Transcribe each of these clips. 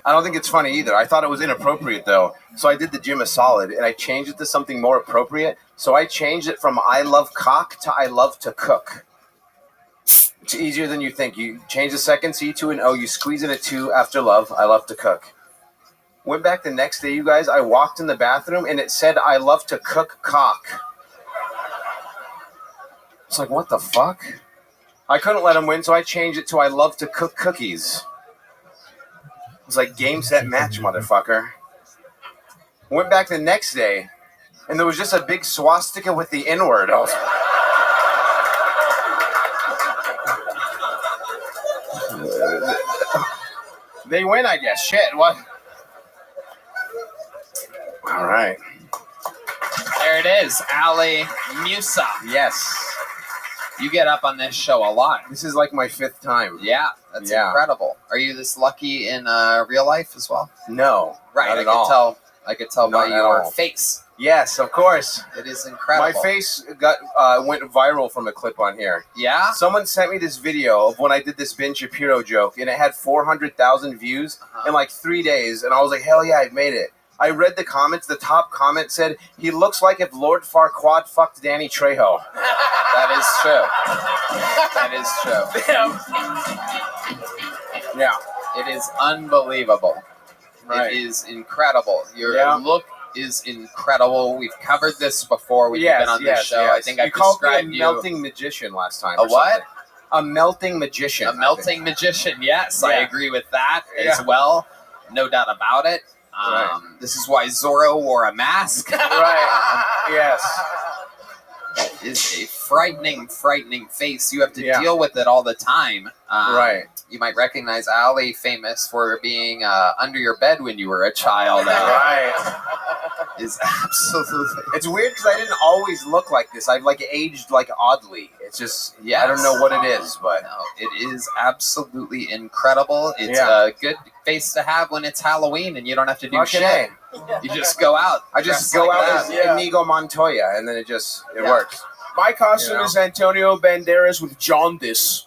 I don't think it's funny either. I thought it was inappropriate, though. So I did the gym a solid, and I changed it to something more appropriate. So I changed it from I love cock to I love to cook. It's easier than you think. You change the second C to an O. You squeeze in a 2 after love. I love to cook. Went back the next day, you guys. I walked in the bathroom, and it said I love to cook cock. It's like, what the fuck? I couldn't let him win, so I changed it to I love to cook cookies. It was like game, set, match, motherfucker. Went back the next day, and there was just a big swastika with the N-word. I was They win, I guess. Shit, what? All right. There it is, Ali Musa. Yes. You get up on this show a lot. This is like my 5th time. Yeah, that's incredible. Are you this lucky in real life as well? No, right. Not at all. I could tell by your face. Yes, of course. It is incredible. My face went viral from a clip on here. Yeah? Someone sent me this video of when I did this Ben Shapiro joke, and it had 400,000 views in like 3 days, and I was like, hell yeah, I made it. I read the comments. The top comment said, he looks like if Lord Farquaad fucked Danny Trejo. That is true. That is true. Yeah. It is unbelievable. Right. It is incredible. Your look is incredible. We've covered this before. We've been on this show. I think I described you. You called me a melting magician last time. A what? A melting magician. A melting magician, yes. Yeah. I agree with that as well. No doubt about it. Right. This is why Zorro wore a mask. Right. Yes. Is a frightening face. You have to deal with it all the time. Right. You might recognize Ali, famous for being under your bed when you were a child. Right. Is absolutely. It's weird because I didn't always look like this. I've like aged like oddly. It's just I don't know what it is, but no, it is absolutely incredible. It's a good face to have when it's Halloween and you don't have to do shit. You just go out. I just go out as Inigo Montoya, and then it works. My costume is Antonio Banderas with jaundice.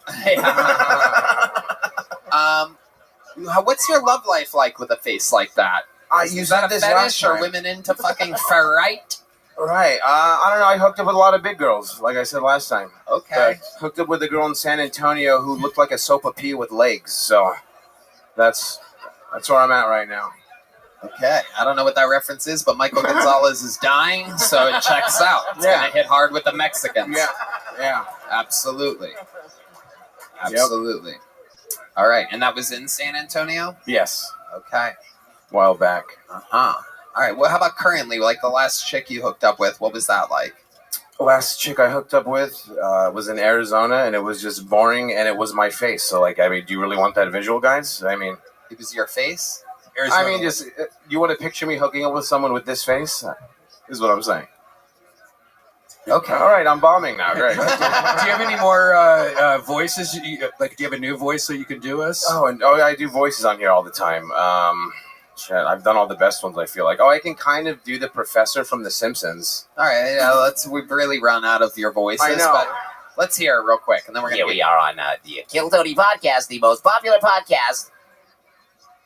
What's your love life like with a face like that? Is that a fetish? Are women into fucking ferrite? Right. I don't know. I hooked up with a lot of big girls, like I said last time. Okay. Hooked up with a girl in San Antonio who looked like a sopapilla with legs. So that's where I'm at right now. Okay. I don't know what that reference is, but Michael Gonzalez is dying, so it checks out. It's going to hit hard with the Mexicans. Yeah. Yeah. Absolutely. Absolutely. Yep. All right. And that was in San Antonio? Yes. Okay. A while back. All right. Well, how about currently? Like the last chick you hooked up with, what was that like? The last chick I hooked up with was in Arizona, and it was just boring, and it was my face. So, like, I mean, do you really want that visual, guys? I mean, it was your face? Arizona. I mean, just you want to picture me hooking up with someone with this face? Is what I'm saying. Okay. All right. I'm bombing now. Great. Do you have any more voices? Do you have a new voice that you can do us? I do voices on here all the time. I've done all the best ones, I feel like. I can kind of do the professor from The Simpsons. All right. We've really run out of your voices. I know. But let's hear it real quick, and then we're going to we are on the Kill Tony podcast, the most popular podcast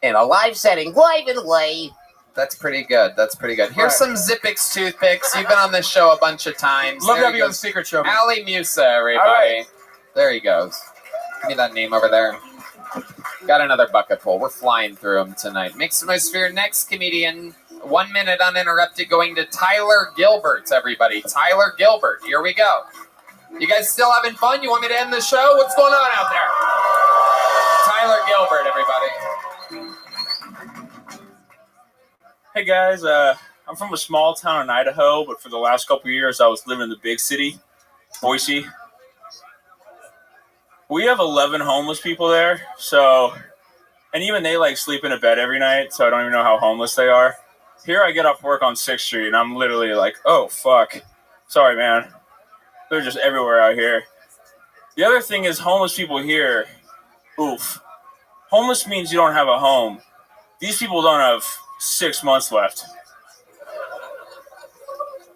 in a live setting, live and away. That's pretty good. Here's some Zippix toothpicks. You've been on this show a bunch of times. Love to have you on the secret show. Ali Musa, everybody. Right. There he goes. Give me that name over there. Got another bucket full. We're flying through them tonight. Make some noise for your next comedian. 1 minute uninterrupted going to Tyler Gilbert, everybody. Tyler Gilbert. Here we go. You guys still having fun? You want me to end the show? What's going on out there? Tyler Gilbert, everybody. Hey guys, I'm from a small town in Idaho, but for the last couple of years I was living in the big city, Boise. We have 11 homeless people there, and even they like sleep in a bed every night, so I don't even know how homeless they are. Here I get off work on 6th Street and I'm literally like, oh fuck, sorry man. They're just everywhere out here. The other thing is homeless people here, oof. Homeless means you don't have a home. These people don't have 6 months left.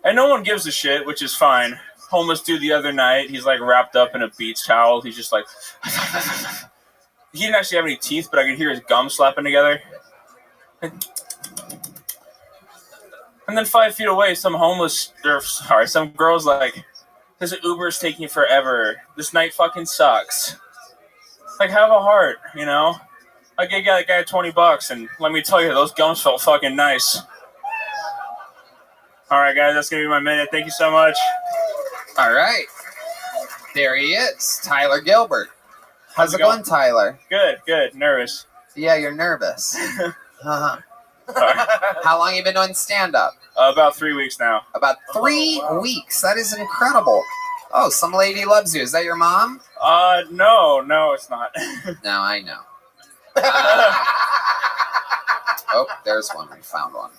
And no one gives a shit, which is fine. Homeless dude the other night, he's like wrapped up in a beach towel. He's just like... He didn't actually have any teeth, but I could hear his gums slapping together. And then 5 feet away, some girl's like, "This Uber's taking forever. This night fucking sucks." Like, have a heart, you know? I gave that guy $20, and let me tell you, those gums felt fucking nice. All right, guys, that's gonna be my minute. Thank you so much. All right. There he is, Tyler Gilbert. How's it it going? going, Tyler? Good. Nervous. Yeah, you're nervous. Sorry. How long you been doing stand-up? About 3 weeks now. About 3 weeks. That is incredible. Oh, some lady loves you. Is that your mom? No, it's not. No, I know. Oh, there's one. We found one.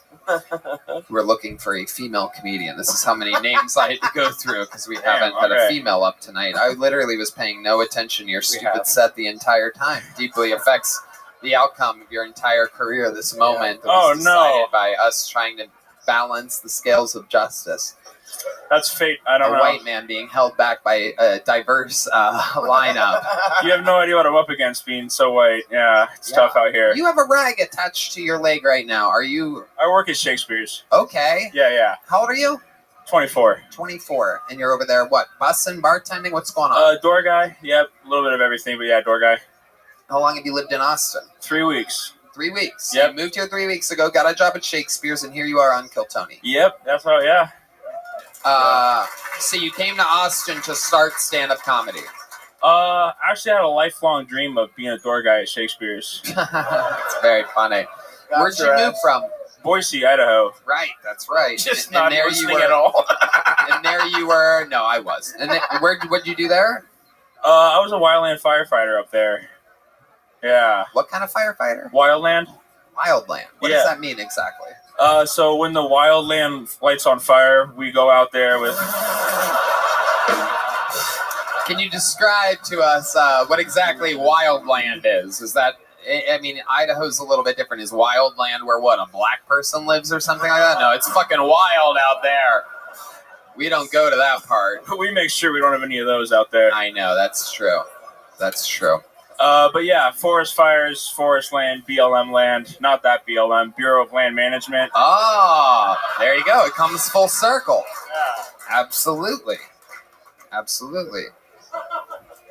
We're looking for a female comedian. This is how many names I had to go through because we haven't had a female up tonight. I literally was paying no attention to your stupid set the entire time. Deeply affects the outcome of your entire career. This moment was decided by us trying to balance the scales of justice. That's fate. I don't know. A white man being held back by a diverse lineup. You have no idea what I'm up against being so white. Yeah, it's tough out here. You have a rag attached to your leg right now. Are you... I work at Shakespeare's. Okay. Yeah. How old are you? 24. 24. And you're over there, what, bussing, bartending? What's going on? Door guy. Yep, a little bit of everything, but yeah, door guy. How long have you lived in Austin? 3 weeks. 3 weeks. Yep. You moved here 3 weeks ago, got a job at Shakespeare's, and here you are on Kiltony. Yep, that's how, yeah. So you came to Austin to start stand-up comedy. Actually, I had a lifelong dream of being a door guy at Shakespeare's. It's very funny. Where'd you move from? Boise, Idaho. Right, that's right. Just and not there listening you were, at all. And there you were. No, I was. And then, what'd you do there? I was a wildland firefighter up there. Yeah. What kind of firefighter? Wildland? Wildland. What does that mean exactly? So when the wildland lights on fire, we go out there with... Can you describe to us what exactly wildland is? Is that... I mean, Idaho's a little bit different. Is wildland where, what, a black person lives or something like that? No, it's fucking wild out there. We don't go to that part. We make sure we don't have any of those out there. I know, that's true. That's true. But yeah, forest fires, forest land, BLM land, not that BLM, Bureau of Land Management. Oh, there you go. It comes full circle. Yeah. Absolutely. Absolutely.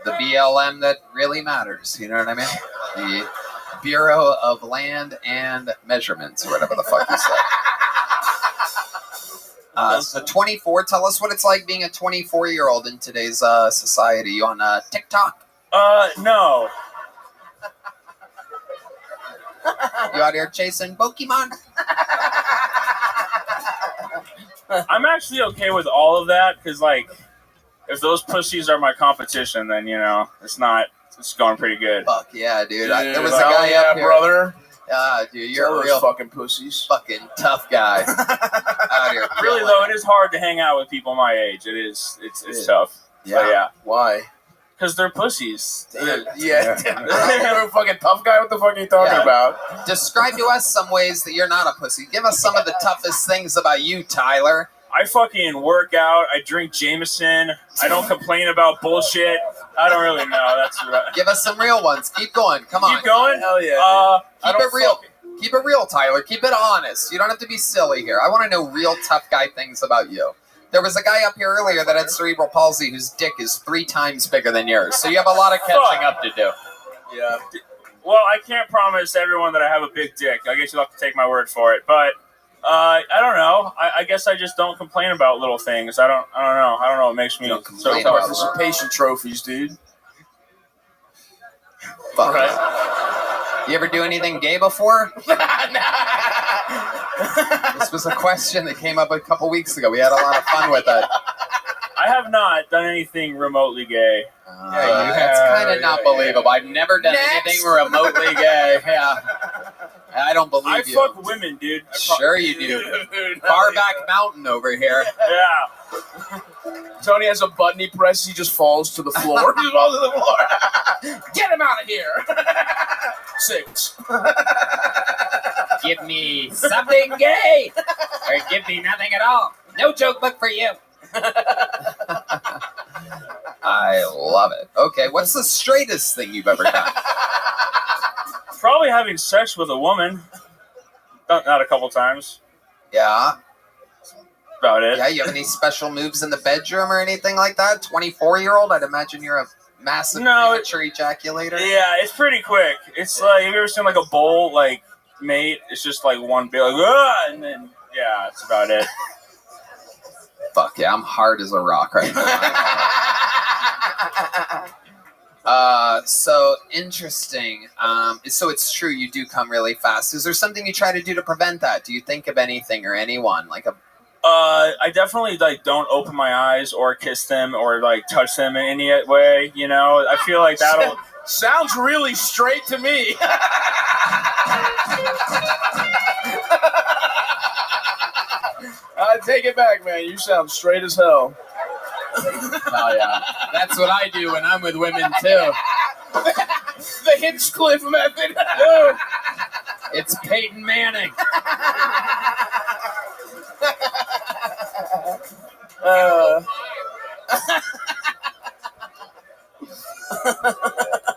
The BLM that really matters. You know what I mean? The Bureau of Land and Measurements, or whatever the fuck you say. So 24, tell us what it's like being a 24-year-old in today's society. You on TikTok? No. You out here chasing Pokemon? I'm actually okay with all of that, because, like, if those pussies are my competition, then, you know, it's going pretty good. Fuck yeah, dude. Dude, There was a guy up here. brother. Dude, you're Tell a real those fucking pussies. fucking tough guy. Out here Really, though, it is hard to hang out with people my age. It's tough. Yeah. But yeah. Why? Because they're pussies. Yeah. You're a fucking tough guy. What the fuck are you talking about? Describe to us some ways that you're not a pussy. Give us some of the toughest things about you, Tyler. I fucking work out. I drink Jameson. I don't complain about bullshit. I don't really know. That's right. Give us some real ones. Keep going. Come on. Keep going? Hell yeah. I Keep don't it real. Keep it real, Tyler. Keep it honest. You don't have to be silly here. I want to know real tough guy things about you. There was a guy up here earlier that had cerebral palsy whose dick is 3 times bigger than yours. So you have a lot of catching up to do. Yeah. Well, I can't promise everyone that I have a big dick. I guess you'll have to take my word for it. But I don't know. I guess I just don't complain about little things. I don't know. I don't know what makes me so complain tough. about Participation trophies, dude. Fuck. Right. You ever do anything gay before? This was a question that came up a couple weeks ago. We had a lot of fun with it. I have not done anything remotely gay. That's kind of not believable. I've never done anything remotely gay. Yeah. I don't believe I you. fuck women, dude. Sure you do. Farback Mountain over here. Yeah. Tony has a button he presses, he just falls to the floor. He falls to the floor. Get him out of here. 6. Give me something gay, or give me nothing at all. No joke book for you. I love it. Okay, what's the straightest thing you've ever done? Probably having sex with a woman. Not a couple times. Yeah. About it. Yeah, you have any special moves in the bedroom or anything like that? 24-year-old? I'd imagine you're a massive premature ejaculator. Yeah, it's pretty quick. It's like, have you ever seen like a bull like mate? It's just like one big, like, and then yeah, that's about it. Fuck yeah, I'm hard as a rock right now. So interesting. So it's true you do come really fast. Is there something you try to do to prevent that? Do you think of anything or anyone like a? I definitely like don't open my eyes or kiss them or like touch them in any way. You know, I feel like that'll. Sounds really straight to me. I take it back, man. You sound straight as hell. Oh yeah, that's what I do when I'm with women too. The Hinchcliffe method. It's Peyton Manning.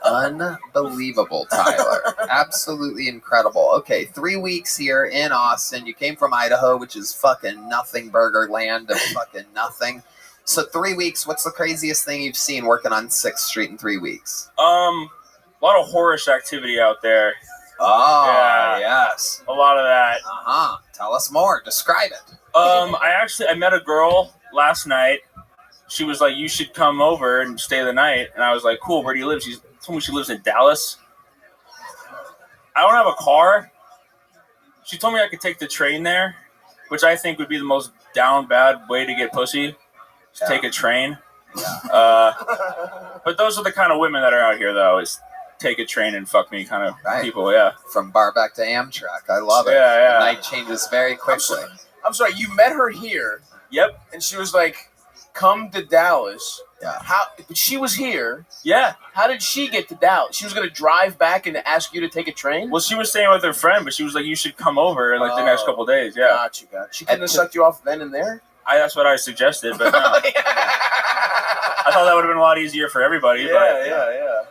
Unbelievable, Tyler. Absolutely incredible. Okay, 3 weeks here in Austin. You came from Idaho, which is fucking nothing burger land of fucking nothing. So 3 weeks, what's the craziest thing you've seen working on 6th Street in 3 weeks? A lot of whorish activity out there. Oh, Yeah. yes. A lot of that. Uh-huh. Tell us more. Describe it. I met a girl last night. She was like, you should come over and stay the night. And I was like, cool, where do you live? She told me she lives in Dallas. I don't have a car. She told me I could take the train there, which I think would be the most down bad way to get pussy. Just take a train. Yeah. But those are the kind of women that are out here, though, is take a train and fuck me kind of people, yeah. From bar back to Amtrak. I love it. Yeah, yeah. The night changes very quickly. I'm sorry, you met her here. Yep. And she was like, come to Dallas. Yeah. But she was here. Yeah. How did she get to Dallas? She was going to drive back and ask you to take a train? Well, she was staying with her friend, but she was like, you should come over in like the next couple days, yeah. Gotcha. She couldn't have sucked you off then and there? That's what I suggested, but no. I thought that would have been a lot easier for everybody. Yeah.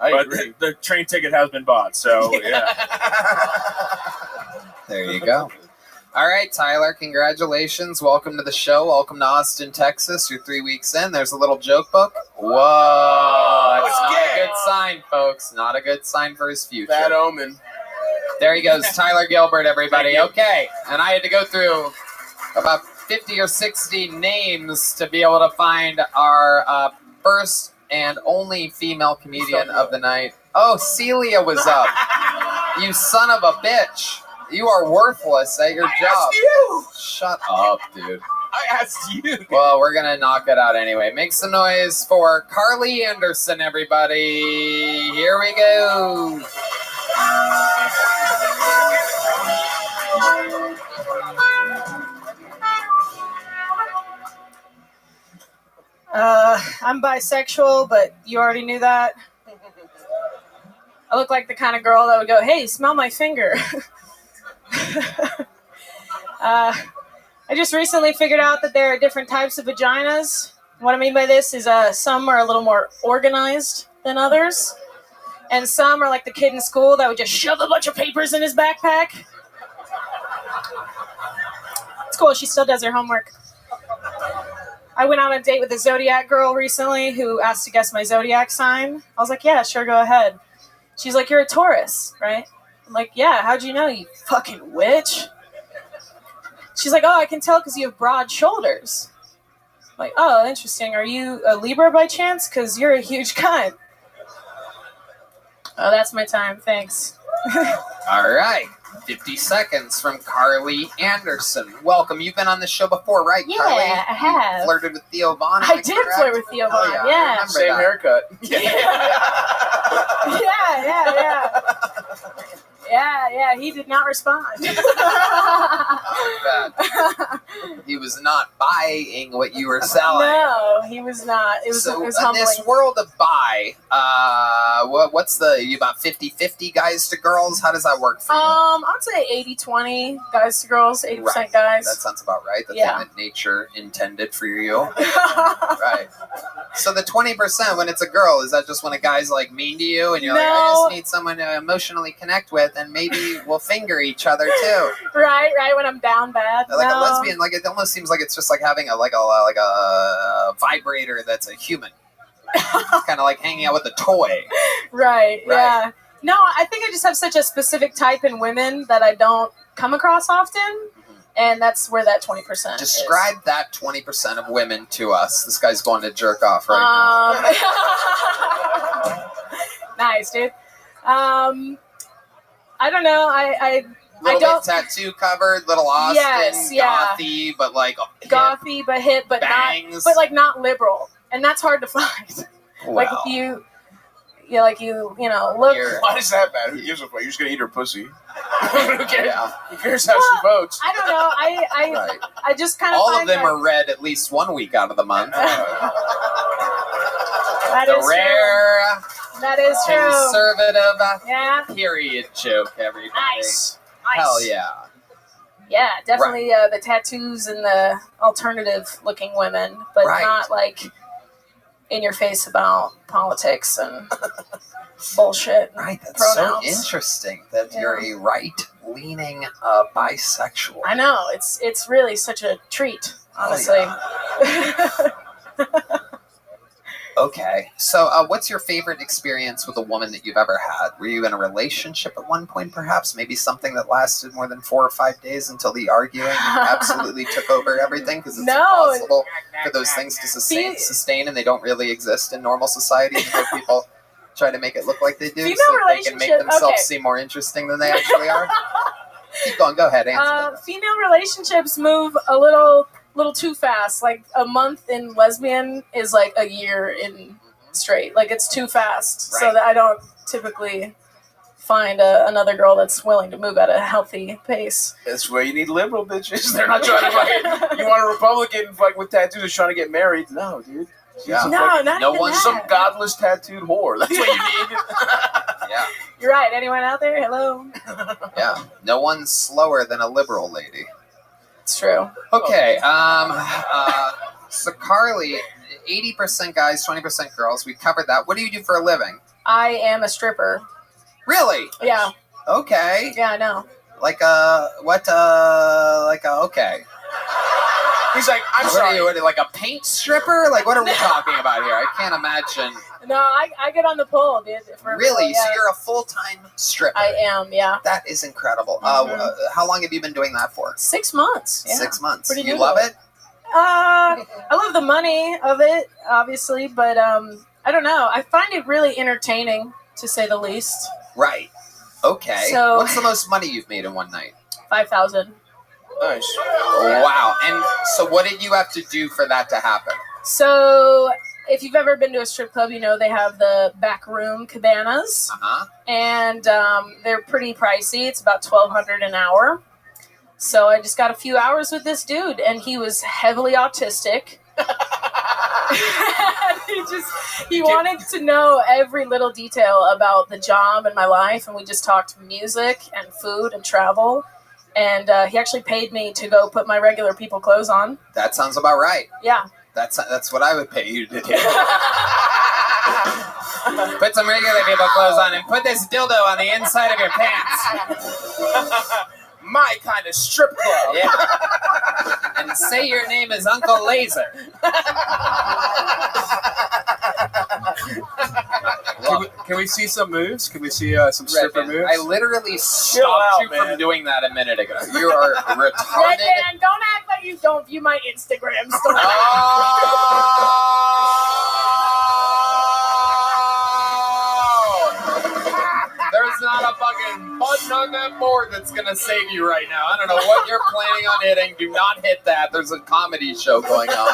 I But agree. the train ticket has been bought, so yeah. There you go. All right, Tyler, congratulations. Welcome to the show. Welcome to Austin, Texas. You're 3 weeks in. There's a little joke book. Whoa. It's not a good sign, folks. Not a good sign for his future. Bad omen. There he goes, Tyler Gilbert, everybody. Okay, and I had to go through about 50 or 60 names to be able to find our first and only female comedian of the night. Oh, Celia was up. You son of a bitch. You are worthless at your job. Asked you. Shut up, dude. I asked you. Well, we're going to knock it out anyway. Make some noise for Carly Anderson, everybody. Here we go. I'm bisexual, but you already knew that. I look like the kind of girl that would go, hey, smell my finger. I just recently figured out that there are different types of vaginas. What I mean by this is some are a little more organized than others. And some are like the kid in school that would just shove a bunch of papers in his backpack. It's cool. She still does her homework. I went on a date with a Zodiac girl recently who asked to guess my Zodiac sign. I was like, yeah, sure, go ahead. She's like, you're a Taurus, right? I'm like, yeah, how'd you know, you fucking witch? She's like, oh, I can tell because you have broad shoulders. I'm like, oh, interesting. Are you a Libra by chance? Because you're a huge cunt. Oh, that's my time. Thanks. All right. 50 seconds from Carly Anderson. Welcome. You've been on this show before, right, Yeah, Carly? I have. You flirted with Theo Vaughn. I did flirt with Theo Vaughn, Oh, yeah. I remember Same that. haircut. Yeah, he did not respond. Oh, bad. He was not buying what you were selling. No, he was not. It was So in humbling. this world of buy, what's you about 50-50 guys to girls? How does that work for you? I'd say 80-20 guys to girls, 80% Right. guys. That sounds about right. The Yeah. thing that nature intended for you. Right. So the 20% when it's a girl, is that just when a guy's like mean to you and you're like, I No. just need someone to emotionally connect with, and maybe we'll finger each other too? Right, when I'm down bad. Like No. a lesbian, like it almost seems like it's just like having a vibrator that's a human. Kind of like hanging out with a toy. Right, yeah. No, I think I just have such a specific type in women that I don't come across often, and that's where that 20% Describe that 20% of women to us. This guy's going to jerk off right now. Nice, dude. I don't know. I Little don't. bit tattoo covered, little Austin, Yes, yeah. gothy, but like Gothy, but hip, but bangs. not, not liberal, and that's hard to find. Like Wow. you know, look. Why does that matter? Who gives a fuck? You're just gonna eat her pussy. Who cares? Yeah. Who cares how she votes? I don't know. Right. I just kind of All find of them that, are red at least 1 week out of the month. that The is rare true. That is true. conservative Yeah. period joke, everybody. Nice. Hell yeah. Yeah, definitely the tattoos and the alternative-looking women, but Right. not like in your face about politics and bullshit. Right, that's Pronouns. so interesting that Yeah. you're a right-leaning bisexual. I know it's really such a treat, honestly. Okay, so what's your favorite experience with a woman that you've ever had? Were you in a relationship at one point, perhaps? Maybe something that lasted more than 4 or 5 days until the arguing absolutely took over everything? Because it's No. impossible for those things to sustain, and they don't really exist in normal society. Even though people try to make it look like they do, Female so that they can make relationship- themselves okay. seem more interesting than they actually are. Keep going. Go ahead. Answer that. Female relationships move a little too fast. Like a month in lesbian is like a year in straight. Like it's too fast. So Right. that I don't typically find another girl that's willing to move at a healthy pace. That's where you need liberal bitches. They're not trying to fucking. You want a Republican fucking with tattoos who's trying to get married? No, dude. Yeah. No, not No even one's that. Some godless tattooed whore. That's what you need. Yeah. You're right. Anyone out there? Hello. Yeah. No one's slower than a liberal lady. It's true. Okay. So Carly, 80% guys, 20% girls. We covered that. What do you do for a living? I am a stripper. Really? Yeah. Okay. Yeah, I know. Okay. He's like, I'm What sorry. are you, like a paint stripper? Like, what are we talking about here? I can't imagine. No, I get on the pole, dude. For Really? real, yeah. So you're a full-time stripper? I am, yeah. That is incredible. Mhm. How long have you been doing that for? 6 months. Yeah. 6 months. Pretty You new love to it? I love the money of it, obviously, but I don't know. I find it really entertaining, to say the least. Right. Okay. So- What's the most money you've made in one night? 5,000. Nice. Wow. And so what did you have to do for that to happen? So, if you've ever been to a strip club, you know they have the back room cabanas, Uh-huh. and they're pretty pricey. It's about $1,200 an hour. So I just got a few hours with this dude, and he was heavily autistic. he wanted to know every little detail about the job and my life, and we just talked music and food and travel. And he actually paid me to go put my regular people clothes on. That sounds about right. Yeah. That's what I would pay you to do. Put some regular people clothes on and put this dildo on the inside of your pants. My kind of strip club. Yeah. And say your name is Uncle Laser. Can we see some moves? Can we see some stripper Redman, moves? I literally stopped out, you man. from doing that a minute ago. You are retarded. Redman, don't act like you don't view my Instagram story. There's not a fucking button on that board that's gonna save you right now. I don't know what you're planning on hitting. Do not hit that. There's a comedy show going on.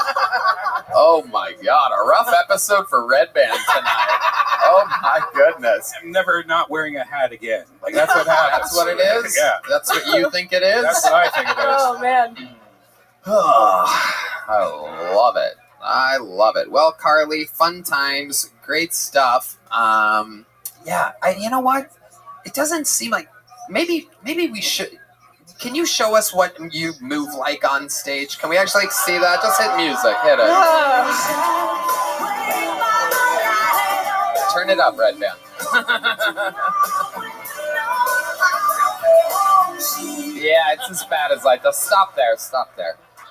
Oh my god, a rough episode for Red Band tonight. Oh my goodness. I'm never not wearing a hat again. Like that's what happens. That's what it is? Yeah. That's what you think it is? That's what I think it is. Oh, man. I love it. I love it. Well, Carly, fun times, great stuff. Yeah, you know what? It doesn't seem like maybe we should. Can you show us what you move like on stage? Can we actually see that? Just hit music. Hit it. Turn it up, Red Band. Yeah, it's as bad as like. Stop there.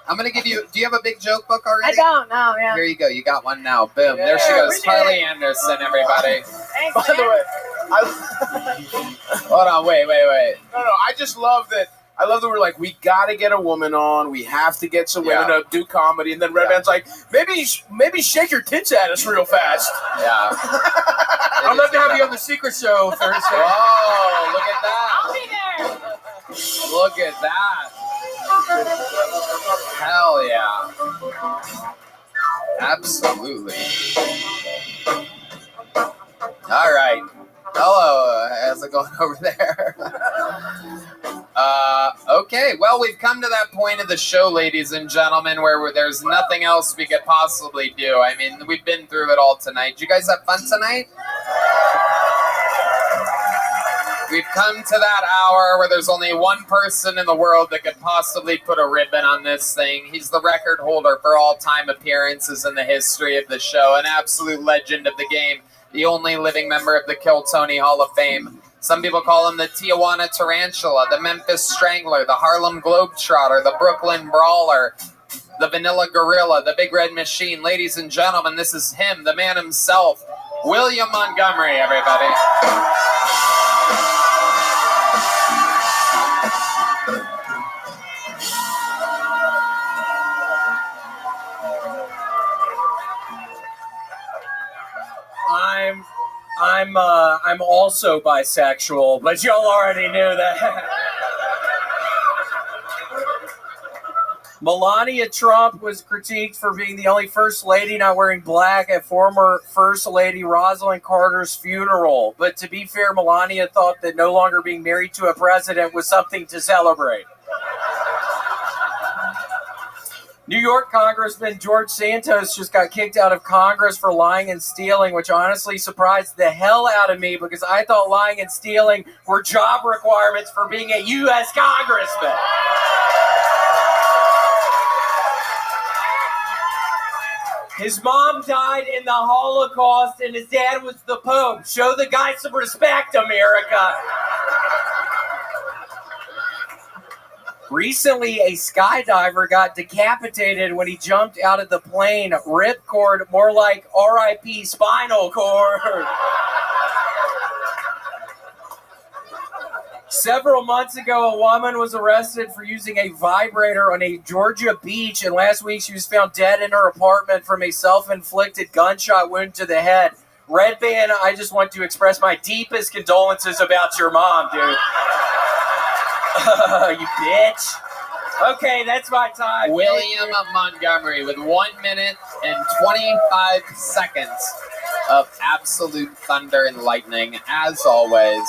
I'm gonna give you. Do you have a big joke book already? I don't know, man. Here you go. You got one now. Boom. There she goes. Harley Anderson, everybody. Thanks, By the man. way, Hold on. Wait. no, I just love that. I love that we're like, we gotta get a woman on. We have to get some women to do comedy, and then Red Band's like, maybe shake your tits at us real fast. Yeah. I'd love to have you on the Secret Show Thursday. Oh, look at I'll that. be there. Look at that. Hell yeah. Absolutely. All right. Hello. How's it going over there? Okay. Well, we've come to that point of the show, ladies and gentlemen, where there's nothing else we could possibly do. I mean, we've been through it all tonight. Did you guys have fun tonight? We've come to that hour where there's only one person in the world that could possibly put a ribbon on this thing. He's the record holder for all-time appearances in the history of the show, an absolute legend of the game, the only living member of the Kill Tony Hall of Fame. Some people call him the Tijuana Tarantula, the Memphis Strangler, the Harlem Globetrotter, the Brooklyn Brawler, the Vanilla Gorilla, the Big Red Machine. Ladies and gentlemen, this is him, the man himself, William Montgomery, everybody. I'm also bisexual, but y'all already knew that. Melania Trump was critiqued for being the only first lady not wearing black at former First Lady Rosalind Carter's funeral. But to be fair, Melania thought that no longer being married to a president was something to celebrate. New York Congressman George Santos just got kicked out of Congress for lying and stealing, which honestly surprised the hell out of me because I thought lying and stealing were job requirements for being a U.S. Congressman. His mom died in the Holocaust and his dad was the Pope. Show the guy some respect, America. Recently, a skydiver got decapitated when he jumped out of the plane. Ripcord, more like R.I.P. spinal cord. Several months ago, a woman was arrested for using a vibrator on a Georgia beach, and last week she was found dead in her apartment from a self-inflicted gunshot wound to the head. Red Band, I just want to express my deepest condolences about your mom, dude. You bitch. Okay, that's my time. William Montgomery with 1 minute and 25 seconds of absolute thunder and lightning. As always,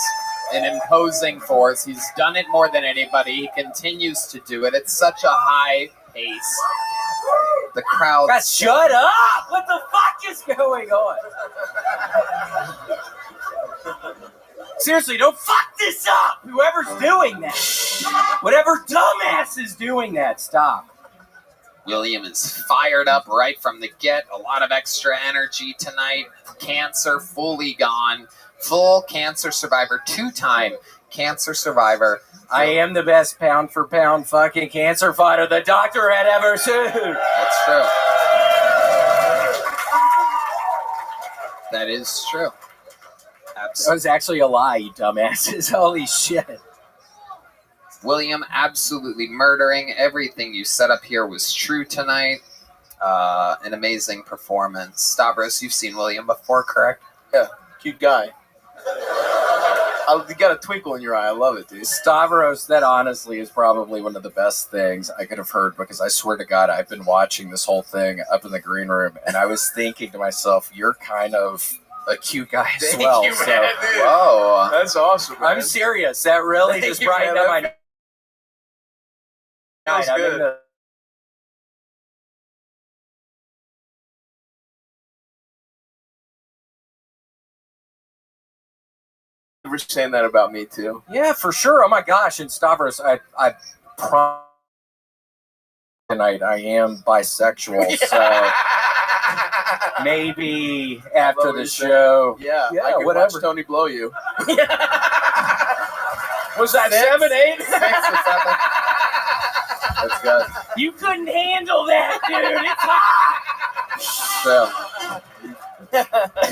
an imposing force. He's done it more than anybody. He continues to do it. It's such a high pace. The crowd. God, shut up! What the fuck is going on? Seriously, don't fuck this up! Whoever's doing that. Whatever dumbass is doing that, stop. William is fired up right from the get. A lot of extra energy tonight. Cancer fully gone. Full cancer survivor. 2-time cancer survivor. I am the best pound for pound fucking cancer fighter the doctor had ever seen. That's true. That is true. That was actually a lie, you dumbasses. Holy shit. William absolutely murdering. Everything you set up here was true tonight. An amazing performance. Stavros, you've seen William before, correct? Yeah, cute guy. You got a twinkle in your eye. I love it, dude. Stavros, that honestly is probably one of the best things I could have heard because I swear to God, I've been watching this whole thing up in the green room and I was thinking to myself, you're kind of a cute guy as Thank well. you, So, man, dude. Whoa. That's awesome, man. I'm serious. That really Thank just you, brightened man. up my night. Feels I'm good. in the- You were saying that about me, too. Yeah, for sure. Oh my gosh. And Stavros, I tonight I am bisexual. So maybe after Blow the you, show. Yeah, Yeah, I could whatever. watch Tony blow you. Was that 7, 8? 6 or 7. That's good. You couldn't handle that, dude. It's hot. So,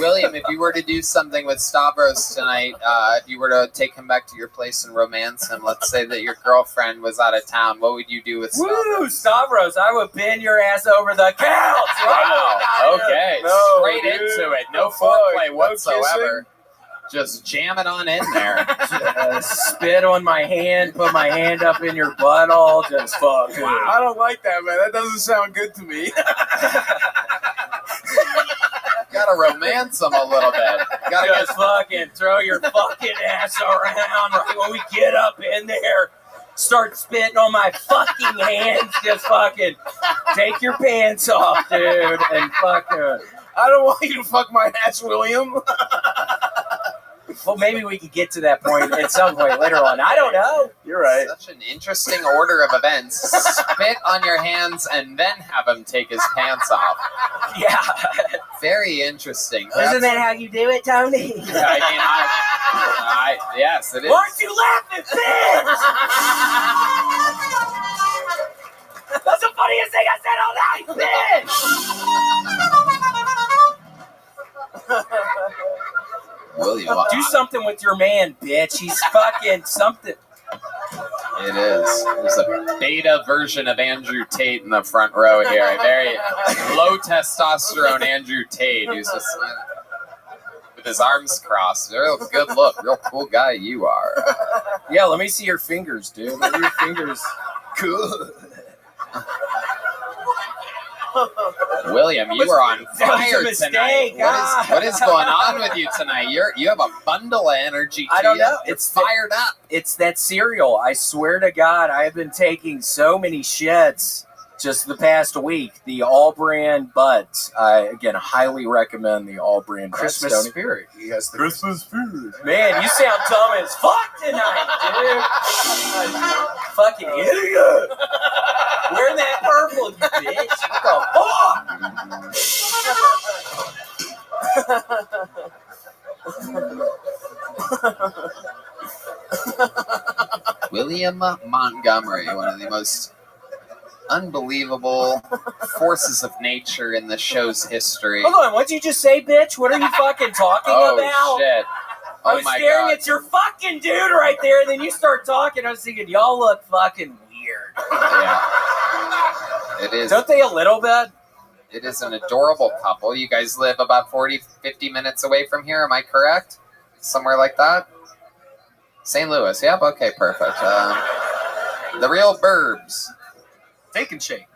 William, if you were to do something with Stavros tonight, if you were to take him back to your place and romance him, let's say that your girlfriend was out of town, what would you do with Stavros? Woo, Stavros, I would bend your ass over the couch. Wow. Okay. No, Straight dude. into it. No fuck. foreplay No whatsoever. Just jam it on in there. Spit on my hand, put my hand up in your butthole, just fuck. wow. I don't like that, man. That doesn't sound good to me. Gotta romance him a little bit. Gotta Just fucking throw your fucking ass around right when we get up in there. Start spitting on my fucking hands. Just fucking take your pants off, dude, and fucking. I don't want you to fuck my ass, William. Well, maybe we could get to that point at some point later on. I don't know. You're right. Such an interesting order of events. Spit on your hands and then have him take his pants off. Yeah. Very interesting. Isn't that how you do it, Tony? I mean, yes, it is. Why aren't you laughing, bitch? That's the funniest thing I said all night, bitch. William, Do something with your man, bitch. He's fucking something. it is. There's a beta version of Andrew Tate in the front row here. A very low testosterone Andrew Tate who's just with his arms crossed. Real good look. Real cool guy you are. Yeah, let me see your fingers, dude. Let me your fingers. Cool. William, you are on That was a fire mistake, tonight. God. What is going on with you tonight? You have a bundle of energy. To I don't you. know. You're It's fired up. It's that cereal. I swear to God, I have been taking so many shits just the past week. The All Brand Buds. I again highly recommend the All Brand Christmas Buds. spirit. He has the Christmas spirit. Man, you sound dumb as fuck tonight, dude. Fucking idiot. Wear that purple, you bitch. What the fuck? William Montgomery, one of the most unbelievable forces of nature in the show's history. Hold on, what'd you just say, bitch? What are you fucking talking Oh, about? shit. I Oh, was my staring God. at your fucking dude right there, and then you start talking. I was thinking, y'all look fucking weird. Yeah. It is. Don't they a little bit? It is an adorable couple. You guys live about 40, 50 minutes away from here. Am I correct? Somewhere like that? St. Louis. Yep. Okay, perfect. The real burbs. Take and shake.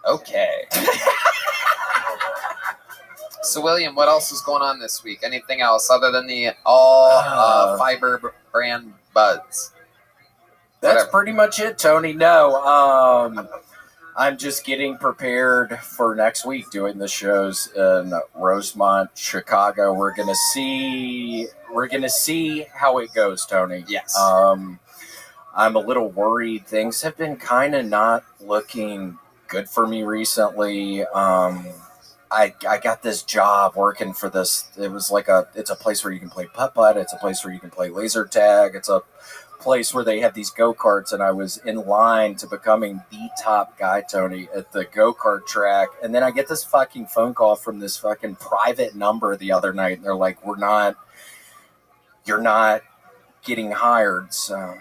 Okay. So, William, what else is going on this week? Anything else other than the all fiber brand buds? That's Whatever. pretty much it, Tony. No, I'm just getting prepared for next week doing the shows in Rosemont, Chicago. We're gonna see how it goes, Tony. Yes. I'm a little worried. Things have been kind of not looking good for me recently. I got this job working for this. It was like it's a place where you can play putt-putt. It's a place where you can play laser tag. It's a place where they have these go-karts, and I was in line to becoming the top guy, Tony, at the go-kart track. And then I get this fucking phone call from this fucking private number the other night, and they're like, you're not getting hired. So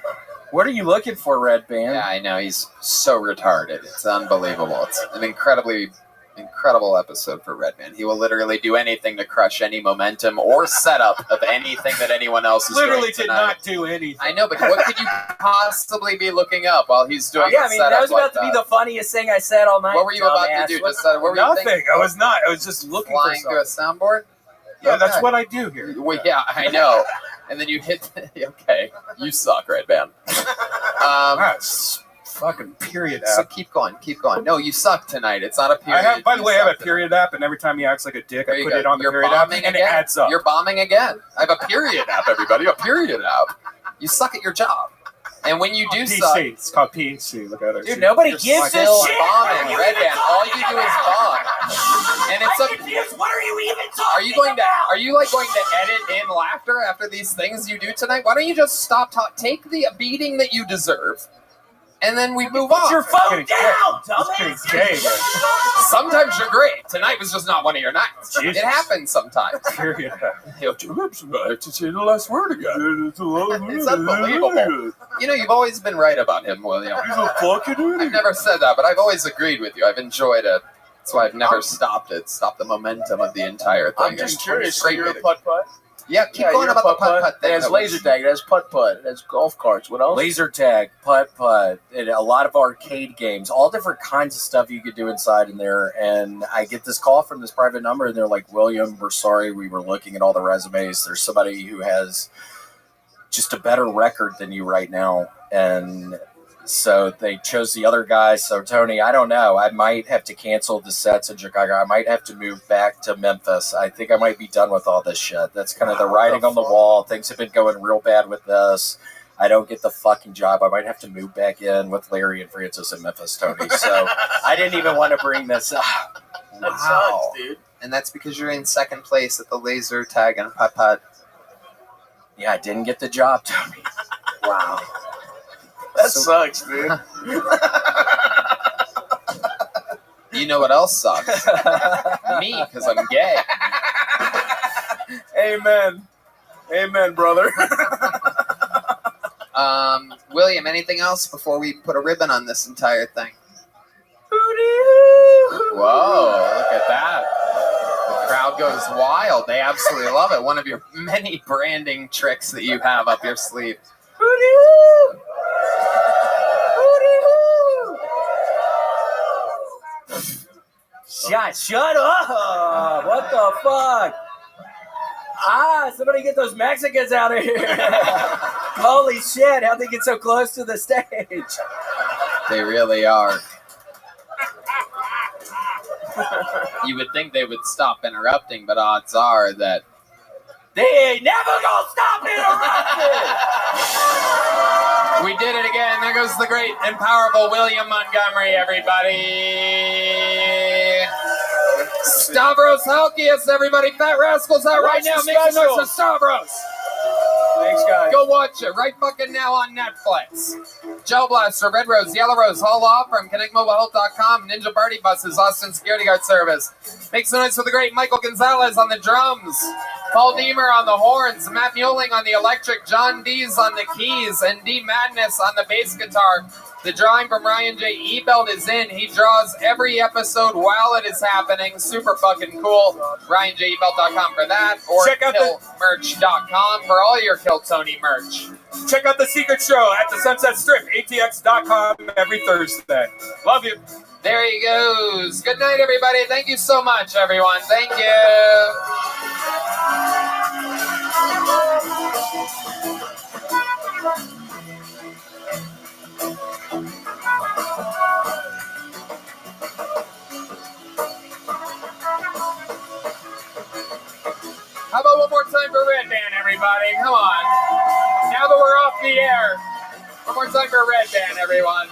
what are you looking for, Red Band? Yeah, I know. He's so retarded. It's unbelievable. It's an incredible episode for Redman. He will literally do anything to crush any momentum or setup of anything that anyone else is Literally doing did tonight. not do anything. I know, but what could you possibly be looking up while he's doing Yeah, a I mean, setup that was about like to be that? the funniest thing I said all night. What were you about to dumbass. do? Just what were you Nothing. thinking? I was not. I was just looking Flying for through a something. soundboard? Yeah, that's Okay. what I do here. Well, yeah, I know. And then you hit. Okay, you suck, Redman. That's fucking period So app. keep going. No, you suck tonight. It's not a period. By the You way, I have suck a tonight. period app, and every time he acts like a dick, There I you put go. it on the You're period app, bombing and again. it adds up. You're bombing again. I have a period app, everybody. A period app. You suck at your job. And when you do PC. suck, It's called PC. Look at it. Dude, nobody you're gives a still shit. bombing Red Band. All you do is bomb. And it's up. What are you even talking Are you going to? Are you like going to edit in laughter after these things you do tonight? Why don't you just stop? Take the beating that you deserve, and then we move Put on. your phone Getting down, It's dumbass. getting gay, Sometimes you're great. Tonight was just not one of your nights. Jesus. It happens sometimes. man. Yeah. Your two lips back to say the last word again. It's It's unbelievable. You know, you've always been right about him, William. I've never said that, but I've always agreed with you. I've enjoyed it. That's why I've never stopped it. Stopped the momentum of the entire thing. I'm just It's curious. great You're a meeting. putt-putt? Yeah, keep Yeah, going you're about the putt-putt It thing. has That laser was- tag. It has putt-putt. It has golf carts. What else? Laser tag, putt-putt, and a lot of arcade games, all different kinds of stuff you could do inside in there. And I get this call from this private number, and they're like, William, we're sorry. We were looking at all the resumes. There's somebody who has just a better record than you right now. And so they chose the other guy. So, Tony, I don't know. I might have to cancel the sets in Chicago. I might have to move back to Memphis. I think I might be done with all this shit. That's kind of the writing on the wall. Things have been going real bad with this. I don't get the fucking job. I might have to move back in with Larry and Francis in Memphis, Tony. So I didn't even want to bring this up. That Wow. sucks, dude. And that's because you're in second place at the laser tag and putt-putt. Yeah, I didn't get the job, Tony. Wow. That sucks, dude. You know what else sucks? Me, because I'm gay. Amen. Amen, brother. William, anything else before we put a ribbon on this entire thing? Whoa, look at that. The crowd goes wild. They absolutely love it. One of your many branding tricks that you have up your sleeve. Shut up! What the fuck? Somebody get those Mexicans out of here! Holy shit! How'd they get so close to the stage? They really are. You would think they would stop interrupting, but odds are that They ain't never gonna stop interrupting! we did it again. There goes the great and powerful William Montgomery, everybody. Stavros Halkias, everybody. Fat Rascals out right now. Make some noise for Stavros. Thanks, guys. Go watch it right fucking now on Netflix. Gel Blaster, Red Rose, Yellow Rose, Hall Law Firm, ConnectMobileHealth.com, Ninja Party Buses, Austin Security Guard Service. Make some noise for the great Michael Gonzalez on the drums, Paul Deemer on the horns, Matt Muelling on the electric, John Dees on the keys, and D Madness on the bass guitar. The drawing from Ryan J. Ebelt is in. He draws every episode while it is happening. Super fucking cool. RyanJEbelt.com for that, or Check out KillMerch.com for all your Kill Tony merch. Check out the secret show at the Sunset Strip, ATX.com every Thursday. Love you. There he goes. Good night, everybody. Thank you so much, everyone. Thank you. How about one more time for Red Band, everybody? Come on. Now that we're off the air, one more time for Red Band, everyone.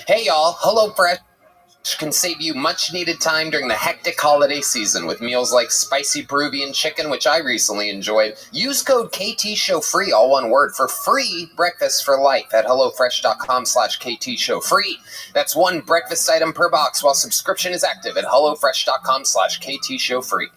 Hey y'all, HelloFresh can save you much needed time during the hectic holiday season with meals like spicy Peruvian chicken, which I recently enjoyed. Use code KTShowFree, all one word, for free breakfast for life at HelloFresh.com/KTShowFree. That's one breakfast item per box while subscription is active at HelloFresh.com/KTShowFree.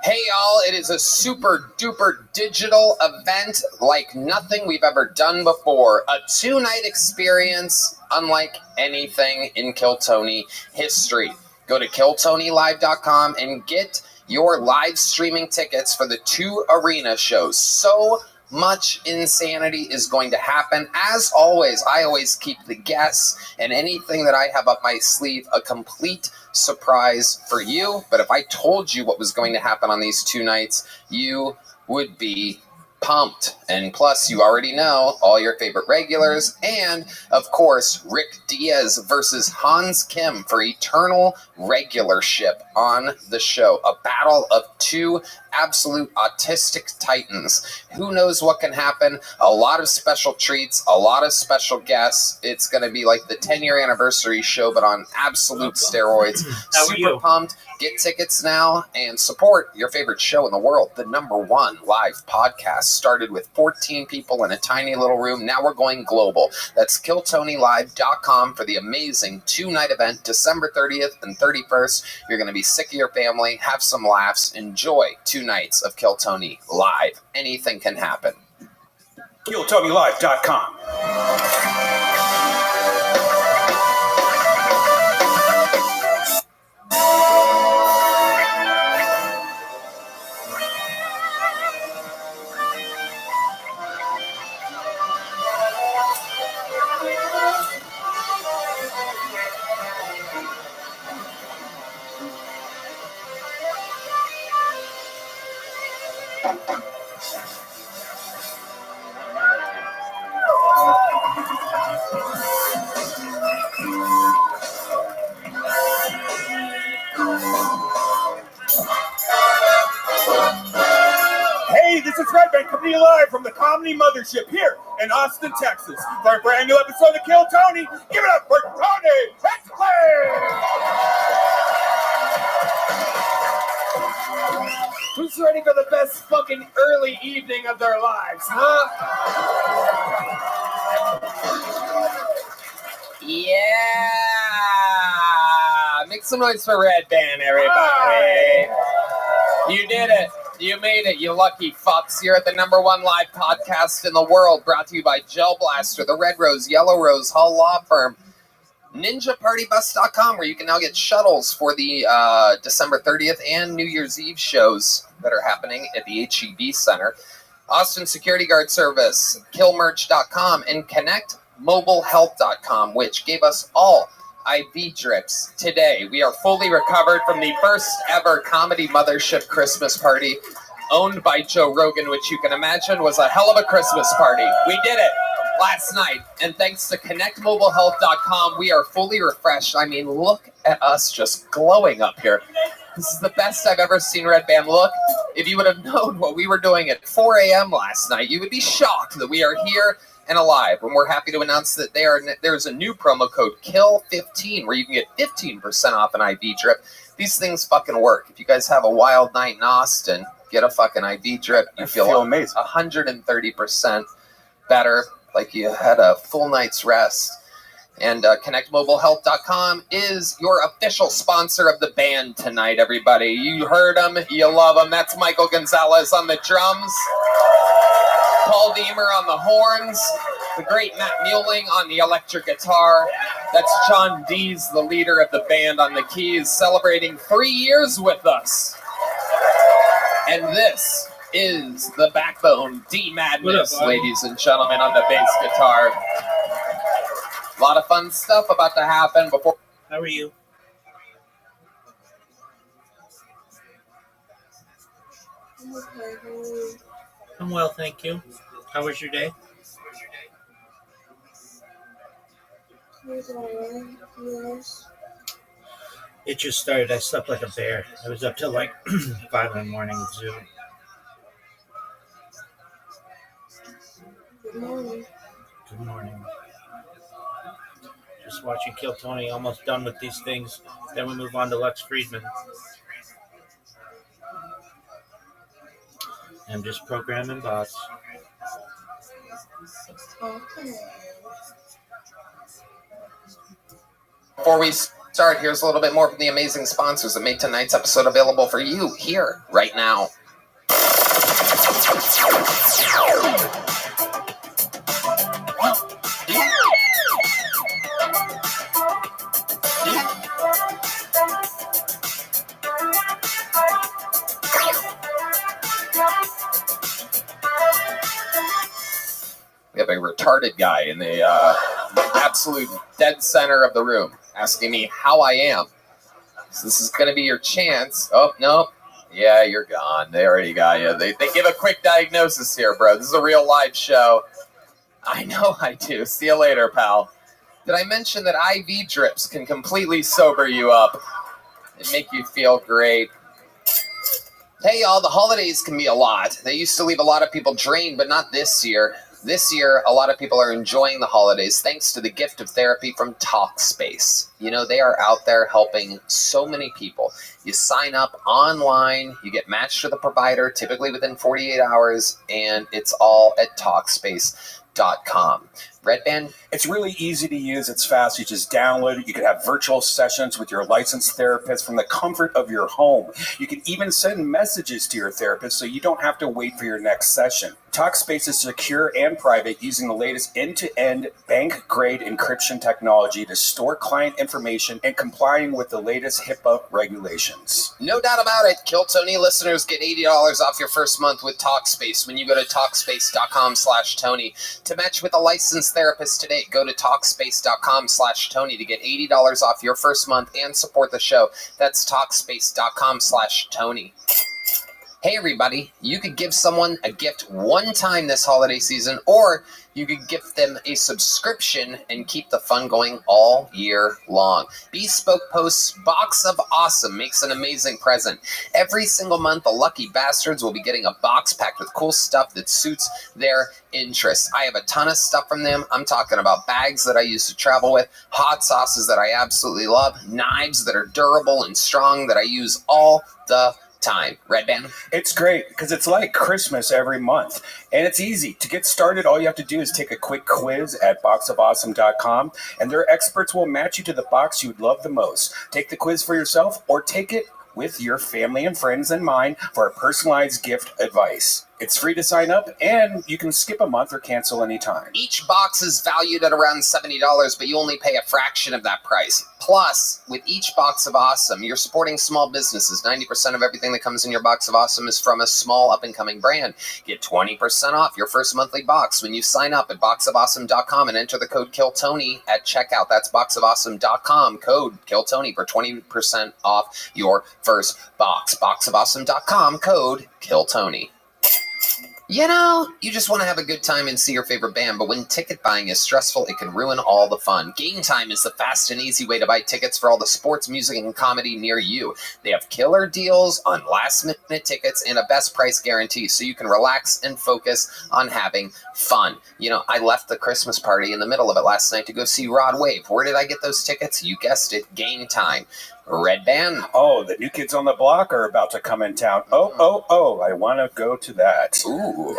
Hey y'all, it is a super duper digital event like nothing we've ever done before. A 2-night experience unlike anything in Kill Tony history. Go to KillTonyLive.com and get your live streaming tickets for the 2 arena shows. So much insanity is going to happen. As always, I always keep the guests and anything that I have up my sleeve a complete surprise for you. But if I told you what was going to happen on these 2 nights, you would be pumped. And plus, you already know all your favorite regulars. And, of course, Rick Diaz versus Hans Kim for eternal regularship on the show. A battle of 2 absolute autistic titans. Who knows what can happen? A lot of special treats, a lot of special guests. It's going to be like the 10-year anniversary show, but on absolute steroids. Super pumped. Get tickets now and support your favorite show in the world. The #1 live podcast started with 14 people in a tiny little room. Now we're going global. That's KillTonyLive.com for the amazing 2-night event, December 30th and 31st. You're going to be sick of your family. Have some laughs. Enjoy 2 nights of Kill Tony live. Anything can happen. KillTonyLive.com. Hey, this is Rabbi coming to you live from the Comedy Mothership here in Austin, Texas. For a brand new episode of Kill Tony, give it up for Tony Hinchcliffe! Who's ready for the best fucking early evening of their lives, huh? Yeah! Make some noise for Red Band, everybody. You did it. You made it, you lucky fucks. You're at the #1 live podcast in the world, brought to you by Gel Blaster, the Red Rose, Yellow Rose Hall Law Firm, NinjaPartyBus.com, where you can now get shuttles for the December 30th and New Year's Eve shows that are happening at the HEB Center, Austin Security Guard Service, KillMerch.com, and ConnectMobileHealth.com, which gave us all IV drips today. We are fully recovered from the first ever Comedy Mothership Christmas party owned by Joe Rogan, which you can imagine was a hell of a Christmas party. We did it last night, and thanks to ConnectMobileHealth.com, we are fully refreshed. I mean, look at us just glowing up here. This is the best I've ever seen Red Band look. If you would have known what we were doing at 4 a.m. last night, you would be shocked that we are here and alive. And we're happy to announce that there's a new promo code, KILL15, where you can get 15% off an IV drip. These things fucking work. If you guys have a wild night in Austin, get a fucking IV drip. You feel amazing. 130% better, like you had a full night's rest. And ConnectMobileHealth.com is your official sponsor of the band tonight, everybody. You heard him. You love him. That's Michael Gonzalez on the drums, Paul Deemer on the horns, the great Matt Mueling on the electric guitar. That's John Dees, the leader of the band, on the keys, celebrating 3 years with us. And this is the backbone, D Madness, ladies and gentlemen, on the bass guitar. A lot of fun stuff about to happen before. How are you? I'm well, thank you. How was your day? It just started. I slept like a bear. I was up till like 5 in the morning with Zoom. Good morning. Good morning. Just watching Kill Tony, almost done with these things. Then we move on to Lex Friedman. I'm just programming bots. Before we start, here's a little bit more from the amazing sponsors that made tonight's episode available for you here, right now. We have a retarded guy in the absolute dead center of the room asking me how I am. So this is going to be your chance. Oh, no. Yeah, you're gone. They already got you. They give a quick diagnosis here, bro. This is a real live show. I know I do. See you later, pal. Did I mention that IV drips can completely sober you up and make you feel great? Hey, y'all, the holidays can be a lot. They used to leave a lot of people drained, but not this year. This year, a lot of people are enjoying the holidays thanks to the gift of therapy from Talkspace. You know, they are out there helping so many people. You sign up online, you get matched with a provider, typically within 48 hours, and it's all at Talkspace.com. Red Band? It's really easy to use. It's fast. You just download it. You can have virtual sessions with your licensed therapist from the comfort of your home. You can even send messages to your therapist so you don't have to wait for your next session. Talkspace is secure and private, using the latest end-to-end bank-grade encryption technology to store client information and complying with the latest HIPAA regulations. No doubt about it. Kill Tony listeners get $80 off your first month with Talkspace when you go to Talkspace.com/Tony. To match with a licensed therapist today, go to Talkspace.com/Tony to get $80 off your first month and support the show. That's Talkspace.com/Tony. Hey everybody, you could give someone a gift one time this holiday season, or you could gift them a subscription and keep the fun going all year long. Bespoke Post's Box of Awesome makes an amazing present. Every single month, the lucky bastards will be getting a box packed with cool stuff that suits their interests. I have a ton of stuff from them. I'm talking about bags that I use to travel with, hot sauces that I absolutely love, knives that are durable and strong that I use all the time. Red Band? It's great because it's like Christmas every month, and it's easy. To get started, all you have to do is take a quick quiz at boxofawesome.com, and their experts will match you to the box you would love the most. Take the quiz for yourself or take it with your family and friends in mind for a personalized gift advice. It's free to sign up, and you can skip a month or cancel anytime. Each box is valued at around $70, but you only pay a fraction of that price. Plus, with each Box of Awesome, you're supporting small businesses. 90% of everything that comes in your Box of Awesome is from a small up-and-coming brand. Get 20% off your first monthly box when you sign up at boxofawesome.com and enter the code KILLTONY at checkout. That's boxofawesome.com, code KILLTONY for 20% off your first box. Boxofawesome.com, code KILLTONY. You know, you just want to have a good time and see your favorite band, but when ticket buying is stressful, it can ruin all the fun. Game Time is the fast and easy way to buy tickets for all the sports, music, and comedy near you. They have killer deals on last-minute tickets and a best price guarantee, so you can relax and focus on having fun. You know, I left the Christmas party in the middle of it last night to go see Rod Wave. Where did I get those tickets? You guessed it, Game Time. Red Band? Oh, the New Kids on the Block are about to come in town. Oh, I want to go to that. Ooh.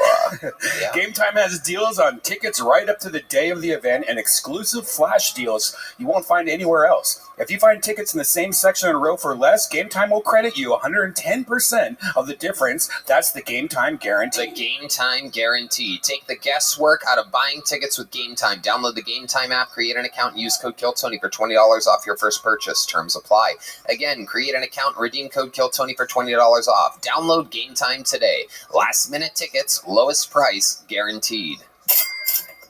Yeah. Game Time has deals on tickets right up to the day of the event and exclusive flash deals you won't find anywhere else. If you find tickets in the same section and row for less, Game Time will credit you 110% of the difference. That's the Game Time guarantee. The Game Time guarantee. Take the guesswork out of buying tickets with Game Time. Download the Game Time app, create an account, and use code KILLTONY for $20 off your first purchase. Terms apply. Again, create an account and redeem code KILLTONY for $20 off. Download Game Time today. Last minute tickets, lowest price guaranteed.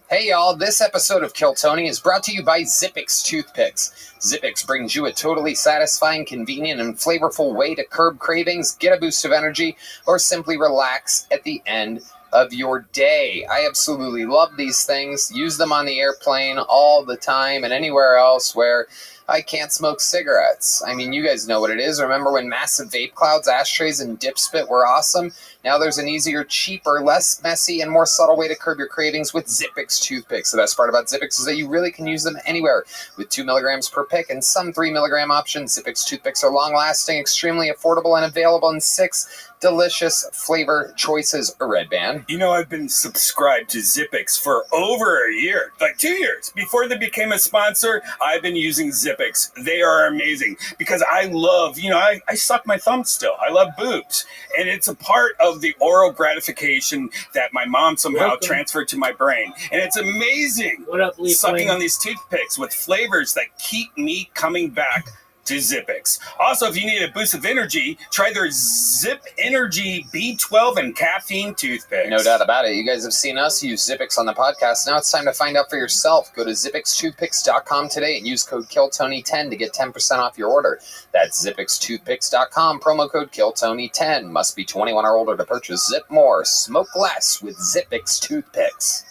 Hey y'all, this episode of Kill Tony is brought to you by Zippix Toothpicks. Zippix brings you a totally satisfying, convenient, and flavorful way to curb cravings, get a boost of energy, or simply relax at the end of your day. I absolutely love these things. Use them on the airplane all the time and anywhere else where I can't smoke cigarettes. I mean, you guys know what it is. Remember when massive vape clouds, ashtrays, and dip spit were awesome? Now there's an easier, cheaper, less messy, and more subtle way to curb your cravings with Zippix toothpicks. The best part about Zippix is that you really can use them anywhere. With 2 milligrams per pick and some 3 milligram options, Zippix toothpicks are long-lasting, extremely affordable, and available in 6 delicious flavor choices. Red Band. You know, I've been subscribed to Zippix for over a year, like 2 years. Before they became a sponsor, I've been using Zippix. They are amazing because I love, I suck my thumb still. I love boobs. And it's a part of the oral gratification that my mom somehow transferred to my brain. And it's amazing What up, Lee sucking Quinn? on these toothpicks with flavors that keep me coming back to Zippix. Also, if you need a boost of energy, try their Zip Energy B12 and caffeine toothpicks. No doubt about it. You guys have seen us use Zippix on the podcast. Now it's time to find out for yourself. Go to zippixtoothpicks.com today and use code KILLTONY10 to get 10% off your order. That's zippixtoothpicks.com. Promo code KILLTONY10. Must be 21 or older to purchase. Zip more. Smoke less with Zippix toothpicks.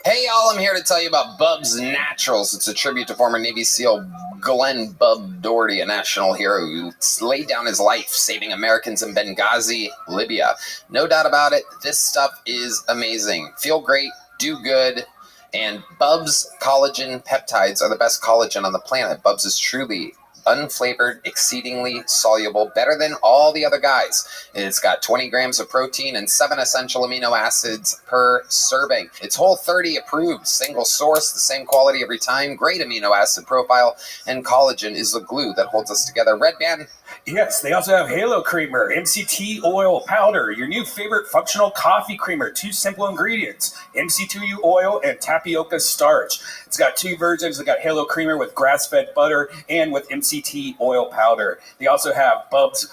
Hey y'all, I'm here to tell you about Bub's Naturals. It's a tribute to former Navy SEAL Glenn Bub Doherty, a national hero who laid down his life saving Americans in Benghazi, Libya. No doubt about it, this stuff is amazing. Feel great, do good, and Bub's collagen peptides are the best collagen on the planet. Bub's is truly unflavored, exceedingly soluble, better than all the other guys. It's got 20 grams of protein and 7 essential amino acids per serving. It's Whole30 approved, single source, the same quality every time, great amino acid profile, and collagen is the glue that holds us together. Red Band. Yes, they also have Halo Creamer, MCT oil powder, your new favorite functional coffee creamer, 2 simple ingredients, MCT oil and tapioca starch. It's got 2 versions. It's got Halo Creamer with grass-fed butter and with MCT oil powder. They also have Bub's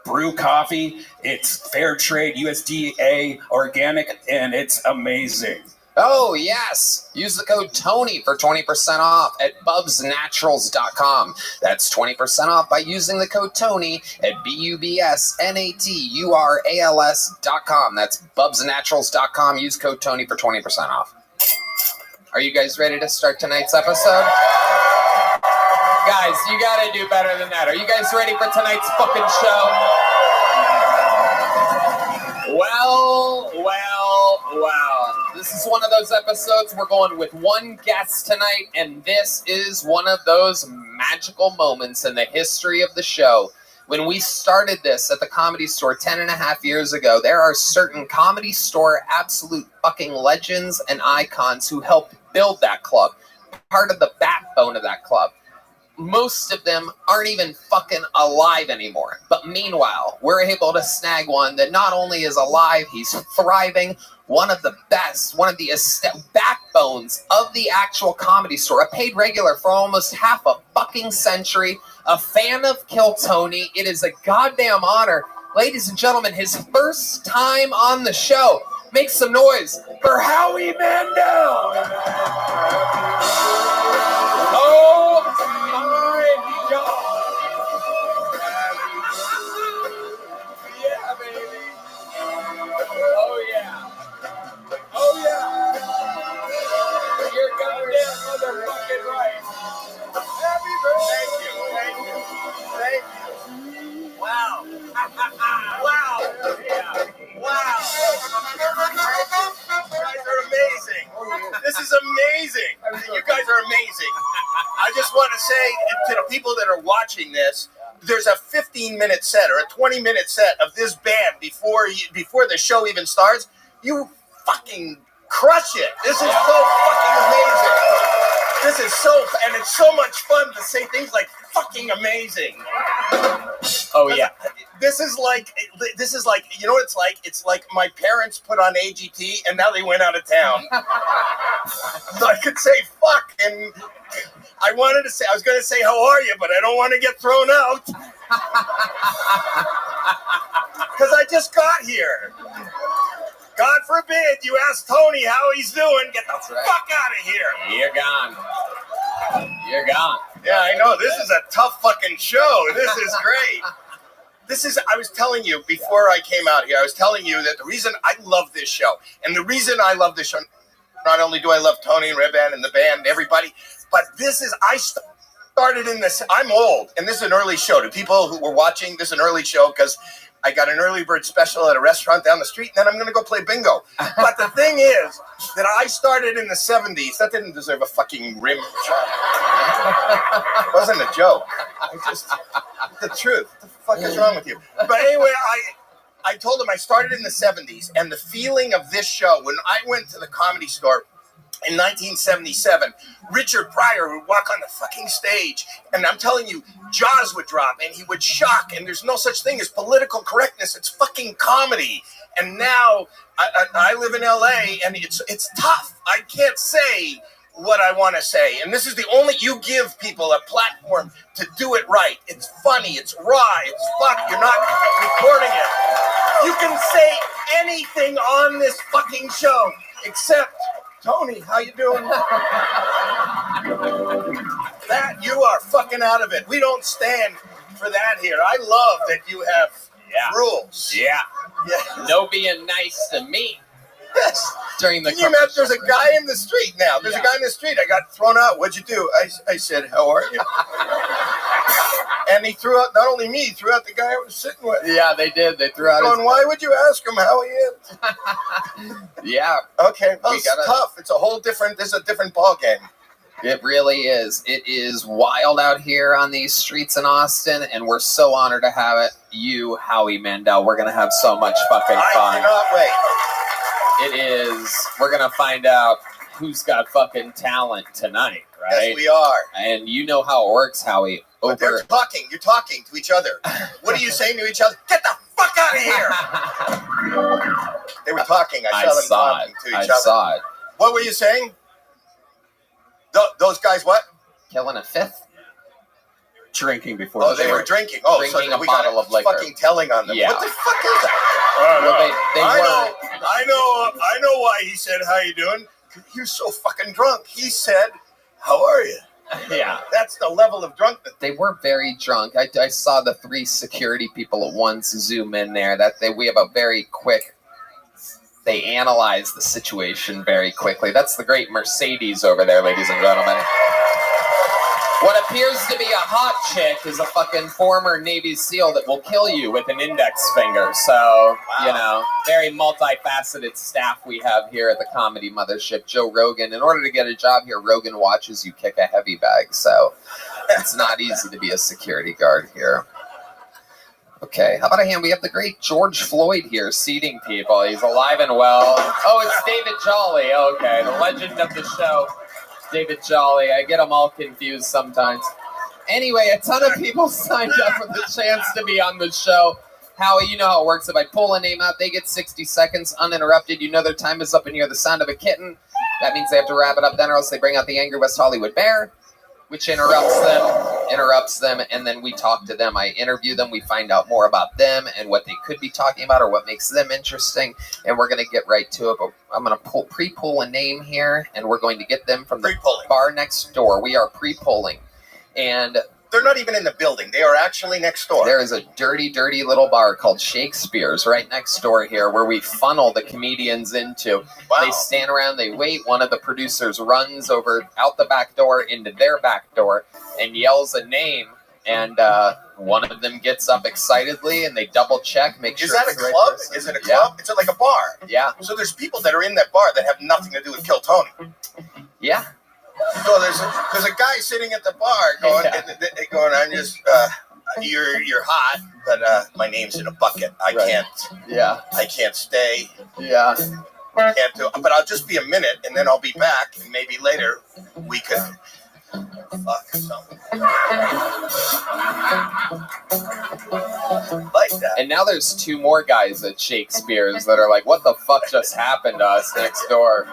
Brew Coffee. It's fair trade, USDA, organic, and it's amazing. Oh, yes. Use the code TONY for 20% off at bubsnaturals.com. That's 20% off by using the code TONY at bubsnaturals.com. That's bubsnaturals.com. Use code TONY for 20% off. Are you guys ready to start tonight's episode? Guys, you gotta do better than that. Are you guys ready for tonight's fucking show? Well. This is one of those episodes we're going with one guest tonight, and this is one of those magical moments in the history of the show. When we started this at the Comedy Store 10 and a half years ago, there are certain Comedy Store absolute fucking legends and icons who helped build that club, part of the backbone of that club. Most of them aren't even fucking alive anymore. But meanwhile, we're able to snag one that not only is alive, he's thriving, one of the best, one of the backbones of the actual Comedy Store, a paid regular for almost half a fucking century, a fan of Kill Tony. It is a goddamn honor. Ladies and gentlemen, his first time on the show. Make some noise for Howie Mandel! Oh my God! Yeah, baby! Oh yeah! Oh yeah! You're goddamn motherfucking right! Happy birthday! Thank you! Wow! Wow! Yeah! Wow! You guys are amazing! This is amazing! You guys are amazing! I just want to say to the people that are watching this, there's a 15-minute set or a 20-minute set of this band before the show even starts. You fucking crush it. This is so fucking amazing. This is and it's so much fun to say things like fucking amazing. Oh yeah. This is like, you know what it's like? It's like my parents put on AGT and now they went out of town. So I could say fuck, and I was going to say how are you, but I don't want to get thrown out. Because I just got here. God forbid you ask Tony how he's doing. Get the fuck out of here. You're gone. You're gone. Yeah, I know. This is a tough fucking show. This is great. I was telling you before I came out here, I was telling you that the reason I love this show, and the reason I love this show, not only do I love Tony and Red Band and the band and everybody, but I started in this. I'm old, and this is an early show. To people who were watching, this is an early show because I got an early bird special at a restaurant down the street, and then I'm going to go play bingo. But the thing is that I started in the 70s. That didn't deserve a fucking rim shot. It wasn't a joke. The truth. What the fuck is wrong with you? But anyway, I told him I started in the 70s, and the feeling of this show, when I went to the Comedy Store in 1977, Richard Pryor would walk on the fucking stage, and I'm telling you, jaws would drop, and he would shock, and there's no such thing as political correctness. It's fucking comedy. And now I live in LA, and it's tough. I can't say what I want to say, and this is the only, you give people a platform to do it right. It's funny, it's raw, it's fun. You're not recording it. You can say anything on this fucking show except, Tony, how you doing? That, you are fucking out of it. We don't stand for that here. I love that you have rules. Yeah. Yeah. No being nice to me. Yes. During the Can you imagine? There's a guy in the street now. There's a guy in the street. I got thrown out. What'd you do? I said, how are you? And he threw out, not only me, he threw out the guy I was sitting with. Yeah, they did. They threw out Going, why would you ask him how he is? Yeah. Okay, well, it's tough. It's a whole different, this is a different ball game. It really is. It is wild out here on these streets in Austin, and we're so honored to have it. You, Howie Mandel, we're going to have so much fucking fun. I cannot wait. It is. We're going to find out who's got fucking talent tonight, right? Yes, we are. And you know how it works, Howie. But they're talking. You're talking to each other. What are you saying to each other? Get the fuck out of here! They were talking. I saw them talking to each other. I saw it. What were you saying? Those guys, what? Killing a fifth? Drinking before. Oh, they were drinking. Oh, drinking so a we bottle got of liquor. fucking telling on them. Yeah. What the fuck is that? I know why he said, how you doing? He was so fucking drunk. He said, how are you? Yeah. That's the level of drunkenness. They were very drunk. I saw the 3 security people at once zoom in there. We have a very quick, they analyze the situation very quickly. That's the great Mercedes over there, ladies and gentlemen. What appears to be a hot chick is a fucking former Navy SEAL that will kill you with an index finger. So, you know, very multifaceted staff we have here at the Comedy Mothership. Joe Rogan, in order to get a job here, Rogan watches you kick a heavy bag. So it's not easy to be a security guard here. Okay, how about a hand? We have the great George Floyd here seating people. He's alive and well. Oh, it's David Jolly. Okay, the legend of the show. David Jolly. I get them all confused sometimes. Anyway, a ton of people signed up for the chance to be on the show. Howie, you know how it works. If I pull a name out, they get 60 seconds uninterrupted. You know their time is up and you hear the sound of a kitten. That means they have to wrap it up then, or else they bring out the angry West Hollywood bear, which interrupts them, and then we talk to them. I interview them. We find out more about them and what they could be talking about or what makes them interesting, and we're going to get right to it. But I'm going to pre-pull a name here, and we're going to get them from the bar next door. We are pre-pulling, and they're not even in the building. They are actually next door. There is a dirty, dirty little bar called Shakespeare's right next door here where we funnel the comedians into. Wow. They stand around, they wait. One of the producers runs over out the back door into their back door and yells a name. And one of them gets up excitedly and they double check, make sure. Is that a club? Is it a club? Yeah. Is it like a bar? Yeah. So there's people that are in that bar that have nothing to do with Kill Tony. Yeah. So there's a guy sitting at the bar going, I'm just, you're hot, but my name's in a bucket. I can't stay. Yeah. Can't do it. But I'll just be a minute, and then I'll be back, and maybe later we could fuck something. Like that. And now there's 2 more guys at Shakespeare's that are like, what the fuck just happened to us next door?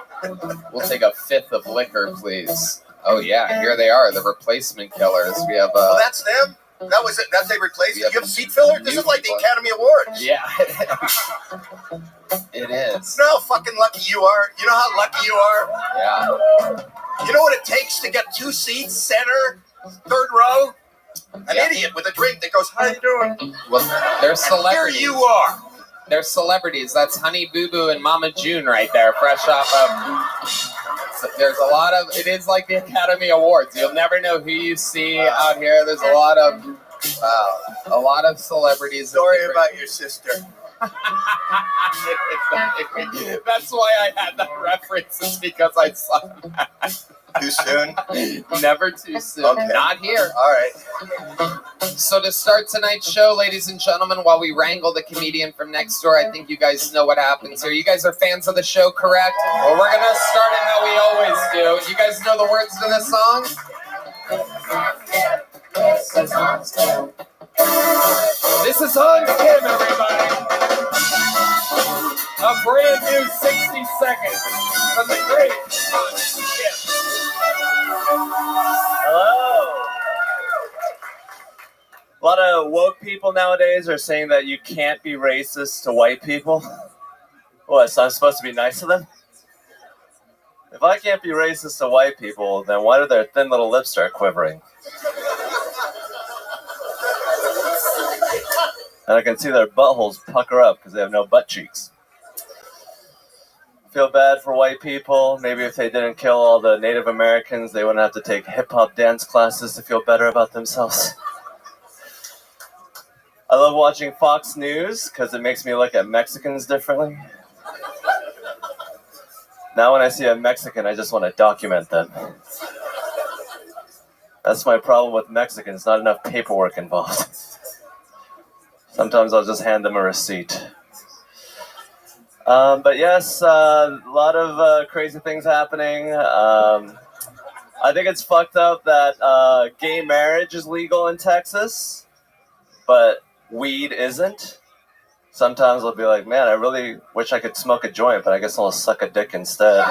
We'll take a 5th of liquor, please. Oh, yeah, here they are, the replacement killers. We have Oh, that's them? That was it? That's they replaced it? You have seat filler? This is like the Academy Awards. Yeah, it is. You know how fucking lucky you are? You know how lucky you are? Yeah. You know what it takes to get 2 seats, center, 3rd row? An idiot with a drink that goes, how you doing? Well, they're celebrities. Here you are. They're celebrities. That's Honey Boo Boo and Mama June right there, fresh off of There's a lot of. It is like the Academy Awards. You'll never know who you see out here. There's a lot of celebrities. Story about your sister. That's why I had that reference, is because I saw that. Too soon? Never too soon. Okay. Not here. All right. So to start tonight's show, ladies and gentlemen, while we wrangle the comedian from next door, I think you guys know what happens here. You guys are fans of the show, correct? Well, we're going to start it how we always do. You guys know the words to this song? This is on Kim, everybody. A brand new 60 seconds from the great Hans Kim. Hello. A lot of woke people nowadays are saying that you can't be racist to white people. What, so I'm supposed to be nice to them? If I can't be racist to white people, then why do their thin little lips start quivering? And I can see their buttholes pucker up because they have no butt cheeks. Feel bad for white people. Maybe if they didn't kill all the Native Americans, they wouldn't have to take hip-hop dance classes to feel better about themselves. I love watching Fox News because it makes me look at Mexicans differently. Now when I see a Mexican, I just want to document them. That's my problem with Mexicans, not enough paperwork involved. Sometimes I'll just hand them a receipt. But yes, a lot of crazy things happening. I think it's fucked up that gay marriage is legal in Texas, but weed isn't. Sometimes I'll be like, man, I really wish I could smoke a joint, but I guess I'll suck a dick instead.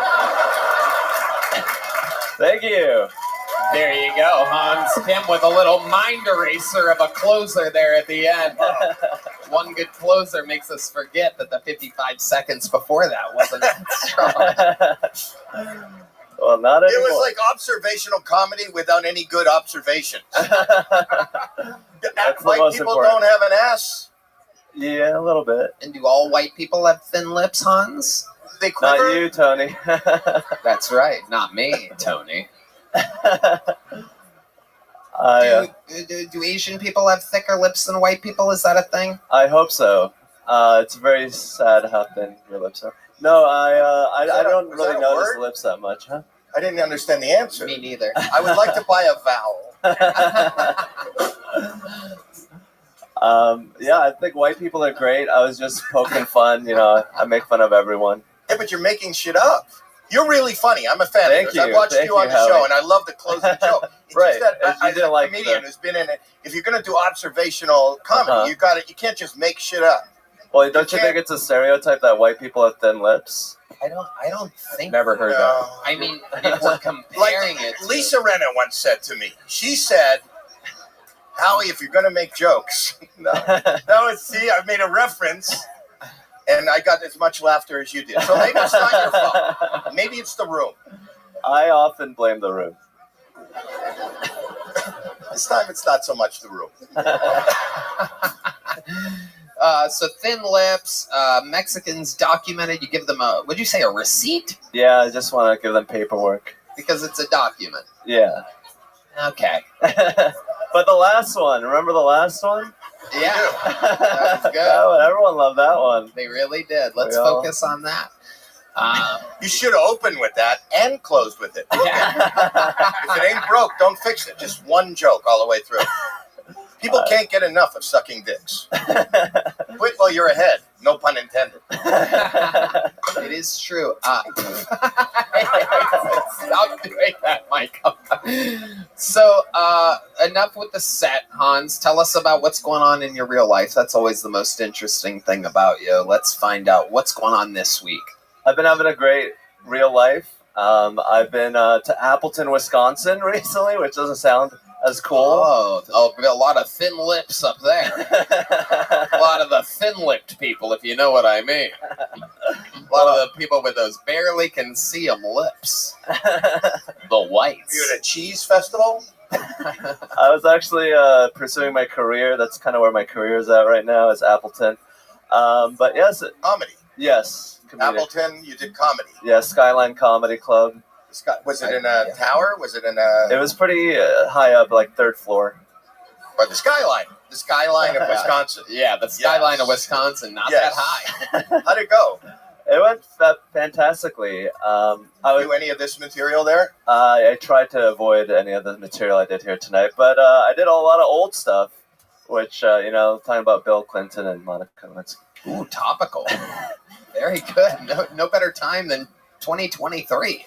Thank you. There you go, Hans Kim with a little mind eraser of a closer there at the end. One good closer makes us forget that the 55 seconds before that wasn't that strong. Well, not anymore. It was like observational comedy without any good observations. White people don't have an ass. Yeah, a little bit. And do all white people have thin lips, Hans? They quiver. Not you, Tony. That's right, not me, Tony. Do Asian people have thicker lips than white people? Is that a thing? I hope so. It's very sad how thin your lips are. No, I don't really notice the lips that much, huh? I didn't understand the answer. Me neither. I would like to buy a vowel. Yeah, I think white people are great. I was just poking fun, I make fun of everyone. Yeah, but you're making shit up. You're really funny. I'm a fan Thank of yours. you. I watched Thank you on you, the show, Howie. and I love the closing joke. It's Right. just that You as didn't a like comedian who's been in it, if you're going to do observational comedy, you can't just make shit up. Well, don't you think it's a stereotype that white people have thin lips? I don't think. Never heard that. I mean, if we're comparing Like it. Lisa Renna once said to me, she said, Howie, if you're going to make jokes, see, I made a reference, and I got as much laughter as you did. So maybe it's not your fault. Maybe it's the room. I often blame the room. This time it's not so much the room. So thin lips, Mexicans documented. You give them would you say a receipt? Yeah, I just want to give them paperwork. Because it's a document. Yeah. Okay. But the last one, remember the last one? Yeah. That's good. Oh, everyone loved that one. They really did. Let's focus on that. You should have opened with that and closed with it. If it ain't broke, don't fix it. Just one joke all the way through. People can't get enough of sucking dicks. Quit while you're ahead. No pun intended. It is true. Stop doing that, Mike. So, enough with the set, Hans. Tell us about what's going on in your real life. That's always the most interesting thing about you. Let's find out what's going on this week. I've been having a great real life. I've been to Appleton, Wisconsin recently, which doesn't sound as cool. Oh, a lot of thin lips up there. A lot of the thin-lipped people, if you know what I mean. A lot of the people with those barely can see 'em lips. The whites. You're at a cheese festival? I was actually pursuing my career. That's kind of where my career is at right now, is Appleton. But yes. Comedy. Yes. Comedic. Appleton, you did comedy. Yeah, Skyline Comedy Club. Was it in a tower? Was it in a? It was pretty high up, like 3rd floor. Or the skyline. The skyline of Wisconsin. Yeah, the skyline of Wisconsin, not that high. How'd it go? It went fantastically. Do any of this material there? I tried to avoid any of the material I did here tonight, but I did a lot of old stuff, which, talking about Bill Clinton and Monica Lewinsky. Ooh, topical. Very good. No better time than 2023.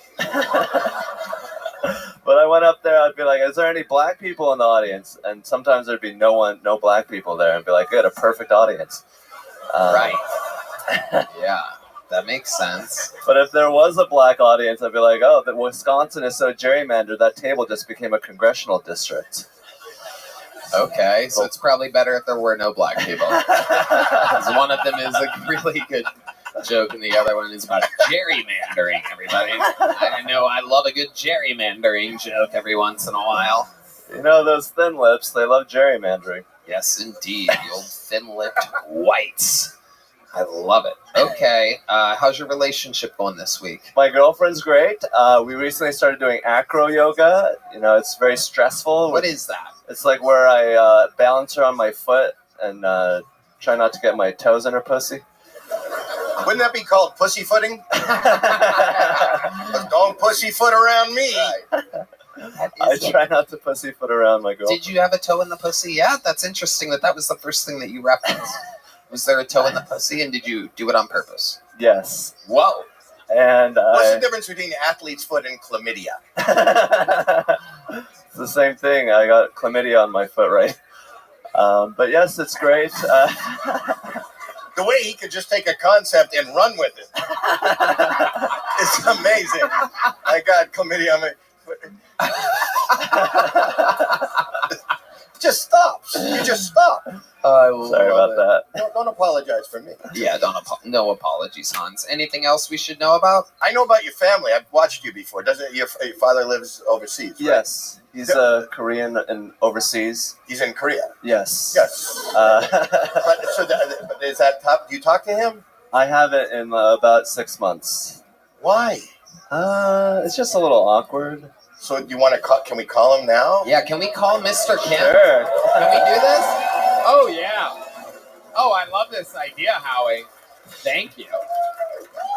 But I went up there, I'd be like, is there any black people in the audience? And sometimes there'd be no black people there. And be like, good, a perfect audience. Right. Yeah, that makes sense. But if there was a black audience, I'd be like, oh, Wisconsin is so gerrymandered, that table just became a congressional district. Okay, so it's probably better if there were no black people. 'Cause one of them is a really good joke, and the other one is about gerrymandering, everybody. I know I love a good gerrymandering joke every once in a while. You know, those thin lips, they love gerrymandering. Yes, indeed. The old thin-lipped whites. I love it. Okay, how's your relationship going this week? My girlfriend's great. We recently started doing acro yoga. It's very stressful. What is that? It's like where I balance her on my foot and try not to get my toes in her pussy. Wouldn't that be called pussyfooting? Don't pussyfoot around me. I try not to pussyfoot around my girlfriend. Did you have a toe in the pussy yet? That's interesting that was the first thing that you referenced. Was there a toe in the pussy, and did you do it on purpose? Yes. Whoa. And what's the difference between athlete's foot and chlamydia? It's the same thing. I got chlamydia on my foot, right? But yes, it's great. The way he could just take a concept and run with it. It's amazing. I got chlamydia on my foot. Just stops. You just stop. Sorry about that. Don't apologize for me. Yeah, no apologies, Hans. Anything else we should know about? I know about your family. I've watched you before. Doesn't your father lives overseas? Right? Yes, he's a Korean and overseas. He's in Korea. Yes. Yes. But is that tough? Do you talk to him? I haven't in about 6 months. Why? It's just a little awkward. So do you want to call? Can we call him now? Yeah, can we call Mr. Kim? Sure. Can we do this? Oh, yeah. Oh, I love this idea, Howie. Thank you.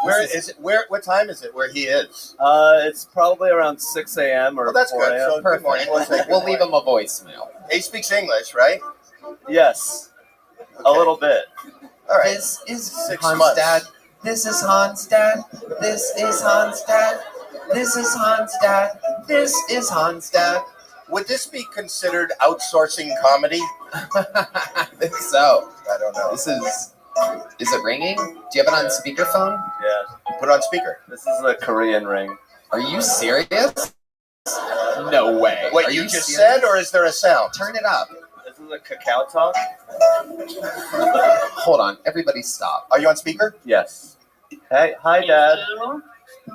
Where is it? What time is it where he is? It's probably around 6 a.m. or that's 4 good. a.m. So good morning. We'll leave him a voicemail. He speaks English, right? Yes. Okay. A little bit. All right. This is 6 Hans' months. dad. This is Hans' dad. This is Hans' dad. This is Hans' dad. This is Hans' dad. Would this be considered outsourcing comedy? I think so. I don't know. Is it ringing? Do you have it on speakerphone? Yeah. Put it on speaker. This is a Korean ring. Are you serious? No way. What Are you just serious? said, or is there a sound? Turn it up. This is a cacao talk. Hold on. Everybody stop. Are you on speaker? Yes. Hey, hi, Dad.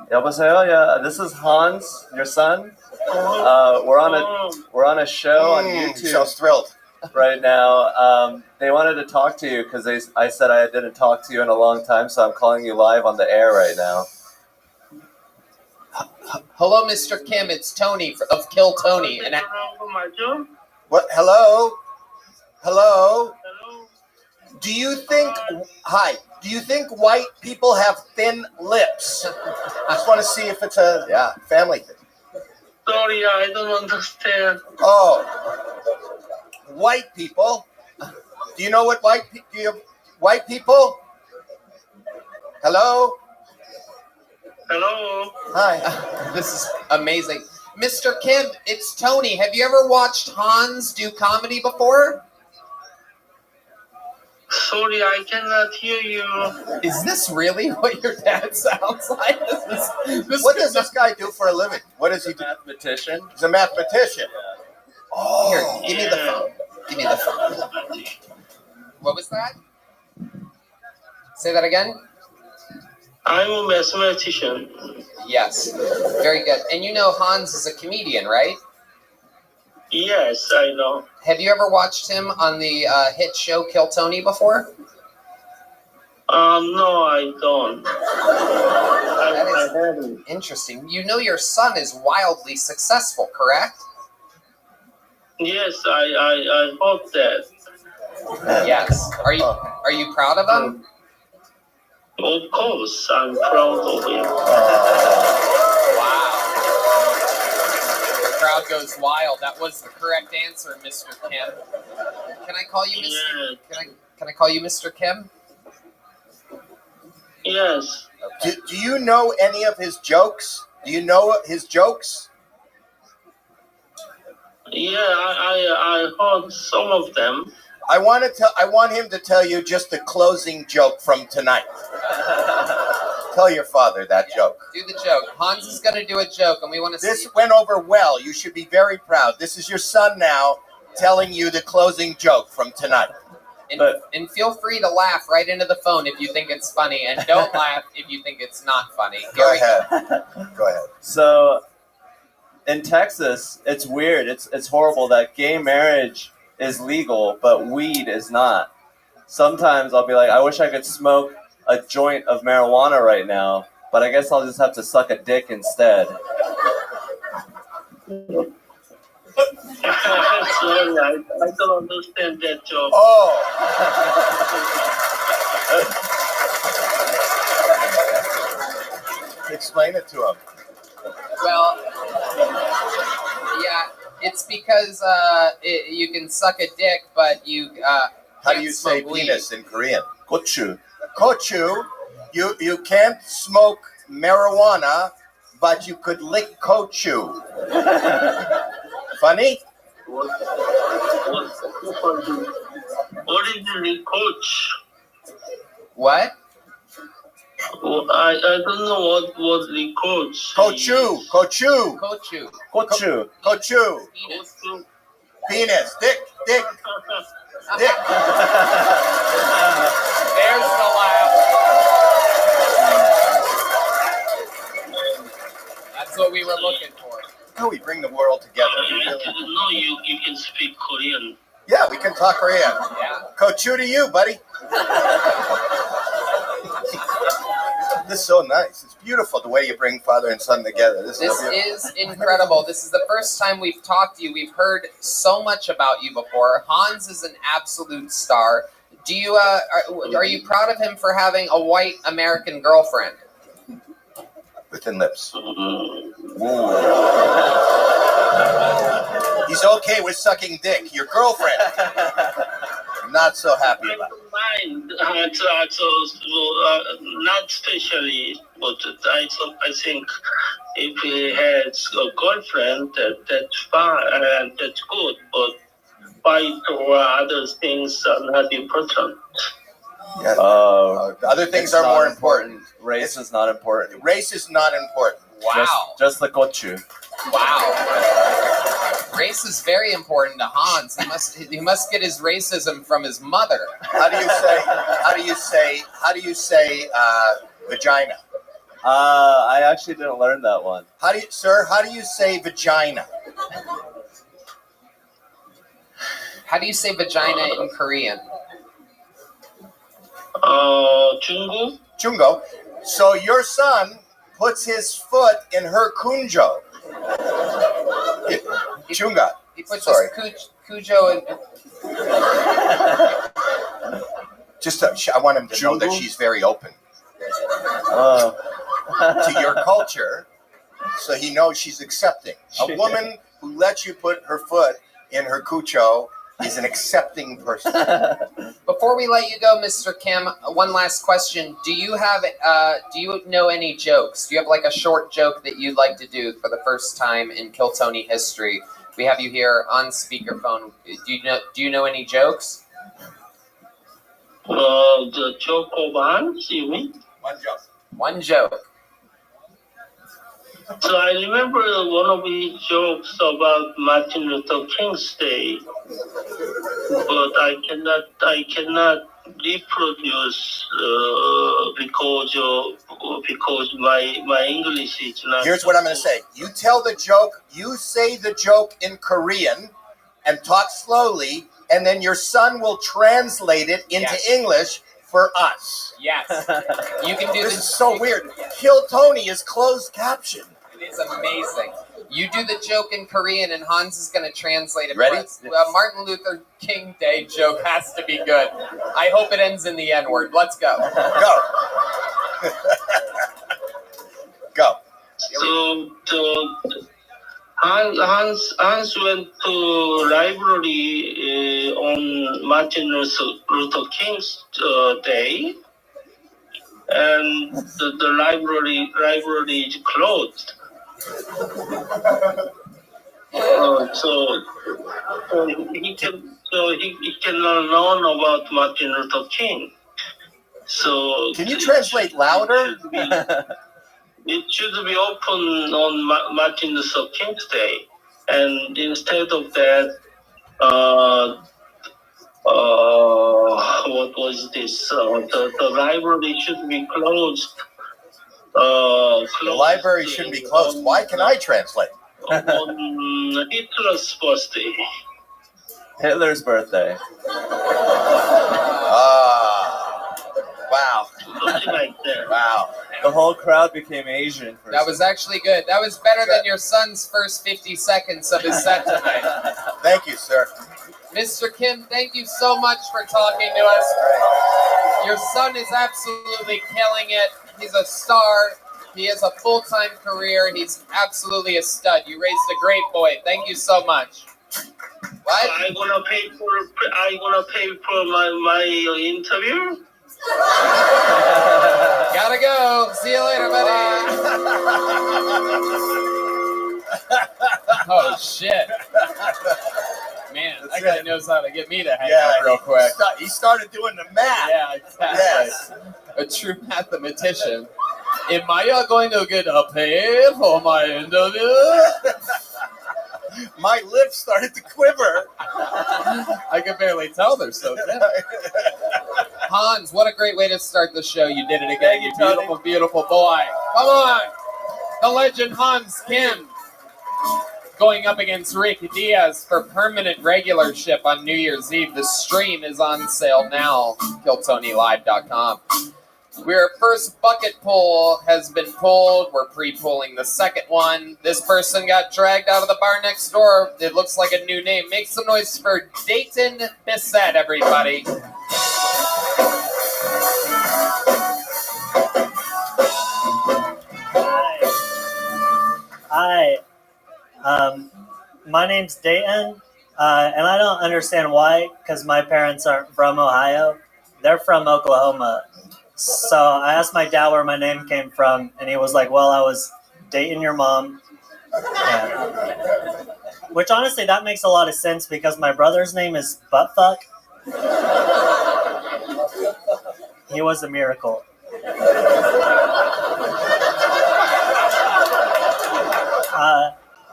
여보세요? Yeah, this is Hans, your son. We're on a show on YouTube Sounds thrilled. right now. They wanted to talk to you because I said I didn't talk to you in a long time, so I'm calling you live on the air right now. Hello, Mr. Kim. It's Tony of Kill Tony. And What? Hello? Hello? Do you think? Hi. Do you think white people have thin lips? I just want to see if it's a family thing. Sorry, I don't understand. Oh, white people. Do you know what white people? Hello? Hello? Hi. This is amazing. Mr. Kim, it's Tony. Have you ever watched Hans do comedy before? Sorry, I cannot hear you. Is this really what your dad sounds like? What does this guy do for a living? What does he do? Mathematician. He's a mathematician. Here, give me the phone. Give me the phone. What was that? Say that again? I'm a mathematician. Yes. Very good. And you know Hans is a comedian, right? Yes, I know. Have you ever watched him on the hit show Kill Tony before? No, I don't. I haven't. Interesting. You know your son is wildly successful, correct? Yes, I hope that. Yes. Are you proud of him? Of course, I'm proud of him. Wow. The crowd goes wild. That was the correct answer, Mr. Kim. Can I call you Mr. Yes. Can I call you Mr. Kim? Yes. Do you know any of his jokes? Do you know his jokes? Yeah, I heard some of them. I want him to tell you just the closing joke from tonight. Tell your father that joke. Do the joke. Hans is going to do a joke, and we want to see. This went over well. You should be very proud. This is your son now telling you the closing joke from tonight. And feel free to laugh right into the phone if you think it's funny, and don't laugh if you think it's not funny. Go ahead. Go ahead. So, in Texas, it's weird. It's horrible that gay marriage is legal, but weed is not. Sometimes I'll be like, I wish I could smoke a joint of marijuana right now, but I guess I'll just have to suck a dick instead. Sorry, I don't understand that joke. Oh. Explain it to him. Well, yeah, it's because you can suck a dick, but you How do you say smoke weed. penis in Korean? Gochu. Kochu. You can't smoke marijuana, but you could lick kochu. Funny? Originally, coach. What? I don't know what the coach. Kochu. Kochu. Kochu. Gochu. Kochu. Penis. Penis. Dick. Dick. Dick. There's the laugh. That's what we were looking for. How we bring the world together. I didn't know you can speak Korean. Yeah, we can talk Korean. Yeah. Kochu to you, buddy. This is so nice. It's beautiful the way you bring father and son together. This is incredible. This is the first time we've talked to you. We've heard so much about you before. Hans is an absolute star. Do you are you proud of him for having a white American girlfriend? With thin lips. He's okay with sucking dick. Your girlfriend. Not so happy I about it. don't mind. Not especially, but I think if he has a girlfriend, that's fine and that's good. But fight or other things are not important. Yeah. Other things are more important. Race is not important. Race is not important. Wow. Just the gochu. Wow. Race is very important to Hans. He must get his racism from his mother. How do you say vagina? I actually didn't learn that one. How do you say vagina? How do you say vagina in Korean? 중국? Chungo. So your son puts his foot in her kunjo. Chunga. He puts Sorry. his cujo in. I want him to know that she's very open to your culture, so he knows she's accepting. A woman who lets you put her foot in her cucho is an accepting person. Before we let you go, Mr. Kim, one last question. Do you know any jokes? Do you have like a short joke that you'd like to do for the first time in Kiltony history? We have you here on speakerphone. Do you know any jokes? The Chocobans, you mean? One joke. So I remember one of his jokes about Martin Luther King's Day, but I cannot reproduce because my English is not. Here's what I'm going to say. You tell the joke. You say the joke in Korean, and talk slowly, and then your son will translate it into English for us. Yes. You can do This the is so weird. Kill Tony is closed caption. It is amazing. You do the joke in Korean, and Hans is going to translate it. Ready? For us. Martin Luther King Day joke has to be good. I hope it ends in the N-word. Let's go. Go. Go. So Hans went to library on Martin Luther King's day, and the library is closed. So he cannot learn about Martin Luther King. So can you translate louder? It should be open on Martin Luther King's Day, and instead of that, what was this? The library should be closed. The library shouldn't be closed. Why can I translate? On Hitler's birthday. Hitler's birthday. Wow. Something like that. Wow. The whole crowd became Asian. That was actually good. That was better than your son's first 50 seconds of his set tonight. Thank you, sir. Mr. Kim, thank you so much for talking to us. Your son is absolutely killing it. He's a star. He has a full-time career. He's absolutely a stud. You raised a great boy. Thank you so much. What? I'm gonna pay for my interview. Gotta go. See you later, buddy. Oh, shit. Man, that guy knows how to get me to hang out real quick. He started doing the math. Yeah, exactly. Yes. A true mathematician. Am I going to get a pay for my interview? My lips started to quiver. I can barely tell they're so thin. Hans, what a great way to start the show. You did it again, you beautiful, beautiful boy. Come on. The legend Hans Kim going up against Rick Diaz for permanent regularship on New Year's Eve. The stream is on sale now. KillTonyLive.com. Our first bucket pull has been pulled. We're pre-pulling the second one. This person got dragged out of the bar next door. It looks like a new name. Make some noise for Dayton Bissett, everybody. Hi. My name's Dayton, and I don't understand why, because my parents aren't from Ohio. They're from Oklahoma. So I asked my dad where my name came from, and he was like, well, I was dating your mom. Yeah. Which, honestly, that makes a lot of sense, because my brother's name is Buttfuck. He was a miracle.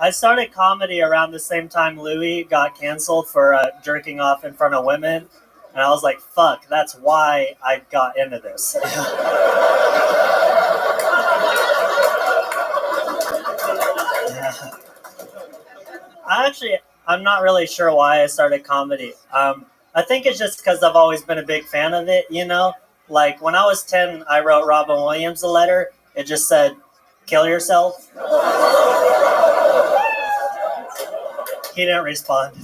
I started comedy around the same time Louis got canceled for jerking off in front of women. And I was like, fuck, that's why I got into this. I'm not really sure why I started comedy. I think it's just because I've always been a big fan of it, you know? Like, when I was 10, I wrote Robin Williams a letter. It just said, kill yourself. He didn't respond.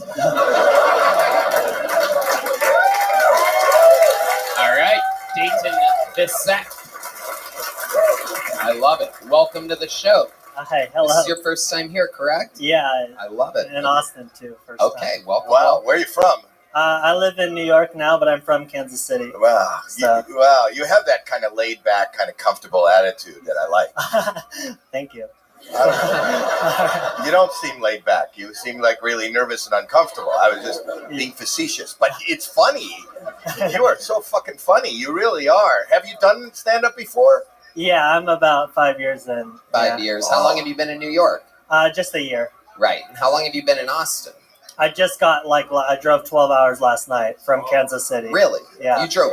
All right, Dayton Bissett. I love it. Welcome to the show. Hi, hello. This is your first time here, correct? Yeah. I love it. In Austin, too. First okay, time. welcome. Wow, where are you from? I live in New York now, but I'm from Kansas City. Wow, So. you have that kind of laid back, kind of comfortable attitude that I like. Thank you. You don't seem laid back. You seem like really nervous and uncomfortable. I was just being facetious, but it's funny. You are so fucking funny. You really are. Have you done stand-up before? Yeah, I'm about 5 years in. 5 years. How long have you been in New York? Just a year. Right. And how long have you been in Austin? I just got, I drove 12 hours last night from Kansas City. Really? Yeah. You drove,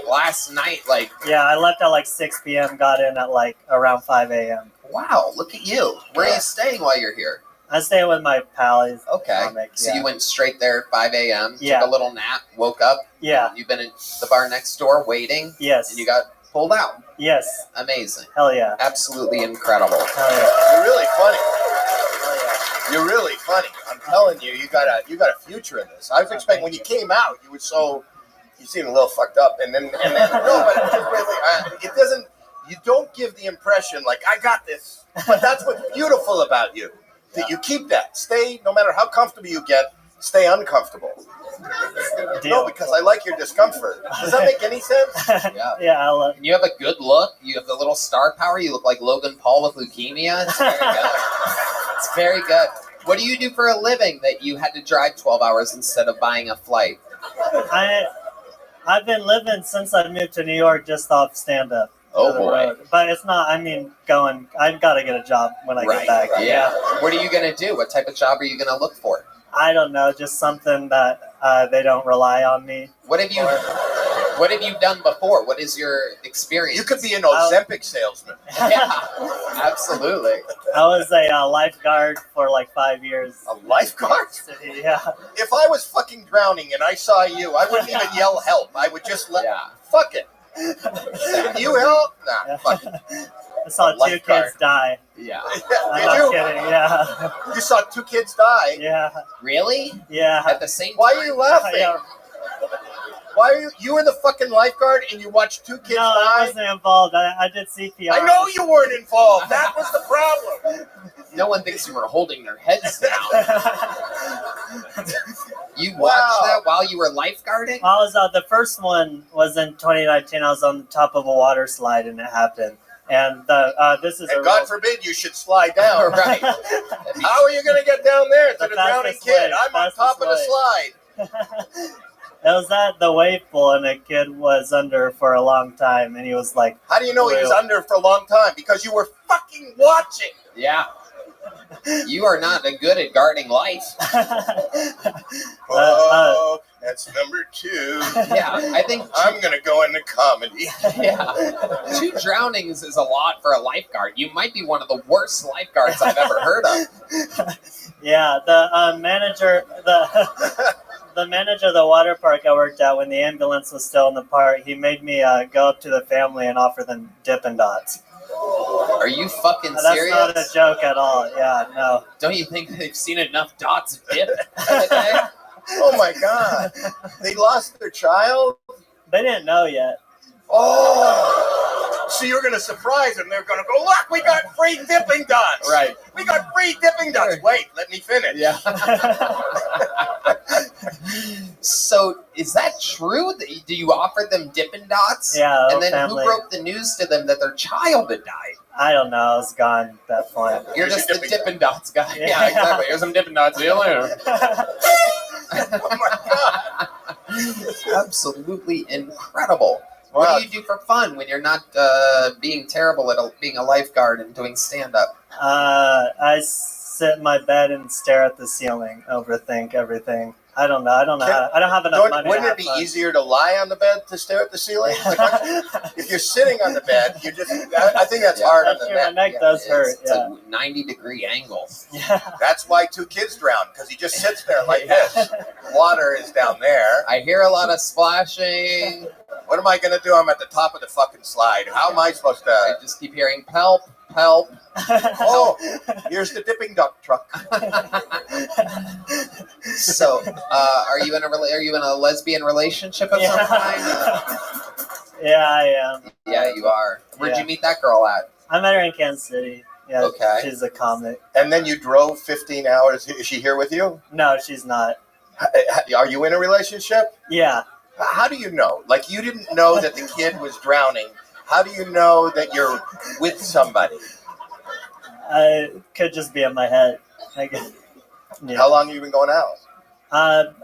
last night, Yeah, I left at, 6 p.m., got in at, around 5 a.m. Wow, look at you. Where are you staying while you're here? I stay with my pals. Okay. Comic, So yeah. you went straight there at 5 a.m., Yeah. took a little nap, woke up. Yeah. You've been in the bar next door waiting. Yes. And you got pulled out. Yes. Amazing. Hell yeah. Absolutely incredible. Hell yeah. You're really funny. Hell yeah. You're really funny. I'm telling you, you got a future in this. I was expecting when you came out, you seemed a little fucked up, and then no, but it just really, it doesn't. You don't give the impression like I got this, but that's what's beautiful about you. That you keep that. Stay, no matter how comfortable you get, stay uncomfortable. Deal. No, because I like your discomfort. Does that make any sense? Yeah. Yeah, I love. And you have a good look. You have the little star power. You look like Logan Paul with leukemia. It's very good. It's very good. What do you do for a living that you had to drive 12 hours instead of buying a flight? I've been living since I moved to New York just off stand up. Oh boy. But it's not. I mean, I've got to get a job when I get back. Yeah. What are you gonna do? What type of job are you gonna look for? I don't know. Just something that they don't rely on me. What have you done before? What is your experience? You could be an Ozempic salesman. Yeah, absolutely. I was a lifeguard for like 5 years. A lifeguard? Yeah. If I was fucking drowning and I saw you, I wouldn't even yell help. I would just fuck it. Can you help? Nah, fuck it. I saw 2 kids die. Yeah. I'm not kidding. Yeah. You saw 2 kids die? Yeah. Really? Yeah. At the same time? Why are you laughing? Yeah. Why are you were the fucking lifeguard and you watched 2 kids No, die? I wasn't involved. I did CPR. I know you weren't involved. That was the problem. No one thinks you were holding their heads down. You watched that while you were lifeguarding? I was the first one was in 2019. I was on the top of a water slide and it happened. And this is and God forbid you should slide down. Right. How are you going to get down there to the drowning kid? I'm on top of the slide. It was at the wave pool, and a kid was under for a long time, and he was like, how do you know he was under for a long time? Because you were fucking watching. Yeah. You are not good at guarding life. Oh, that's number 2. Yeah, I think I'm going to go into comedy. Yeah. 2 drownings is a lot for a lifeguard. You might be one of the worst lifeguards I've ever heard of. Yeah, the manager, the manager of the water park I worked at, when the ambulance was still in the park, he made me go up to the family and offer them Dippin' Dots. Are you fucking That's serious? not a joke at all. Yeah, no. Don't you think they've seen enough dots dip? Oh my God. They lost their child? They didn't know yet. Oh. So you're going to surprise them. They're going to go, look, we got free dipping dots. Right. We got free dipping dots. Wait, let me finish. Yeah. So, is that true? Do you offer them Dippin' Dots? Yeah. And then family. who broke the news to them that their child had died? I don't know. I was gone at that point. You're Here's just your the Dippin' Dots guy. Yeah, exactly. Here's some Dippin' Dots. See you later. Oh my God. Absolutely incredible. Wow. What do you do for fun when you're not being terrible at being a lifeguard and doing stand-up? I sit in my bed and stare at the ceiling, overthink everything. I don't know. I don't have enough money. Wouldn't it be easier to lie on the bed to stare at the ceiling? Like, if you're sitting on the bed, you just. I think that's hard on the My neck. neck does hurt. It's Yeah. a 90-degree angle. Yeah. That's why 2 kids drowned, because he just sits there like this. Water is down there. I hear a lot of splashing. What am I going to do? I'm at the top of the fucking slide. How am I supposed I to? just keep hearing pelp, pelp. Oh, here's the dipping duck truck. So, are you in a lesbian relationship of some kind? Yeah, I am. Yeah, you are. Where'd Yeah. you meet that girl at? I met her in Kansas City. Yeah, Okay. She's a comic. And then you drove 15 hours. Is she here with you? No, she's not. Are you in a relationship? Yeah. How do you know? Like, you didn't know that the kid was drowning. How do you know that you're with somebody? It could just be in my head. I guess. Yeah. How long have you been going out?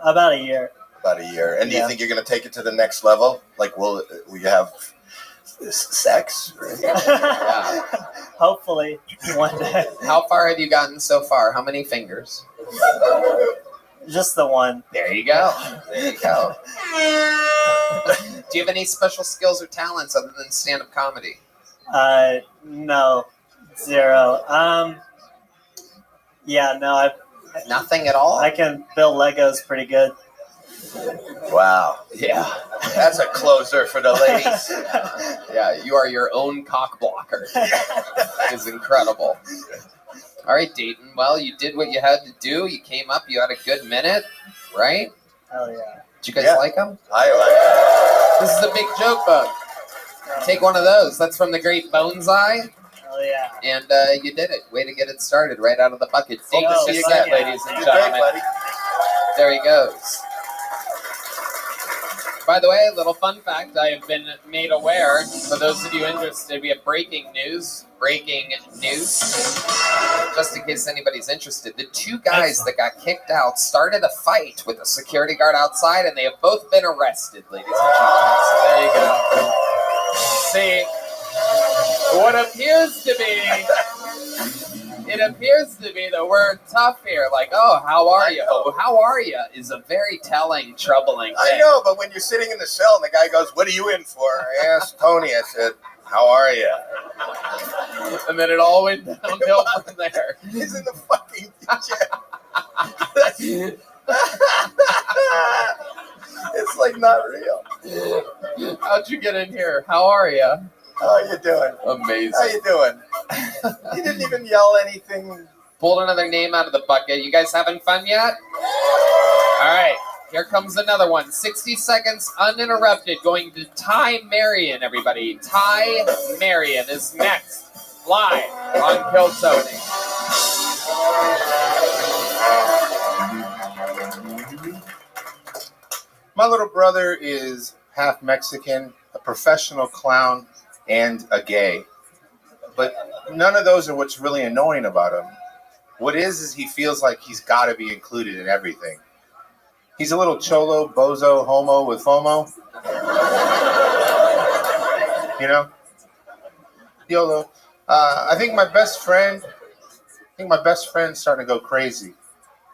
About a year. About a year. And do you Yeah. think you're going to take it to the next level? Like, will you have sex? Yeah. Hopefully, one day. How far have you gotten so far? How many fingers? Just the one. There you go. There you go. Do you have any special skills or talents other than stand-up comedy? No, zero. Yeah, no, Nothing at all? I can build Legos pretty good. Wow. Yeah. That's a closer for the ladies. Yeah, you are your own cock blocker. It's incredible. All right, Dayton. Well, you did what you had to do. You came up. You had a good minute, right? Hell yeah. Did you guys like them? I like This is a big joke book. Take one of those. That's from the great Bones Eye. Hell yeah. And you did it. Way to get it started right out of the bucket. Dayton, Oh, see you fuck again, yeah. ladies and it. Great, gentlemen. buddy. There he goes. By the way, a little fun fact I have been made aware, for those of you interested, we have breaking news. Breaking news. Just in case anybody's interested. The two guys that got kicked out started a fight with a security guard outside, and they have both been arrested, ladies and gentlemen. So there you go. See, what appears to be... It appears to be that we're tough here. Like, oh, how are you? Oh, how are you is a very telling, troubling thing. I know, but when you're sitting in the cell and the guy goes, "What are you in for?" I asked Tony. I said, "How are you?" And then it all went downhill from there. He's in the fucking jail. It's like not real. How'd you get in here? How are you? How are you doing? Amazing. How you doing? You didn't even yell anything. Pulled another name out of the bucket. You guys having fun yet? All right. Here comes another one. 60 seconds uninterrupted. Going to Ty Marion, everybody. Ty Marion is next. Live on Kill Tony. My little brother is half Mexican, a professional clown, and a gay. But none of those are what's really annoying about him. What is he feels like he's got to be included in everything. He's a little cholo, bozo, homo with FOMO. You know? YOLO. I think my best friend's starting to go crazy.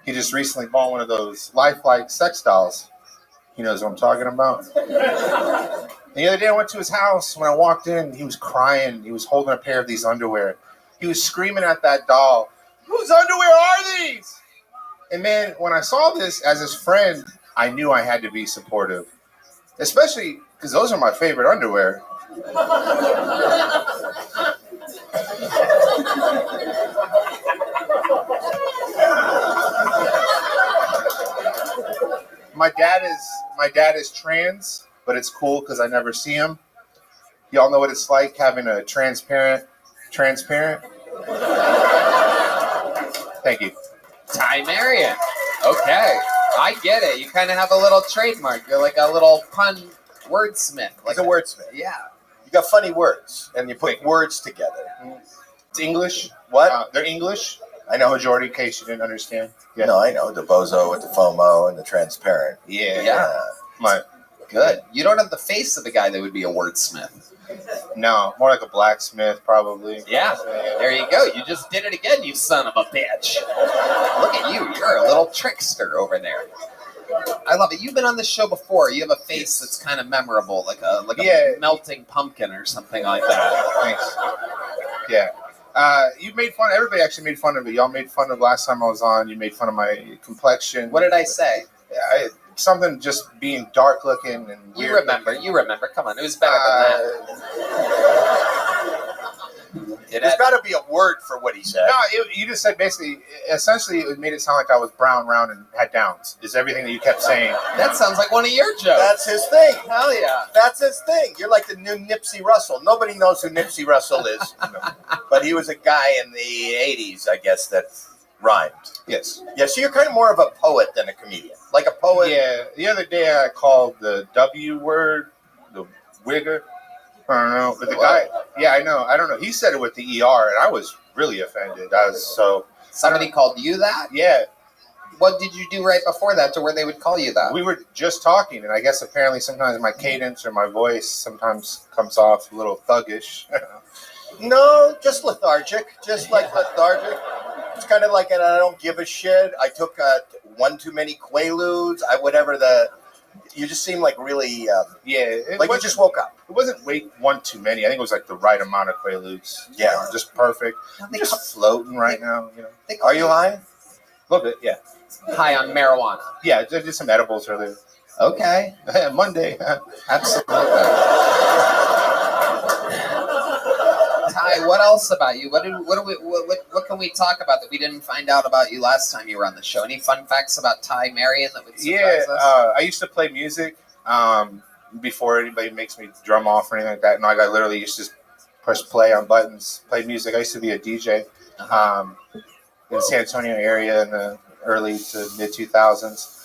He just recently bought one of those lifelike sex dolls. He knows what I'm talking about. The other day I went to his house. When I walked in, he was crying. He was holding a pair of these underwear. He was screaming at that doll, "Whose underwear are these?" And man, when I saw this as his friend, I knew I had to be supportive. Especially because those are my favorite underwear. My dad is trans, but it's cool because I never see him. Y'all know what it's like having a transparent. Thank you. Ty Marion. Okay. I get it. You kind of have a little trademark. You're like a little pun wordsmith. Like He's a wordsmith. Yeah. You got funny words, and you put words together. It's English. What? They're English. I know. Majority, in case you didn't understand. Yeah. No, I know. The bozo with the FOMO and the transparent. Yeah. Good. You don't have the face of a guy that would be a wordsmith. No, more like a blacksmith, probably. Yeah. There you go. You just did it again, you son of a bitch. Look at you. You're a little trickster over there. I love it. You've been on this show before. You have a face that's kind of memorable, like a melting pumpkin or something like that. Thanks. Yeah. You made fun. Everybody actually made fun of it. Y'all made fun of last time I was on. You made fun of my complexion. What did I say? Something just being dark looking and weird. You remember. Come on. It was better than that. There's got to be a word for what he said. No, you just said essentially it made it sound like I was brown, round, and had downs. Is everything that you kept saying. That sounds like one of your jokes. That's his thing. Hell yeah. That's his thing. You're like the new Nipsey Russell. Nobody knows who Nipsey Russell is. But he was a guy in the 80s, I guess, that rhymed. Yes. Yeah, so you're kind of more of a poet than a comedian. Like a poet. Yeah. The other day I called the W word, the wigger. I don't know. But the guy, I know. I don't know. He said it with the ER, and I was really offended. Somebody called you that? Yeah. What did you do right before that to where they would call you that? We were just talking, and I guess apparently sometimes my cadence or my voice sometimes comes off a little thuggish. No, just lethargic. Just like lethargic. It's kind of like I don't give a shit. I took one too many Quaaludes. You just seem like really, It like you just woke up. It wasn't one too many. I think it was like the right amount of Quaaludes. Yeah. You know, just perfect. I'm just floating right now. You know. Are you high? A little bit, yeah. High on marijuana. Yeah, just some edibles earlier. Okay. Monday. Absolutely. Ty, what else about you? What can we talk about that we didn't find out about you last time you were on the show? Any fun facts about Ty Marion that would surprise us? I used to play music before anybody makes me drum off or anything like that. No, I literally used to just push play on buttons, play music. I used to be a DJ in the San Antonio area in the early to mid 2000s.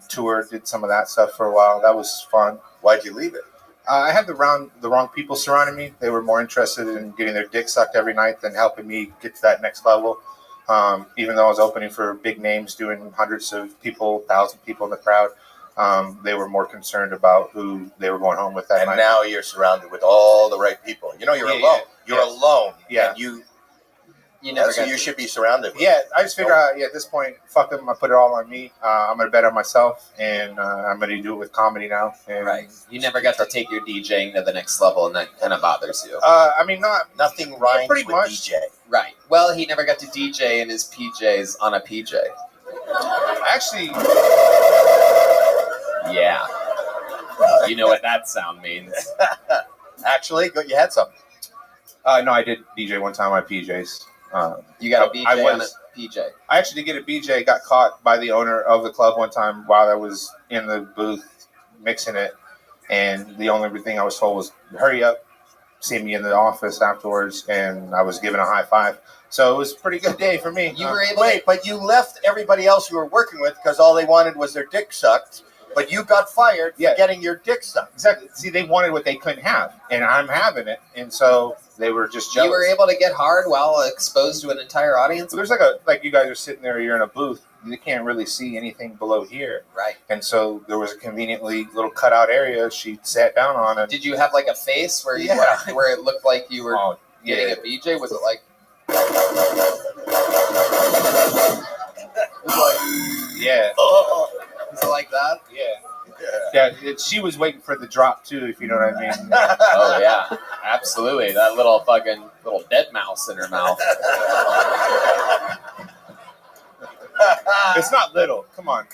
Toured, did some of that stuff for a while. That was fun. Why'd you leave it? I had the wrong people surrounding me. They were more interested in getting their dick sucked every night than helping me get to that next level. Even though I was opening for big names, doing hundreds of people, 1,000 people in the crowd, they were more concerned about who they were going home with that night. And now you're surrounded with all the right people. You know, you're alone. You're alone. Yeah. And you never so you should be surrounded with Yeah, I just figured out, at this point, fuck them, I put it all on me. I'm going to bet on myself, and I'm going to do it with comedy now. And Right. You never got to take your DJing to the next level, and that kind of bothers you. I mean, nothing rhymes pretty with much. DJ. Right. Well, he never got to DJ in his PJs on a PJ. Actually, yeah. You know what that sound means. Actually, you had some. No, I did DJ one time on PJs. You got a BJ on a PJ. I actually did get a BJ. Got caught by the owner of the club one time while I was in the booth mixing it, and the only thing I was told was hurry up, see me in the office afterwards, and I was given a high five. So it was a pretty good day for me. You were able but you left everybody else you were working with because all they wanted was their dick sucked. But you got fired for getting your dick sucked. Exactly. See, they wanted what they couldn't have, and I'm having it, and so they were just jealous. You were able to get hard while exposed to an entire audience? There's like you guys are sitting there, you're in a booth, you can't really see anything below here. Right. And so there was a conveniently little cutout area she sat down on. And did you have like a face where you where it looked like you were getting a BJ? Was it like... Yeah. Is it like that? Yeah, she was waiting for the drop too, if you know what I mean. Oh yeah, absolutely. That little dead mouse in her mouth. It's not little. Come on.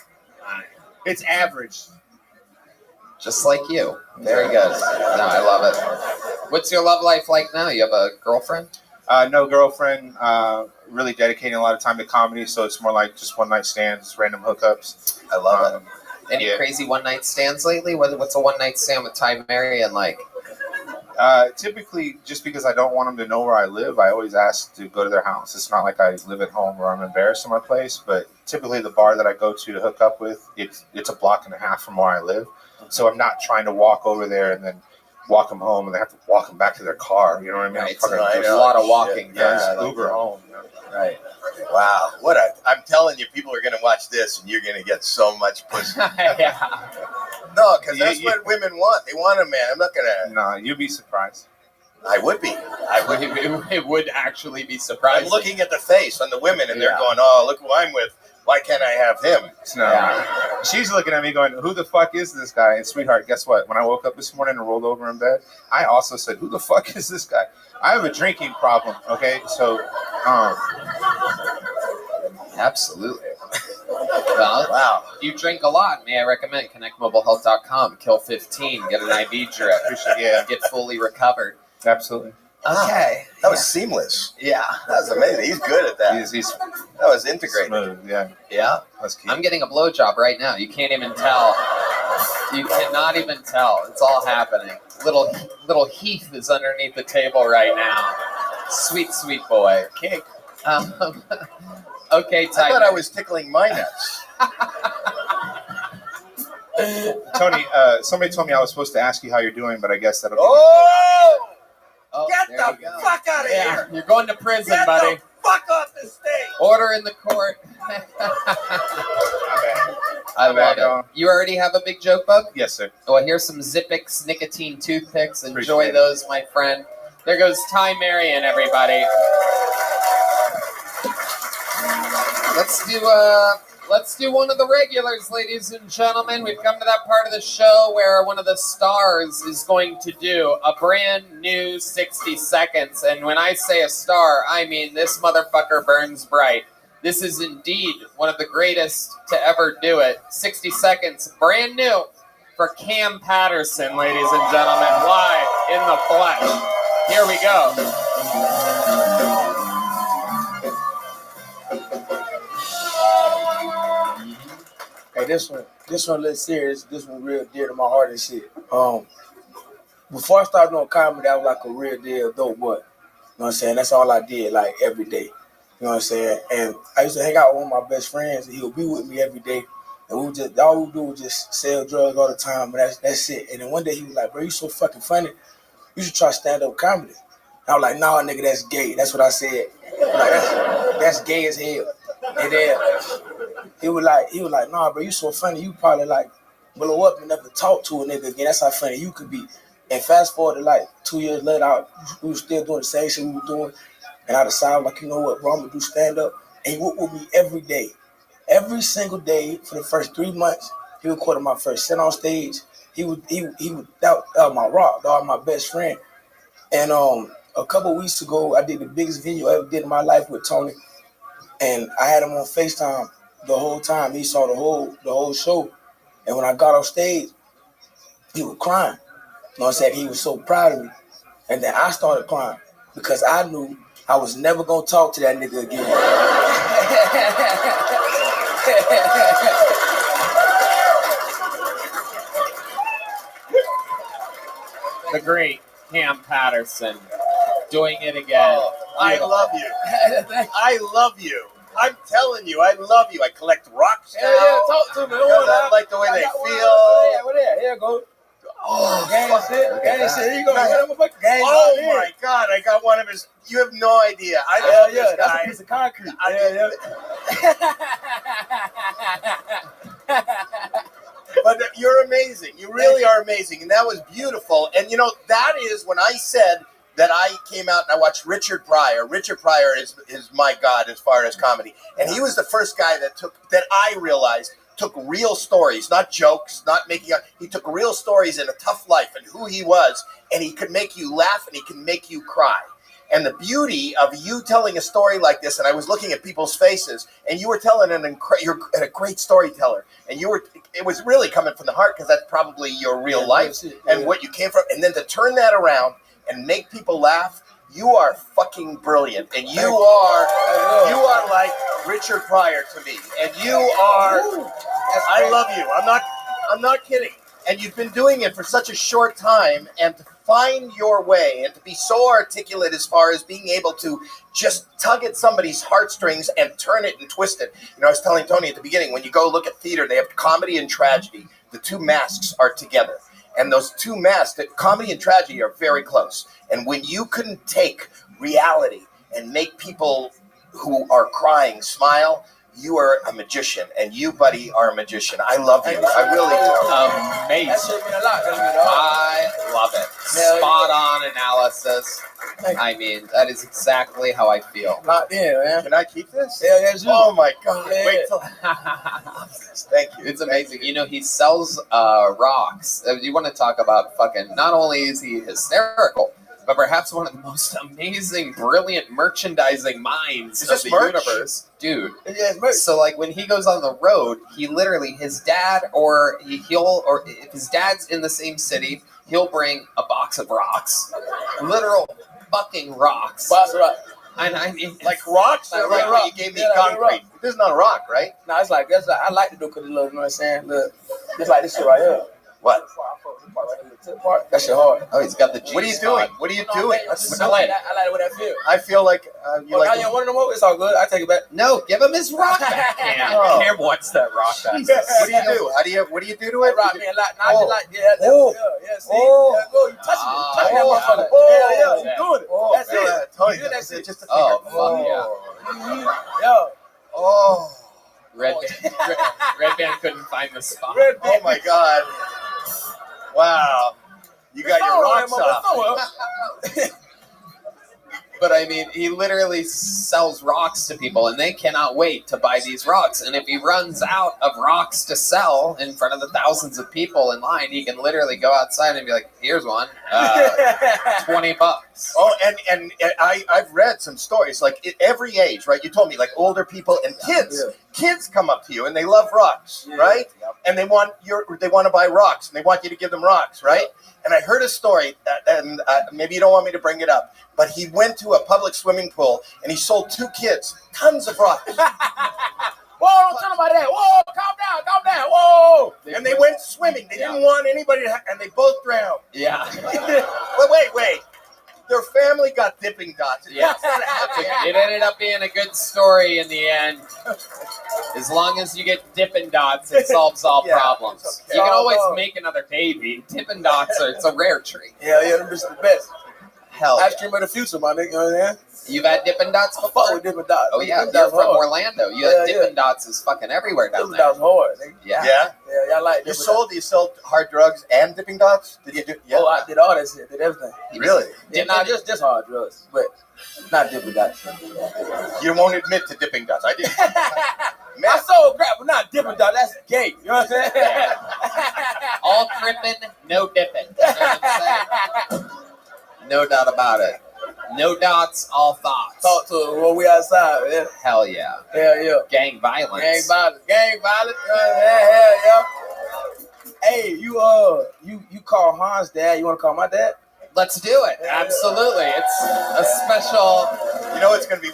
It's average. Just like you. Very good. No, I love it. What's your love life like now? You have a girlfriend? No girlfriend. Really dedicating a lot of time to comedy, so it's more like just one night stands, random hookups. I love it. Any crazy one night stands lately? What's a one night stand with Ty Marion like? Typically, just because I don't want them to know where I live, I always ask to go to their house. It's not like I live at home where I'm embarrassed in my place, but typically the bar that I go to hook up with, it's a block and a half from where I live. So I'm not trying to walk over there and then walk them home and they have to walk them back to their car. You know what I mean? Right, there's a lot of walking. Yeah, Uber home. Right. Wow. I'm telling you, people are going to watch this and you're going to get so much pussy. Yeah. No, because that's what women want. They want a man. I'm not going to. No, you'd be surprised. I would be. It would actually be surprising. I'm looking at the face on the women and they're going, oh, look who I'm with. Why can't I have him? No. She's looking at me going, who the fuck is this guy? And sweetheart, guess what? When I woke up this morning and rolled over in bed, I also said, who the fuck is this guy? I have a drinking problem, okay? So, absolutely. Well, wow. If you drink a lot, may I recommend connectmobilehealth.com, kill 15, get an IV drip, get fully recovered. Absolutely. Okay. That was seamless. Yeah. That was amazing. He's good at that. He's that was integrated. Smooth, yeah. Yeah. That's key. I'm getting a blowjob right now. You can't even tell. You cannot even tell. It's all happening. Little Heath is underneath the table right now. Sweet, sweet boy. Kink. Okay, Ty. I thought I was tickling my nuts. Tony, somebody told me I was supposed to ask you how you're doing, but I guess that'll be... Oh, get the fuck out of here! You're going to prison, Get buddy. the fuck off the stage! Order in the court. I love it. You already have a big joke book? Yes, sir. Well, here's some Zippix nicotine toothpicks. Enjoy Appreciate those, my friend. There goes Ty Marion, everybody. Let's do let's do one of the regulars, ladies and gentlemen. We've come to that part of the show where one of the stars is going to do a brand new 60 seconds. And when I say a star, I mean this motherfucker burns bright. This is indeed one of the greatest to ever do it. 60 seconds, brand new, for Cam Patterson, ladies and gentlemen, live in the flesh. Here we go. Hey, this one a little serious. This one real dear to my heart and shit. Before I started doing comedy, I was like a real deal dope boy. You know what I'm saying? That's all I did, like every day. You know what I'm saying? And I used to hang out with one of my best friends, and he would be with me every day. And we would just, all we would do was just sell drugs all the time, and that's it. And then one day he was like, bro, you so fucking funny. You should try stand-up comedy. And I was like, nah, nigga, that's gay. That's what I said. Like, that's gay as hell. And then he was like, nah, bro, you so funny. You probably like blow up and never talk to a nigga again. That's how funny you could be. And fast forward to like 2 years later, we were still doing the same shit we were doing. And I decided, like, you know what, bro, I'm gonna do stand-up. And he worked with me every day. Every single day for the first 3 months. He recorded my first set on stage. He was my rock, dog, my best friend. And a couple weeks ago, I did the biggest video I ever did in my life with Tony. And I had him on FaceTime the whole time. He saw the whole show. And when I got off stage, he was crying. You know what I'm saying? He was so proud of me. And then I started crying because I knew I was never going to talk to that nigga again. The great Cam Patterson doing it again. Oh, I love you. I love you. I'm telling you, I love you. I collect rocks now. Yeah, talk to me. I like the way they feel. Here go. Oh, gang shit. Gang shit. Here you go. Oh my God, I got one of his. You have no idea. I love this guy. That's a piece of concrete. But you're amazing. You really are amazing. And that was beautiful. And you know, that is when I said that I came out and I watched Richard Pryor. Richard Pryor is my God as far as comedy. And he was the first guy that I realized took real stories, not jokes, not making up. He took real stories in a tough life and who he was, and he could make you laugh and he can make you cry. And the beauty of you telling a story like this, and I was looking at people's faces, and you were telling you're a great storyteller, and it was really coming from the heart because that's probably your real life and what you came from. And then to turn that around and make people laugh, you are fucking brilliant, and you are like Richard Pryor to me, and you are. I love you. I'm not kidding. And you've been doing it for such a short time, and to find your way and to be so articulate as far as being able to just tug at somebody's heartstrings and turn it and twist it. You know, I was telling Tony at the beginning, when you go look at theater, they have comedy and tragedy. The two masks are together. And those two masks, comedy and tragedy, are very close. And when you can take reality and make people who are crying smile, you are a magician. And you, buddy, are a magician. I love you. I really do. Amazing. I love it. Spot on analysis. I mean, that is exactly how I feel. Not there, man. Can I keep this? Yeah, yeah, Oh my God. Yeah. Wait till Thank you. It's amazing. You know, he sells rocks. You want to talk about fucking, not only is he hysterical, but perhaps one of the most amazing, brilliant merchandising minds of the universe. Dude. So, like, when he goes on the road, he literally, his dad, or if his dad's in the same city, he'll bring a box of rocks. Literal fucking rocks. Box of rocks. And I mean, like rocks? Or like what you gave me concrete? This is not a rock, right? No, it's like, I like to do because, you know what I'm saying? Look, it's like this shit right here. What? That's your heart. Oh, he's got the G. What are you doing? What are you doing? I like it when I feel. I feel like you like. I don't want it no more. It's all good. I take it back. No, give him his rock back. Cam wants that rock back. What do you do? What do you do to it? Rock me a lot. Now I just like, yeah, see? Oh. You touching it. Touching that motherfucker. Yeah, you doing it. That's it. Tony, you do that shit. Just a oh, finger. fuck yeah. Yo. Oh. Red Band couldn't find the spot. Oh my God. Wow. You got your rocks off. But I mean, he literally sells rocks to people, and they cannot wait to buy these rocks. And if he runs out of rocks to sell in front of the thousands of people in line, he can literally go outside and be like, "Here's one, $20." Oh, and I've read some stories like at every age, right? You told me like older people and kids. Yeah. Kids come up to you and they love rocks, right? Yep. And they want to buy rocks and they want you to give them rocks, right? And I heard a story, and maybe you don't want me to bring it up, but he went to a public swimming pool and he sold 2 kids tons of rocks. Whoa, don't tell them about that. Whoa, calm down. Whoa. And they went swimming. They didn't want anybody to, and they both drowned. Yeah. But wait. Their family got dipping dots. Yeah. That's not a happy ending. It ended up being a good story in the end. As long as you get Dippin' Dots, it solves all Yeah, problems. it's okay. You can always Oh. make another baby. Dippin' Dots it's a rare treat. Yeah, them is the best. Hell Ice yeah. cream of the future, my nigga. You know what I'm saying? You've had Dippin' Dots Fuck before? with Dippin' Dots. Oh yeah, Dippin' you're Dots from hard. Orlando. Yeah, Dippin' Dots is fucking everywhere down Dippin' there. Dots hard, nigga. Yeah. Yeah. Yeah, y'all like You Dippin' sold hard drugs and dipping dots? Did you do? Yeah. Oh, I did all that shit. Did everything. Really? Yeah, not just hard drugs, but not Dippin' Dots. You won't admit to dipping dots. I did. I sold crap, but not Dippin' Dots. That's gay. You know what I'm saying? All crippin', no dippin'. You know what I'm saying? No doubt about it. No dots, all thoughts. Talk to us when we outside, man. Hell yeah. Yeah. Gang violence. Gang violence. Yeah. Hey, you call Han's dad. You want to call my dad? Let's do it. Absolutely. It's a special. You know what's going to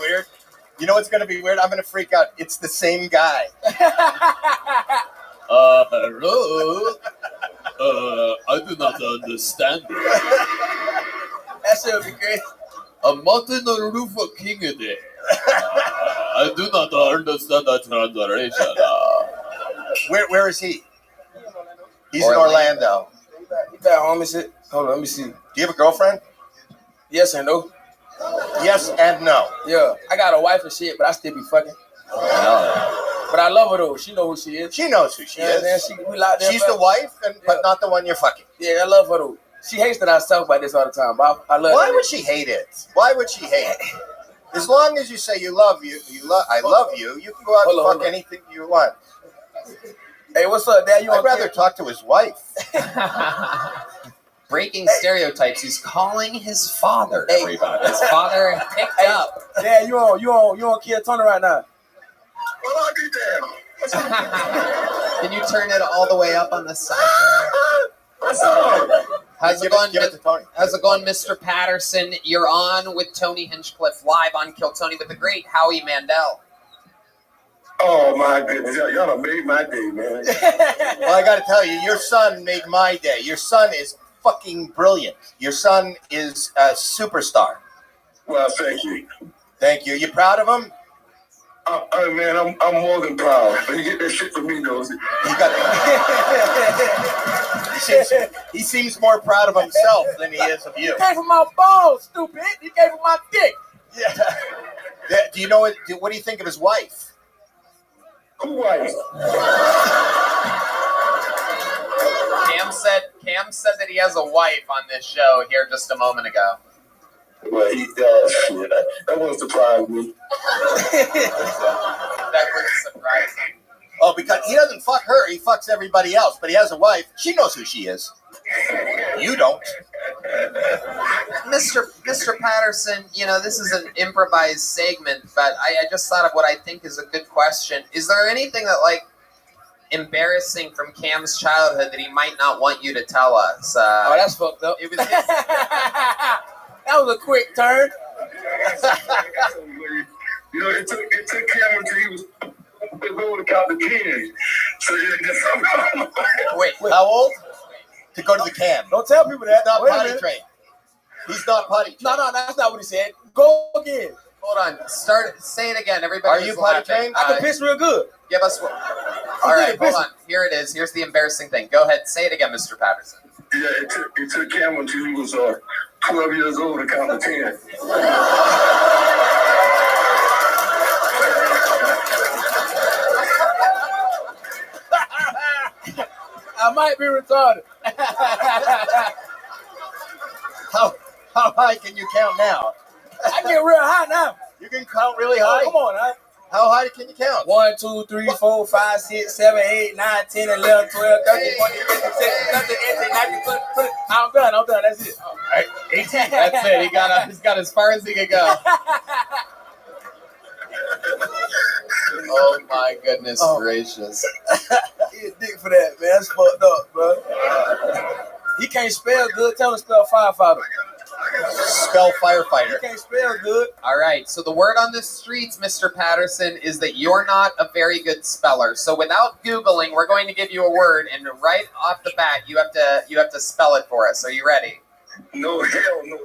be weird? I'm going to freak out. It's the same guy. Hello. I do not understand. That shit would be great. Martin Luther King Day. I do not understand that translation. Where is he? He's in Orlando. He back home and shit. Hold on, let me see. Do you have a girlfriend? Yes and no. Yes and no. Yeah, I got a wife and shit, but I still be fucking. But I love her though. She know who she is. She knows who she is. We locked there, She's the wife, but not the one you're fucking. Yeah, I love her though. She hates that I talk about this all the time, but I love Why her. would she hate it? Why would she hate it? As long as you say I love you, you can go out and fuck anything you want. Hey, what's up, Dad? I'd rather talk to his wife. Breaking stereotypes. He's calling his father. Everybody. His father picked up. Dad, you on Kill Tony right now? Can you turn it all the way up on the side? What's up? How's it going, Mr. Patterson? You're on with Tony Hinchcliffe live on Kill Tony with the great Howie Mandel. Oh my goodness, y'all done made my day, man. Well, I got to tell you, your son made my day. Your son is fucking brilliant. Your son is a superstar. Well, thank you. Thank you. You proud of him? Man, I'm more than proud. But you get that shit from me, though. He seems more proud of himself than he is of you. He came from my balls, stupid. He came from my dick. Yeah. Do you know what? What do you think of his wife? Who wife? Cam said that he has a wife on this show here just a moment ago. Well, he does. Shit. That wouldn't surprise me. That wouldn't surprise me. Oh, because he doesn't fuck her, he fucks everybody else. But he has a wife. She knows who she is. You don't. Mr. Patterson, this is an improvised segment, but I just thought of what I think is a good question. Is there anything that, embarrassing from Cam's childhood that he might not want you to tell us? Oh, that's fucked up. It was that was a quick turn. It took Cam until he was able to count the 10. So Wait, how old? To go to the cam. Don't tell people that. He's not Wait a potty minute. trained. He's not potty trained. No, that's not what he said. Go again. Hold on. Say it again. Everybody. Are you potty trained? I can piss real good. Give us. All right, hold on. Here it is. Here's the embarrassing thing. Go ahead. Say it again, Mr. Patterson. Yeah, it took Cam until he was 12 years old to count to 10. I might be retarded. How high can you count now? I I get real high now. You can count really high. Oh, come on, now. How high can you count? 1, 2, 3, 4, 5, 6, 7, 8, 9, 10, 11, 12, 13, 14, 15, 16, 17, 18, 19, 20, 20. I'm done. That's it. All right. 18. That's it. He's got as far as he could go. Oh my goodness gracious. He a dick for that, man. That's fucked up, bro. He can't spell good. Tell him to spell firefighter. Spell firefighter. He can't spell good. All right. So the word on the streets, Mr. Patterson, is that you're not a very good speller. So without Googling, we're going to give you a word, and right off the bat, you have to spell it for us. Are you ready? No, hell no.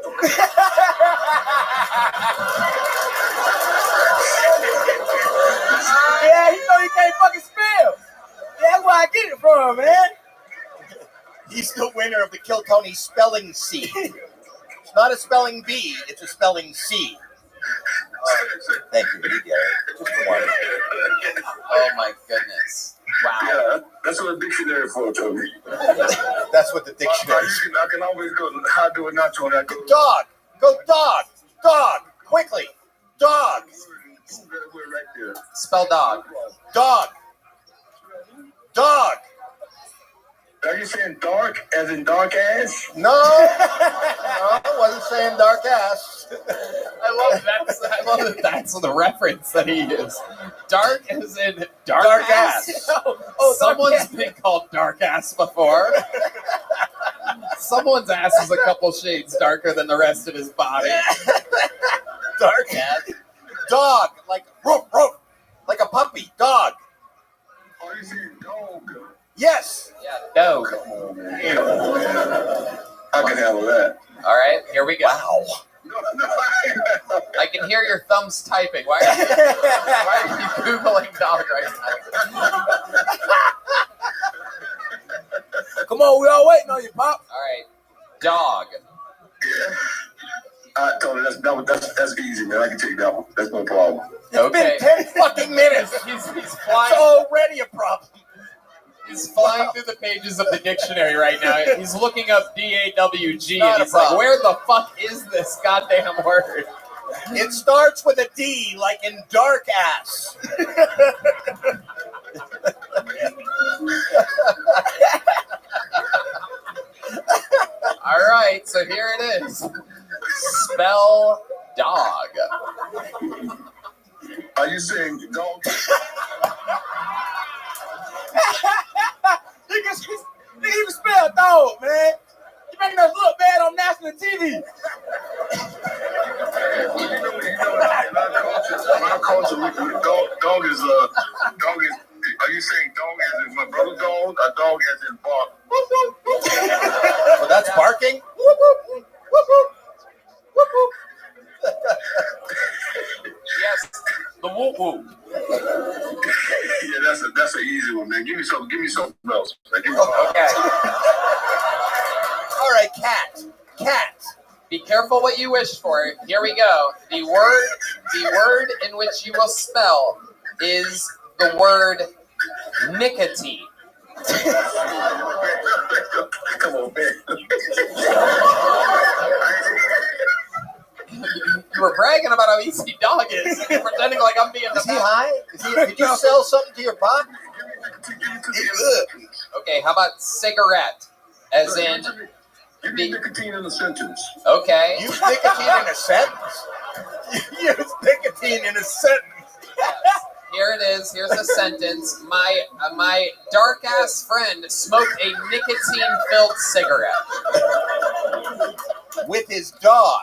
Yeah, you know you can't fucking spell. That's where I get it from, man. He's the winner of the Kill Tony Spelling C. It's not a spelling bee, it's a spelling C. Thank you. You get it. Just the one. Oh my goodness. Wow. Yeah, that's what a dictionary for, Tony. That's what the dictionary is. I can always go, how do it not, Tony? I go, Dog. Go dog. Dog. Quickly. Dog. right there. Spell dog. Dog. Dog. Are you saying dark as in dark ass? No. No, I wasn't saying dark ass. I love that. That's the reference that he used. Dark as in dark ass. Someone's been called dark ass before. Someone's ass is a couple shades darker than the rest of his body. Dark ass. Dog. Like roof, roof. Like a puppy. Dog. Are you saying dog? Yes. Yeah, dog. I can handle that. All right, here we go. Wow. I can hear your thumbs typing. Why are you Googling dog right now? Come on, we all waiting on you, Pop. All right, dog. I told her that's easy, man. I can take that one. That's no problem. It's been 10 fucking minutes. He's It's flying. already a problem. He's flying through the pages of the dictionary right now. He's looking up DAWG, Not and a he's like, problem. where the fuck is this goddamn word? It starts with a D, like in dark ass. All right, so here it is. Spell dog. Are you saying dog? Nigga even spell dog, man. You making us look bad on national TV. My culture, dog is. Are you saying dog as in my brother dog? A dog as in bark? Well, that's barking. Yes, the whoop whoop. Yeah, that's an easy one, man. Give me something else. Okay. All right, cat. Cat. Be careful what you wish for. Here we go. The word in which you will spell is the word nicotine. Come on, man. You were bragging about how easy dog is, and you're pretending like I'm being the Is he best. high? Did you sell something to your pop? Okay, how about cigarette? As in, Give me nicotine in a sentence. okay. Use nicotine in a sentence? Use nicotine in a sentence. Here it is. Here's a sentence. My dark ass friend smoked a nicotine-filled cigarette. With his dog.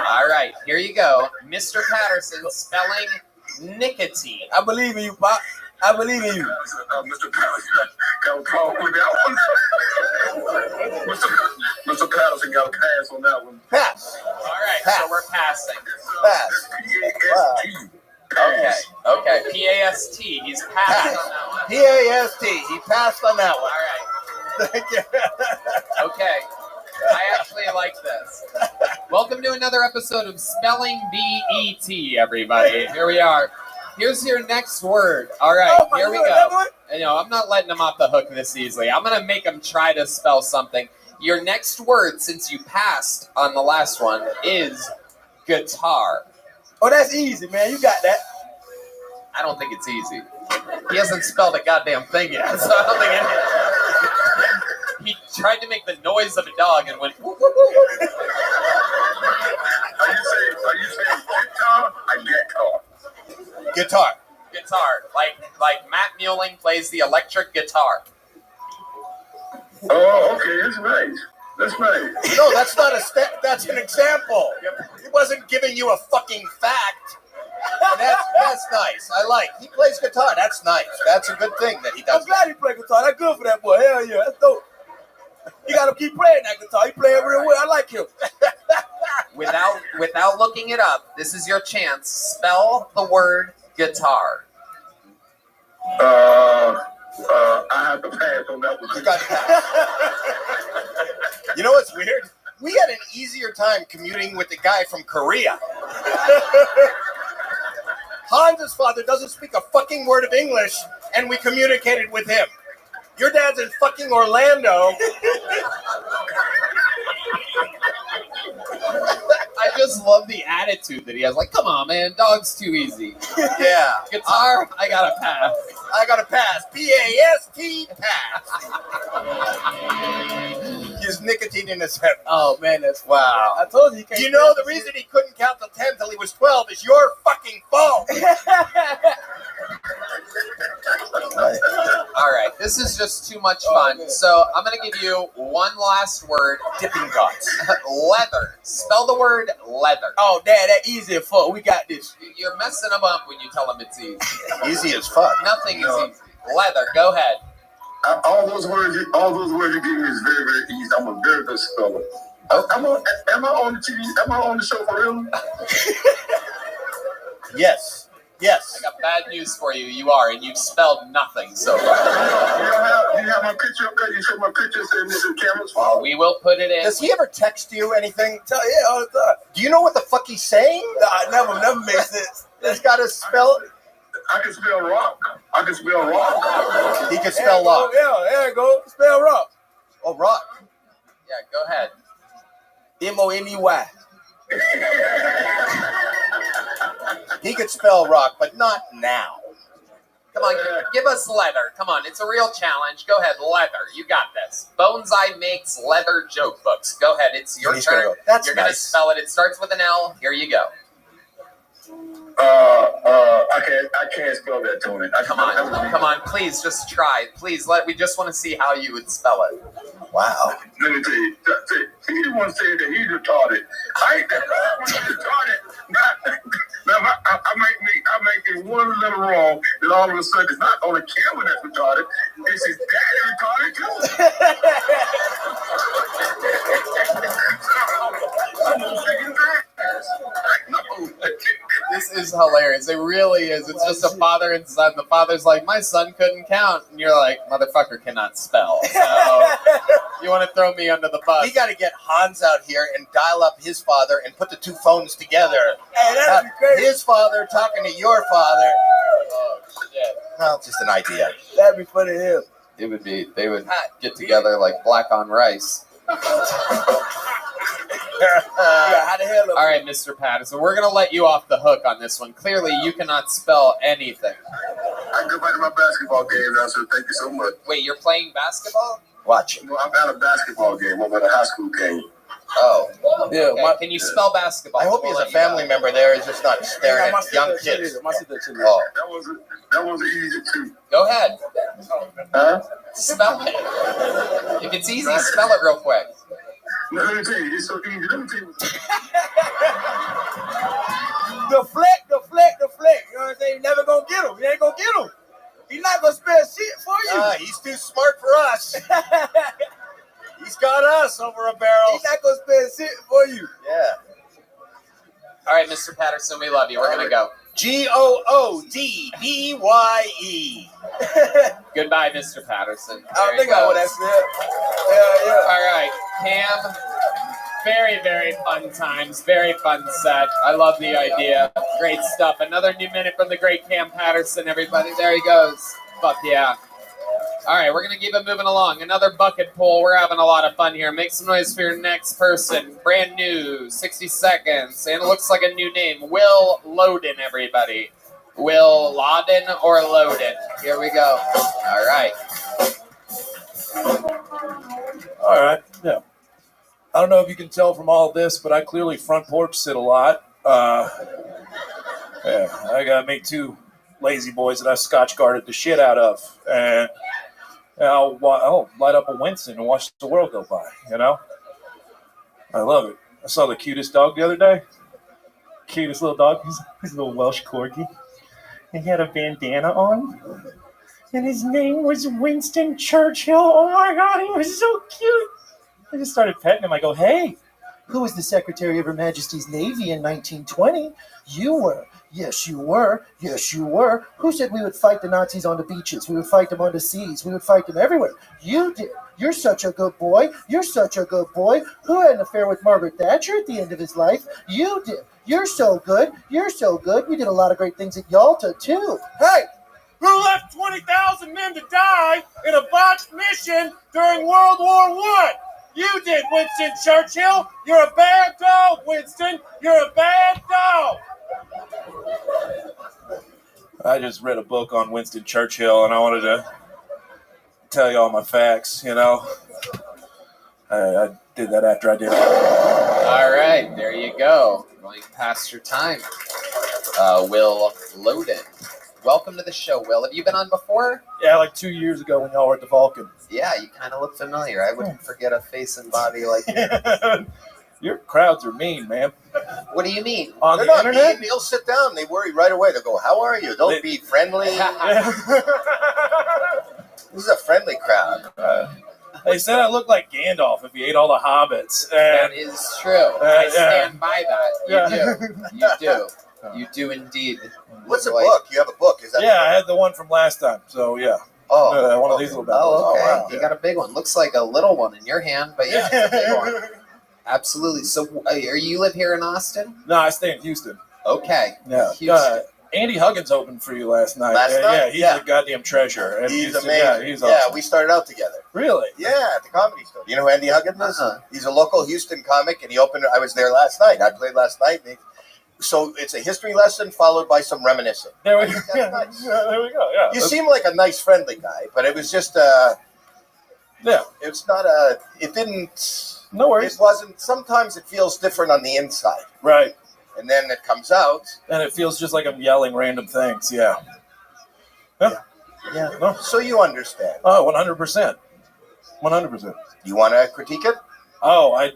All right, here you go. Mr. Patterson spelling nicotine. I believe in you, Pop. I believe in you. Mr. Patterson got a problem with that one. Mr. Patterson got a pass on that one. Pass. All right, Pass. so we're passing. Pass. Okay, P-A-S-T. He's passed on that one. P-A-S-T. He passed on that All one. right, Thank you. okay. I actually like this. Welcome to another episode of Spelling B-E-T, everybody. Here we are. Here's your next word. All right, here we go. I'm not letting him off the hook this easily. I'm going to make him try to spell something. Your next word, since you passed on the last one, is guitar. Oh, that's easy, man. You got that. I don't think it's easy. He hasn't spelled a goddamn thing yet, so I don't think it. He tried to make the noise of a dog and went. Whoop, whoop, whoop. Are you saying guitar or guitar? Guitar. Guitar, like Matt Mueling plays the electric guitar. Oh, okay, that's nice. That's nice. No, that's not a step. That's an example. He wasn't giving you a fucking fact. And that's nice. I like. He plays guitar. That's nice. That's a good thing that he does. I'm glad he played guitar. That's good for that boy. Hell yeah, that's dope. You gotta keep playing that guitar. He playing real well. I like him. Without looking it up, this is your chance. Spell the word guitar. I have to pass on that one. You got to pass. You know what's weird? We had an easier time commuting with the guy from Korea. Hans' father doesn't speak a fucking word of English, and we communicated with him. Your dad's in fucking Orlando. I just love the attitude that he has. Like, come on, man, dog's too easy. Yeah. Guitar, I gotta pass. I gotta pass. P-A-S-T, pass. His nicotine in his head. Oh man, that's wow. I told you. He can't You know the reason he couldn't count to 10 till he was 12 is your fucking fault. All right, this is just too much fun. So I'm gonna give you one last word. Dipping dots. Leather. Spell the word leather. Oh, Dad, that easy as fuck. We got this. You're messing them up when you tell them it's easy. Easy as fuck. Nothing is easy. Leather. Go ahead. All those words you give me is very, very easy. I'm a very good speller. Am I on the TV? Am I on the show for real? Yes. Yes. I got bad news for you. You are, and you've spelled nothing so far. Do you have my picture up there? You show my picture saying this is cameras? Oh, we will put it in. Does he ever text you anything? Yeah, all the time. Do you know what the fuck he's saying? Nah, never makes sense. He's got to spell. I can spell rock. I can spell rock. He can spell rock. Yeah, there you go. Spell rock. Oh, rock. Yeah, go ahead. M-O-N-E-Y. He could spell rock, but not now. Come on, give us leather. Come on, it's a real challenge. Go ahead, leather. You got this. Bonsai makes leather joke books. Go ahead, it's your turn. That's You're gonna nice. spell it. It starts with an L. Here you go. I can't spell that, Tony. Come on, please, just try. Please, we just want to see how you would spell it. Wow. Let me tell you, he the one said that he's retarded. I ain't retarded. Now, I might get one letter wrong, and all of a sudden, it's not on the camera that's retarded. It's his daddy retarded, too. I'm gonna shake his ass. No. This is hilarious. It really is. It's just a father and son. The father's like, my son couldn't count. And you're like, motherfucker cannot spell. So you want to throw me under the bus. We got to get Hans out here and dial up his father and put the two phones together. Hey, that'd be crazy. His father talking to your father. Oh, shit. Well, just an idea. That'd be funny as hell. It would be. They would get together like black on rice. How the hell? All right, Mr. Patterson, we're going to let you off the hook on this one. Clearly, you cannot spell anything. I can go back to my basketball game now, so thank you so much. Wait, you're playing basketball? Watching. Well, I'm at a basketball game. I'm at a high school game. Oh. Yeah. Okay, can you spell basketball? I hope he's a family member there. He's just not staring at young kids. Oh. That was easy, too. Go ahead. Huh? Spell it. If it's easy, spell it real quick. No, let me tell you, it's so easy. Let me tell you. Deflect. You know what I'm saying? You're never going to get him. You ain't going to get him. He's not going to spell shit for you. He's too smart for us. He's got us over a barrel. He's not going to spell shit for you. Yeah. All right, Mr. Patterson, we love you. We're going to go. Goodbye. Goodbye, Mr. Patterson. I don't think I would have said. Yeah. All right, Cam. Very, very fun times. Very fun set. I love the idea. Great stuff. Another new minute from the great Cam Patterson, everybody. There he goes. Fuck yeah. All right, we're going to keep it moving along. Another bucket pull. We're having a lot of fun here. Make some noise for your next person. Brand new, 60 seconds. And it looks like a new name. Will Loden, everybody. Will Loden or Loden? Here we go. All right. All right. Yeah. I don't know if you can tell from all this, but I clearly front porch sit a lot. Yeah, I got to make 2 lazy boys that I Scotch guarded the shit out of. And I'll light up a Winston and watch the world go by, you know? I love it. I saw the cutest dog the other day. Cutest little dog. He's a little Welsh corgi. And he had a bandana on. And his name was Winston Churchill. Oh my God, he was so cute. I just started petting him. I go, hey, who was the Secretary of Her Majesty's Navy in 1920? You were. Yes, you were. Yes, you were. Who said we would fight the Nazis on the beaches? We would fight them on the seas. We would fight them everywhere. You did. You're such a good boy. You're such a good boy. Who had an affair with Margaret Thatcher at the end of his life? You did. You're so good. You're so good. You did a lot of great things at Yalta, too. Hey! Who left 20,000 men to die in a botched mission during World War I? You did, Winston Churchill. You're a bad dog, Winston. You're a bad dog. I just read a book on Winston Churchill, and I wanted to tell you all my facts, you know. I did that after I did it. All right, there you go. Going past your time. Will Loden. Welcome to the show, Will. Have you been on before? Yeah, like 2 years ago when y'all were at the Vulcan. Yeah, you kind of look familiar. I wouldn't forget a face and body like you. Your crowds are mean, man. What do you mean? On They're the not internet? mean. They'll sit down. They worry right away. They'll go, how are you? Don't be friendly. This is a friendly crowd. They said I looked like Gandalf if he ate all the hobbits. That is true. I stand by that. You do. You do indeed. What's a book? You have a book. Is that I had the one from last time, so yeah. One of these little bad boys. Oh, okay. Wow. You got a big one. Looks like a little one in your hand, but yeah, it's a big one. Absolutely. So, you live here in Austin? No, I stay in Houston. Okay. Yeah. Houston. Andy Huggins opened for you last night. Last night? Yeah, he's a goddamn treasure. And He's Houston, amazing. Yeah, he's Yeah, awesome. we started out together. Really? Yeah, at the Comedy Store. You know who Andy Huggins is? He's a local Houston comic, and he opened. I was there last night. I played last night. So it's a history lesson folled by some reminiscing. There we go. Nice. There we go. Yeah. You seem like a nice, friendly guy, but it was just it's not a. It didn't. No worries. It wasn't. Sometimes it feels different on the inside. Right. And then it comes out. And it feels just like I'm yelling random things. Yeah. Yeah. No. So you understand. Oh, 100%. 100%. You want to critique it? Oh, I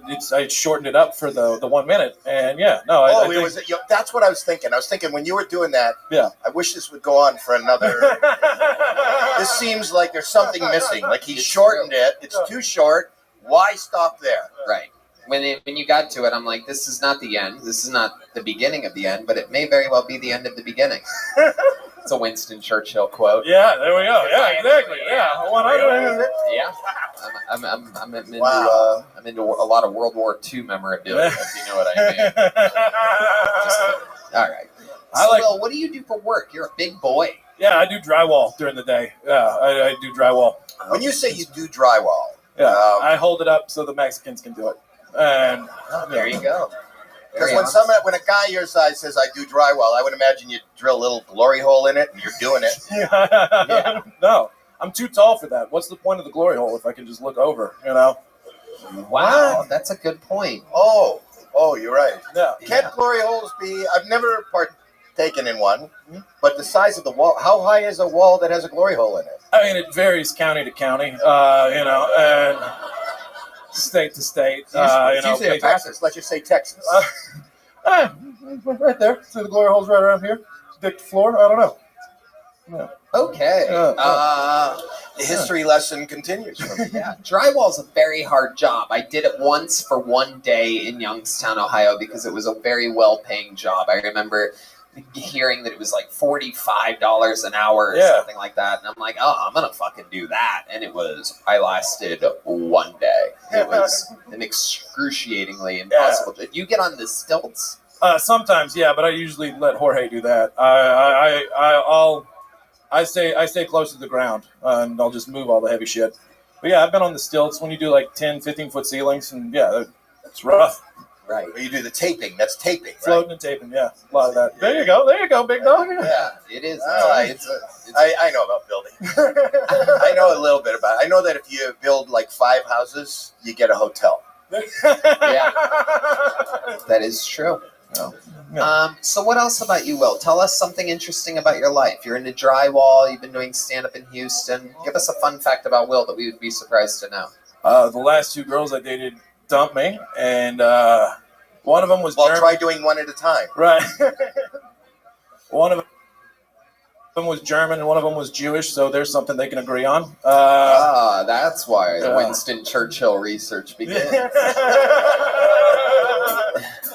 shortened it up for the 1 minute, and I think, that's what I was thinking. I was thinking when you were doing that. Yeah. I wish this would go on for another. This seems like there's something missing. Like he shortened it. It's too short. Why stop there? Right. When you got to it, I'm like, this is not the end. This is not the beginning of the end, but it may very well be the end of the beginning. It's a Winston Churchill quote. Yeah, there we go. Yeah, exactly. Yeah, 100. Yeah. I'm into a lot of World War II memorabilia, if you know what I mean. Just kidding. All right. Will, what do you do for work? You're a big boy. Yeah, I do drywall during the day. Yeah, I do drywall. When you say you do drywall, I hold it up so the Mexicans can do it. And there you go. Because when a guy your size says I do drywall, I would imagine you drill a little glory hole in it and you're doing it. Yeah. No, I'm too tall for that. What's the point of the glory hole if I can just look over, you know? Wow, that's a good point. Oh, you're right. Yeah. Can't glory holes be... I've never partaken in one, but the size of the wall... How high is a wall that has a glory hole in it? I mean, it varies county to county, and state to state. Texas. Let's just say Texas. Right there. See the glory hole's right around here. Dick to floor. I don't know. Yeah. Okay. The history lesson continues. Yeah, drywall's a very hard job. I did it once for 1 day in Youngstown, Ohio, because it was a very well-paying job. I remember hearing that it was like $45 an hour or something like that, and I'm like, I'm gonna fucking do that. And I lasted 1 day. It was an excruciatingly impossible job. You get on the stilts? Sometimes, yeah, but I usually let Jorge do that. I stay close to the ground, and I'll just move all the heavy shit. But yeah, I've been on the stilts when you do like 10, 15-foot ceilings, and yeah, it's rough. Right. But you do the taping. That's taping, right? Floating and taping, yeah. A lot of that. There you go, big dog. Yeah, it is. I know about building. I know a little bit about it. I know that if you build like 5 houses, you get a hotel. Yeah. That is true. So what else about you, Will? Tell us something interesting about your life. You're into drywall. You've been doing stand-up in Houston. Give us a fun fact about Will that we would be surprised to know. The last 2 girls I dated dumped me, and one of them was Well, German. try doing one at a time. Right. One of them was German, and one of them was Jewish, so there's something they can agree on. That's why the Winston Churchill research begins.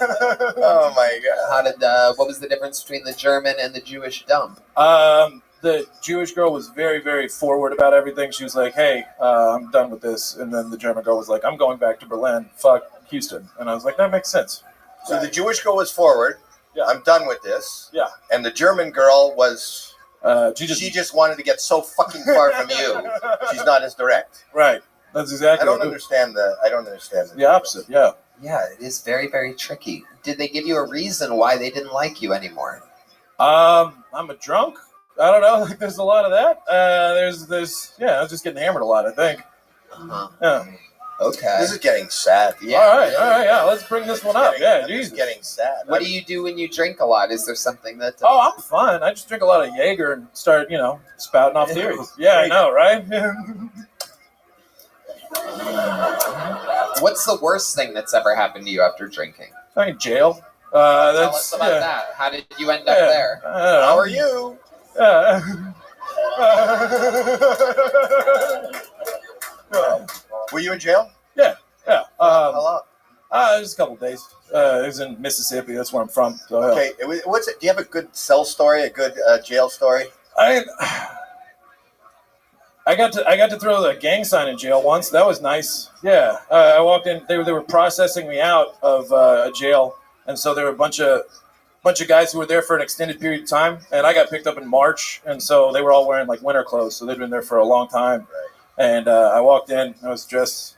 Oh my God! How did what was the difference between the German and the Jewish dump? The Jewish girl was very, very forward about everything. She was like, "Hey, I'm done with this," and then the German girl was like, "I'm going back to Berlin. Fuck Houston." And I was like, "That makes sense." So the Jewish girl was forward. Yeah. I'm done with this. Yeah. And the German girl was. She just wanted to get so fucking far from you. She's not as direct. Right. That's exactly. I don't understand the. The opposite. Yeah. Yeah, it is very, very tricky. Did they give you a reason why they didn't like you anymore? I'm a drunk. I don't know. There's a lot of that. I was just getting hammered a lot, I think. Yeah. Okay. This is getting sad. Yeah. All right. Yeah. Let's bring this one up. Yeah. Jesus. It's getting sad. What do you do when you drink a lot? Is there something that? Oh, I'm fine. I just drink a lot of Jaeger and start, spouting off theories. Yeah, I know, right? What's the worst thing that's ever happened to you after drinking? I mean, jail. Tell us about that. How did you end up there? How are you? Were you in jail? Yeah. How long? Just a couple of days. It was in Mississippi. That's where I'm from. So, Okay. What's it? Do you have a good cell story? A good jail story? I got to throw the gang sign in jail once. That was nice. Yeah. I walked in. They were processing me out of a jail, and so there were a bunch of guys who were there for an extended period of time, and I got picked up in March, and so they were all wearing like winter clothes, so they'd been there for a long time. Right. And I walked in. I was dressed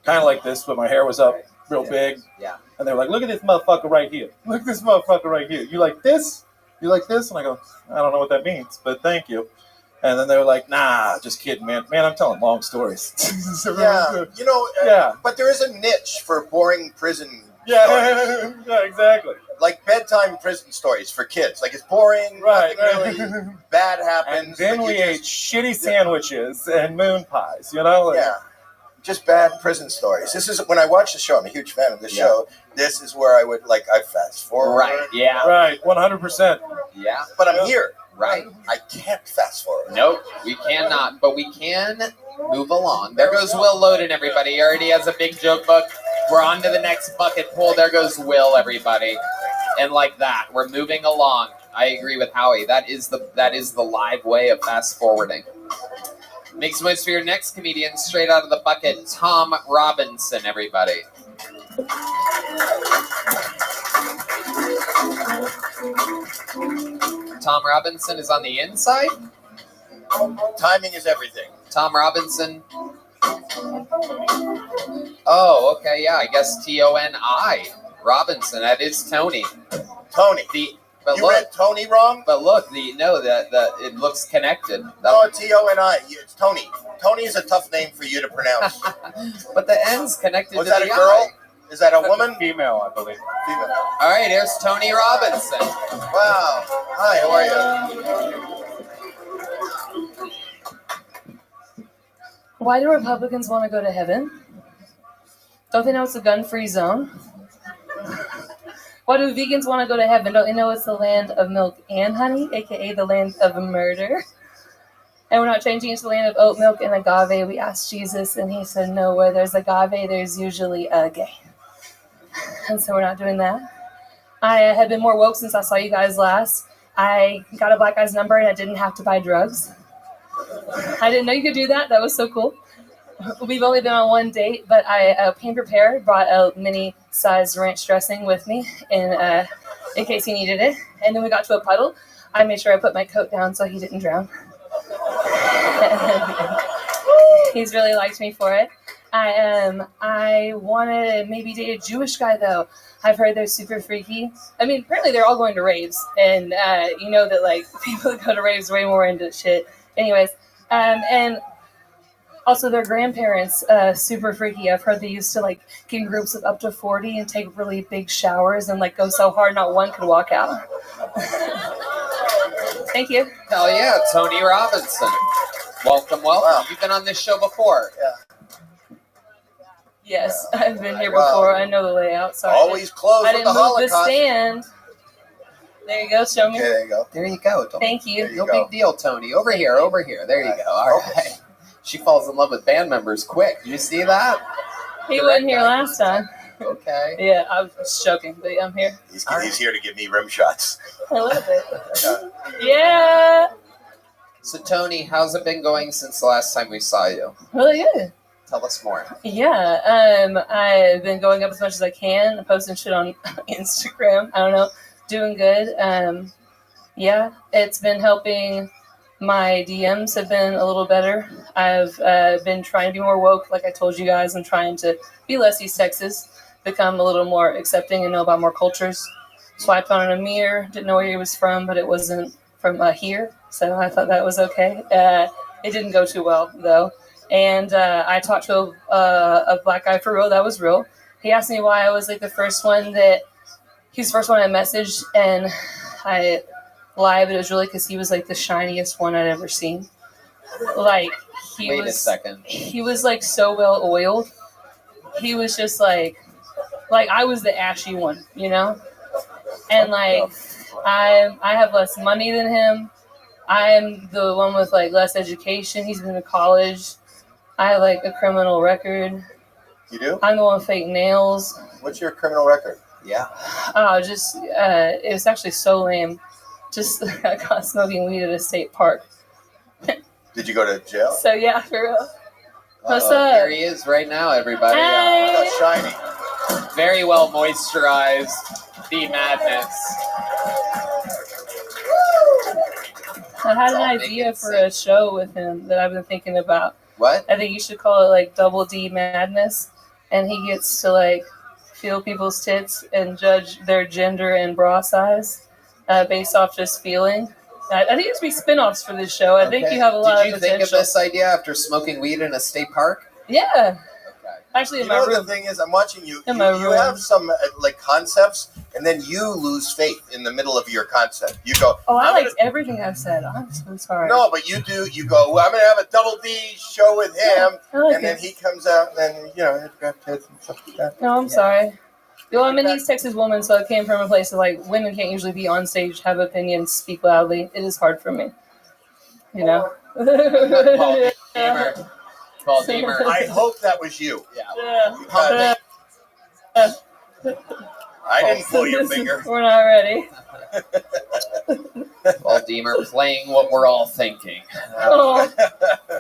kind of like this, but my hair was up real big. Yeah. And they were like, "Look at this motherfucker right here. Look at this motherfucker right here. You like this? You like this?" And I go, "I don't know what that means, but thank you." And then they were like, "Nah, just kidding, man. Man, I'm telling long stories." Yeah. Yeah. But there is a niche for boring prison. Yeah. Stories. Yeah, exactly. Like bedtime prison stories for kids. Like it's boring. Right. Nothing really bad happens. And then we ate shitty sandwiches and moon pies. Yeah. Just bad prison stories. This is when I watch the show. I'm a huge fan of this show. This is where I would I fast forward. Right. Yeah. Right. 100%. Yeah. But I'm here. Right. I can't fast forward. Nope, we cannot, but we can move along. There goes Will Loden, everybody. He already has a big joke book. We're on to the next bucket pool. There goes Will, everybody. And like that, we're moving along. I agree with Howie. That is the live way of fast forwarding. Make some noise for your next comedian, straight out of the bucket, Tom Robinson, everybody. Tom Robinson is on the inside. Timing is everything. Tom Robinson. Oh, okay, yeah. I guess Toni Robinson. That is Tony. Tony. But you read Tony wrong? But look, it looks connected. No, Toni. It's Tony. Tony is a tough name for you to pronounce. But the N's connected Was to that the a girl? I. Is that a woman? Female, I believe. Female. All right, here's Tony Robinson. Wow. Hi, how are you? Why do Republicans want to go to heaven? Don't they know it's a gun-free zone? Why do vegans want to go to heaven? Don't they know it's the land of milk and honey, aka the land of murder? And we're not changing it to the land of oat milk and agave. We asked Jesus, and he said, no, where there's agave, there's usually a gay. And so we're not doing that. I have been more woke since I saw you guys last. I got a black guy's number, and I didn't have to buy drugs. I didn't know you could do that. That was so cool. We've only been on one date, but I came prepared, brought a mini-sized ranch dressing with me in case he needed it. And then we got to a puddle. I made sure I put my coat down so he didn't drown. He's really liked me for it. I wanted to maybe date a Jewish guy though. I've heard they're super freaky. I mean, apparently they're all going to raves, and you know that like people that go to raves are way more into shit. Anyways, and also their grandparents super freaky. I've heard they used to like get in groups of up to 40 and take really big showers and like go so hard not one could walk out. Thank you. Hell yeah, Tony Robinson. Welcome. Wow. You've been on this show before. Yeah. Yes, I've been here before. I know the layout. Sorry. Always close I with didn't the move the Holocaust. stand. There you go. Show me. Okay, there you go. There you go. Thank you. There you No go. big deal, Tony. Over here. There you go. All right. She falls in love with band members quick. Did you see that? He wasn't here last time. Okay. Yeah, I was joking, but I'm here. He's here to give me rim shots. A little bit. Yeah. So, Tony, how's it been going since the last time we saw you? Really good. Tell us more. Yeah. I've been going up as much as I can, posting shit on Instagram. I don't know. Doing good. Yeah, it's been helping. My DMs have been a little better. I've been trying to be more woke, like I told you guys. I'm trying to be less East Texas, become a little more accepting and know about more cultures. Swiped on an Amir, didn't know where he was from, but it wasn't from here, so I thought that was okay. It didn't go too well, though. And I talked to a black guy for real. That was real. He asked me why I was like the first one that he was the first one I messaged, and I lied, but it was really because he was like the shiniest one I'd ever seen. Like Wait a second. He was like so well oiled. He was just like I was the ashy one, you know. And like I have less money than him. I'm the one with like less education. He's been to college. I have like a criminal record. You do? I'm the one with fake nails. What's your criminal record? Yeah. Oh, just it was actually so lame. Just I got smoking weed at a state park. Did you go to jail? So yeah, for real. What's Uh-oh, up? Here he is right now, everybody. Hey. Look how shiny. Very well moisturized. The madness. I had It's an all idea making for a show with him that I've been thinking about. What? I think you should call it like Double D Madness, and he gets to like feel people's tits and judge their gender and bra size based off just feeling. I think there's be spin-offs for this show. I think Okay. you have a lot Did of you think potential. of this idea after smoking weed in a state park? Yeah. Actually, in You my know room. the thing is, I'm watching you. In You, my you room. have some like concepts, and then you lose faith in the middle of your concept. You go, Oh, I I'm liked everything I've said. I'm so sorry. No, but you do. You go, well, I'm going to have a Double D show with him, I like and then it. he comes out, and then, you know, it's got tits and stuff like that. No, I'm sorry. Well, I'm an East Texas woman, so I came from a place of like women can't usually be on stage, have opinions, speak loudly. It is hard for me. You know? Paul Deemer. Paul Deemer. I hope that was you. Yeah. I didn't pull your finger. We're not ready. Paul Deemer playing what we're all thinking. Oh.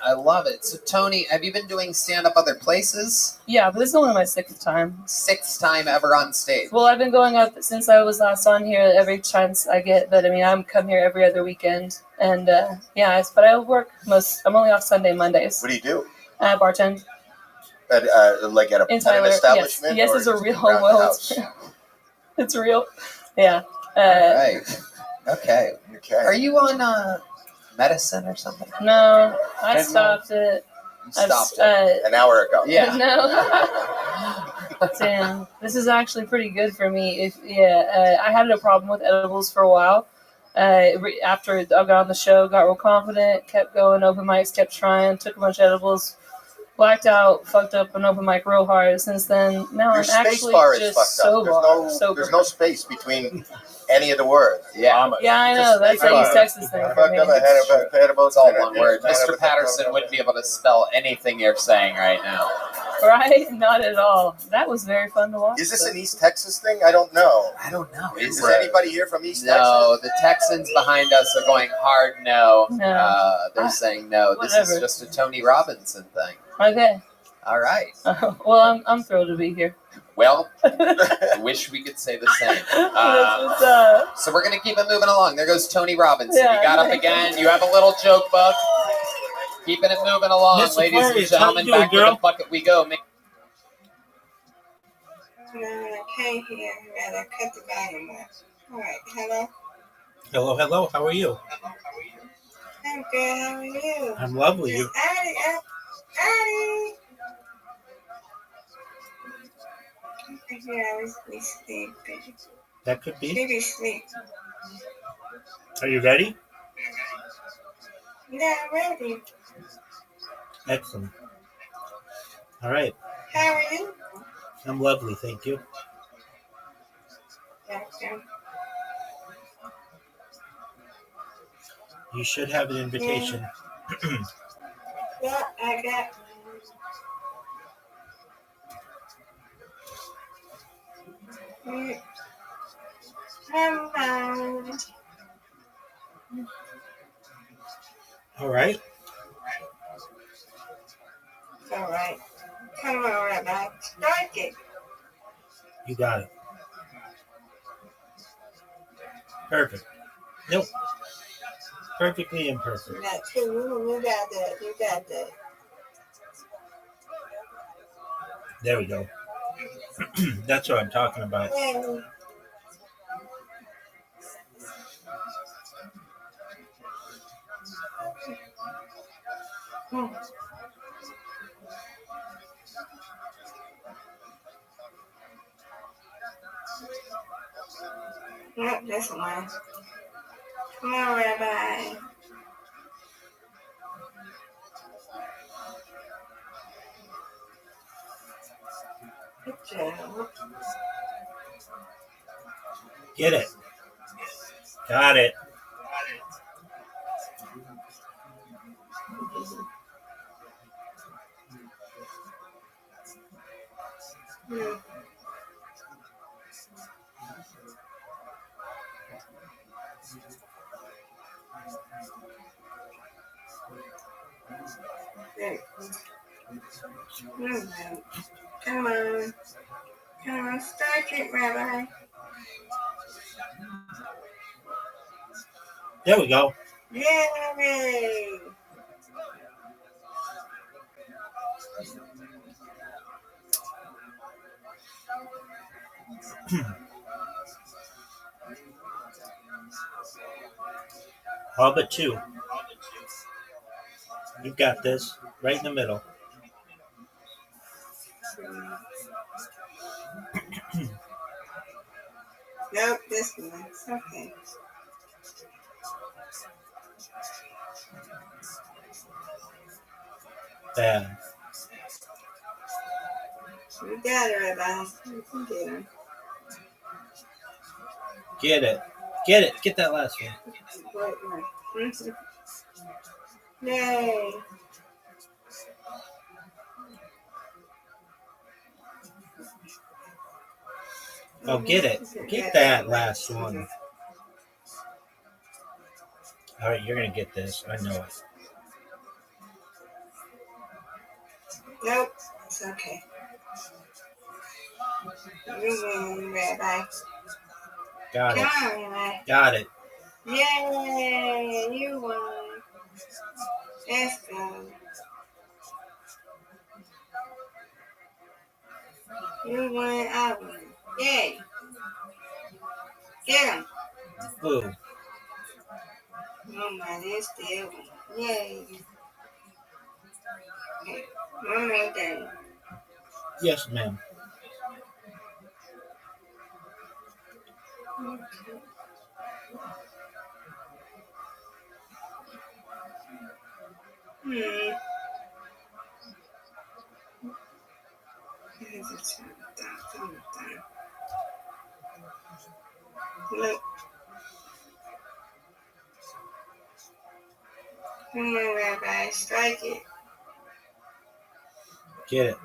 I love it. So, Tony, have you been doing stand-up other places? Yeah, but this is only my 6th time. 6th time ever on stage. Well, I've been going up since I was last on here every chance I get. But I mean, I'm come here every other weekend, and yeah. But I work I'm only off Sunday, Mondays. What do you do? Bartend. Like at In an Tyler, establishment? yes, or it's a just real. around the Well, house? it's real. Yeah. All right. Okay. Okay. Are you on medicine or something? No, I Fentanyl? stopped it. Stopped it. An hour ago. Yeah. No. Damn, this is actually pretty good for me. I had a problem with edibles for a while. After I got on the show, got real confident, kept going, open mics, kept trying, took a bunch of edibles, blacked out, fucked up an open mic real hard. Since then, now Your I'm space actually bar is just fucked up. sober. There's no space between any of the words. Yeah. Yeah, I know. That's an East Texas thing I for fucked me. up a head of edibles. It's all one word. Mr. Patterson wouldn't be able to spell anything you're saying right now. Right? Not at all. That was very fun to watch. Is this an East Texas thing? I don't know. I don't know. Is anybody here from East No, Texas? the Texans behind us are going hard no. No. They're saying no. This Whatever. is just a Tony Robinson thing. Okay. All right. Well, I'm thrilled to be here. Well, I wish we could say the same. What's up? So we're gonna keep it moving along. There goes Tony Robinson. Yeah. You got up again. You have a little joke book. Keeping it moving along, Miss ladies and Aquarius, how you gentlemen. doing, Back to girl? the bucket we go. I can't hear. I gotta cut the volume up. All right. Hello. Hello, hello. How are you? I'm good. How are you? I'm lovely. Miss Addie. Addie. I think you always be sleeping. That could She be. be sleeping. Are you ready? Yeah, I'm ready. Excellent. All right. How are you? I'm lovely, thank you. Gotcha. You should have an invitation. Yeah, I got. Hello. All right. All right. Come on, Rabbi. Start it. You got it. Perfect. Nope. Perfectly imperfect. Not two. You got that. You got that. There we go. That's what I'm talking about. Hey. Not this one. Come on, Rabbi. Good job. Get it. Got it. Good. Come on. Come on, start it, Rabbi. There we go. Yay! All but two. You've got this. Right in the middle. Nope, this one. Okay. Bad. You got it, Rabbi. You can get him. Get it. Get it. Get that last one. Yay! Oh, get it. Get that last one. All right, you're going to get this. I know it. Nope, it's okay. You win, Rabbi. Got it. Come on, Rabbi. Got it. Yay! You won. Let's go. You won, I won. Yay! Get him. Ooh. Oh my, they still won. Yay! Okay, one more day. Yes, ma'am. Look. Come on, Rabbi, strike it. Get it.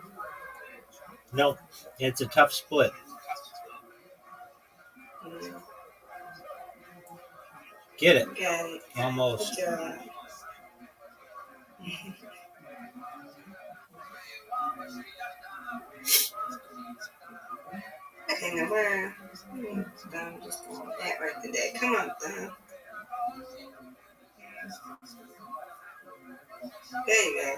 Nope. It's a tough split. Get it. Got it. Almost. Good job. in the world? I'm just doing that right today. Come on, Thumb. There you go.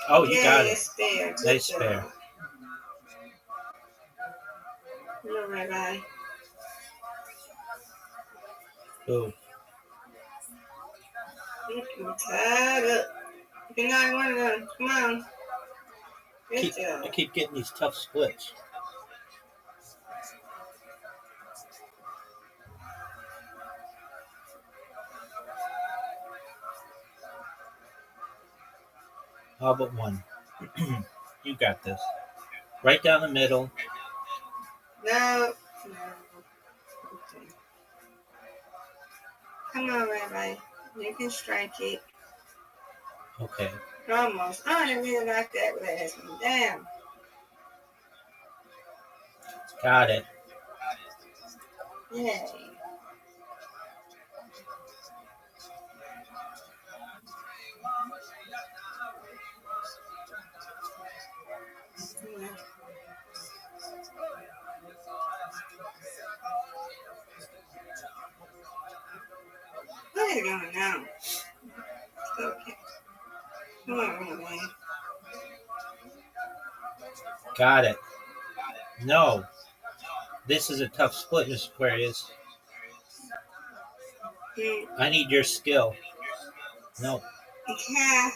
Oh, you got it. Spare. Nice spare. Hello, Rabbi. Ooh. I'm tied up. You're not one of them. Come on. I keep getting these tough splits. How about one? You got this. Right down the middle. No. Okay. Come on, Rabbi. You can strike it. Okay. Almost. I didn't really like that last one. Damn. Got it. Yay. What is going on? Okay. Come on, Rabbi. Got it. No. This is a tough split, Miss Aquarius. I need your skill. No. Yeah.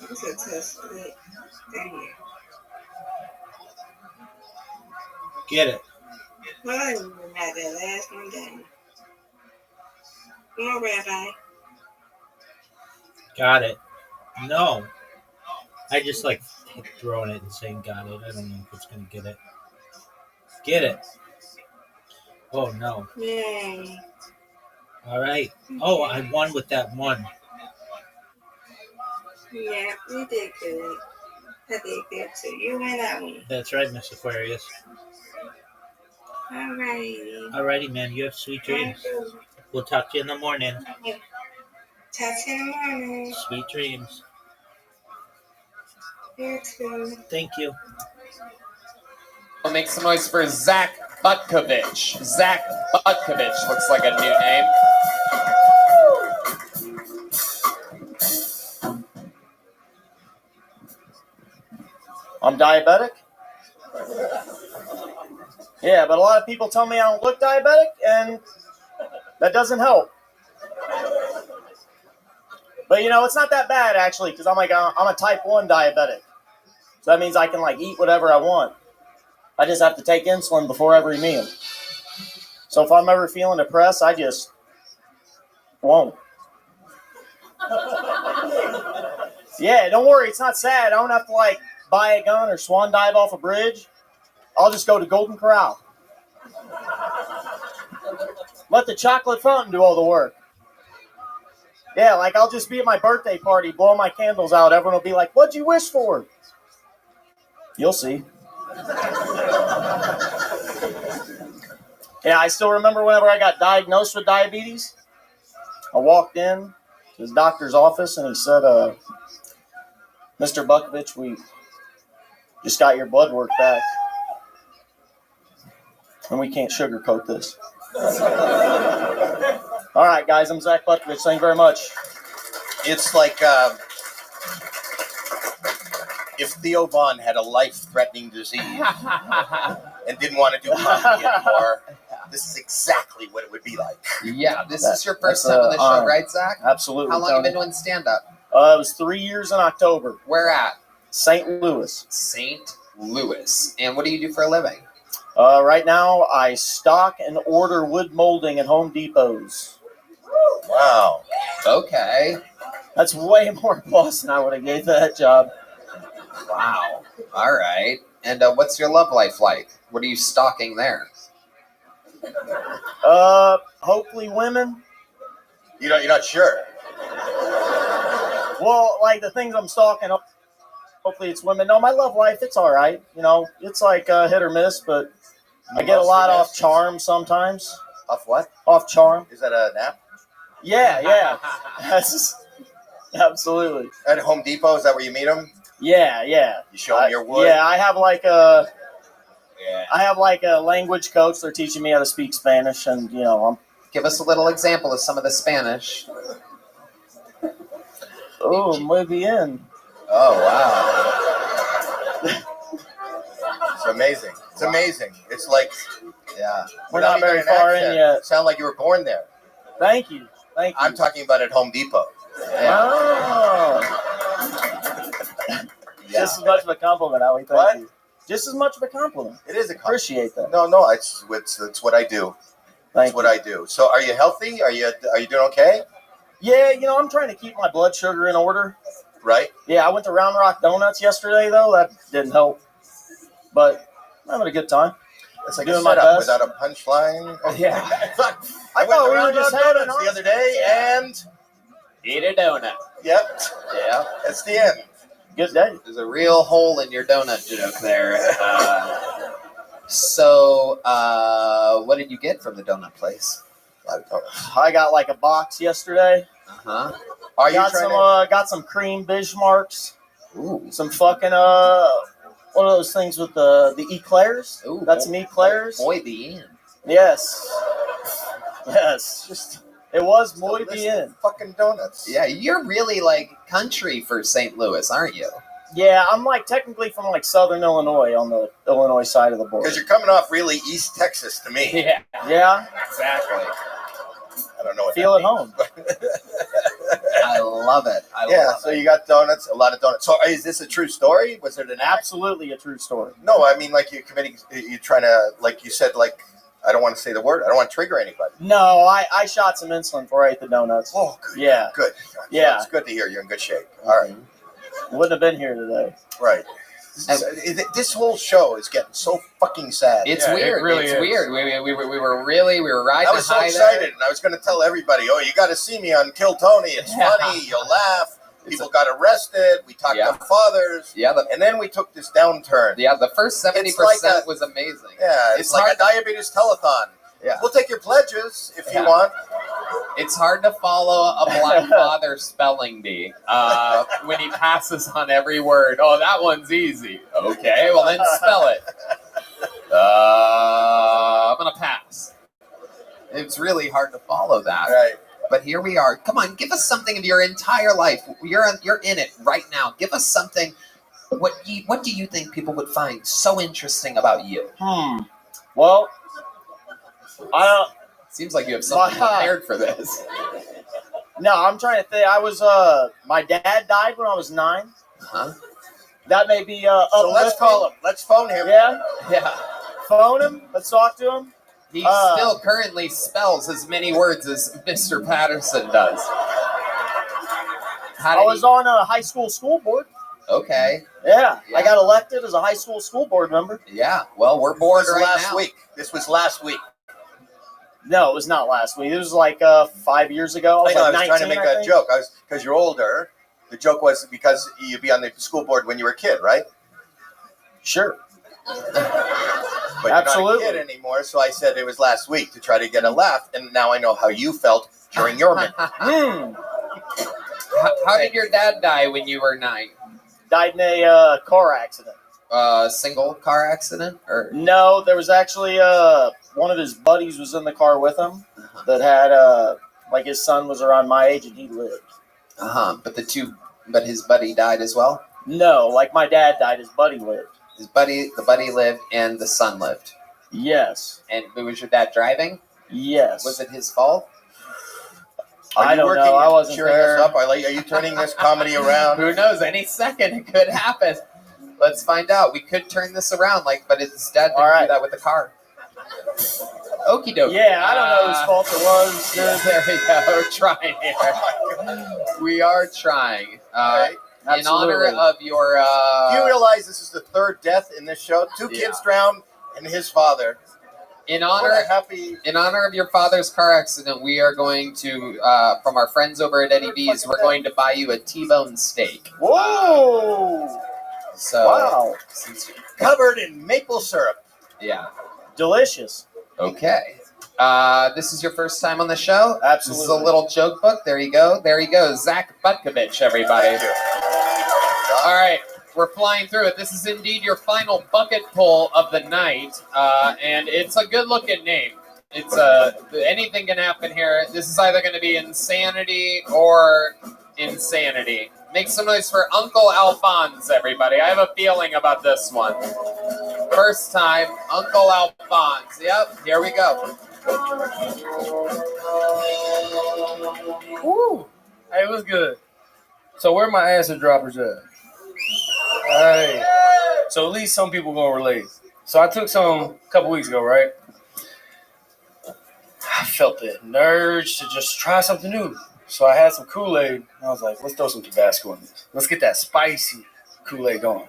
It's a tough split. Dang it. Get it. Well, I didn't even have that last one down. Come on, Rabbi. Got it. No. I just like throwing it and saying got it. I don't know if it's going to get it. Get it. Oh, no. Yay. All right. Oh, I won with that one. Yeah, you did good. I did good too. You win that one. That's right, Miss Aquarius. Alrighty. Alrighty, man. You have sweet dreams. We'll talk to you in the morning. Talk to you in the morning. Sweet dreams. You too. Thank you. We'll make some noise for Zach Butkovich. Zach Butkovich looks like a new name. I'm diabetic? Yeah, but a lot of people tell me I don't look diabetic, and that doesn't help. But you know, it's not that bad actually, because I'm a type 1 diabetic. So that means I can like eat whatever I want. I just have to take insulin before every meal. So if I'm ever feeling depressed, I just won't. Yeah, don't worry, it's not sad. I don't have to like buy a gun or swan dive off a bridge. I'll just go to Golden Corral. Let the chocolate fountain do all the work. Yeah, like I'll just be at my birthday party, blow my candles out. Everyone will be like, "What'd you wish for?" You'll see. Yeah, I still remember whenever I got diagnosed with diabetes. I walked in to his doctor's office and he said, "Mr. Butkovich, we just got your blood work back. And we can't sugarcoat this." All right, guys, I'm Zach Butkovich. Thank you very much. It's like if Theo Vaughn had a life-threatening disease and didn't want to do comedy anymore, this is exactly what it would be like. Yeah, this is your first time on the show, right, Zach? Absolutely. How long have you been doing stand-up? It was 3 years in October. Where at? St. Louis. St. Louis. And what do you do for a living? Right now, I stock and order wood molding at Home Depots. Wow. Okay. That's way more applause than I would have gave that job. Wow. All right. And what's your love life like? What are you stalking there? Hopefully women. You're not sure? Well, like the things I'm stalking, hopefully it's women. No, my love life, it's all right. You know, it's like hit or miss, but I get a lot off charm sometimes. Off what? Off Charm. Is that an app? Yeah. Absolutely. At Home Depot, is that where you meet them? Yeah. You show them your wood? Yeah, I have like a language coach. They're teaching me how to speak Spanish, and Give us a little example of some of the Spanish. Oh, muy bien. Oh, wow. It's amazing. It's amazing. It's like, yeah. We're not very far in yet. Sound like you were born there. Thank you. I'm talking about at Home Depot. Oh. Just as much of a compliment, Howie. Thank you. Just as much of a compliment. It is a compliment. Appreciate that. No, it's what I do. That's what I do. So, are you healthy? Are you doing okay? Yeah, I'm trying to keep my blood sugar in order. Right. Yeah, I went to Round Rock Donuts yesterday, though. That didn't help. But I'm having a good time. It's like doing a my setup best. without a punchline. Yeah. I thought we went were to just Round having Donuts the other day, and Eat a donut. Yep. Yeah. That's the end. Good day. There's a real hole in your donut joke there. So, what did you get from the donut place? I got like a box yesterday. Uh-huh. Are you got some cream Bismarcks. Ooh. Some fucking what are those things with the eclairs? Ooh, got some eclairs. Muy bien. Yes. It was muy bien. Fucking donuts. Yeah, you're really like country for St. Louis, aren't you? Yeah, I'm like technically from like Southern Illinois on the Illinois side of the border. Because you're coming off really East Texas to me. Yeah. Yeah. Exactly. I don't know what Feel that at home. I love it. So you got donuts, a lot of donuts. So is this a true story? Was it an Absolutely a true story. No, I mean like you're trying to, like you said, like, I don't want to say the word. I don't want to trigger anybody. No, I shot some insulin before I ate the donuts. Oh, good. Yeah. Good. Yeah. It's good to hear you're in good shape. All right. Wouldn't have been here today. Right. This whole show is getting so fucking sad. It's weird. It really it's is. weird. We were riding I was so high excited, there. and I was going to tell everybody, "Oh, you got to see me on Kill Tony. It's funny. You'll laugh." People got arrested. We talked to fathers. Yeah, and then we took this downturn. Yeah, the first 70% was amazing. Yeah, it's like a diabetes telethon. Yeah. We'll take your pledges if you want. It's hard to follow a black father spelling bee when he passes on every word. Oh, that one's easy. Okay, well then spell it. I'm gonna pass. It's really hard to follow that. Right. But here we are. Come on, give us something of your entire life. You're in it right now. Give us something. What do you think people would find so interesting about you? Well, Seems like you have something prepared for this. No, I'm trying to think. I was my dad died when I was 9. Huh? That may be So let's call him. Let's phone him. Yeah. Yeah. Phone him. Let's talk to him. He still currently spells as many words as Mr. Patterson does. I was on a high school board. Okay. Yeah, I got elected as a high school school board member. Yeah, well, we're bored This was right last now. week. This was last week. No, it was not last week. It was like 5 years ago. I know. I was 19, trying to make I a think. joke. Because you're older. The joke was because you'd be on the school board when you were a kid, right? Sure. But Absolutely. you're not a kid anymore, so I said it was last week to try to get a laugh, and now I know how you felt during your minute. How did your dad die when you were 9? Died in a car accident. Single car accident? Or No, there was actually one of his buddies was in the car with him that had like his son was around my age and he lived. But his buddy died as well? No, like my dad died, his buddy lived. The buddy lived and the son lived. Yes. And was your dad driving? Yes. Was it his fault? I don't know. I wasn't cheering there. us up. Are you turning this comedy around? Who knows? Any second it could happen. Let's find out. We could turn this around, but his dad didn't do that with the car. Okie dokie. Yeah, I don't know whose fault it was. There we go. We're trying here. We are trying. In honor of your... Do you realize this is the third death in this show? 2 kids drowned and his father. In honor of your father's car accident, we are going to, from our friends over at Eddie V's, we're going to buy you a T-bone steak. Whoa! So, Wow. Covered in maple syrup. Yeah. Delicious. Okay. This is your first time on the show? Absolutely. This is a little joke book. There you go. There you go. Zach Butkovich, everybody. Thank you. All right. We're flying through it. This is indeed your final bucket pull of the night, and it's a good-looking name. It's anything can happen here. This is either going to be insanity or insanity. Make some noise for Uncle Alphonse, everybody. I have a feeling about this one. First time, Uncle Alphonse. Yep, here we go. Woo! Hey, what's good? So where my acid droppers at? Hey. So at least some people gonna relate. So I took some a couple weeks ago, right? I felt the urge to just try something new. So I had some Kool-Aid, and I was like, let's throw some Tabasco in this. Let's get that spicy Kool-Aid going.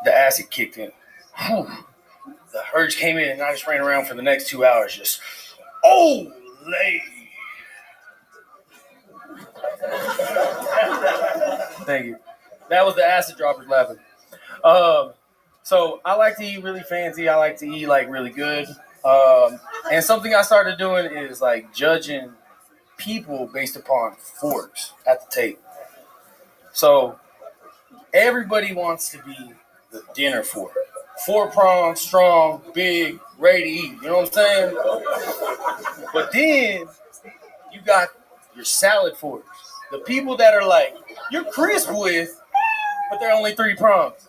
The acid kicked in. Whew. The urge came in, and I just ran around for the next 2 hours just, lady. Thank you. That was the acid droppers laughing. So I like to eat really fancy. I like to eat like really good. And something I started doing is like judging people based upon forks at the table. So everybody wants to be the dinner fork. 4-pronged, strong, big, ready to eat. You know what I'm saying? But then you got your salad forks. The people that are like, you're crisp with, but they're only 3 prongs.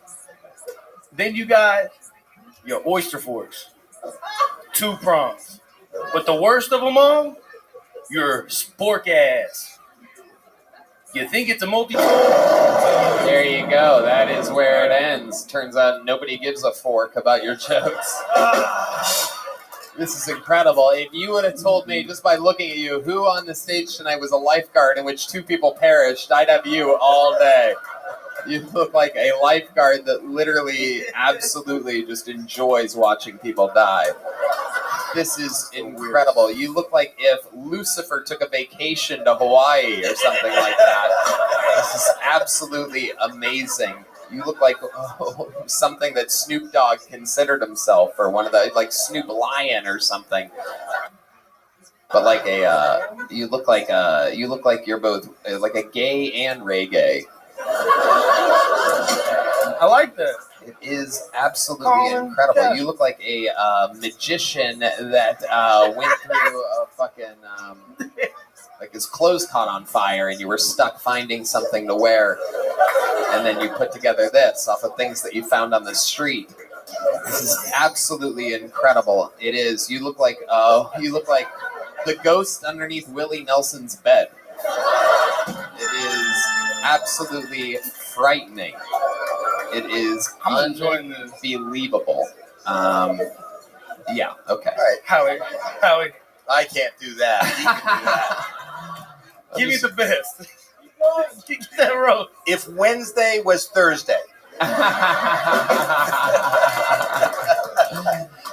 Then you got your oyster forks. 2 prongs. But the worst of them all, your spork ass. You think it's a multi-tool? There you go. That is where it ends. Turns out nobody gives a fork about your jokes. This is incredible. If you would have told me, just by looking at you, who on the stage tonight was a lifeguard in which 2 people perished, I'd have you all day. You look like a lifeguard that literally, absolutely just enjoys watching people die. This is incredible. You look like if Lucifer took a vacation to Hawaii or something like that. This is absolutely amazing. You look like something that Snoop Dogg considered himself, or one of the, like Snoop Lion or something. But like you look like you're both like a gay and reggae. I like that. It is absolutely incredible. Yeah. You look like a magician that went through a fucking like his clothes caught on fire and you were stuck finding something to wear, and then you put together this off of things that you found on the street. This is absolutely incredible. It is. You look like the ghost underneath Willie Nelson's bed. It is absolutely frightening. It is unbelievable. Yeah, okay. All right. Howie. I can't do that. Give me the best. Get that roast. If Wednesday was Thursday.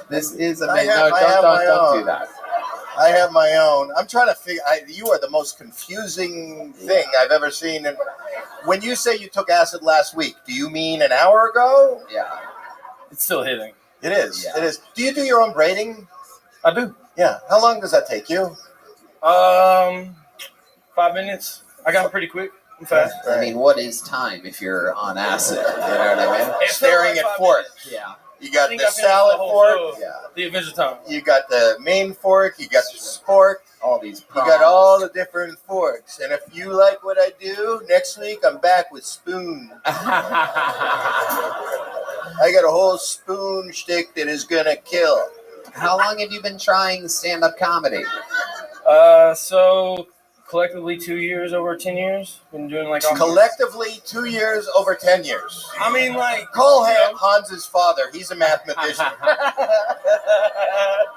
This is amazing. Don't do that. I have my own. I'm trying to figure. You are the most confusing thing I've ever seen. And when you say you took acid last week, do you mean an hour ago? Yeah. It's still hitting. It is. Yeah. It is. Do you do your own braiding? I do. Yeah. How long does that take you? 5 minutes. I got it pretty quick. I'm fast. I mean, what is time if you're on acid? You know what I mean? Staring at forks. Yeah. You got the salad fork. Yeah. The Adventure Time. You got the main fork. You got the spork. All these You got all the different forks. And if you like what I do, next week I'm back with spoon. I got a whole spoon shtick that is gonna kill. How long have you been trying stand-up comedy? So collectively 2 years, over 10 years. Been doing like Collectively 2 years, over 10 years. I mean, like, call Hans's father. He's a mathematician.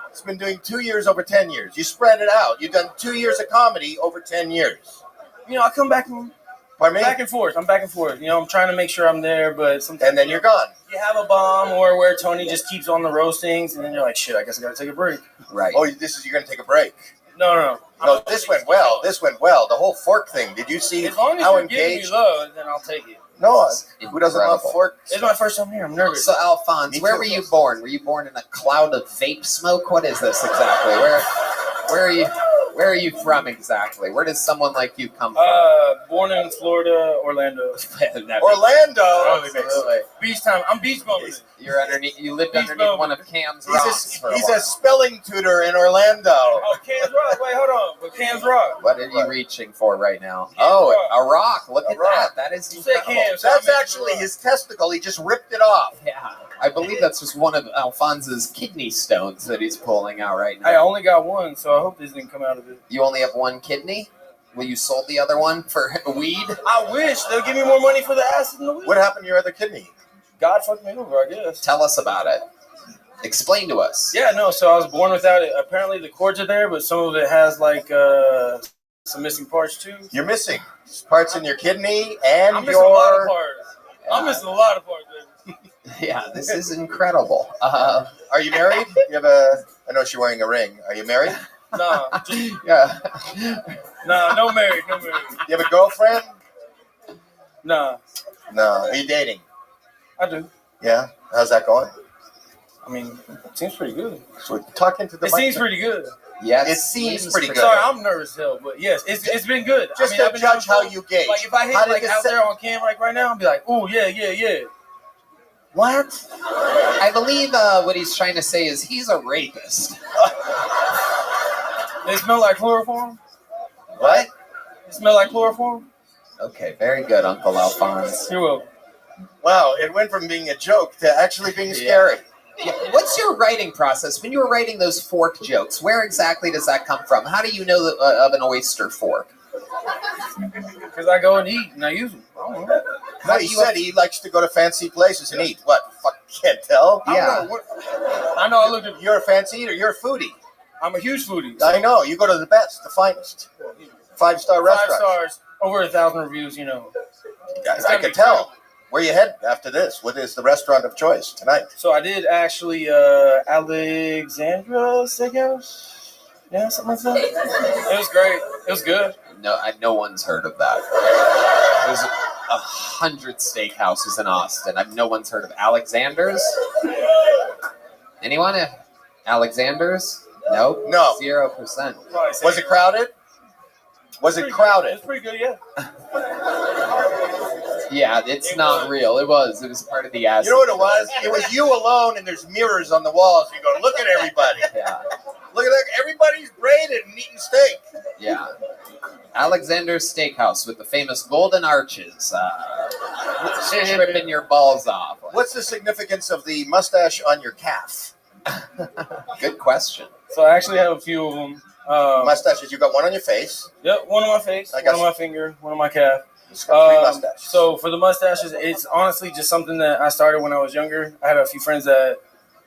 It's been doing 2 years, over 10 years. You spread it out. You've done 2 years of comedy over 10 years. You know, I come back and back and forth. I'm back and forth. You know, I'm trying to make sure I'm there, but sometimes and then you're gone. You have a bomb or where Tony just keeps on the roastings, and then you're like, shit, I guess I gotta take a break. Right. Oh, you're gonna take a break. No. No, this went well. The whole fork thing. Did you see As long as how you're giving engaged? me love, then I'll take it. No, who doesn't love Incredible. fork? It's my first time here. I'm nervous. So, Alphonse, Me where too. were you born? Were you born in a cloud of vape smoke? What is this exactly? Where are you? Where are you from exactly? Where does someone like you come from? Born in Florida, Orlando. Orlando. Absolutely. Beach time. I'm beach bumming. You're underneath. You lived Beach underneath bum. one of Cam's rocks for a He's while. a spelling tutor in Orlando. Oh, Cam's Rock. Wait, hold on. But Cam's Rock. What are you reaching for right now? Oh, a rock. Look at that. That is You said incredible. Cam, so That's I meant actually his testicle. He just ripped it off. Yeah. I believe that's just one of Alphonse's kidney stones that he's pulling out right now. I only got one, so I hope this didn't come out of it. You only have one kidney? Well, you sold the other one for weed? I wish they'll give me more money for the acid and the weed. What happened to your other kidney? God fucked me over, I guess. Tell us about it. Explain to us. Yeah, no. So I was born without it. Apparently the cords are there, but some of it has like some missing parts too. You're missing parts in your kidney and I'm missing a lot of your. parts. I'm missing a lot of parts, baby. Yeah, this is incredible. Are you married? You have a. I know she's wearing a ring. Are you married? No, just, Yeah. no married, no married. You have a girlfriend? Nah, No. Are you dating? I do. Yeah. How's that going? I mean, it seems pretty good. So talk into the It mic. seems pretty good. Yes. It seems pretty good. Sorry, I'm nervous as hell, but yes, it's been good. Just I mean, I've to been judge how nervous. you gauge. Like if I hit How did like this out set- there on cam like right now, I'll be like, ooh, yeah. What? I believe what he's trying to say is he's a rapist. They smell like chloroform. What? They smell like chloroform. Okay, very good, Uncle Alphonse. You're welcome. Wow, it went from being a joke to actually being scary. Yeah. What's your writing process? When you were writing those fork jokes, where exactly does that come from? How do you know of an oyster fork? Because I go and eat and I use them. I don't know. No, he said he likes to go to fancy places and eat. What? Fuck, can't tell. Yeah. I know. I looked at. You're a fancy eater. You're a foodie. I'm a huge foodie. I know. You go to the best, the finest, 5-star 5 restaurants. stars, over 1,000 reviews. You know. Guys, I could tell. Where you head after this? What is the restaurant of choice tonight? So I did actually Alexandra Steakhouse. Yeah, something like that. It was great. It was good. No one's heard of that. There's 100 steakhouses in Austin. No one's heard of Alexander's. Anyone? Alexander's? Nope. No. 0%. Was it crowded? Was it crowded? It was pretty good, yeah. Yeah, it's not real. It was part of the acid. You know what it was? It was you alone, and there's mirrors on the walls. You go, look at everybody. Yeah. Look at that. Everybody's braided and eating steak. Yeah. Alexander's Steakhouse with the famous golden arches. Tripping your balls off. What's the significance of the mustache on your calf? Good question. So I actually have a few of them. Mustaches. You got one on your face. Yep, one on my face, I one got on my finger, one on my calf. It's got 3 mustaches. So for the mustaches, it's honestly just something that I started when I was younger. I had a few friends that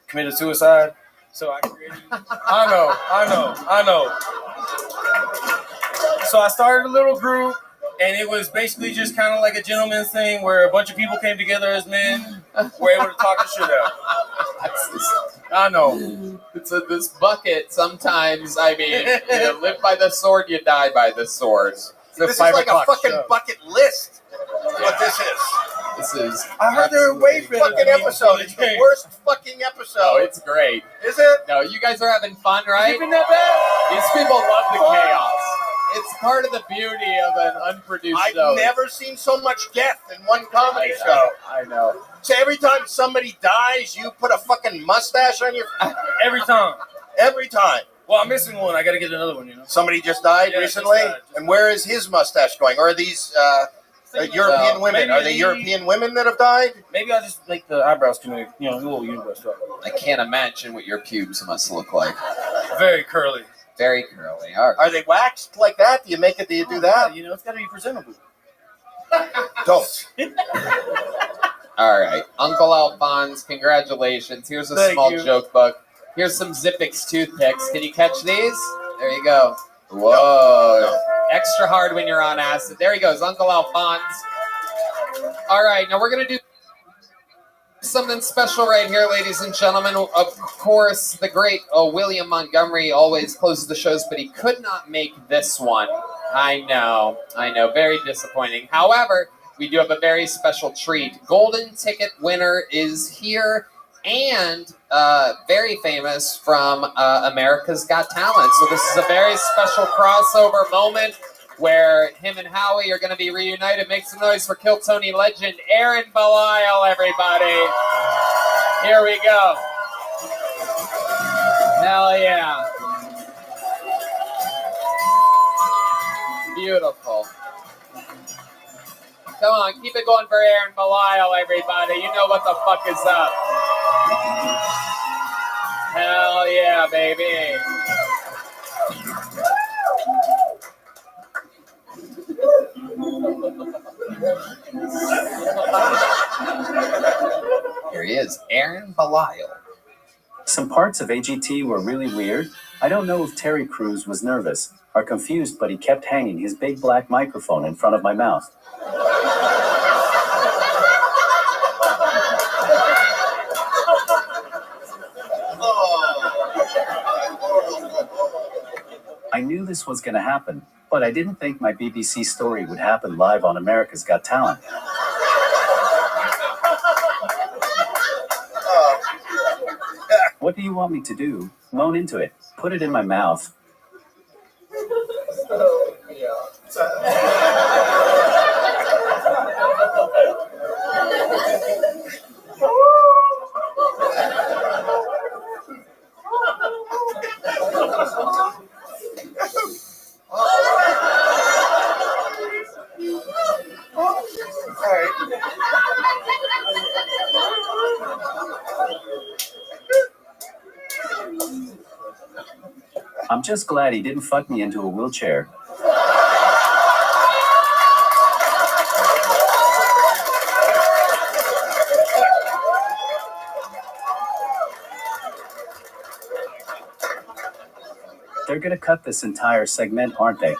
committed suicide, so I created. I know. So I started a little group, and it was basically just kind of like a gentleman's thing where a bunch of people came together as men, were able to talk the shit out. I know. It's this bucket. Sometimes, I mean, you live by the sword, you die by the sword. This is like a fucking bucket list. What this is. This is. I heard they were way better Fucking than me episode. before It's they the came. worst fucking episode. Oh, it's great. Is it? No, you guys are having fun, right? Even that bad? These people love the chaos. It's part of the beauty of an unproduced I've show. never seen so much death in one comedy show. I know. So every time somebody dies, you put a fucking mustache on your... Every time. Every time. Well, I'm missing one. I got to get another one, you know. Somebody just died Yeah, recently? just died. And where is his mustache going? Or are these European women? maybe Are they European women that have died? Maybe I'll just make the eyebrows too, a little unibrow. I can't imagine what your pubes must look like. Very curly. Very curly. All right. Are they waxed like that? Do you make it? Do you do that? You know, it's got to be presentable. Don't. All right. Uncle Alphonse, congratulations. Here's a Thank small you. joke book. Here's some Zippix toothpicks. Can you catch these? There you go. Whoa. No. Extra hard when you're on acid. There he goes, Uncle Alphonse. All right, now we're going to do something special right here, ladies and gentlemen. Of course, the great William Montgomery always closes the shows, but he could not make this one. I know. Very disappointing. However, we do have a very special treat. Golden ticket winner is here, and very famous from America's Got Talent. So this is a very special crossover moment where him and Howie are going to be reunited. Make some noise for Kill Tony legend Aaron Belial, everybody. Here we go. Hell yeah. Beautiful. Come on, keep it going for Aaron Belial, everybody. You know what the fuck is up. Hell yeah, baby. Here he is, Aaron Belial. Some parts of AGT were really weird. I don't know if Terry Crews was nervous or confused, but he kept hanging his big black microphone in front of my mouth. I knew this was going to happen, but I didn't think my BBC story would happen live on America's Got Talent. What do you want me to do? Moan into it. Put it in my mouth. I'm just glad he didn't fuck me into a wheelchair. They're gonna cut this entire segment, aren't they?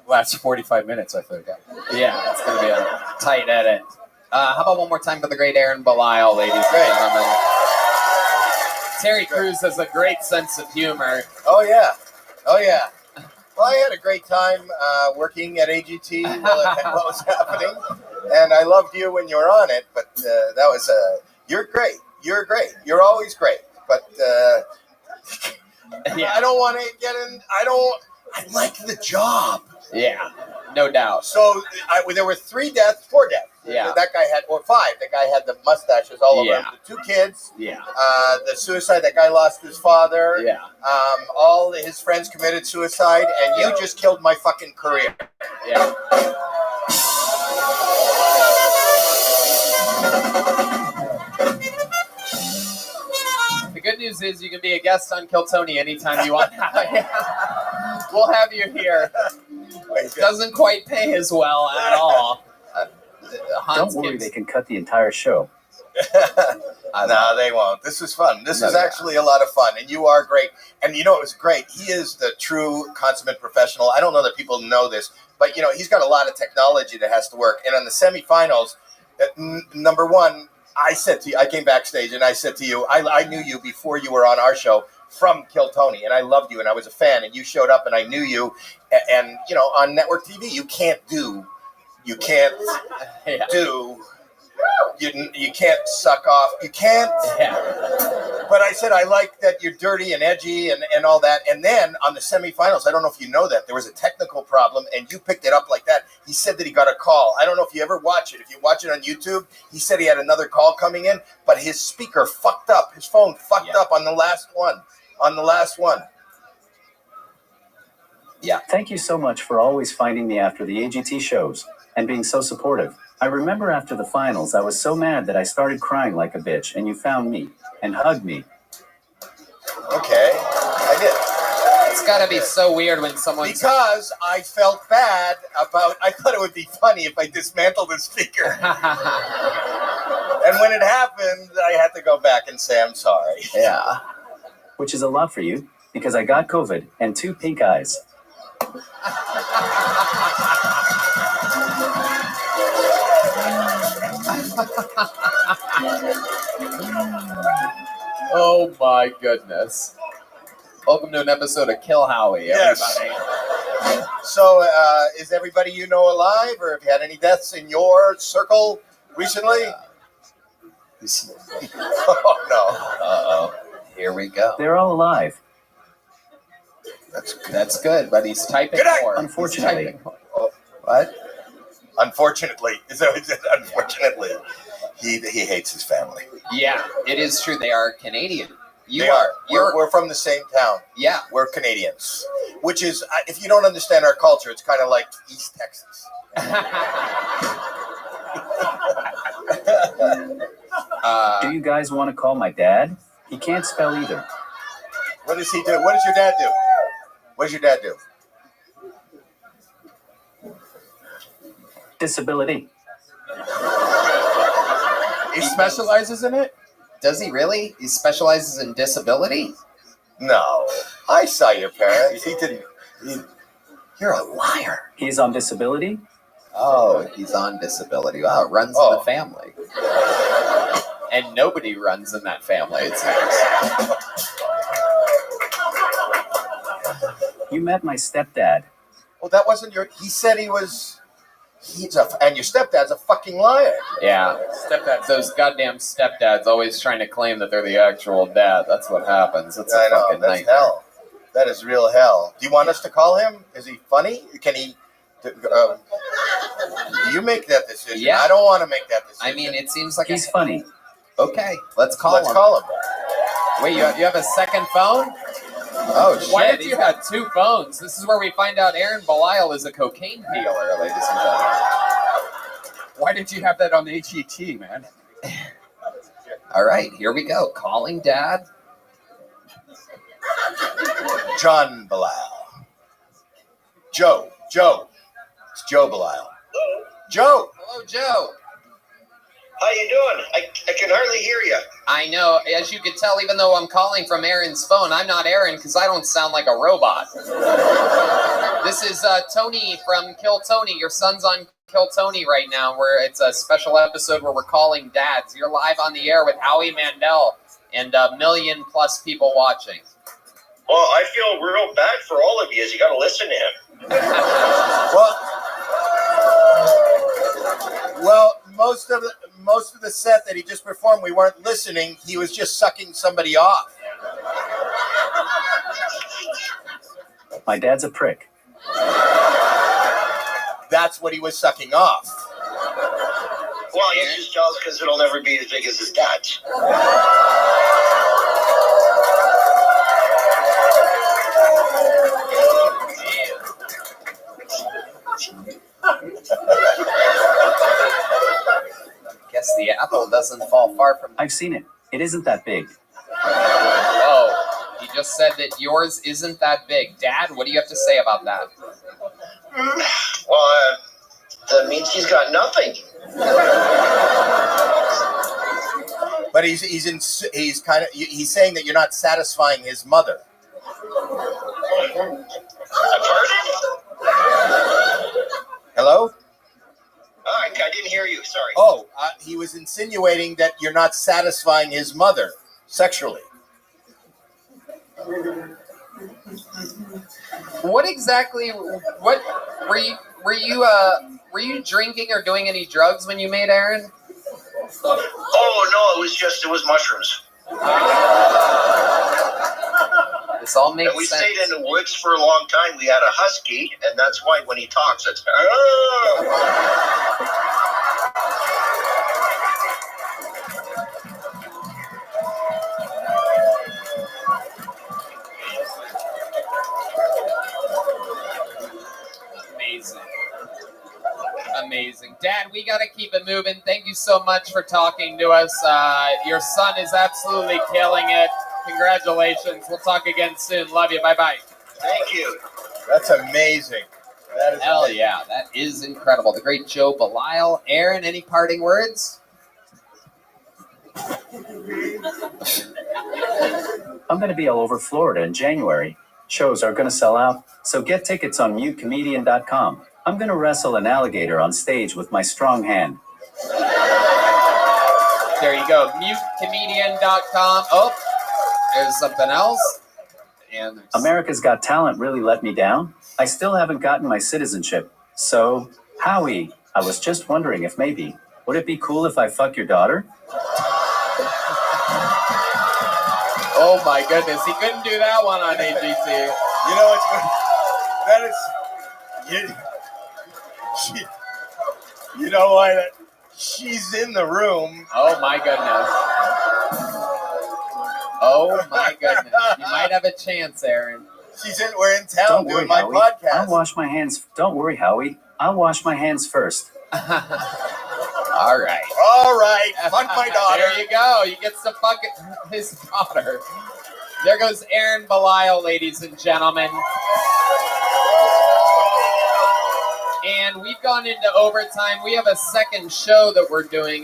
Last 45 minutes, I think. Yeah, it's going to be a tight edit. How about one more time for the great Aaron Belial, ladies and gentlemen. Terry Crews has a great sense of humor. Oh, yeah. Oh, yeah. Well, I had a great time working at AGT while what was happening. And I loved you when you were on it, but that was, you're great. You're great. You're always great. But Yeah. I don't want to get in, I like the job. Yeah, no doubt. So there were 4 deaths. Yeah. That guy had, or 5. That guy had the mustaches all over him. The 2 kids. Yeah. The suicide. That guy lost his father. Yeah. All his friends committed suicide, and you just killed my fucking career. Yeah. The good news is you can be a guest on Kill Tony anytime you want. We'll have you here. It doesn't quite pay as well at all. Don't worry, they can cut the entire show. No, they won't. This is fun. This is actually a lot of fun, and you are great. And you know, it was great. He is the true consummate professional. I don't know that people know this, but you know, he's got a lot of technology that has to work. And on the semifinals, number one, I said to you, I came backstage and I said to you, I knew you before you were on our show from Kill Tony, and I loved you, and I was a fan, and you showed up, and I knew you, and you know, on network TV, you can't do, you can't suck off, you can't. But I said, I like that you're dirty and edgy and all that. And then on the semifinals, I don't know if you know that, there was a technical problem, and you picked it up like that. He said that he got a call. I don't know if you ever watch it. If you watch it on YouTube, he said he had another call coming in, but his speaker fucked up. His phone fucked up on the last one. Yeah. Thank you so much for always finding me after the AGT shows and being so supportive. I remember after the finals, I was so mad that I started crying like a bitch, and you found me and hugged me. Okay, I did. It's got to be so weird when someone... Because I felt bad about... I thought it would be funny if I dismantled the speaker. And when it happened, I had to go back and say, I'm sorry. Yeah. Which is a lot for you, because I got COVID and 2 pink eyes. Oh my goodness. Welcome to an episode of Kill Howie, everybody. So, is everybody you know alive, or have you had any deaths in your circle recently? Oh no! Uh-oh. Here we go. They're all alive. That's good, but he's typing Good night. more. Unfortunately. He's typing more. Oh, what? Unfortunately, unfortunately, he hates his family. Yeah, it is true. They are Canadian. You They are. We're from the same town. Yeah. We're Canadians, which is, if you don't understand our culture, it's kind of like East Texas. Do you guys want to call my dad? He can't spell either. What does he do? What does your dad do? What does your dad do? Disability. He specializes in it? Does he really? He specializes in disability? No. I saw your parents. He didn't. You're a liar. He's on disability? Oh, he's on disability. Wow, it runs in the family. And nobody runs in that family, it seems. You met my stepdad. Well, that wasn't your. He said he was. And your stepdad's a fucking liar. Yeah, stepdads. Those goddamn stepdads always trying to claim that they're the actual dad. That's what happens. It's a fucking that's nightmare. hell. That is real hell. Do you want us to call him? Is he funny? Can he? You make that decision. Yeah. I don't want to make that decision. I mean, it seems like he's funny. Okay, let's call him. Let's call him. Wait, you have a second phone? Oh shit! Why did you have two phones? This is where we find out Aaron Belial is a cocaine dealer, ladies and gentlemen. Why did you have that on HET, man? All right, here we go. Calling Dad. John Belial. Joe. It's Joe Belial. Joe. Hello, Joe. How you doing? I can hardly hear you. I know. As you can tell, even though I'm calling from Aaron's phone, I'm not Aaron because I don't sound like a robot. This is Tony from Kill Tony. Your son's on Kill Tony right now, where it's a special episode where we're calling dads. You're live on the air with Howie Mandel and a million plus people watching. Well, I feel real bad for all of you. You got to listen to him. Well, most of the set that he just performed, we weren't listening. He was just sucking somebody off. My dad's a prick. That's what he was sucking off. Well, he's just jealous because it'll never be as big as his dad's. Guess the apple doesn't fall far from. I've seen it. It isn't that big. Oh, he just said that yours isn't that big. Dad, what do you have to say about that? Well, that means he's got nothing. But he's saying that you're not satisfying his mother. Hello? I didn't hear you. Sorry. Oh, he was insinuating that you're not satisfying his mother sexually. What exactly? What were you? Were you drinking or doing any drugs when you made Aaron? Oh no, it was mushrooms. This all makes and we sense. stayed in the woods for a long time. We had a husky, and that's why when he talks, it's. Amazing. Dad, we got to keep it moving. Thank you so much for talking to us. Your son is absolutely killing it. Congratulations. We'll talk again soon. Love you. Bye-bye. Thank you. That's amazing. That is Hell amazing. yeah. That is incredible. The great Joe Belial. Aaron, any parting words? I'm going to be all over Florida in January. Shows are going to sell out, so get tickets on mutecomedian.com. I'm going to wrestle an alligator on stage with my strong hand. There you go. Mutecomedian.com. Oh, there's something else. And America's Got Talent really let me down. I still haven't gotten my citizenship. So, Howie, I was just wondering if maybe, would it be cool if I fuck your daughter? Oh my goodness, he couldn't do that one on AGT. You know, that is, you know why? She's in the room. Oh my goodness. Oh my goodness. You might have a chance, Aaron. We're in town Don't doing worry, my Howie. podcast. I'll wash my hands. Don't worry, Howie. I'll wash my hands first. All right. All right. Fuck my daughter. There you go. You get to fuck his daughter. There goes Aaron Belial, ladies and gentlemen. And we've gone into overtime. We have a second show that we're doing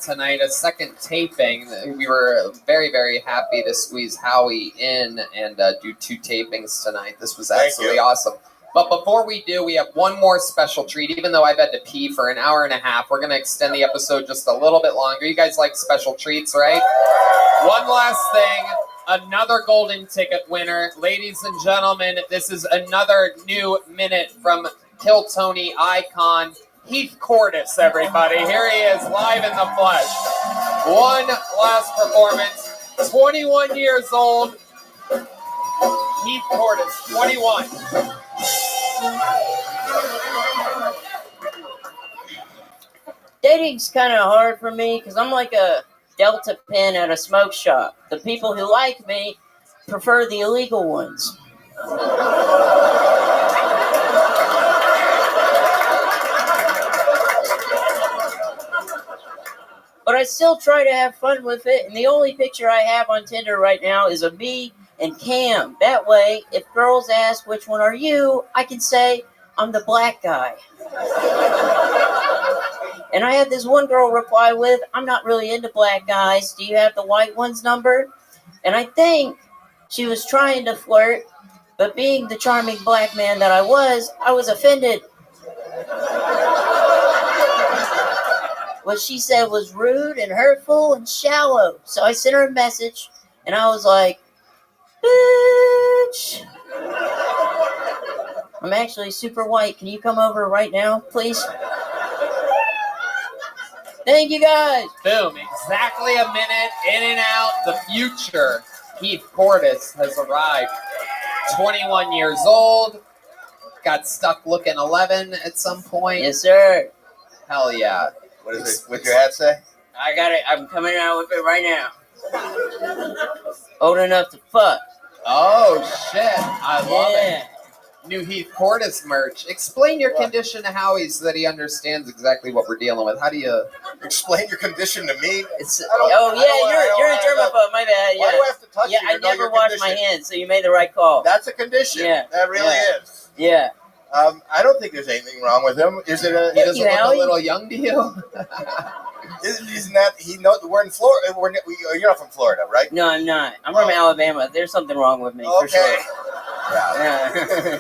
tonight, a second taping. We were very, very happy to squeeze Howie in and do 2 tapings tonight. This was absolutely awesome. But before we do, we have one more special treat. Even though I've had to pee for an hour and a half, we're going to extend the episode just a little bit longer. You guys like special treats, right? One last thing. Another golden ticket winner. Ladies and gentlemen, this is another new minute from Kill Tony icon, Heath Cordes, everybody. Here he is, live in the flesh. One last performance. 21 years old. Heath Cordes, 21. Dating's kind of hard for me because I'm like a Delta pin at a smoke shop. The people who like me prefer the illegal ones. But I still try to have fun with it, and the only picture I have on Tinder right now is of me and Cam. That way, if girls ask which one are you, I can say I'm the black guy. And I had this one girl reply with, I'm not really into black guys. Do you have the white one's number? And I think she was trying to flirt, but being the charming black man that I was offended. What she said was rude and hurtful and shallow. So I sent her a message, and I was like, bitch. I'm actually super white. Can you come over right now, please? Thank you, guys. Boom. Exactly a minute in and out. The future. Heath Cordes has arrived. 21 years old. Got stuck looking 11 at some point. Yes, sir. Hell yeah. What is it? What's your hat say? I got it. I'm coming out with it right now. Old enough to fuck. Oh, shit. I love it. New Heath Cordes merch. Explain your condition to Howie so that he understands exactly what we're dealing with. How do you explain your condition to me? You're a germaphobe. My bad. Yeah. Why do I have to touch you? I never wash my hands, so you made the right call. That's a condition. Yeah. That really is. Yeah. I don't think there's anything wrong with him. Is it? He doesn't look a little young to you? Isn't that he? No, we're in Florida. You're not from Florida, right? No, I'm not. I'm from Alabama. There's something wrong with me for sure. Yeah.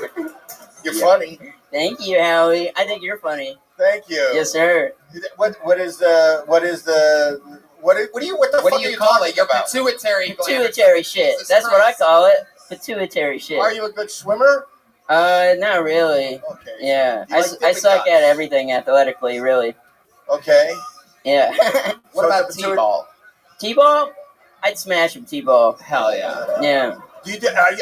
You're funny. Thank you, Howie. I think you're funny. Thank you. Yes, sir. What do you call it? Your pituitary gland. Pituitary shit. That's what I call it. Pituitary shit. Are you a good swimmer? Not really. Okay. Yeah, You like I suck at everything athletically, really. Okay. Yeah. What about T-ball? T-ball? I'd smash him T-ball. Hell yeah. Yeah.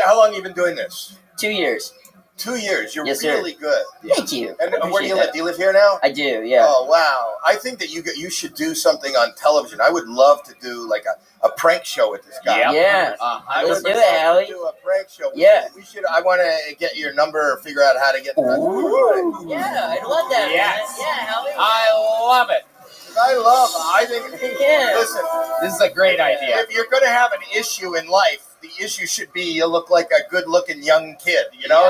How long have you been doing this? 2 years. 2 years. You're Yes, really good. Thank you. And where do Appreciate you live? that. Do you live here now? I do, yeah. Oh, wow. I think that you should do something on television. I would love to do like a prank show with this guy. Yep. Yeah. I Let's would do love it, Howie. to do a prank show. Yeah. We should. I want to get your number or figure out how to get. Yeah, I love that. Yes. Man. Yeah, Howie. I love it. I think. Yeah. Listen. This is a great idea. If you're going to have an issue in life, the issue should be you look like a good-looking young kid. You know,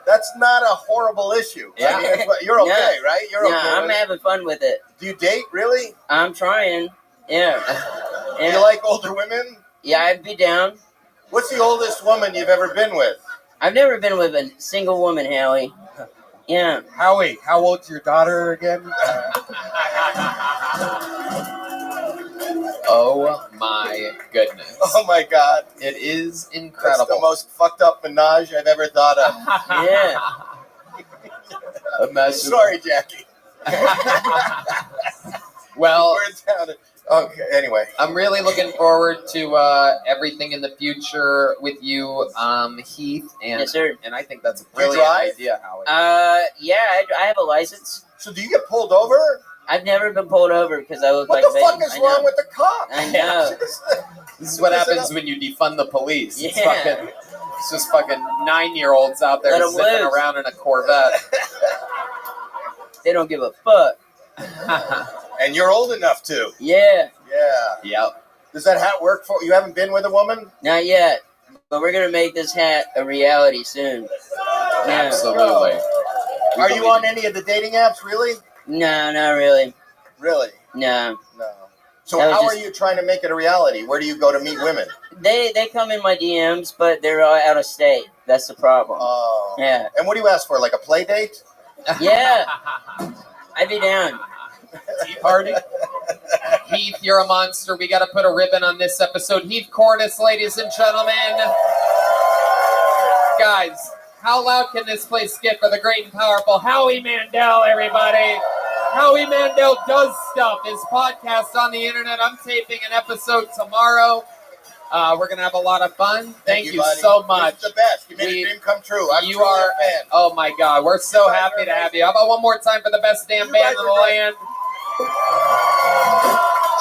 that's not a horrible issue. Yeah. I mean, you're okay, right? You're okay. I'm having fun with it. Do you date, really? I'm trying. Yeah. Do you like older women? Yeah, I'd be down. What's the oldest woman you've ever been with? I've never been with a single woman, Howie. Yeah. Howie, how old's your daughter again? Oh my goodness. Oh my God. It is incredible. That's the most fucked up menage I've ever thought of. Yeah. Imagine. Sorry, Jackie. Well, We're down. Okay, anyway. I'm really looking forward to everything in the future with you, Heath. And, Yes, sir. And I think that's a You brilliant drive? idea, Howie. Yeah, I have a license. So do you get pulled over? I've never been pulled over because I look What like the fuck bacon. is I know. wrong with the cop? I know. This is what happens when you defund the police. It's Yeah. it's just fucking 9-year-olds out there Let 'em zipping loose. around in a Corvette. They don't give a fuck. And you're old enough to. Yeah. Yeah. Yep. Does that hat work for you? Haven't been with a woman? Not yet, but we're gonna make this hat a reality soon. Yeah. Absolutely. Are you on any of the dating apps, really? No, not really. Really? No. No. So That was how just- are you trying to make it a reality? Where do you go to meet women? They come in my DMs, but they're all out of state. That's the problem. Oh. Yeah. And what do you ask for? Like a play date? Yeah. I'd be down. Tea party? Heath, you're a monster. We got to put a ribbon on this episode. Heath Cordes, ladies and gentlemen. Guys, how loud can this place get for the great and powerful Howie Mandel, everybody? Howie Mandel Does Stuff, his podcast on the internet. I'm taping an episode tomorrow. We're going to have a lot of fun. Thank you buddy. so much. You're the best. You made a dream come true. I'm You truly are, a fan. oh my God, we're so happy to have you. How about one more time for the best damn band in the land?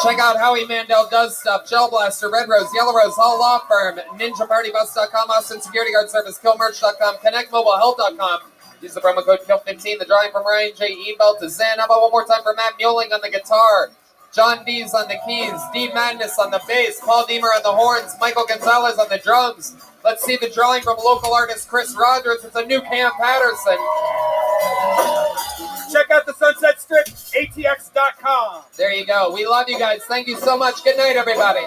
Check out Howie Mandel Does Stuff, Gel Blaster, Red Rose, Yellow Rose, Hall Law Firm, NinjaPartyBus.com, Austin Security Guard Service, KillMerch.com, ConnectMobileHealth.com. Use the promo code KILL15. The drawing from Ryan J. E-Belt to Zen. How about one more time for Matt Muelling on the guitar? John Dees on the keys, D Madness on the bass, Paul Deemer on the horns, Michael Gonzalez on the drums. Let's see the drawing from local artist Chris Rogers. It's a new Cam Patterson. Check out the Sunset Strip, ATX.com. There you go. We love you guys. Thank you so much. Good night, everybody.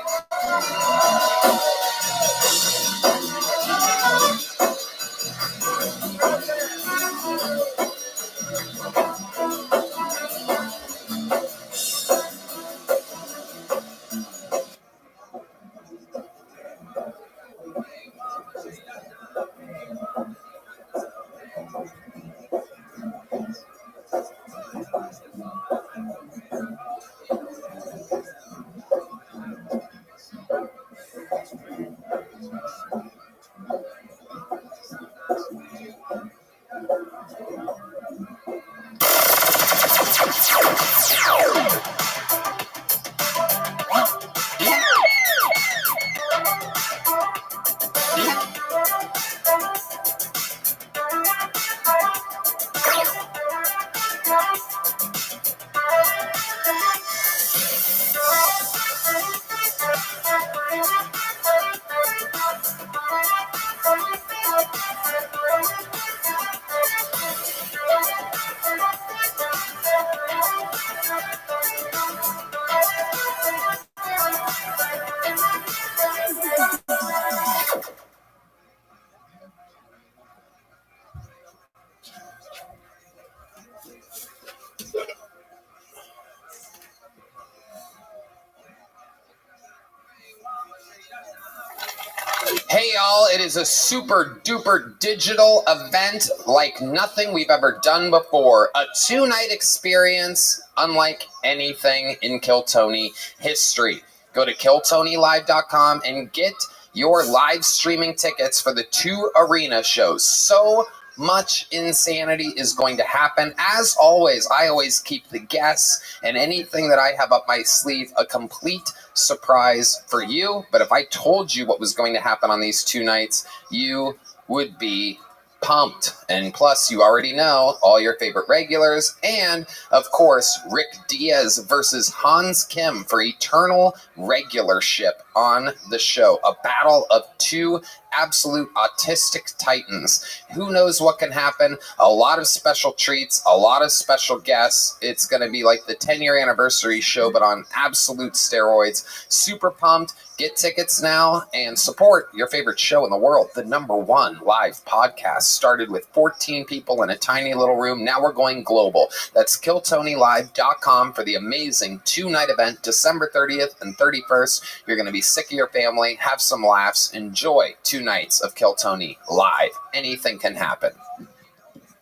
Hey y'all, it is a super duper digital event like nothing we've ever done before. A 2-night experience unlike anything in Kill Tony history. Go to killtonylive.com and get your live streaming tickets for the 2 arena shows. So much insanity is going to happen. As always, I always keep the guests and anything that I have up my sleeve a complete surprise for you. But if I told you what was going to happen on these 2 nights, you would be pumped. And plus, you already know all your favorite regulars. And, of course, Rick Diaz versus Hans Kim for eternal regularship on the show. A battle of 2 absolute autistic titans. Who knows what can happen? A lot of special treats, a lot of special guests. It's going to be like the 10-year anniversary show, but on absolute steroids. Super pumped. Get tickets now and support your favorite show in the world. The #1 live podcast started with 14 people in a tiny little room. Now we're going global. That's KillTonyLive.com for the amazing 2-night event, December 30th and 31st. You're going to be sick of your family, have some laughs, enjoy 2 nights of Kill Tony Live. Anything can happen.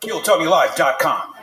KillTonyLive.com.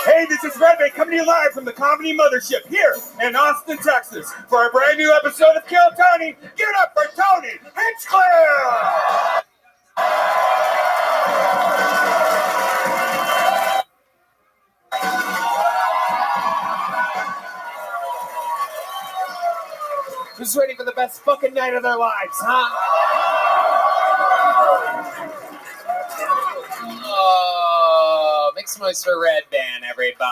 Hey, this is Rabbi coming to you live from the Comedy Mothership here in Austin, Texas for a brand new episode of Kill Tony. Give it up for Tony Hinchcliffe! Who's ready for the best fucking night of their lives, huh? Oh, make some noise for Red Band, everybody.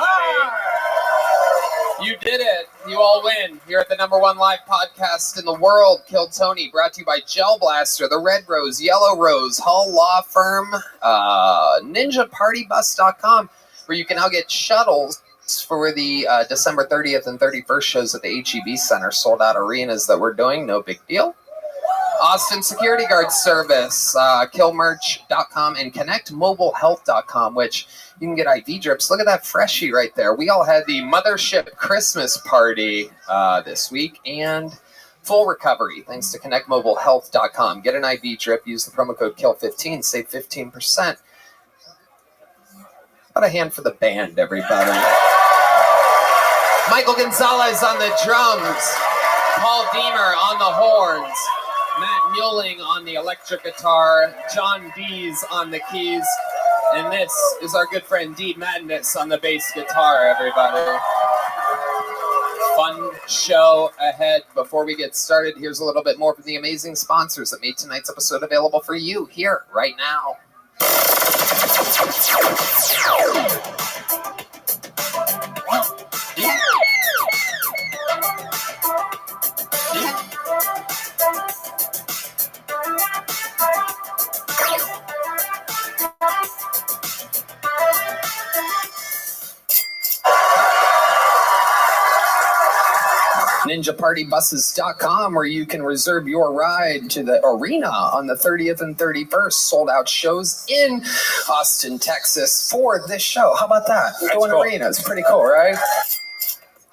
You did it. You all win. You're at the #1 live podcast in the world, Kill Tony, brought to you by Gel Blaster, The Red Rose, Yellow Rose, Hull Law Firm, NinjaPartyBus.com, where you can now get shuttles for the December 30th and 31st shows at the HEB Center, sold out arenas that we're doing. No big deal. Austin Security Guard Service, killmerch.com, and connectmobilehealth.com, which you can get IV drips. Look at that freshie right there. We all had the Mothership Christmas party this week, and full recovery thanks to connectmobilehealth.com. Get an IV drip, use the promo code KILL15, save 15%. About a hand for the band, everybody. Michael Gonzalez on the drums, Paul Deemer on the horns, Matt Muelling on the electric guitar, John Dees on the keys, and this is our good friend Dee Madness on the bass guitar, everybody. Fun show ahead. Before we get started, here's a little bit more from the amazing sponsors that made tonight's episode available for you here, right now. NinjaPartyBuses.com, where you can reserve your ride to the arena on the 30th and 31st. Sold out shows in Austin, Texas for this show. How about that? Going cool. arena. It's pretty cool, right?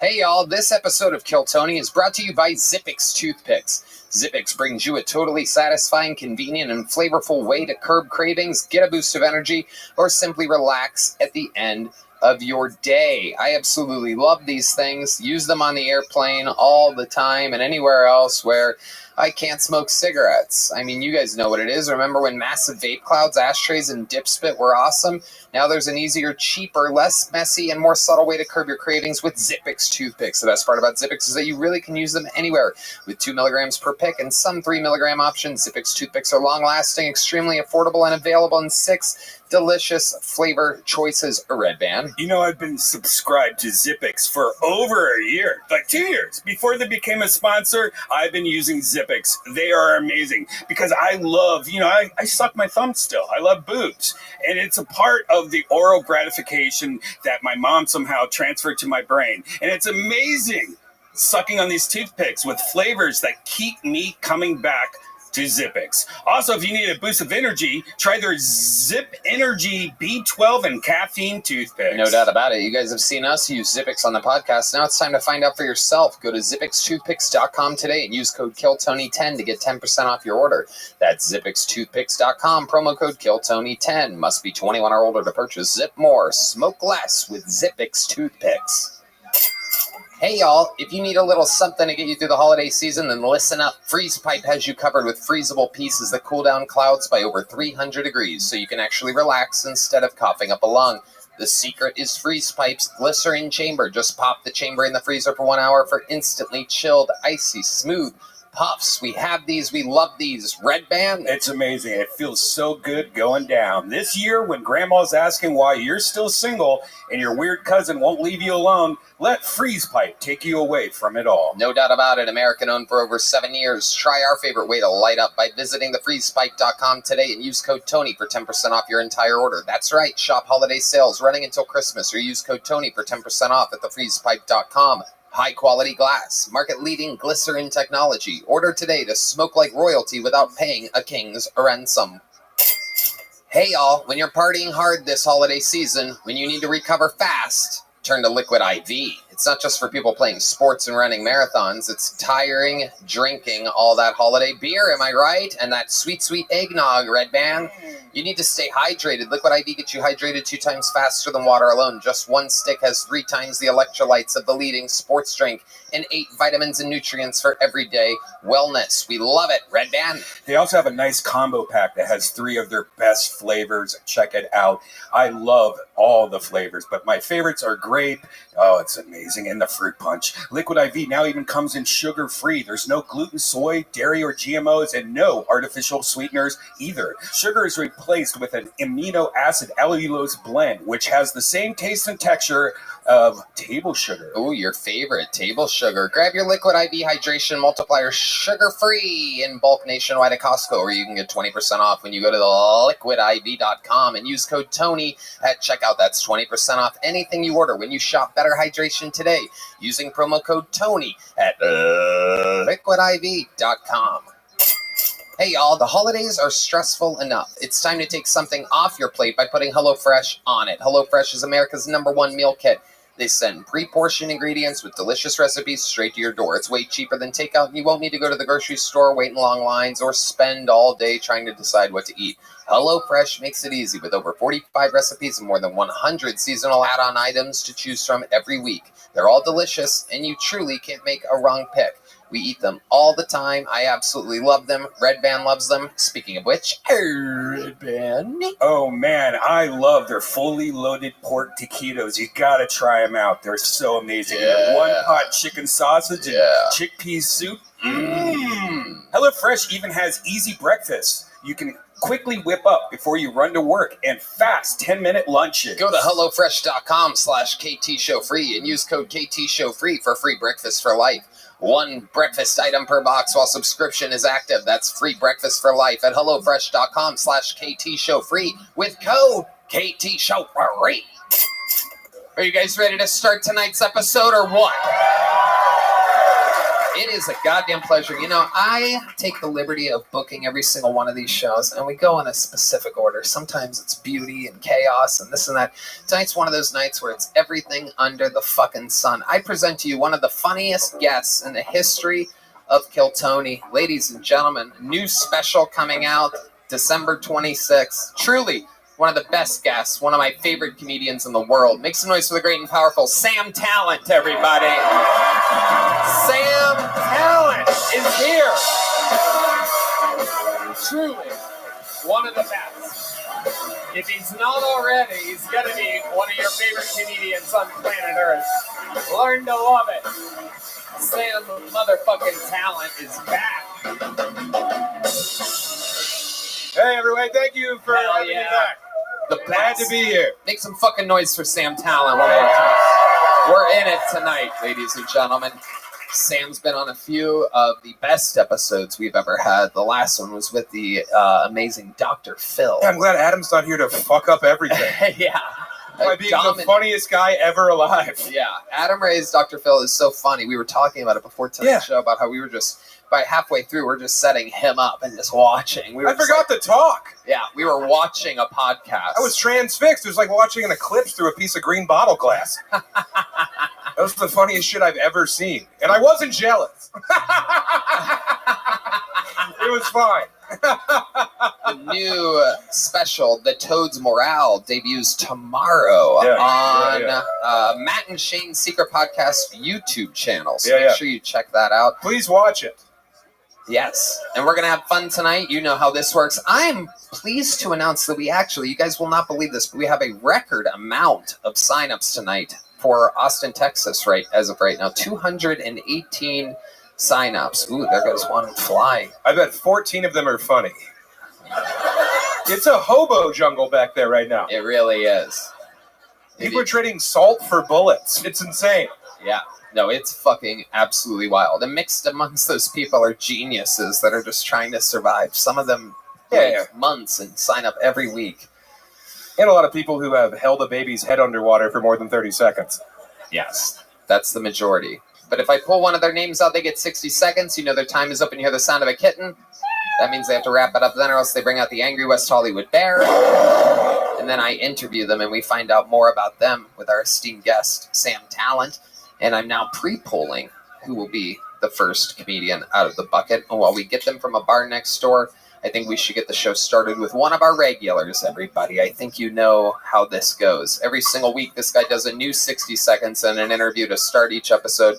Hey, y'all. This episode of Kill Tony is brought to you by Zippix Toothpicks. Zippix brings you a totally satisfying, convenient, and flavorful way to curb cravings, get a boost of energy, or simply relax at the end of your day. I absolutely love these things. Use them on the airplane all the time and anywhere else where I can't smoke cigarettes. I mean, you guys know what it is. Remember when massive vape clouds, ashtrays, and dip spit were awesome? Now there's an easier, cheaper, less messy, and more subtle way to curb your cravings with Zippix toothpicks. The best part about Zippix is that you really can use them anywhere. With 2 milligrams per pick and some 3 milligram options, Zippix toothpicks are long-lasting, extremely affordable, and available in 6 delicious flavor choices. A Red Band. You know, I've been subscribed to Zippix for over a year, like 2 years. Before they became a sponsor, I've been using Zippix. They are amazing because I love, I suck my thumb still. I love boobs. And it's a part of the oral gratification that my mom somehow transferred to my brain. And it's amazing sucking on these toothpicks with flavors that keep me coming back to Zippix. Also, if you need a boost of energy, try their Zip Energy B12 and caffeine toothpicks. No doubt about it. You guys have seen us use Zippix on the podcast. Now it's time to find out for yourself. Go to zippixtoothpicks.com today and use code KILLTONY10 to get 10% off your order. That's zippixtoothpicks.com. Promo code KILLTONY10. Must be 21 or older to purchase. Zip more. Smoke less with Zippix toothpicks. Hey y'all, if you need a little something to get you through the holiday season, then listen up. Freeze Pipe has you covered with freezable pieces that cool down clouds by over 300 degrees, so you can actually relax instead of coughing up a lung. The secret is Freeze Pipe's glycerin chamber. Just pop the chamber in the freezer for 1 hour for instantly chilled, icy, smooth puffs. We have these. We love these. Red Band. It's amazing. It feels so good going down. This year, when Grandma's asking why you're still single and your weird cousin won't leave you alone, let Freeze Pipe take you away from it all. No doubt about it. American owned for over 7 years. Try our favorite way to light up by visiting thefreezepipe.com today and use code Tony for 10% off your entire order. That's right. Shop holiday sales running until Christmas or use code Tony for 10% off at thefreezepipe.com. High-quality glass, market-leading glycerin technology. Order today to smoke like royalty without paying a king's ransom. Hey, y'all, when you're partying hard this holiday season, when you need to recover fast, turn to Liquid IV. It's not just for people playing sports and running marathons. It's tiring, drinking all that holiday beer, am I right? And that sweet, sweet eggnog, Red Band. You need to stay hydrated. Liquid IV gets you hydrated 2 times faster than water alone. Just one stick has 3 times the electrolytes of the leading sports drink and 8 vitamins and nutrients for everyday wellness. We love it, Red Band. They also have a nice combo pack that has 3 of their best flavors. Check it out. I love all the flavors, but my favorites are grape. Oh, it's amazing. And the fruit punch. Liquid IV now even comes in sugar-free. There's no gluten, soy, dairy, or GMOs, and no artificial sweeteners either. Sugar is replaced with an amino acid allulose blend, which has the same taste and texture of table sugar. Oh, your favorite, table sugar. Grab your Liquid IV Hydration Multiplier sugar-free in bulk nationwide at Costco, or you can get 20% off when you go to theliquidiv.com and use code Tony at checkout. That's 20% off anything you order when you shop Better Hydration today using promo code Tony at liquidiv.com. Hey y'all, the holidays are stressful enough. It's time to take something off your plate by putting HelloFresh on it. HelloFresh is America's #1 meal kit. They send pre-portioned ingredients with delicious recipes straight to your door. It's way cheaper than takeout, and you won't need to go to the grocery store, wait in long lines, or spend all day trying to decide what to eat. HelloFresh makes it easy with over 45 recipes and more than 100 seasonal add-on items to choose from every week. They're all delicious, and you truly can't make a wrong pick. We eat them all the time. I absolutely love them. Red Band loves them. Speaking of which, Red Band. Oh man, I love their fully loaded pork taquitos. You gotta try them out. They're so amazing. Yeah. Their one-pot chicken sausage and chickpea soup. HelloFresh even has easy breakfast. You can quickly whip up before you run to work and fast 10-minute lunches. Go to HelloFresh.com/KTShowFree and use code KTShowFree for free breakfast for life. 1 breakfast item per box while subscription is active. That's free breakfast for life at HelloFresh.com/KTShowFree with code KTShowFree. Are you guys ready to start tonight's episode or what? It is a goddamn pleasure. You know, I take the liberty of booking every single one of these shows, and we go in a specific order. Sometimes it's beauty and chaos and this and that. Tonight's one of those nights where it's everything under the fucking sun. I present to you one of the funniest guests in the history of Kill Tony. Ladies and gentlemen, new special coming out December 26th. Truly one of the best guests, one of my favorite comedians in the world. Make some noise for the great and powerful Sam Talent, everybody. Sam Talent is here. Truly one of the best. If he's not already, he's going to be one of your favorite comedians on planet Earth. Learn to love it. Sam motherfucking Talent is back. Hey, everyone, thank you for having me back. Glad to be here. Make some fucking noise for Sam Talent one more time. We're in it tonight, ladies and gentlemen. Sam's been on a few of the best episodes we've ever had. The last one was with the amazing Dr. Phil. Yeah, I'm glad Adam's not here to fuck up everything. Yeah. By being the funniest guy ever alive. Yeah, Adam Ray's Dr. Phil is so funny. We were talking about it before tonight's show about how we were just, by halfway through, we're just setting him up and just watching. I forgot to talk. Yeah, we were watching a podcast. I was transfixed. It was like watching an eclipse through a piece of green bottle glass. That was the funniest shit I've ever seen. And I wasn't jealous. It was fine. The new special, The Toad's Morale, debuts tomorrow on Matt and Shane's Secret Podcast YouTube channel. So make sure you check that out. Please watch it. Yes. And we're going to have fun tonight. You know how this works. I'm pleased to announce that you guys will not believe this, but we have a record amount of signups tonight for Austin, Texas, as of right now. 218 signups. Ooh, there goes one flying. I bet 14 of them are funny. It's a hobo jungle back there right now. It really is. People are trading salt for bullets. It's insane. Yeah. No, it's fucking absolutely wild. And mixed amongst those people are geniuses that are just trying to survive. Some of them wait months and sign up every week. And a lot of people who have held a baby's head underwater for more than 30 seconds. Yes, that's the majority. But if I pull one of their names out, they get 60 seconds. You know their time is up and you hear the sound of a kitten. That means they have to wrap it up then, or else they bring out the angry West Hollywood bear. And then I interview them and we find out more about them with our esteemed guest, Sam Talent. And I'm now pre-polling who will be the first comedian out of the bucket. And while we get them from a bar next door, I think we should get the show started with one of our regulars, everybody. I think you know how this goes. Every single week, this guy does a new 60 seconds and an interview to start each episode,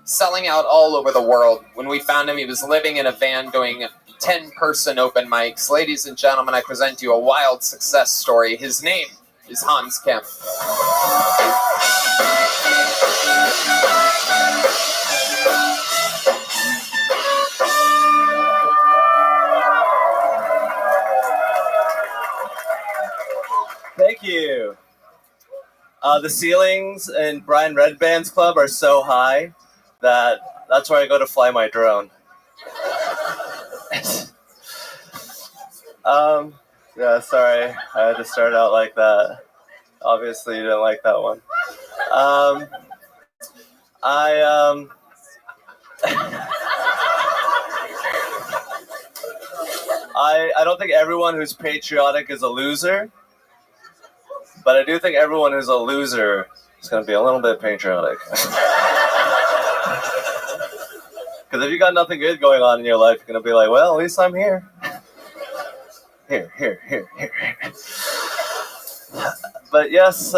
selling out all over the world. When we found him, he was living in a van doing 10-person open mics. Ladies and gentlemen, I present you a wild success story. His name is Hans Kemp. Thank you. The ceilings in Brian Redband's club are so high that's where I go to fly my drone. Yeah, sorry. I had to start out like that. Obviously, you didn't like that one. I don't think everyone who's patriotic is a loser, but I do think everyone who's a loser is going to be a little bit patriotic. Because if you got nothing good going on in your life, you're going to be like, well, at least I'm here. Here. But yes,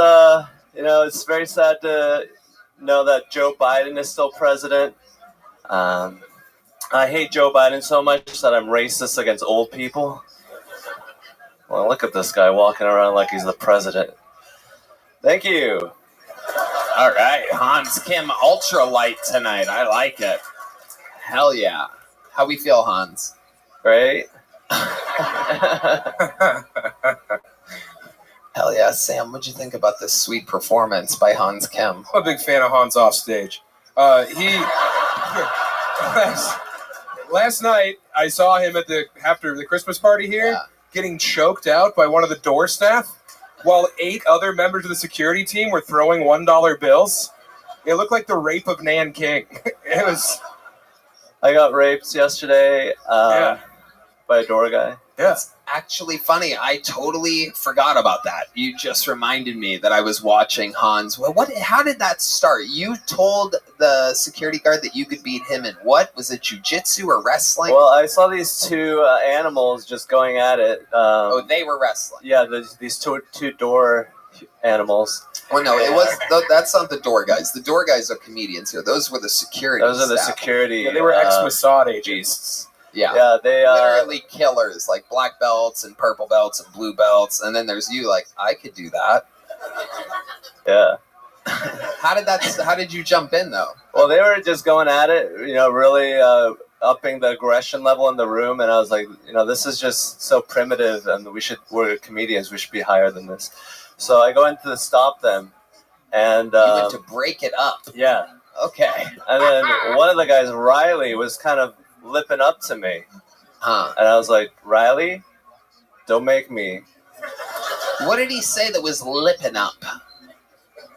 it's very sad to know that Joe Biden is still president. I hate Joe Biden so much that I'm racist against old people. Well, look at this guy walking around like he's the president. Thank you. All right, Hans Kim ultralight tonight. I like it. Hell yeah. How we feel, Hans? Great. Hell yeah, Sam. What'd you think about this sweet performance by Hans Kim? I'm a big fan of Hans off stage. Last night I saw him after the Christmas party here, getting choked out by one of the door staff, while 8 other members of the security team were throwing $1 bills. It looked like the rape of Nan King. It was. I got raped yesterday by a door guy. Yeah. It's actually funny. I totally forgot about that. You just reminded me that I was watching Hans. Well, how did that start? You told the security guard that you could beat him in what? Was it jiu-jitsu or wrestling? Well, I saw these 2 animals just going at it. They were wrestling. Yeah, these two door animals. Well, no, that's not the door guys. The door guys are comedians here. Those were the security Those are the staff. security. Yeah, they were ex-Mossad agents. Yeah, they literally killers, like black belts and purple belts and blue belts, and then there's you, like I could do that. Yeah. How did you jump in though? Well, they were just going at it, really upping the aggression level in the room, and I was like, this is just so primitive, and we're comedians, we should be higher than this. So I go in to stop them, and you went to break it up. Yeah. Okay. And then one of the guys, Riley, was kind of lipping up to me. And I was like, Riley, don't make me. What did he say that was lipping up?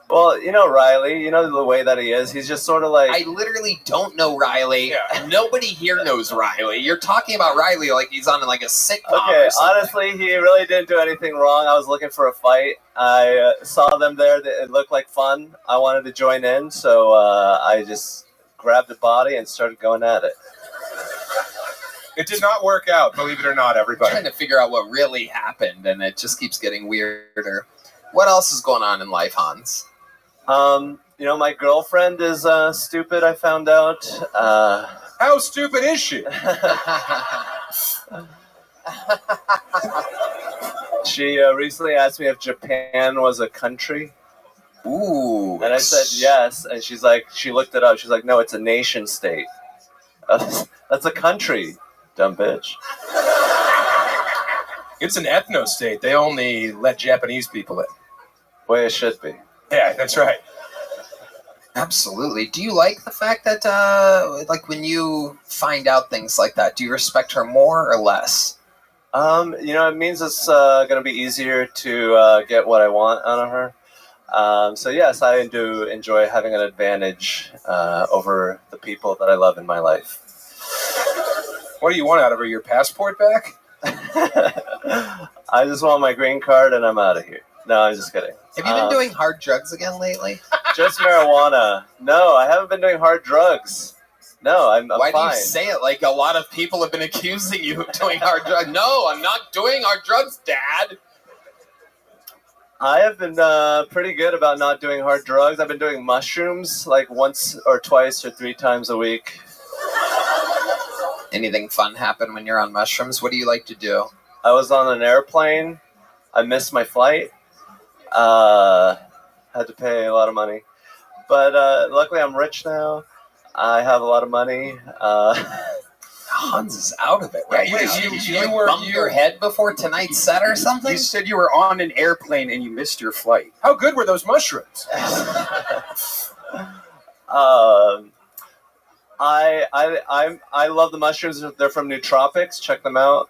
Well, you know Riley, you know the way that he is. He's just sort of like... I literally don't know Riley. Yeah. Nobody here knows Riley. You're talking about Riley like he's on like a sitcom. Okay, or something. honestly, he really didn't do anything wrong. I was looking for a fight. I saw them there. It looked like fun. I wanted to join in, so I just grabbed the body and started going at it. It did not work out, believe it or not, everybody. I'm trying to figure out what really happened, and it just keeps getting weirder. What else is going on in life, Hans? You know, my girlfriend is stupid, I found out. How stupid is she? She recently asked me if Japan was a country. Ooh. And I said yes, and she's like, she looked it up. She's like, no, it's a nation state. That's a country, dumb bitch. It's an ethno-state. They only let Japanese people in. Way it should be. Yeah, that's right. Absolutely. Do you like the fact that, like, when you find out things like that, do you respect her more or less? You know, it means it's going to be easier to get what I want out of her. So, yes, I do enjoy having an advantage over the people that I love in my life. What do you want out of her? Your passport back? I just want my green card and I'm out of here. No, I'm just kidding. Have you been doing hard drugs again lately? Just marijuana. No, I haven't been doing hard drugs. No, I'm Why fine. do you say it like a lot of people have been accusing you of doing hard drugs? No, I'm not doing hard drugs, Dad. I have been pretty good about not doing hard drugs. I've been doing mushrooms like once or twice or 3 times a week. Anything fun happen when you're on mushrooms? What do you like to do? I was on an airplane. I missed my flight. Had to pay a lot of money. But luckily I'm rich now. I have a lot of money. Hans is out of it right now. Did you bump your head before tonight's set or something? You said you were on an airplane and you missed your flight. How good were those mushrooms? I love the mushrooms. They're from Nootropics. Check them out.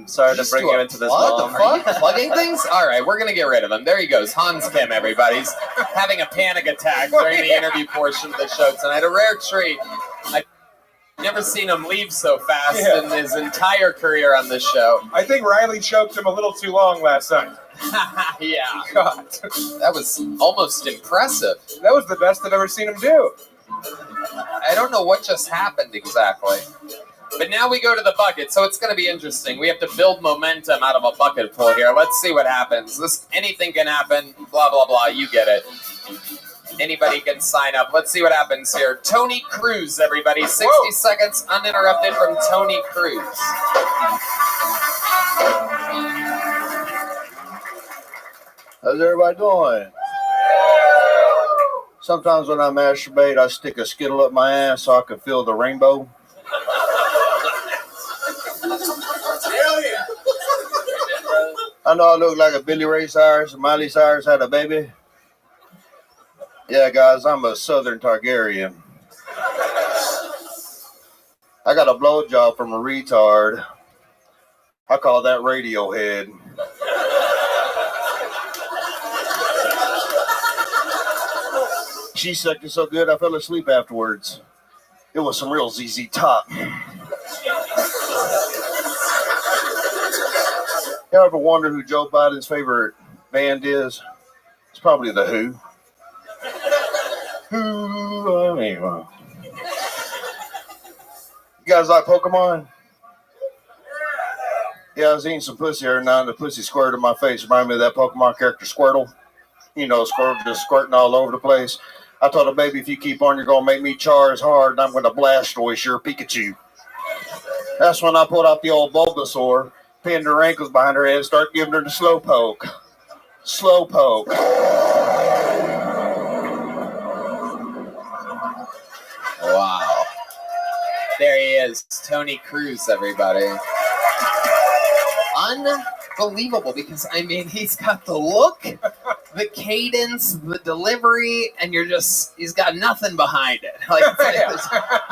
Sorry to bring you into this. What the fuck? Plugging things? All right, we're gonna get rid of him. There he goes, Hans Kim. Everybody's having a panic attack during the interview portion of the show tonight. A rare treat. I've never seen him leave so fast in his entire career on this show. I think Riley choked him a little too long last night. Yeah. God. That was almost impressive. That was the best I've ever seen him do. I don't know what just happened exactly. But now we go to the bucket, so it's going to be interesting. We have to build momentum out of a bucket full here. Let's see what happens. Anything can happen, blah, blah, blah. You get it. Anybody can sign up. Let's see what happens here. Tony Cruz, everybody. 60 seconds uninterrupted from Tony Cruz. How's everybody doing? Sometimes when I masturbate, I stick a Skittle up my ass so I can feel the rainbow. Hell yeah. I know I look like a Billy Ray Cyrus and Miley Cyrus had a baby. Yeah, guys, I'm a Southern Targaryen. I got a blowjob from a retard. I call that Radiohead. She sucked it so good I fell asleep afterwards. It was some real ZZ Top. You ever wonder who Joe Biden's favorite band is? It's probably The Who. You guys like Pokemon? Yeah, I was eating some pussy every night and the pussy squirted in my face. Reminded me of that Pokemon character Squirtle. You know, Squirtle just squirting all over the place. I told her, baby, if you keep on, you're going to make me Charizard hard and I'm going to Blastoise your Pikachu. That's when I pulled out the old Bulbasaur, pinned her ankles behind her head, and started giving her the Slowpoke. Slowpoke. Wow. There he is, Tony Cruz, everybody. Unbelievable, because, I mean, he's got the look, the cadence, the delivery, and he's got nothing behind it. Like,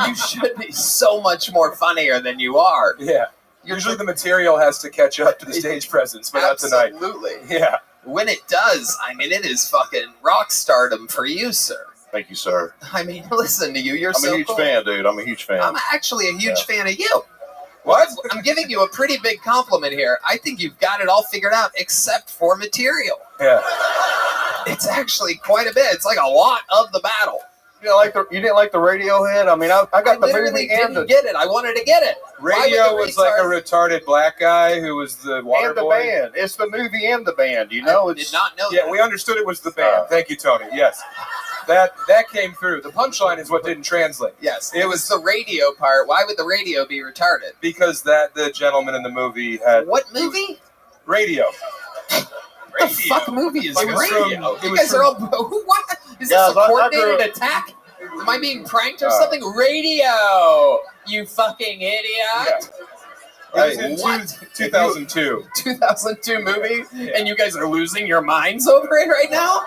you should be so much more funnier than you are. Yeah. Usually the material has to catch up to the stage presence, but not tonight. Absolutely. Yeah. when it does, I mean, it is fucking rock stardom for you, sir. Thank you, sir. I mean, listen to you. You're I'm so a huge cool. fan, dude. I'm a huge fan. I'm actually a huge fan of you. What? I'm giving you a pretty big compliment here. I think you've got it all figured out, except for material. Yeah. It's actually quite a bit. It's like a lot of the battle. You didn't like the Radiohead? I mean, I got the literally movie and didn't get it. I wanted to get it. Radio was like a retarded black guy who was the water and the boy. band. It's the movie and the band. You know, I did not know Yeah, that. we understood it was the band. Thank you, Tony. Yes. That came through. The punchline is what didn't translate. Yes, it was the radio part. Why would the radio be retarded? Because the gentleman in the movie had What movie? radio. What the fuck movie is It was radio? from- You guys are all... What? Is Yeah, this a I coordinated grew- attack? Am I being pranked or something? Radio! You fucking idiot! It was in 2002. 2002 movie, and you guys are losing your minds over it right now?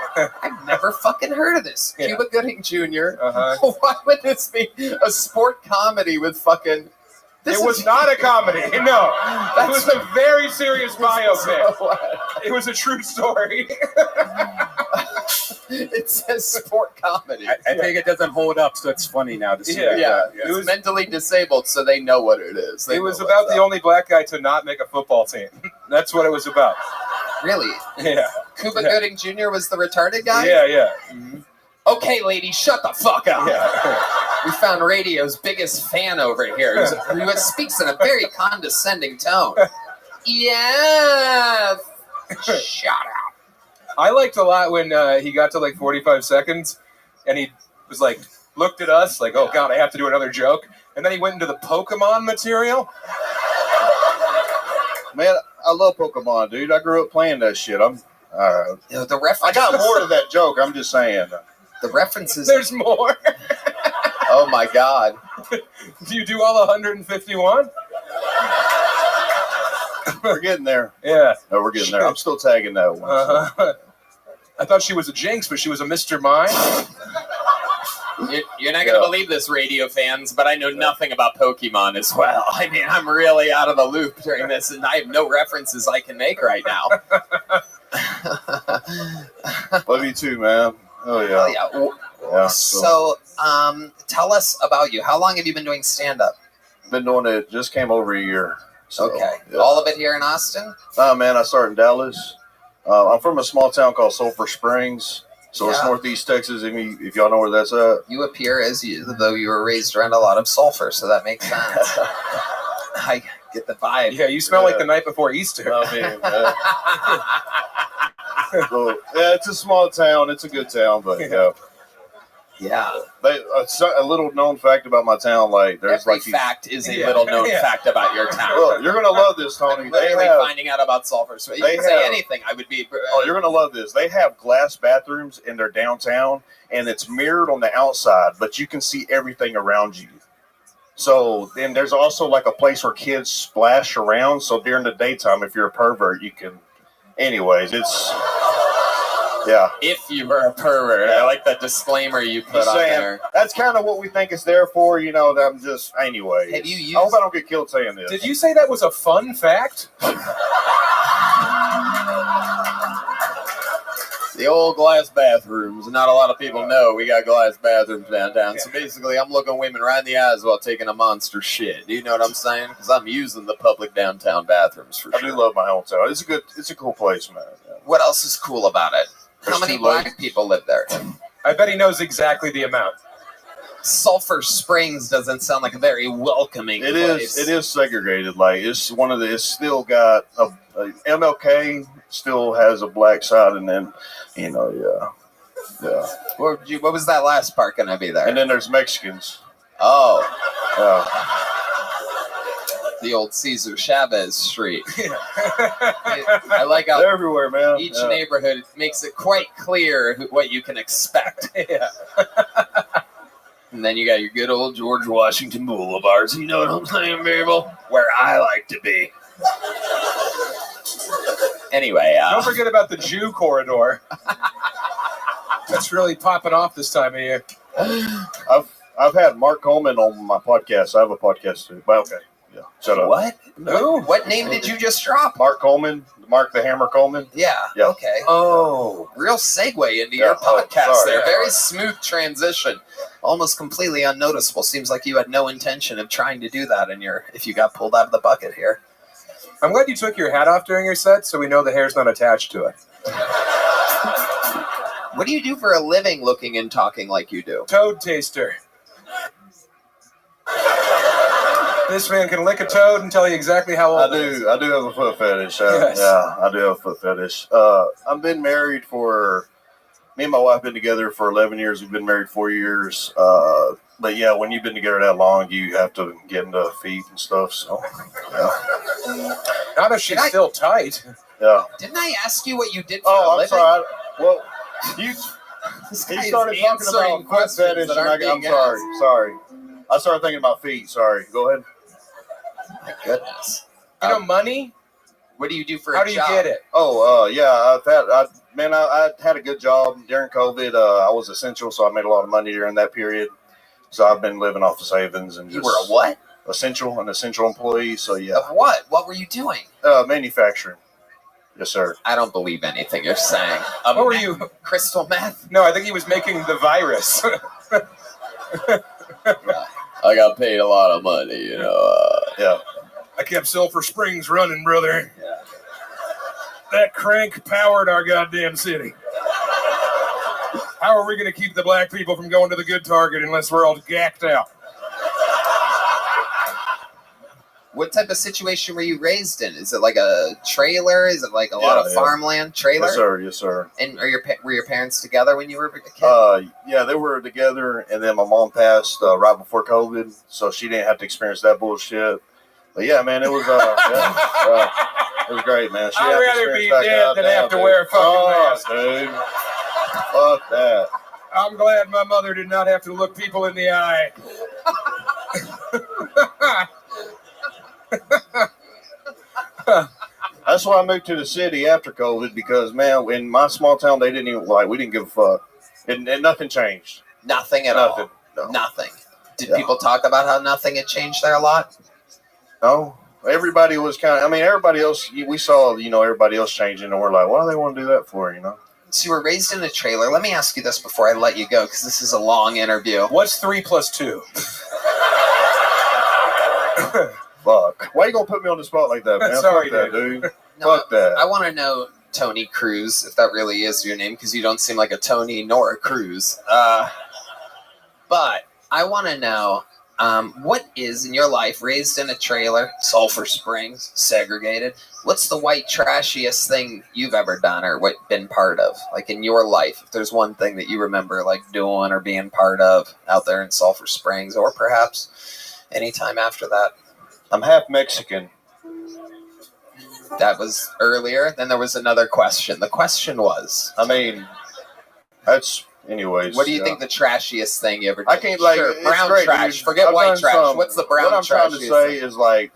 I've never fucking heard of this. Yeah. Cuba Gooding Jr. Uh-huh. Why would this be a sport comedy with fucking... It was not a comedy. No. It was a very serious biopic. It was a true story. It says sport comedy. I think it doesn't hold up, so it's funny now to see Yeah. it. Yeah, It it's was- mentally disabled, so they know what it is. It was about the only black guy to not make a football team. That's what it was about. Really? Yeah. Cuba Yeah. Gooding Jr. was the retarded guy? Yeah. Okay, ladies, shut the fuck up. Yeah. We found radio's biggest fan over here who speaks in a very condescending tone. Yes. Shut up. I liked a lot when he got to like 45 seconds and he was like, looked at us like, oh God, I have to do another joke. And then he went into the Pokemon material. Man, I love Pokemon, dude. I grew up playing that shit. You know, the references. I got more to that joke. I'm just saying. The references. There's more. Oh my God. Do you do all 151? We're getting there. Yeah. No, we're getting there. I'm still tagging that one. Uh-huh. I thought she was a Jinx, but she was a Mr. Mime. You're not going to believe this, radio fans, but I know nothing about Pokemon as well. I mean, I'm really out of the loop during this, and I have no references I can make right now. Love you too, man. Oh, yeah. Oh, yeah. Yeah, So, tell us about you. How long have you been doing stand-up? Been doing it, just came over a year. So, Okay. yeah. All of it here in Austin? Nah, man, I started in Dallas. I'm from a small town called Sulphur Springs. So it's Yeah. northeast Texas, if y'all know where that's at. You appear though you were raised around a lot of sulfur, so that makes sense. I get the vibe. Yeah, you smell like the night before Easter. I mean, so, yeah, it's a small town. It's a good town, but yeah. Yeah. A little known fact about my town, like there's Every like these, fact is a little known fact about your town. Well, you're gonna love this, Tony. I'm They literally have, finding out about sulfur. So you they can say have- anything. I would be. oh, you're gonna love this. They have glass bathrooms in their downtown, and it's mirrored on the outside, but you can see everything around you. So then there's also like a place where kids splash around. So during the daytime, if you're a pervert, you can. Anyways, it's yeah. If you were a pervert, I like that disclaimer you put Just on saying, there. that's kind of what we think it's there for. You know, that I'm just anyway. Have you used? I hope I don't get killed saying this. Did you say that was a fun fact? The old glass bathrooms. Not a lot of people know we got glass bathrooms downtown. So basically, I'm looking women right in the eyes while taking a monster shit. Do you know what I'm saying? Because I'm using the public downtown bathrooms for I sure. do love my hometown. It's a cool place, man. Yeah. What else is cool about it? How There's many two black lakes. people live there? I bet he knows exactly the amount. Sulphur Springs doesn't sound like a very welcoming It place. is. It is segregated. Like it's one of the. It's still got a MLK still has a black side, and then yeah. What was that last part going to be there? And then there's Mexicans. Oh, Yeah. the old Cesar Chavez Street. I like how They're everywhere, man. each Yeah. neighborhood makes it quite clear what you can expect. Yeah. And then you got your good old George Washington Boulevards. You know what I'm saying, people? Where I like to be. Anyway, Don't forget about the Jew corridor. That's really popping off this time of year. I've had Mark Coleman on my podcast. I have a podcast too. But okay, yeah. Shut up. What? What name did you just drop? Mark Coleman. Mark the Hammer Coleman. Yeah. Yeah. Okay. Oh. Real segue into Yeah, your podcast sorry, there. yeah, Very right. smooth transition. Almost completely unnoticeable. Seems like you had no intention of trying to do that if you got pulled out of the bucket here. I'm glad you took your hat off during your set so we know the hair's not attached to it. What do you do for a living looking and talking like you do? Toad taster. This man can lick a toad and tell you exactly how old it is. I do have a foot fetish. Yes. Yeah, I do have a foot fetish. I've been married me and my wife been together for 11 years. We've been married 4 years. But yeah, when you've been together that long, you have to get into feet and stuff. So, yeah. Not if she's still tight. Yeah. Didn't I ask you what you did for a Oh, I'm living? sorry. Well, he guy is started talking answering about foot questions fetish, that and aren't I'm being sorry. I started thinking about feet. Sorry. Go ahead. My goodness. You know, money? What do you do for How a do you job? get it? Oh, yeah. I had a good job during COVID. I was essential, so I made a lot of money during that period. So I've been living off the savings and You just were a what? an essential employee. So yeah. Of what? What were you doing? Manufacturing. Yes, sir. I don't believe anything you're saying. What were you? Crystal meth? No, I think he was making the virus. I got paid a lot of money, you know. Yeah. I kept Sulphur Springs running, brother. That crank powered our goddamn city. How are we going to keep the black people from going to the good target unless we're all gacked out? What type of situation were you raised in? Is it like a trailer? Is it like a lot of farmland? Trailer? Yes, sir. Yes, sir. And were your parents together when you were a kid? Yeah, they were together, and then my mom passed right before COVID, so she didn't have to experience that bullshit. But yeah, man, it was it was great, man. She I'd had to rather be experience that dead than goddamn have to thing. wear a fucking mask. Dude. Fuck that. I'm glad my mother did not have to look people in the eye. That's why I moved to the city after COVID because, man, in my small town, we didn't give a fuck. And nothing changed. Nothing at all. No. Nothing. Did people talk about how nothing had changed there a lot? No. Everybody was everybody else, we saw, everybody else changing, and we're like, why do they want to do that for, So you were raised in a trailer. Let me ask you this before I let you go, because this is a long interview. What's 3 + 2? Fuck. Why you gonna put me on the spot like that, man? Sorry, Fuck that, dude. No, Fuck that. I want to know Tony Cruz, if that really is your name, because you don't seem like a Tony nor a Cruz. But I want to know what is in your life, raised in a trailer, Sulphur Springs, segregated, what's the white trashiest thing you've ever done or been part of? Like in your life, if there's one thing that you remember like doing or being part of out there in Sulphur Springs, or perhaps anytime after that. I'm half Mexican. That was earlier. Then there was another question. The question was, anyways. What do you think the trashiest thing you ever did? I can't Sure, brown great, trash. dude. Forget I've white done trash. What's the brown trash? What I'm trying to say is like,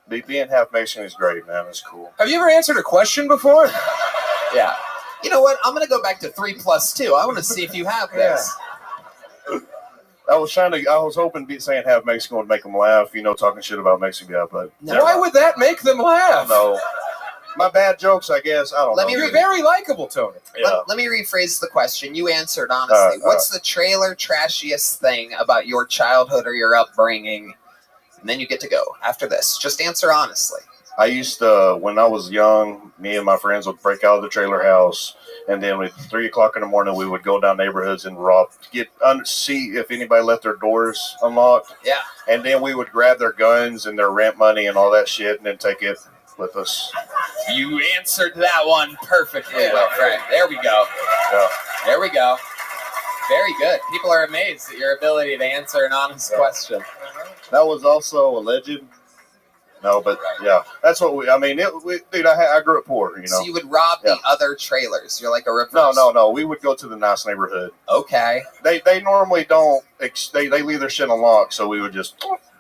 being half Mexican is great, man. It's cool. Have you ever answered a question before? Yeah. You know what? I'm going to go back to 3 + 2. I want to see if you have this. I was hoping saying half Mexican would make them laugh, talking shit about Mexico, but Why would that make them laugh? no. My bad jokes, I guess. I don't know. You're very likable, Tony. Yeah. Let me rephrase the question. You answered honestly. What's the trailer trashiest thing about your childhood or your upbringing? And then you get to go after this. Just answer honestly. I used to, when I was young, me and my friends would break out of the trailer house, and then at 3 o'clock in the morning, we would go down neighborhoods and see if anybody left their doors unlocked. Yeah. And then we would grab their guns and their rent money and all that shit, and then take it with us. You answered that one perfectly, well, Frank. There we go. Yeah. There we go. Very good. People are amazed at your ability to answer an honest question. That was also alleged. No, but yeah, that's what dude, I grew up poor, So you would rob the other trailers. You're like a reverse. No. We would go to the nice neighborhood. Okay. They normally don't. They leave their shit unlocked, so we would just.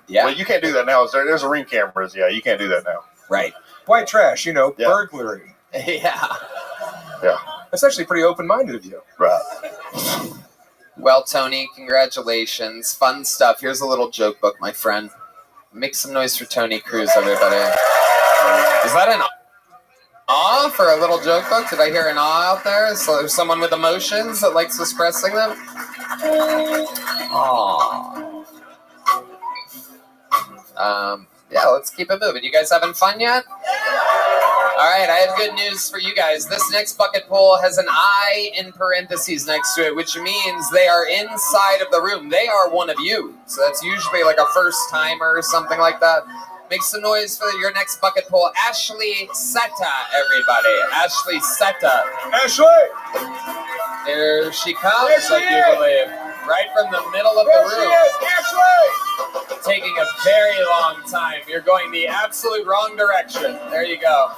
Yeah. Well, you can't do that now. There's Ring cameras. Yeah, you can't do that now. Right. White trash, burglary. Yeah. Yeah. That's actually pretty open-minded of you. Right. Well, Tony, congratulations. Fun stuff. Here's a little joke book, my friend. Make some noise for Tony Cruz, everybody. Is that an awe for a little joke book? Did I hear an awe out there? So there's someone with emotions that likes expressing them? Aww. Yeah, let's keep it moving. You guys having fun yet? All right, I have good news for you guys. This next bucket pool has an I in parentheses next to it, which means they are inside of the room. They are one of you. So that's usually like a first timer or something like that. Make some noise for your next bucket pool. Ashley Seta, everybody. Ashley Seta. Ashley! There she comes, There she I do is. believe. Right from the middle of There the she room. is, Ashley! Taking a very long time. You're going the absolute wrong direction. There you go.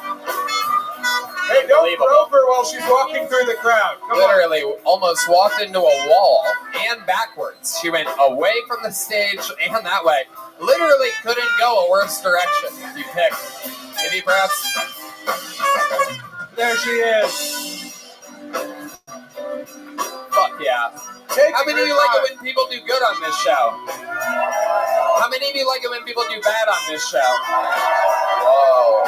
Hey, don't rope her while she's walking through the crowd. Come on. Literally almost walked into a wall and backwards. She went away from the stage and that way. Literally couldn't go a worse direction. You picked. Give me breaths. There she is. Fuck yeah. How many of you like it when people do good on this show? How many of you like it when people do bad on this show? Whoa.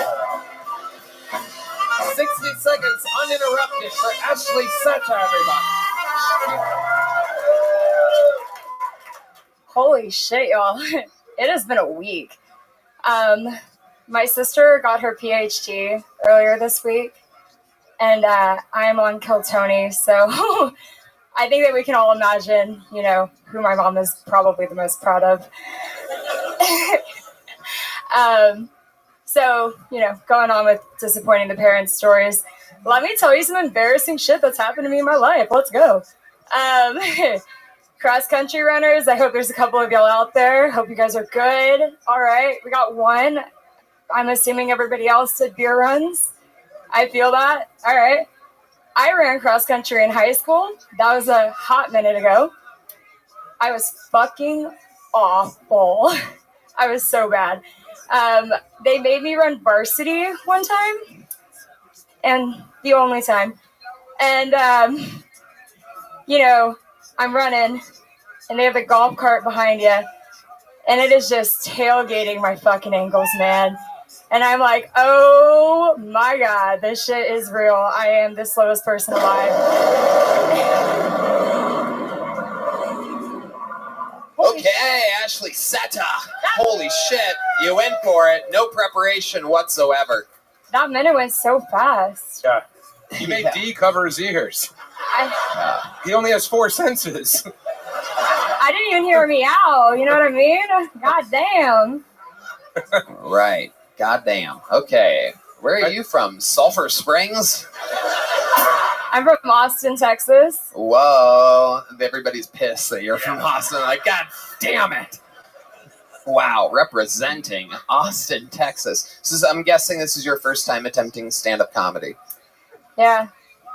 60 seconds uninterrupted for Ashley Seta, everybody. Holy shit, y'all. It has been a week. My sister got her PhD earlier this week, and I'm on Kill Tony, so I think that we can all imagine, you know, who my mom is probably the most proud of. So, you know, going on with disappointing the parents stories, let me tell you some embarrassing shit that's happened to me in my life. Let's go. Cross-country runners, I hope there's a couple of y'all out there. Hope you guys are good. All right, we got one. I'm assuming everybody else did beer runs. I feel that. All right. I ran cross-country in high school. That was a hot minute ago. I was fucking awful. I was so bad. They made me run varsity one time, and the only time. And, you know, I'm running, and they have the golf cart behind you, and it is just tailgating my fucking ankles, man. And I'm like, oh my God, this shit is real. I am the slowest person alive. Okay, Ashley Seta. Holy shit, you went for it. No preparation whatsoever. That minute went so fast. Yeah. He made D cover his ears. He only has 4 senses. I didn't even hear a meow, you know what I mean? God damn. Right. Goddamn. Okay. Where are you from? Sulphur Springs? I'm from Austin, Texas. Whoa. Everybody's pissed that you're from Austin. Like, God damn it. Wow. Representing Austin, Texas. So I'm guessing this is your first time attempting stand-up comedy. Yeah.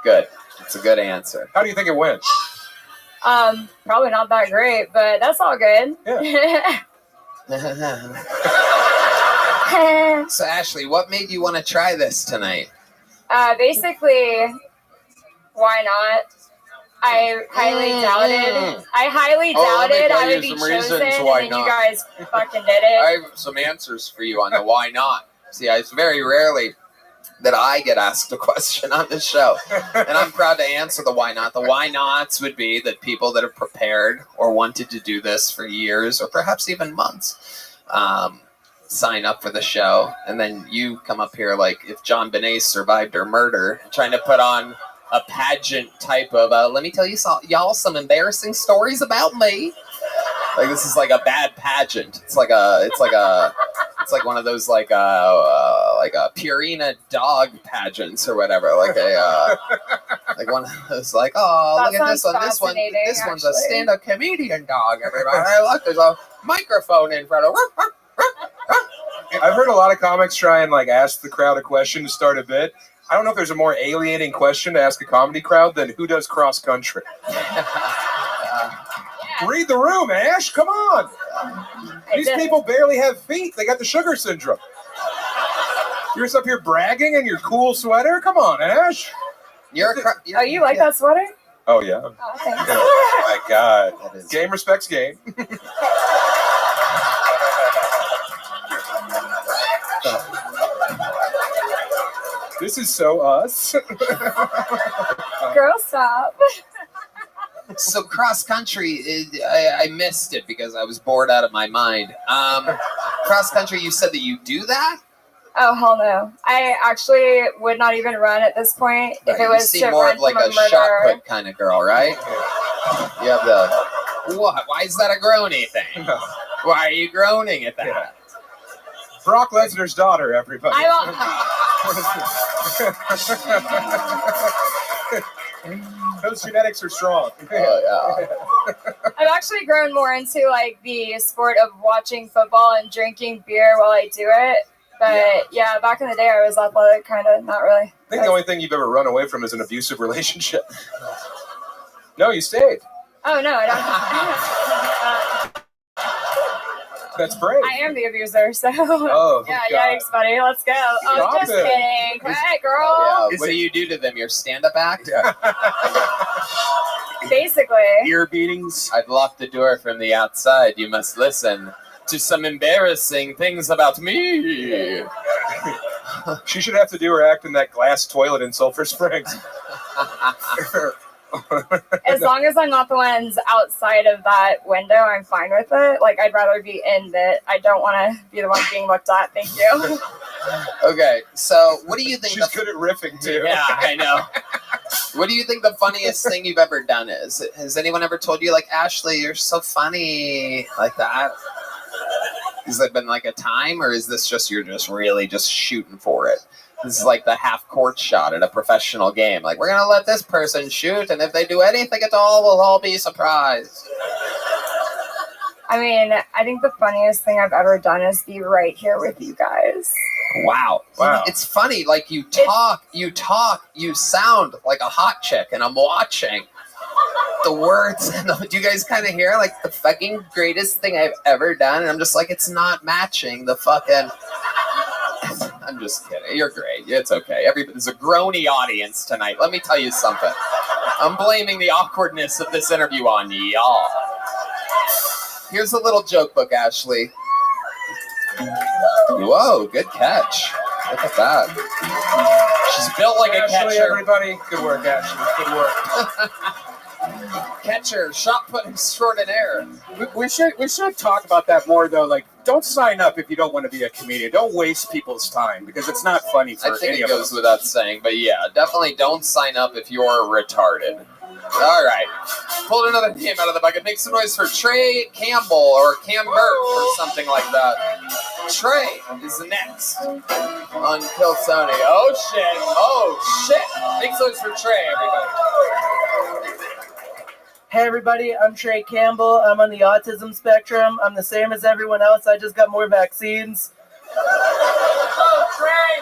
Good. That's a good answer. How do you think it went? Probably not that great, but that's all good. Yeah. So, Ashley, what made you want to try this tonight? Basically, why not? I highly doubted. I highly doubted I would be chosen, and then you guys fucking did it. I have some answers for you on the why not. See, it's very rarely that I get asked a question on this show, and I'm proud to answer the why not. The why nots would be that people that have prepared or wanted to do this for years or perhaps even months sign up for the show, and then you come up here like if John Bonet survived her murder, trying to put on a pageant type of let me tell you y'all some embarrassing stories about me. Like this is like a bad pageant. It's like one of those like a Purina dog pageants or whatever. Like like one of those like, oh, That look at this one. This one's a stand-up comedian dog. Everybody, look, there's a microphone in front of. I've heard a lot of comics try and like ask the crowd a question to start a bit. I don't know if there's a more alienating question to ask a comedy crowd than who does cross country. Read the room, Ash. Come on. These people barely have feet. They got the sugar syndrome. You're just up here bragging in your cool sweater. Come on, Ash. Oh, you like that sweater? Oh yeah. Oh, thanks. Oh my God. Game respects game. This is so us. Girl, stop. So cross country, I missed it because I was bored out of my mind. Cross country, you said that you do that? Oh, hell no. I actually would not even run at this point if it You was seem to more run of like from a a shot murderer. put kind of girl, right? You have the what? Why is that a groany thing? Why are you groaning at that? Brock Lesnar's daughter, everybody. Those genetics are strong. Oh, yeah. I've actually grown more into like the sport of watching football and drinking beer while I do it. But yeah, back in the day I was athletic, kind of, not really. I think the only thing you've ever run away from is an abusive relationship. No, you stayed. Oh no, I don't. That's brave. I am the abuser, so Oh, yeah, God. yikes, buddy. Let's go. Oh, Stop just it. kidding. Quiet, girl. Yeah, what do you do to them? Your stand-up act? Basically. Ear beatings. I've locked the door from the outside. You must listen to some embarrassing things about me. She should have to do her act in that glass toilet in Sulphur Springs. As long as I'm not the ones outside of that window, I'm fine with it. Like, I'd rather be in it. I don't want to be the one being looked at. Thank you. Okay, so what do you think? She's good at riffing, too. Yeah, I know. What do you think the funniest thing you've ever done is? Has anyone ever told you, like, Ashley, you're so funny, like that? Has there been, like, a time, or is this just you're just really just shooting for it? This is like the half-court shot at a professional game. Like, we're going to let this person shoot, and if they do anything at all, we'll all be surprised. I mean, I think the funniest thing I've ever done is be right here with you guys. Wow. It's funny, like, you talk, you sound like a hot chick, and I'm watching the words. Do you guys kind of hear, like, the fucking greatest thing I've ever done? And I'm just like, it's not matching the fucking... I'm just kidding. You're great. It's okay. There's a groany audience tonight. Let me tell you something. I'm blaming the awkwardness of this interview on y'all. Here's a little joke book, Ashley. Whoa, good catch. Look at that. She's built like a Ashley, catcher. everybody. Good work, Ashley. Good work. Catcher, shot put extraordinaire. We should talk about that more, though. Like, don't sign up if you don't want to be a comedian. Don't waste people's time because it's not funny for I think any it of goes us. without saying, but yeah, definitely don't sign up if you're retarded. All right, pulled another name out of the bucket. Make some noise for Trey Campbell or Cambert or something like that. Trey is next on Kill Tony. Oh shit! Make some noise for Trey, everybody. Hey everybody, I'm Trey Campbell. I'm on the autism spectrum. I'm the same as everyone else. I just got more vaccines. Oh, Trey!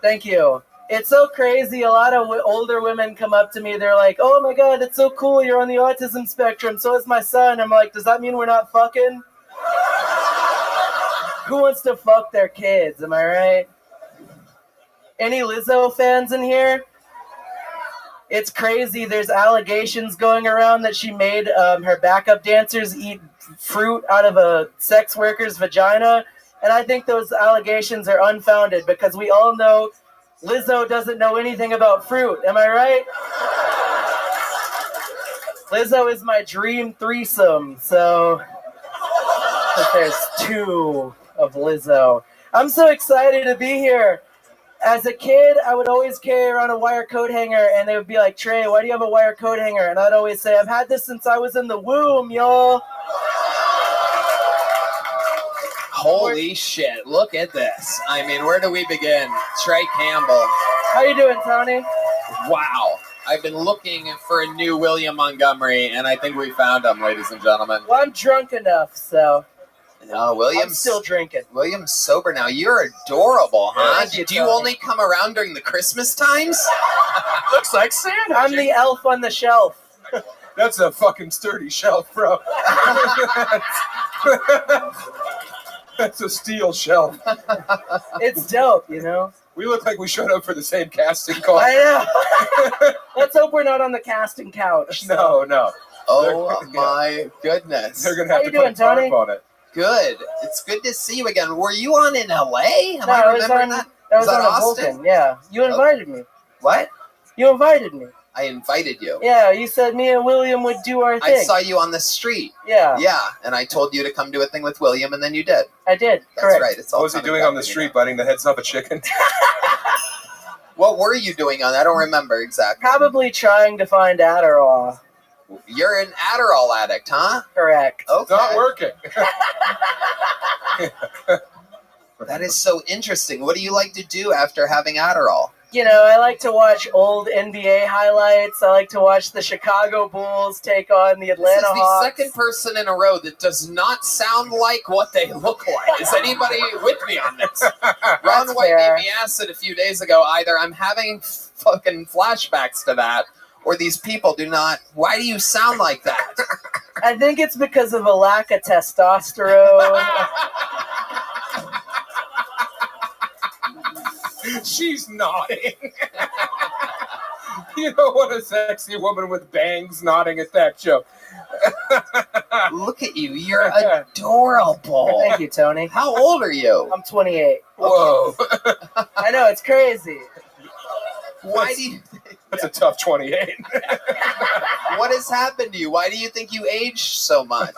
Thank you. It's so crazy. A lot of older women come up to me. They're like, oh my God, it's so cool. You're on the autism spectrum. So is my son. I'm like, does that mean we're not fucking? Who wants to fuck their kids? Am I right? Any Lizzo fans in here? It's crazy. There's allegations going around that she made her backup dancers eat fruit out of a sex worker's vagina. And I think those allegations are unfounded because we all know Lizzo doesn't know anything about fruit. Am I right? Lizzo is my dream threesome. So there's two of Lizzo. I'm so excited to be here. As a kid, I would always carry around a wire coat hanger, and they would be like, Trey, why do you have a wire coat hanger? And I'd always say, I've had this since I was in the womb, y'all. Holy shit, look at this. I mean, where do we begin? Trey Campbell. How you doing, Tony? Wow. I've been looking for a new William Montgomery, and I think we found him, ladies and gentlemen. Well, I'm drunk enough, so... No, William's I'm still drinking. William's sober now. You're adorable, huh? Thank you, Do you Tony. only come around during the Christmas times? Looks like Santa. I'm the elf on the shelf. That's a fucking sturdy shelf, bro. That's a steel shelf. It's dope, you know? We look like we showed up for the same casting call. I know. Let's hope we're not on the casting couch. No, no. Oh my goodness. They're going to have How to you put a doing, Tony? tarp on it. Good. It's good to see you again. Were you on in LA? Am No, I I was remembering on, that? I That was that on a Austin? Vulcan. Yeah, you invited me. What? You invited me. I invited you. Yeah, you said me and William would do our thing. I saw you on the street. Yeah. Yeah, and I told you to come do a thing with William, and then you did. I did. That's Correct. right. It's all What was he coming doing back on the to me street, biting the heads off a chicken? What were you doing on? I don't remember exactly. Probably trying to find Adderall. You're an Adderall addict, huh? Correct. Okay. It's not working. That is so interesting. What do you like to do after having Adderall? You know, I like to watch old NBA highlights. I like to watch the Chicago Bulls take on the Atlanta This is the Hawks. second person in a row that does not sound like what they look like. Is anybody with me on this? Ron White fair. gave me acid a few days ago. Either I'm having fucking flashbacks to that, or these people do not. Why do you sound like that? I think it's because of a lack of testosterone. She's nodding. You don't want a sexy woman with bangs nodding at that joke. Look at you. You're adorable. Thank you, Tony. How old are you? I'm 28. Whoa. I know, it's crazy. Why do you... That's a tough 28. What has happened to you? Why do you think you aged so much?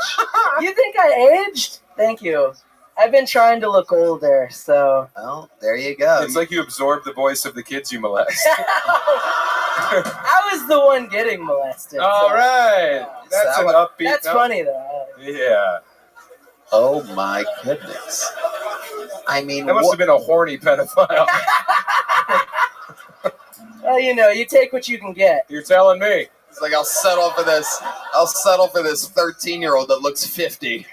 You think I aged? Thank you. I've been trying to look older, so... Well, there you go. It's like you absorb the voice of the kids you molest. I was the one getting molested. All right. That's an upbeat That's note. funny, though. Yeah. Oh, my goodness. I mean, That must have been a horny pedophile. Well, you know, you take what you can get. You're telling me. It's like, I'll settle for this. I'll settle for this 13-year-old that looks 50.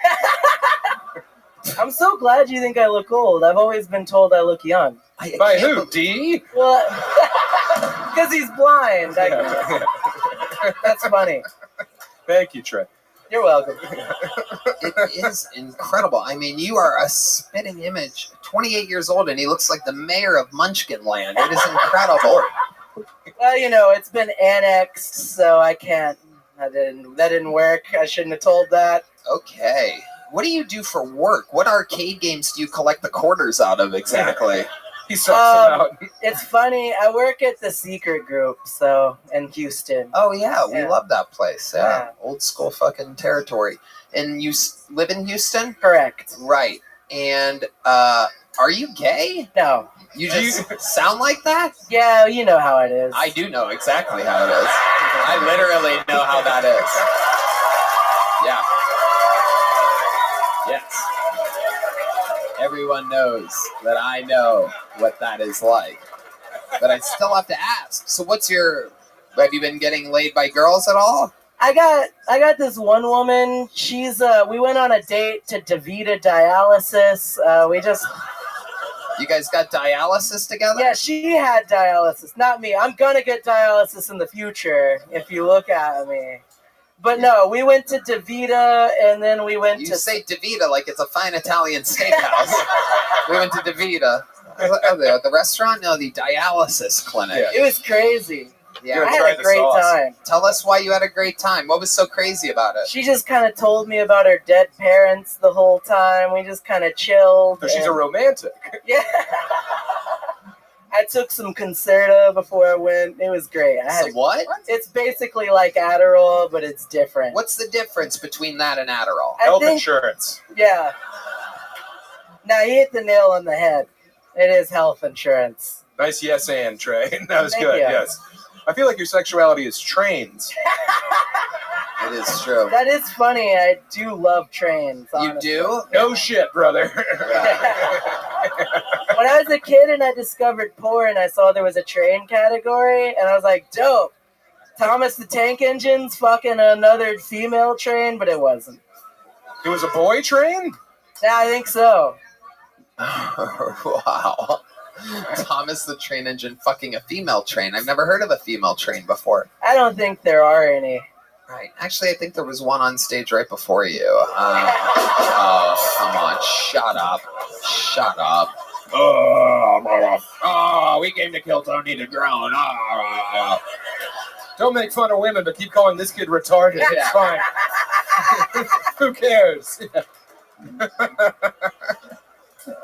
I'm so glad you think I look old. I've always been told I look young. By who? D? Well, because he's blind. That's funny. Thank you, Trey. You're welcome. It is incredible. I mean, you are a spitting image. 28 years old, and he looks like the mayor of Munchkin Land. It is incredible. Well, you know, it's been annexed, so I can't. That didn't work. I shouldn't have told that. Okay. What do you do for work? What arcade games do you collect the quarters out of exactly? He sucks them out. It's funny. I work at the Secret Group, so in Houston. Oh, yeah. We Yeah. love that place. Yeah. Yeah. Old school fucking territory. And you live in Houston? Correct. Right. And are you gay? No. You just sound like that? Yeah, you know how it is. I do know exactly how it is. I literally know how that is. Yeah. Yes. Everyone knows that I know what that is like. But I still have to ask. So have you been getting laid by girls at all? I got this one woman. She's we went on a date to DaVita dialysis. You guys got dialysis together? Yeah, she had dialysis, not me. I'm gonna get dialysis in the future if you look at me. But no, we went to DaVita, and then we went You to... say DaVita like it's a fine Italian steakhouse. We went to DaVita. Oh, the restaurant? No, the dialysis clinic. It was crazy. Yeah, I had a great time. Tell us why you had a great time. What was so crazy about it? She just kind of told me about her dead parents the whole time. We just kind of chilled. So she's a romantic. Yeah. I took some Concerta before I went. It was great. What? It's basically like Adderall, but it's different. What's the difference between that and Adderall? I Health think- insurance. Yeah. Now, you hit the nail on the head. It is health insurance. Nice yes and, Trey. That was Thank good, you. yes. I feel like your sexuality is trains. It is true. That is funny. I do love trains. You honestly. do? No shit, brother. When I was a kid and I discovered porn, I saw there was a train category, and I was like, dope. Thomas the Tank Engine's fucking another female train, but it wasn't. It was a boy train? Yeah, I think so. Wow. Thomas the Train Engine fucking a female train. I've never heard of a female train before. I don't think there are any. Right. Actually, I think there was one on stage right before you. Oh, come on. Shut up. Shut up. Oh, we came to kill Tony the Drone. Oh. Don't make fun of women, but keep calling this kid retarded. It's fine. Who cares?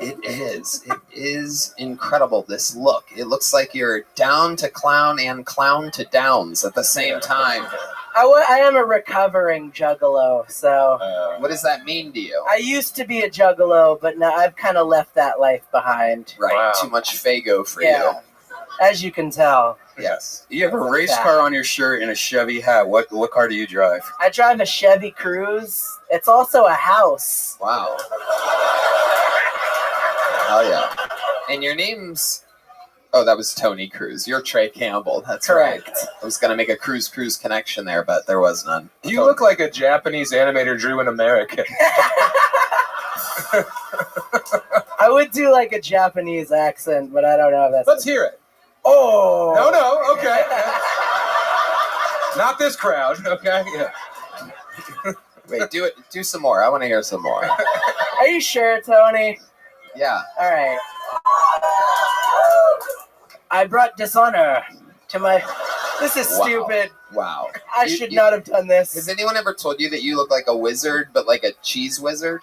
It is. It is incredible, this look. It looks like you're down to clown and clown to downs at the same time. I am a recovering juggalo, so. What does that mean to you? I used to be a juggalo, but now I've kind of left that life behind. Right, too much Fago for Yeah, as you can tell. Yes. You have a race car on your shirt and a Chevy hat. What car do you drive? I drive a Chevy Cruze. It's also a house. Wow. Hell yeah. And your name's... Oh, that was Tony Cruz. You're Trey Campbell. That's correct. Right. I was going to make a Cruz connection there, but there was none. You look like a Japanese animator drew an American. I would do like a Japanese accent, but I don't know if that's... Let's hear it. Oh! No, okay. Not this crowd, okay? Yeah. Wait, do it. Do some more. I want to hear some more. Are you sure, Tony? Yeah. All right. I brought dishonor to my... This is Wow. stupid. Wow. I should not have done this. Has anyone ever told you that you look like a wizard, but like a cheese wizard?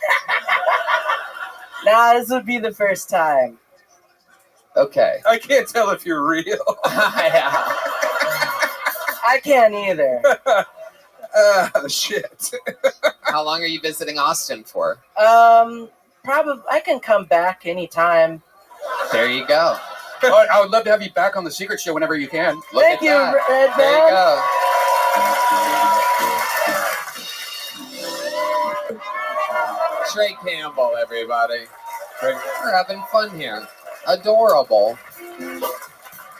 Nah, this would be the first time. Okay. I can't tell if you're real. Yeah. I can't either. Shit. How long are you visiting Austin for? Probably I can come back anytime. There you go. Oh, I would love to have you back on the Secret Show whenever you can. Look Thank at you, that. Red There you go. Trey Campbell, everybody. We're having fun here. Adorable.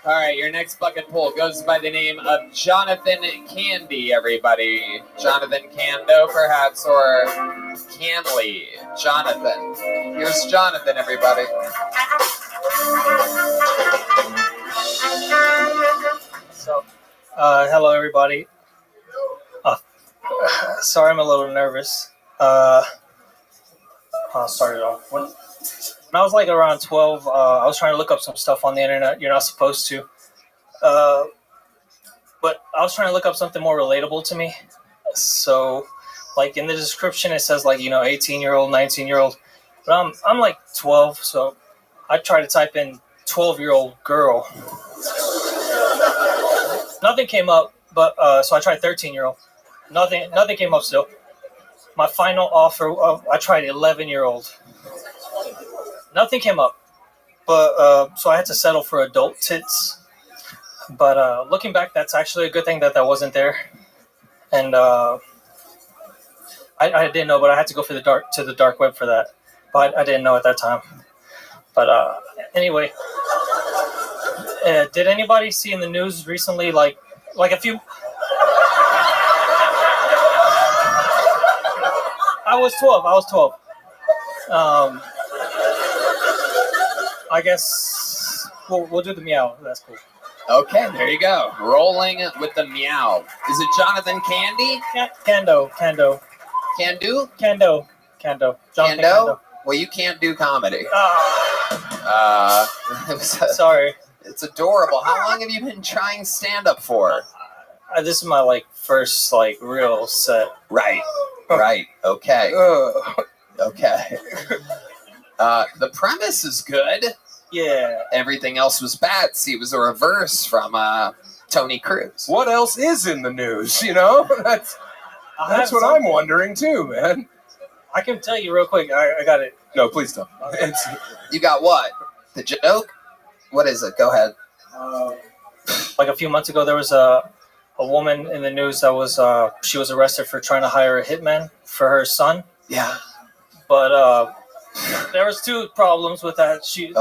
All right, your next bucket pull goes by the name of Jonathan Candy, everybody. Jonathan Cando, perhaps, or Canley. Jonathan. Here's Jonathan, everybody. So, hello, everybody. Sorry, I'm a little nervous. I'll start it off. When I was like around 12, I was trying to look up some stuff on the internet. You're not supposed to. But I was trying to look up something more relatable to me. So, like in the description, it says like, 18-year-old, 19-year-old. But I'm like 12, so I try to type in 12-year-old girl. Nothing came up, but so I tried 13-year-old. Nothing came up still. My final offer, I tried 11-year-old. Nothing came up, but so I had to settle for adult tits. But looking back, that's actually a good thing that wasn't there. And I didn't know, but I had to go to the dark web for that. But I didn't know at that time. But anyway, did anybody see in the news recently, like a few? I was 12. I guess we'll do the meow. That's cool. Okay, there you go. Rolling with the meow. Is it Jonathan Candy? Cando. Can-do? Cando. Jonathan Cando. Well, you can't do comedy. Sorry. It's adorable. How long have you been trying stand-up for? This is my first real set. Right. Okay. Okay. The premise is good. Yeah. Everything else was bad. See, it was a reverse from Tony Cruz. What else is in the news? That's what I'm wondering too, man. I can tell you real quick. I got it. No, please don't. You got what? The joke? What is it? Go ahead. Like a few months ago, there was a woman in the news that was she was arrested for trying to hire a hitman for her son. Yeah. But there was two problems with that. She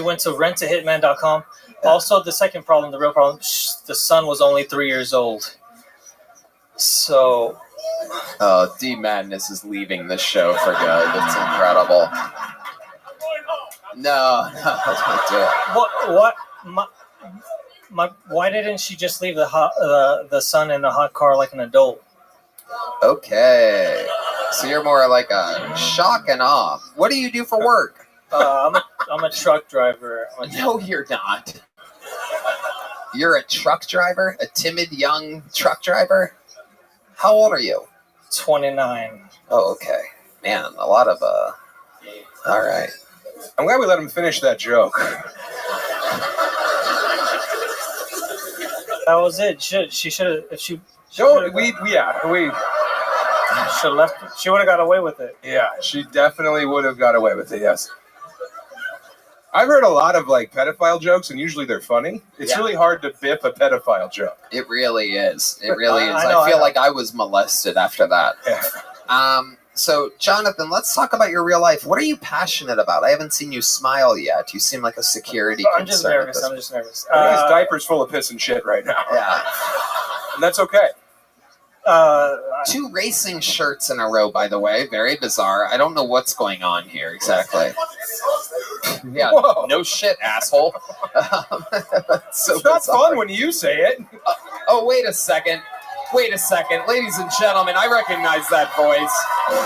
went to rentahitman.com. Also, the second problem, the real problem, the son was only 3 years old. So. D Madness is leaving the show for good. It's incredible. No, don't do it. What? Why didn't she just leave the son in the hot car like an adult? Okay. So you're more like a shock and awe. What do you do for work? I'm a truck driver. No, you're not. You're a truck driver? A timid young truck driver? How old are you? 29. Oh, okay. Man, a lot of all right. I'm glad we let him finish that joke. That was it. She should have. If she We should have left. She would have got away with it. Yeah, she definitely would have got away with it. Yes. I've heard a lot of like pedophile jokes, and usually they're funny. It's really hard to biff a pedophile joke. It really is. It really is. I know, I feel I know. like I was molested after that. Yeah. So, Jonathan, let's talk about your real life. What are you passionate about? I haven't seen you smile yet. You seem like a security I'm just concern at nervous. this I'm just nervous. His diaper's full of piss and shit right now. Yeah. And that's okay. 2 racing shirts in a row, by the way. Very bizarre. I don't know what's going on here exactly. Yeah, Whoa. no shit, asshole. So It's not bizarre. fun when you say it. Oh, wait a second. Wait a second. Ladies and gentlemen, I recognize that voice.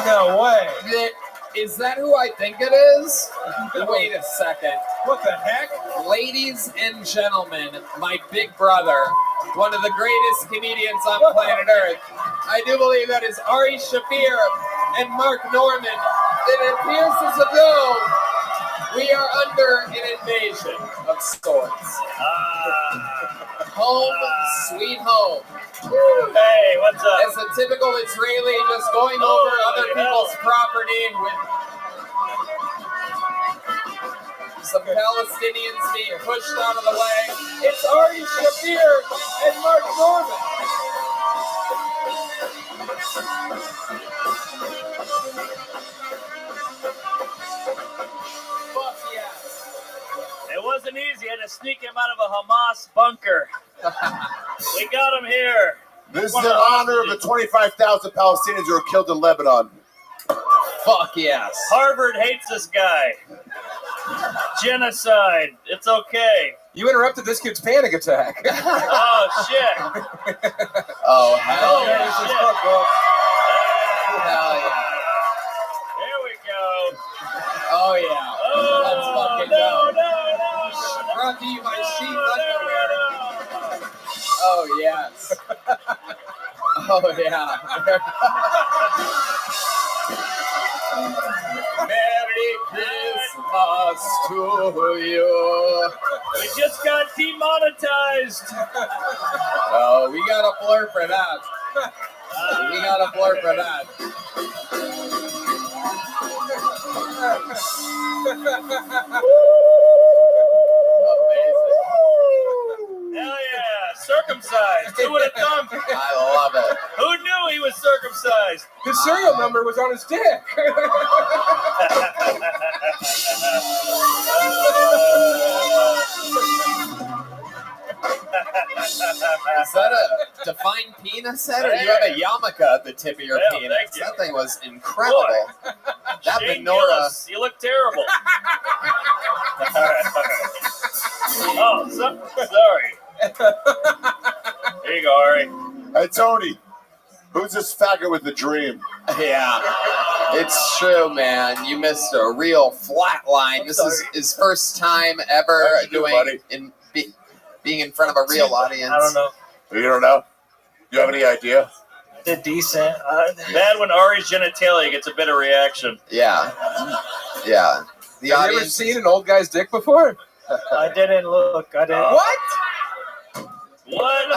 No way. Is that who I think it is? Wait a second. What the heck? Ladies and gentlemen, my big brother, one of the greatest comedians on planet Earth. I do believe that is Ari Shafir and Mark Norman. It appears as though we are under an invasion of sorts. Home, sweet home. Hey, what's up? As a typical Israeli, just going over other people's property with some Palestinians being pushed out of the way. It's Ari Shafir and Mark Norman. Fuck yes. It wasn't easy. I had to sneak him out of a Hamas bunker. We got him here. This is in honor of the 25,000 Palestinians who were killed in Lebanon. Fuck yes. Harvard hates this guy. Genocide. It's okay. You interrupted this kid's panic attack. Oh, shit. Oh, hell yeah. Shit. Hell yeah. Here we go. Oh, yeah. Oh, let's fucking no, go. no. Brought to you by Sheep Underwear. Oh, yes. Oh, yeah. Merry Christmas to you. We just got demonetized. Oh, we got a blur for that. We got a blur for that. Hell yeah, circumcised. Who would have thunk? I love it. Who knew he was circumcised? His serial number was on his dick. Is that a defined penis head, or do you have a yarmulke at the tip of your Yeah, penis? thank you. That thing was incredible. Boy. That Shane menorah. Gillis, you look terrible. Oh, sorry. There you go, Ari. Hey, Tony, who's this faggot with the dream? Yeah, it's true, man. You missed a real flat line. This is his first time ever How'd you do, buddy? being in front of a real audience. I don't know. You don't know? You have any idea? Did decent. Bad when Ari's genitalia gets a bit of reaction. Yeah. Yeah. The Have you ever audience. seen an old guy's dick before? I didn't look. I didn't. What? What?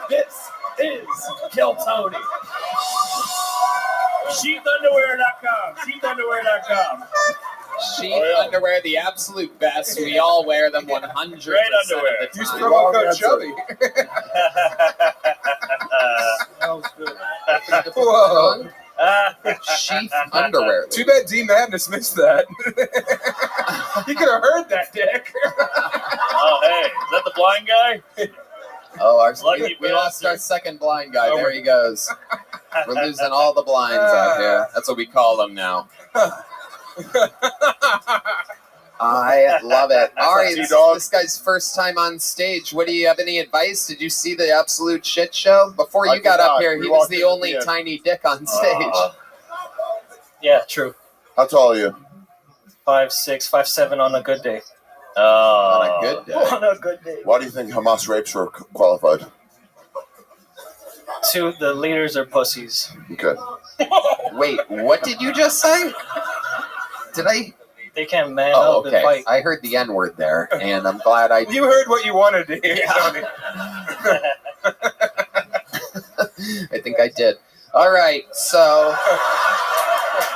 This is Kill Tony. Sheathunderwear.com. Sheathunderwear.com. Sheath Oh, yeah. underwear, the absolute best. We all wear them 100% Great underwear. of the Use time. promo code Chubby. Whoa. Sheath underwear. Too bad D Madness missed that. He could have heard that dick. Oh, hey. Is that the blind guy? Oh, Lucky we lost our second blind guy. Oh, There he goes. We're losing all the blinds out here. That's what we call them now. I love it. Ari, this guy's first time on stage. What do you have any advice? Did you see the absolute shit show? Before I you got did up not. here, We he was walked the in only at the end. tiny dick on stage. Yeah, true. How tall are you? 5'6", 5'7" on a good day. Oh. On a good day. On a good day. Why do you think Hamas rapes were qualified? Two, the leaders are pussies. Okay. Wait, what did you just say? Did I? They can't man Oh, up and okay. fight. I heard the N word there, and I'm glad I. You heard what you wanted to hear, Tony. I think I did. All right, so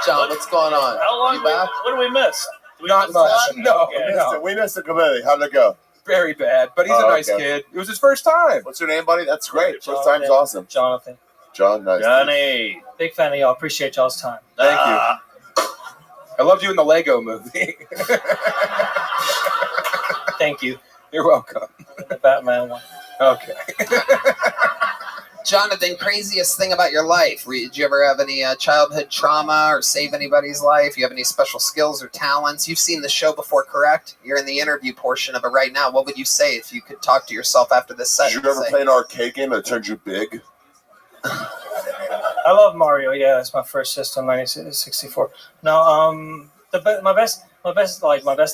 John, what's going on? How long? You back? What did we miss? Did we Not miss much. that? No, Okay. no. We missed the committee. How'd it go? Very bad, but he's a nice kid. It was his first time. What's your name, buddy? That's great. First Jonathan. time's awesome. Jonathan. John, nice. Johnny. Big fan of y'all. Appreciate y'all's time. Thank you. I loved you in the Lego movie. Thank you. You're welcome. The Batman one. Okay. Jonathan, craziest thing about your life? Did you ever have any childhood trauma or save anybody's life? You have any special skills or talents? You've seen the show before, correct? You're in the interview portion of it right now. What would you say if you could talk to yourself after this set? Did you ever play an arcade game that turned you big? I love Mario. Yeah, it's my first system, 1964. No, my best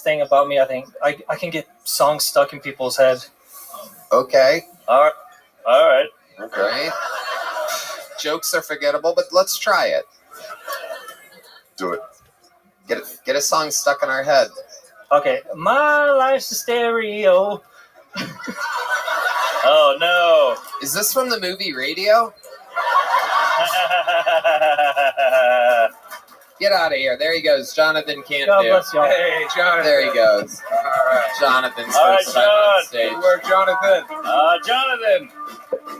thing about me, I think, I can get songs stuck in people's head. Okay. All right. Okay. Jokes are forgettable, but let's try it. Do it. Get a song stuck in our head. Okay. My life's a stereo. Oh no. Is this from the movie Radio? Get out of here. There he goes. Jonathan can't God do. bless y'all. Hey, Jonathan. There he goes. All right. Jonathan's All right, first time on stage. Good work, Jonathan. Jonathan.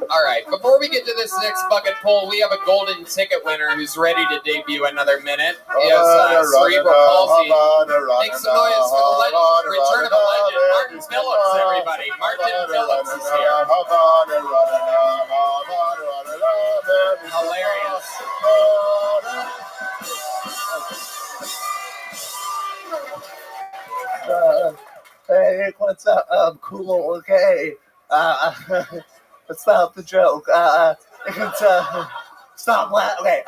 All right, before we get to this next bucket pull, we have a golden ticket winner who's ready to debut another minute. He has cerebral palsy. Make some noise for the return of a legend, Martin Phillips, everybody. Martin Phillips is here. Hilarious. Hey, what's up? I'm cool, okay. Stop the joke. Stop laughing. Okay,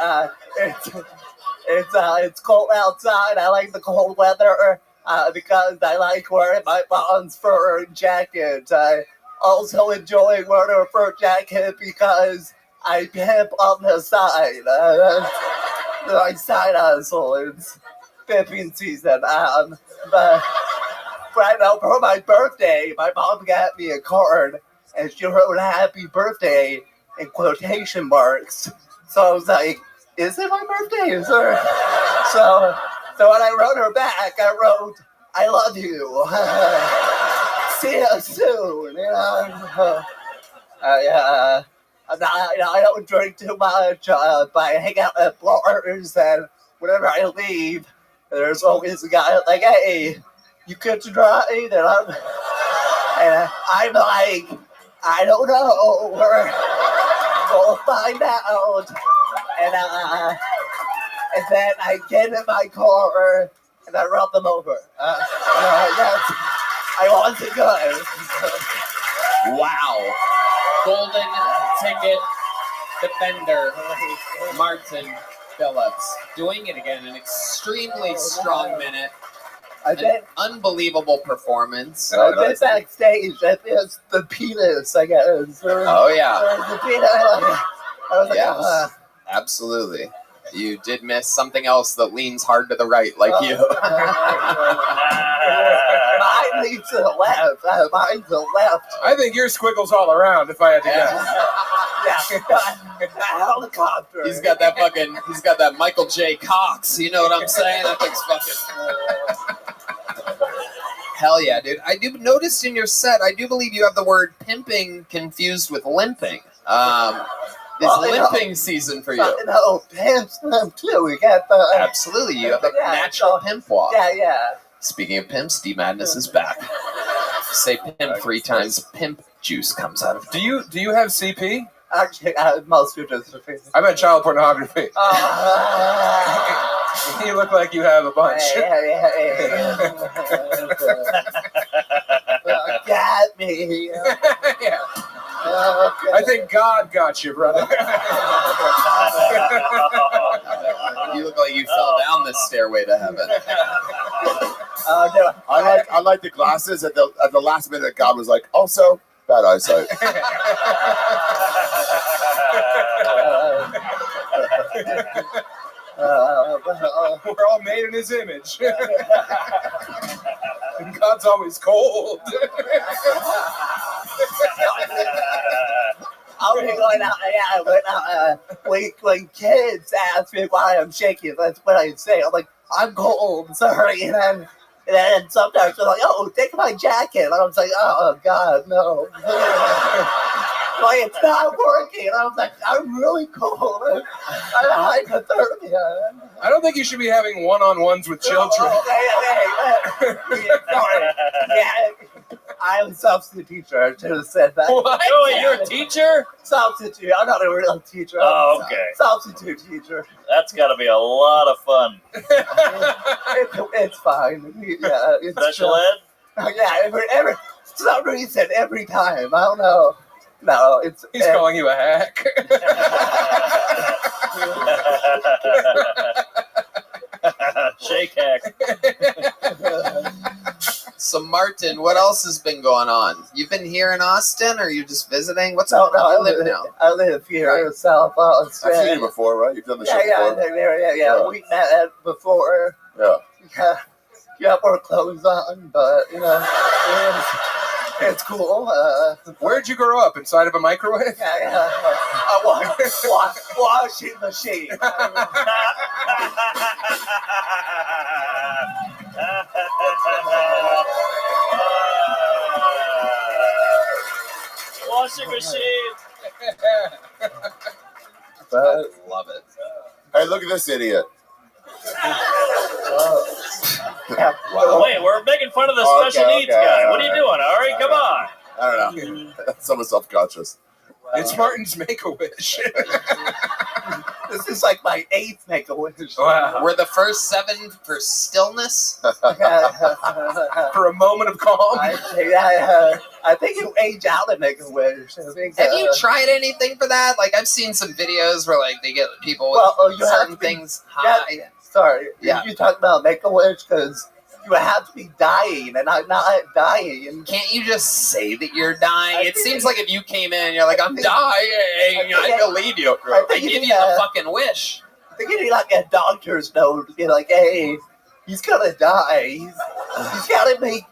it's cold outside. I like the cold weather because I like wearing my mom's fur jacket. I also enjoy wearing a fur jacket because I pimp on the side. My side hustle. It's pimping season. But right now for my birthday, my mom got me a card. And she wrote "Happy Birthday" in quotation marks. So I was like, "Is it my birthday?" So when I wrote her back, I wrote, "I love you. See you soon." You know. I don't drink too much, but I hang out at bars, and whenever I leave, there's always a guy like, "Hey, you good to drive?" And I'm like, I don't know. We'll find out. And then I get in my car and I run them over. I wasn't good. Wow. Golden ticket defender, Martin Phillips. Doing it again. An extremely strong minute. An unbelievable performance. I went backstage. That is the penis, I guess. Oh, yeah. The penis. I was like, Yes, absolutely. You did miss something else that leans hard to the right, like you. Mine leans to the left. Mine's the left. I think your squiggles all around, if I had to guess. Helicopter. He's got that Michael J. Cox. You know what I'm saying? That thing's fucking. Hell yeah, dude. I do notice in your set, I do believe you have the word pimping confused with limping. It's limping season for you. No, pimps too. We got the Absolutely, you have the natural pimp walk. Yeah. Speaking of pimps, D Madness is back. Say pimp 3 times, pimp juice comes out of it. Do you have CP? Actually, most of just. I meant child pornography. You look like you have a bunch. Got me. Yeah. I think God got you, brother. You look like you fell down this stairway to heaven. I like the glasses. At the last minute, God was like, also bad eyesight. We're all made in His image. And God's always cold. I'll be going out, yeah, but when kids ask me why I'm shaking, that's what I say. I'm like, I'm cold, sorry. And then sometimes they're like, oh, take my jacket. And I was like, oh, God, no. Like, it's not working. And I was like, I'm really cold. I'm hypothermia. I don't think you should be having one-on-ones with children. Sorry. Yeah, I'm a substitute teacher. I should have said that. What? Oh, you're a teacher? Substitute. I'm not a real teacher. Oh, okay. Substitute teacher. That's got to be a lot of fun. It's fine. Yeah, it's Special ed? Yeah, every for some reason, every time. I don't know. No, it's. He's calling you a hack. Shake hack. So, Martin, what else has been going on? You've been here in Austin, or are you just visiting? What's No, up? I You live now. I live here in South Austin. I've seen you before, right? You've done the show Yeah, before. yeah. We met before. Yeah. You have more clothes on, but it's cool. Where'd you grow up? Inside of a microwave? Yeah. Washing machine. Washing machine. I love it. Hey, look at this idiot. Wait, we're making fun of the Okay, special needs okay, guy. all What are you doing, Ari? Come on. I don't know. Someone self-conscious. It's Martin's Make-A-Wish. This is like my 8th Make-A-Wish. Wow. We're the first 7 for stillness. For a moment of calm. I think you age out and Make-A-Wish. Have you tried anything for that? Like, I've seen some videos where, like, they get people with you have certain to be- things high. Sorry. Yeah. You talk about Make-A-Wish because you have to be dying, and I'm not dying. And Can't you just say that you're dying? It seems like if you came in and you're like, I'm dying, I believe you. I I think give you you the need fucking wish. I think you need like a doctor's note to be like, hey, he's gonna die. He's gotta make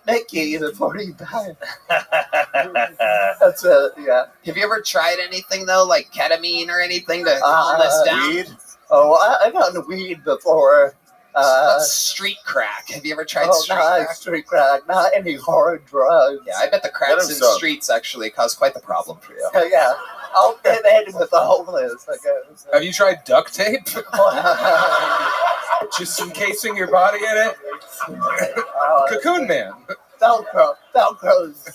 Mickey before he dies. That's yeah. Have you ever tried anything, though, like ketamine or anything to calm this down? Weed? Oh, I've gotten weed before. Street crack. Have you ever tried Oh, street not crack? street crack, not any hard drugs. Yeah, I bet the cracks in some. streets actually cause quite the problem for you. Yeah, I'll fit in with the homeless, I guess. Have you tried duct tape? Just encasing your body in it? Cocoon Man. Velcro's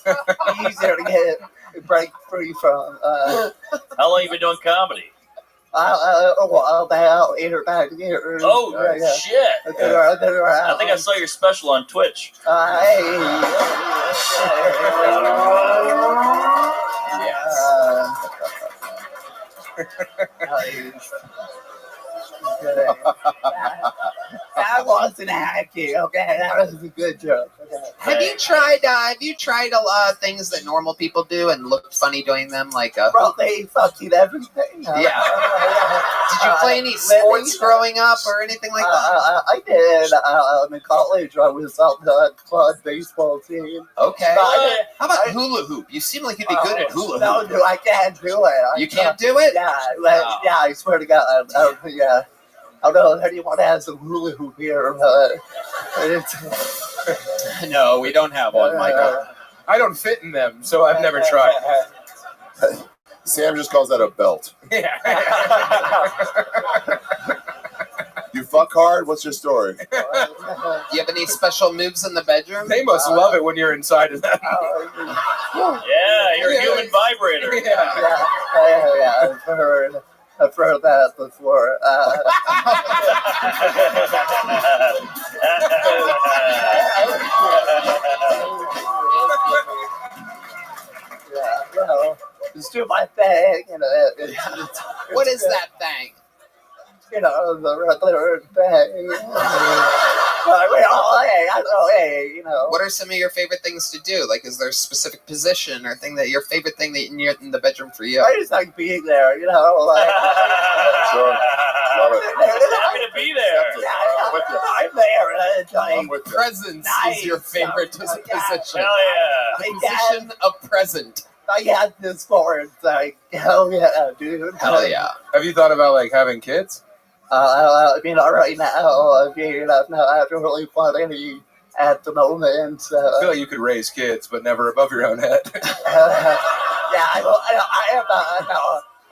easier to break free from. How long you been doing comedy? About 8 or 9 years. Oh, shit. I think I saw your special on Twitch. That wasn't hacking, okay? That was a good joke. Okay. Have you tried a lot of things that normal people do and looked funny doing them? Like Bro, they fucking everything. Yeah. Did you play any sports growing up or anything like that? I did. In college, I was on the club baseball team. Okay. But How about hula hoop? You seem like you'd be good at hula hoop. No, dude, I can't do it. You can't do it? Yeah, Oh. yeah, I swear to God. Yeah. I don't know if anyone has a hula hoop here, but No, we don't have one, Michael. I don't fit in them, so I've never tried. Sam just calls that a belt. You fuck hard? What's your story? You have any special moves in the bedroom? They must love it when you're inside of them. Yeah, you're a human vibrator. yeah, I've heard that before. Just do my thing. What is that thing? The regular thing. What are some of your favorite things to do? Like, is there a specific position or thing that your favorite thing that you're in the bedroom for you? I just like being there, you know. Like, Sure. Love it. Happy to be there. I'm with you. I'm there. And it's like, I'm with you. Presence is your favorite position. Hell yeah. The position of present. I had this for it. It's like, hell yeah, dude. Hell yeah. Have you thought about like having kids? I mean, right now, I mean, no, I haven't really thought any at the moment. I feel like you could raise kids, but never above your own head. Yeah,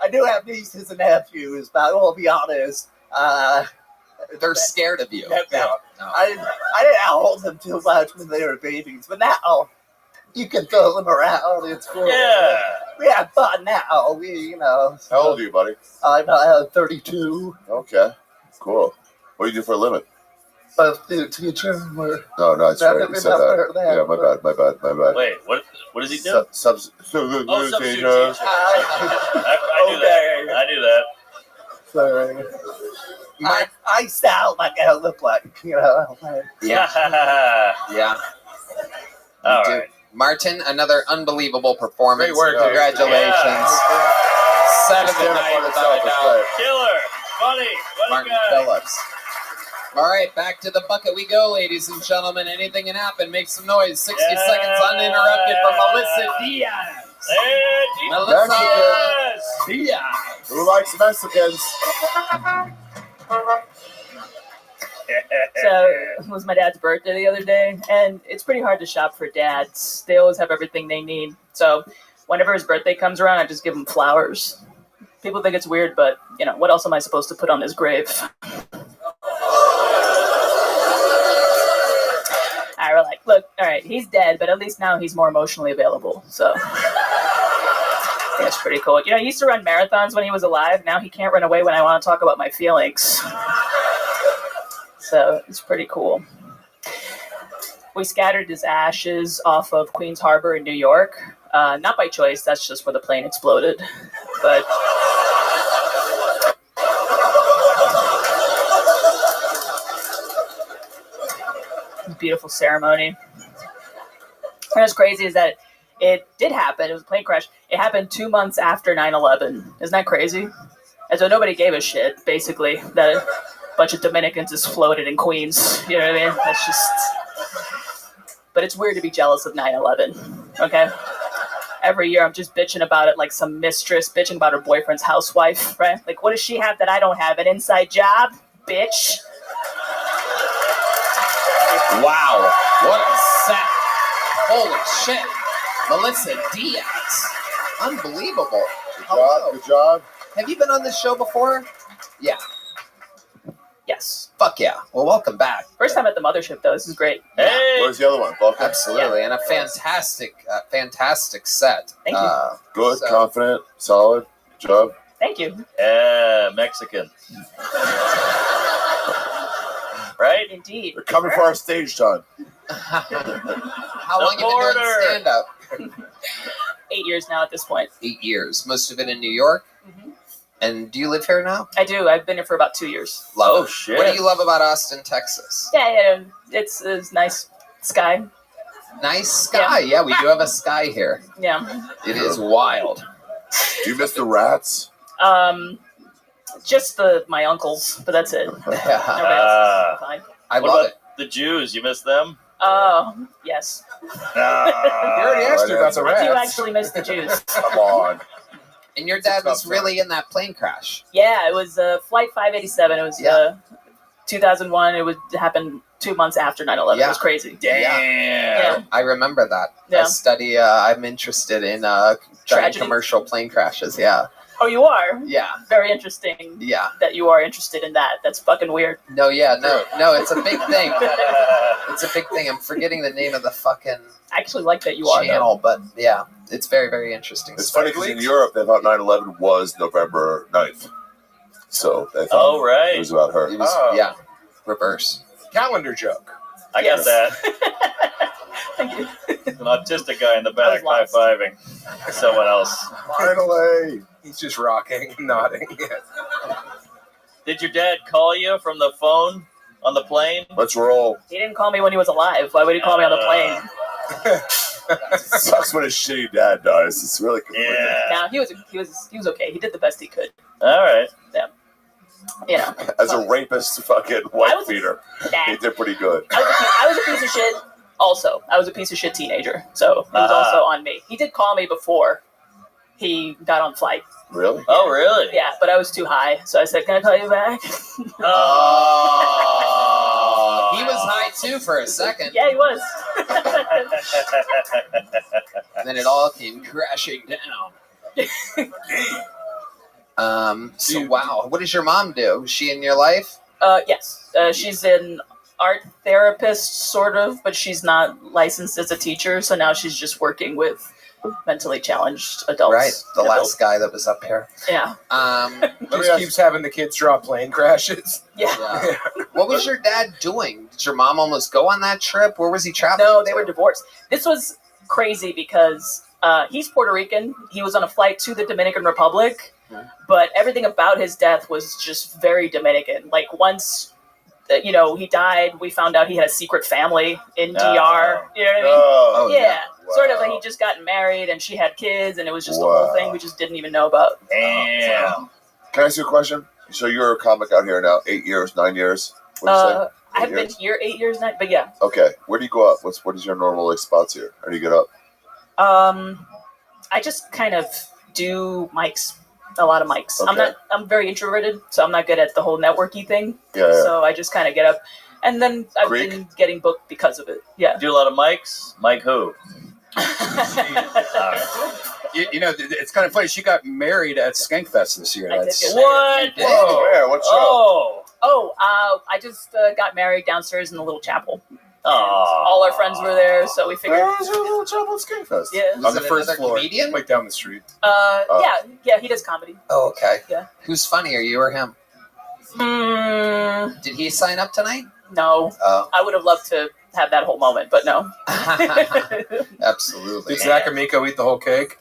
I do have nieces and nephews, but I will be honest. They're scared of you. I didn't hold them too much when they were babies, but now you can throw them around. It's cool. Yeah. We have fun now. We, How old are you, buddy? I'm 32. Okay. Cool. What do you do for a living? Teacher. No, it's right. You said that. Yeah, my bad. Wait, what does he do? Substitute Substitute teacher. teacher. I knew that. Sorry. I sound like I look like, you know. Yeah. Yeah. All Dude. right. Martin, another unbelievable performance. Great work, dude. Congratulations. Yeah. Set of the night without a doubt. Killer. Funny. What a Martin guy. Phillips. All right, back to the bucket we go, ladies and gentlemen. Anything can happen. Make some noise. 60 seconds uninterrupted from Melissa Diaz. Hey, Melissa Diaz. Who likes Mexicans? So it was my dad's birthday the other day, and it's pretty hard to shop for dads. They always have everything they need. So whenever his birthday comes around, I just give him flowers. People think it's weird, but, you know, what else am I supposed to put on his grave? I were like, look, all right, he's dead, but at least now he's more emotionally available. So that's pretty cool. You know, he used to run marathons when he was alive. Now he can't run away when I want to talk about my feelings. So it's pretty cool. We scattered his ashes off of Queens Harbor in New York. Not by choice, that's just where the plane exploded. But beautiful ceremony. And what's crazy is that it did happen. It was a plane crash. It happened 2 months after 9/11. Isn't that crazy? And so nobody gave a shit, basically, that a bunch of Dominicans just floated in Queens. You know what I mean? That's just... But it's weird to be jealous of 9/11, okay? Every year I'm just bitching about it like some mistress bitching about her boyfriend's housewife, right? Like, what does she have that I don't have? An inside job? Bitch. Wow. What a set. Holy shit. Melissa Diaz. Unbelievable. Good job. Have you been on this show before? Yeah. Yes. Fuck yeah. Well, welcome back. First time at the mothership, though. This is great. Hey. Where's the other one? Welcome. Absolutely. And a fantastic set. Thank you. Good, confident, solid. Good job. Thank you. Yeah, Mexican. Right? Indeed. They're coming for our stage time. How long have you been doing stand-up? 8 years now at this point. 8 years. Most of it in New York? Mm-hmm. And do you live here now? I do. I've been here for about 2 years. Love it. Shit. What do you love about Austin, Texas? Yeah, it's nice sky. Nice sky. Yeah, we do have a sky here. Yeah. It is wild. Do you miss the rats? Just my uncles, but that's it. Nobody else is fine. I what love about the Jews? You miss them? Oh, yes. You already asked you about the I rats. do actually miss the Jews. Come on. And your dad was really in that plane crash. Yeah, it was Flight 587. It was 2001. It happened 2 months after 9/11. Yeah. It was crazy. Damn. Yeah. I remember that. Yeah. I study, I'm interested in giant commercial plane crashes. Yeah. Oh, you are? Yeah. Very interesting. Yeah. That you are interested in that. That's fucking weird. No, it's a big thing. It's a big thing. I'm forgetting the name of the fucking I actually like that you are. channel, but yeah, it's very, very interesting. It's funny because in Europe they thought 9/11 was November 9th. So they thought Oh, right. it was about her. It was, yeah, reverse. Calendar joke. I got that. Thank you. An autistic guy in the back high-fiving someone else. Finally. He's just rocking, nodding. Did your dad call you from the phone On the plane? Let's roll. He didn't call me when he was alive. Why would he call me on the plane? Sucks when a shitty dad dies. It's really conflicting. No, he was okay. He did the best he could. All right. Yeah. You know. As a rapist, fucking white beater, he did pretty good. I was a piece of shit. Also, I was a piece of shit teenager, so it was also on me. He did call me before he got on flight. Really? Oh, really? Yeah, but I was too high, so I said, "Can I call you back?" Oh, he was high too for a second. Yeah, he was. And then it all came crashing down. So wow, what does your mom do? Is she in your life? Yes. She's an art therapist, sort of, but she's not licensed as a teacher, so now she's just working with mentally challenged adults. Right, the last guy that was up here. Yeah. Just keeps having the kids draw plane crashes. Yeah. What was your dad doing? Did your mom almost go on that trip? Where was he traveling? No, they were divorced. This was crazy because he's Puerto Rican. He was on a flight to the Dominican Republic, but everything about his death was just very Dominican. Like once, he died, we found out he had a secret family in DR. You know what I mean? Oh, yeah. wow. Sort of like he just got married and she had kids, and it was just a whole thing we just didn't even know about. Damn. Can I ask you a question? So you're a comic out here now, 8 years, 9 years? What do you say? I've been here 8 years now, but yeah. Okay. Where do you go up? What is your normal spots here? How do you get up? I just kind of do mics. A lot of mics. Okay. I'm very introverted, so I'm not good at the whole networky thing. Yeah. So I just kind of get up, and then I've been getting booked because of it. Yeah. Do a lot of mics? Mike who? It's kind of funny. She got married at Skankfest this year. I did That's get married. Whoa. Yeah, what show? I just got married downstairs in the little chapel. Oh. All our friends were there, so we figured. Where was your little chapel at Skankfest? Yeah. on the first floor, comedian? right down the street. Yeah, he does comedy. Oh, okay. Yeah. Who's funnier, you or him? Did he sign up tonight? No. I would have loved to have that whole moment, but no. Absolutely. Did Zach Amico eat the whole cake?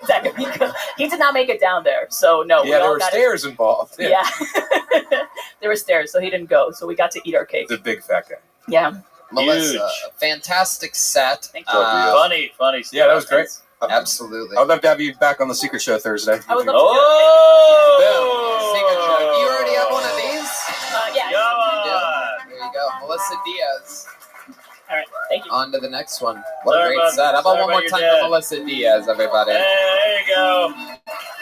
Zach Amico. He did not make it down there, so no. Yeah, there were stairs involved. Yeah. There were stairs, so he didn't go. So we got to eat our cake. The big fat guy. Yeah. Melissa, fantastic set. Thank you. Funny. Yeah, that was great. Absolutely. I would love to have you back on the Secret Show Thursday. I would love Oh! Secret show. Do you already have one of these? Yeah. There you go. Melissa Diaz. All right. Thank you. On to the next one. What Sorry a great about- set. How about sorry one more about time your for dad. Melissa Diaz, everybody? Hey, there you go.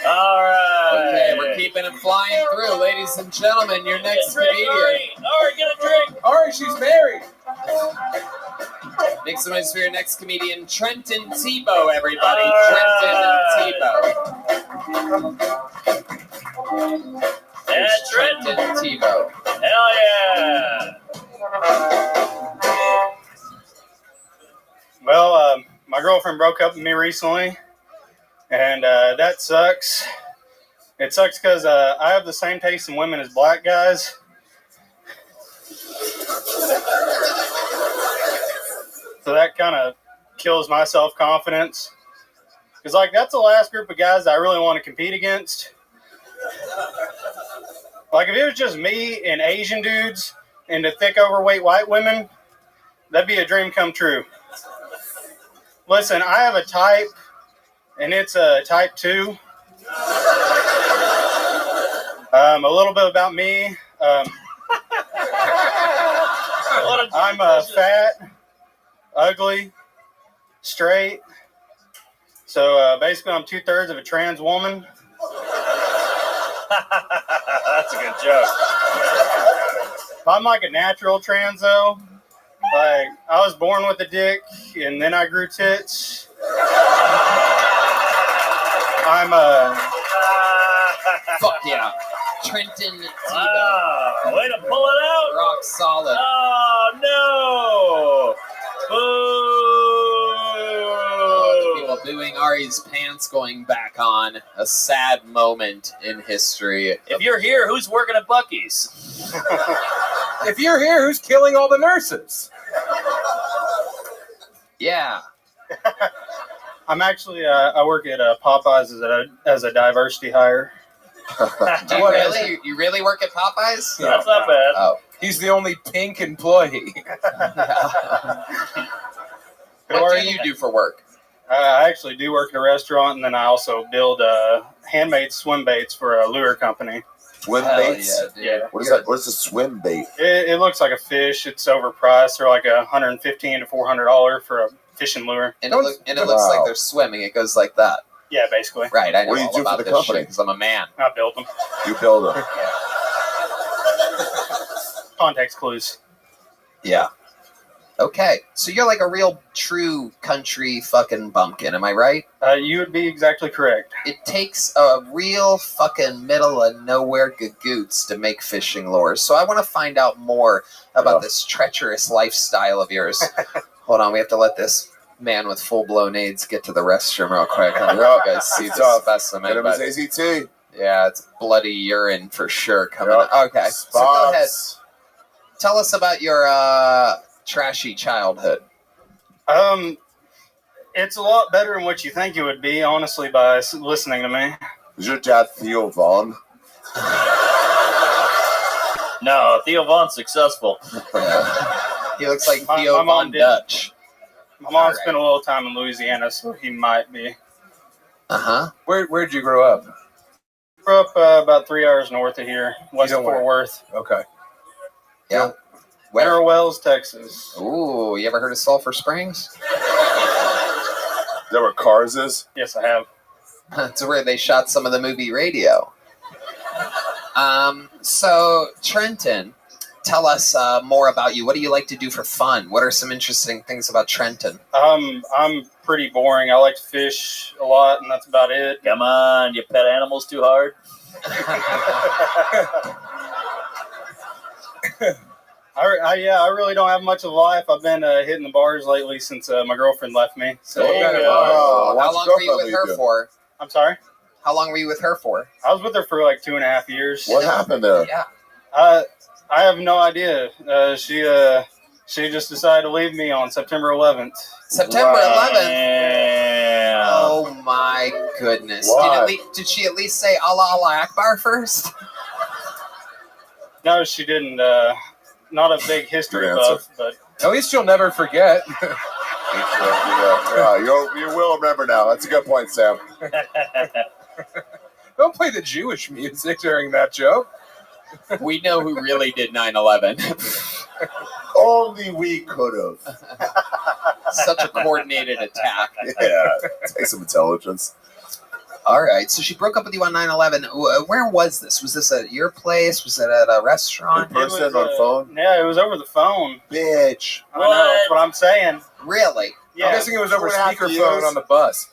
All right. Okay, we're keeping it flying through, ladies and gentlemen. Your next comedian. All right, get a drink. All right, she's married. Make some noise for your next comedian, Trenton Tebow, everybody. All Trenton Tebow. Yeah, Trenton. Tebow. Hell yeah. Well, my girlfriend broke up with me recently, and that sucks. It sucks because I have the same taste in women as black guys. So that kind of kills my self-confidence. Because, that's the last group of guys I really want to compete against. Like, if it was just me and Asian dudes and the thick, overweight white women, that'd be a dream come true. Listen, I have a type, and it's a type 2. A little bit about me. I'm fat, ugly, straight. So basically, I'm 2/3 of a trans woman. That's a good joke. I'm like a natural trans, though. Like, I was born with a dick, and then I grew tits. I'm Fuck yeah. Trenton Tebow. Wow, way to pull it out. Rock solid. Oh, no. Boo. People booing Ari's pants going back on. A sad moment in history. If you're here, who's working at Buc-ee's? If you're here, who's killing all the nurses? Yeah. I'm actually I work at Popeyes as a diversity hire. Do you really work at Popeyes? That's not bad. Oh. He's the only pink employee. What do you do for work? I actually do work at a restaurant, and then I also build handmade swim baits for a lure company. Swim Hell baits? yeah, dude. What is that? What is a swim bait? It looks like a fish. It's overpriced. They're like $115 to $400 for a fishing lure. And it looks like they're swimming. It goes like that. Yeah, basically. Right. I know What do you all do for about the this company? because I'm a man. I built them. You build them. Context clues. Yeah. Okay. So you're like a real true country fucking bumpkin. Am I right? You would be exactly correct. It takes a real fucking middle of nowhere gagoots to make fishing lures. So I want to find out more about this treacherous lifestyle of yours. Hold on. We have to let this man with full-blown AIDS get to the restroom real quick. I don't know if you guys see the specimen. Get him But his AZT. yeah, it's bloody urine for sure coming out. Okay. So go ahead. Tell us about your trashy childhood. It's a lot better than what you think it would be, honestly, by listening to me. Is your dad Theo Vaughn? No, Theo Vaughn's successful. He looks like My Theo mom Von did. Dutch. My mom spent a little time in Louisiana, so he might be. Uh-huh. Where'd you grow up? Grew up about 3 hours north of here, west of Fort Worth. Okay. Yeah. Mineral Wells, Texas. Ooh, you ever heard of Sulphur Springs? Is that where Cars is? Yes, I have. That's where they shot some of the movie Radio. So, Trenton, tell us more about you. What do you like to do for fun? What are some interesting things about Trenton? I'm pretty boring. I like to fish a lot, and that's about it. Come on, you pet animals too hard? I really don't have much of a life. I've been hitting the bars lately since my girlfriend left me. So How long were you with her for? I'm sorry? How long were you with her for? I was with her for like 2.5 years. What happened there? Yeah. I have no idea. She just decided to leave me on September 11th. September 11th? Yeah. Oh my goodness. Why? Did she at least say Allah Allah Akbar first? No, she didn't. Not a big history Good buff, but At least you'll never forget. Yeah, you will remember now. That's a good point, Sam. Don't play the Jewish music during that joke. We know who really did 9/11. Only we could have. Such a coordinated attack. Yeah, take some intelligence. All right, so she broke up with you on 9/11. Where was this? Was this at your place? Was it at a restaurant? In person, on phone? yeah, it was over the phone. Bitch. I know, that's what I'm saying. Really? Yeah. I'm guessing it was over 2.5 speakerphone years. on the bus.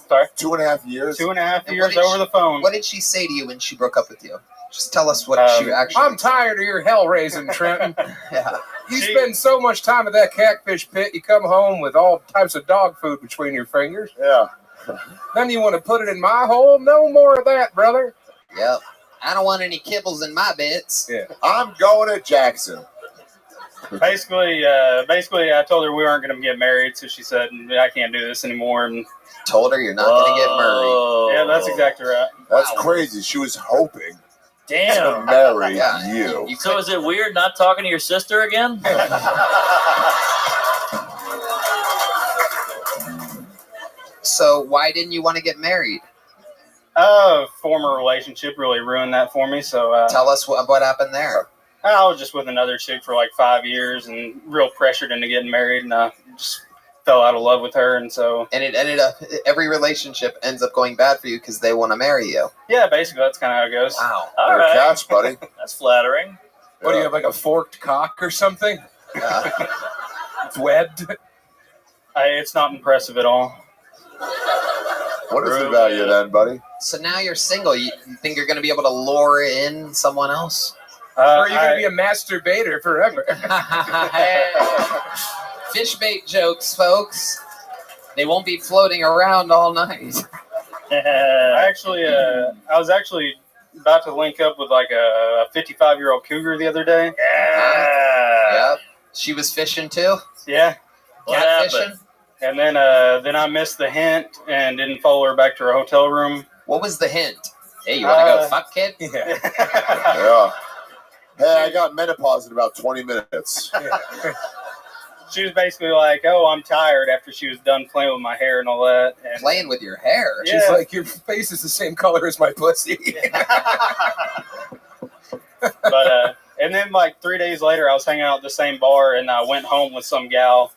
Sorry? 2.5 years? 2.5 And years over the phone. What did she say to you when she broke up with you? Just tell us what she actually. I'm tired of your hell raising, Trenton. Yeah. You spend so much time at that catfish pit, you come home with all types of dog food between your fingers. Yeah. Then you want to put it in my hole? No more of that, brother. Yep. I don't want any kibbles in my bits. Yeah. I'm going to Jackson. Basically, I told her we weren't going to get married, so she said, I can't do this anymore. And Told her you're not going to get married. yeah, that's exactly right. That's crazy. She was hoping to Damn. marry Yeah. you. So is it weird not talking to your sister again? So why didn't you want to get married? Former relationship really ruined that for me. So Tell us what happened there. I was just with another chick for like 5 years and real pressured into getting married, and I just fell out of love with her. And so And it ended up, every relationship ends up going bad for you because they want to marry you. yeah, basically that's kind of how it goes. Wow. All Better right. catch, buddy. That's flattering. What do you have, like a forked cock or something? It's webbed. It's not impressive at all. What is the value then, buddy? So now you're single. You think you're going to be able to lure in someone else? Or are you going to be a masturbator forever? Fish bait jokes, folks. They won't be floating around all night. I was actually about to link up with like a 55-year-old cougar the other day. Yep. She was fishing too? Yeah. What Catfishing? happened? And then I missed the hint and didn't follow her back to her hotel room. What was the hint? Hey, you want to go fuck, kid? Yeah. Yeah. Hey, I got menopause in about 20 minutes. She was basically like, "Oh, I'm tired," after she was done playing with my hair and all that. And Playing with your hair? Yeah. She's like, your face is the same color as my pussy. But and then like 3 days later, I was hanging out at the same bar, and I went home with some gal,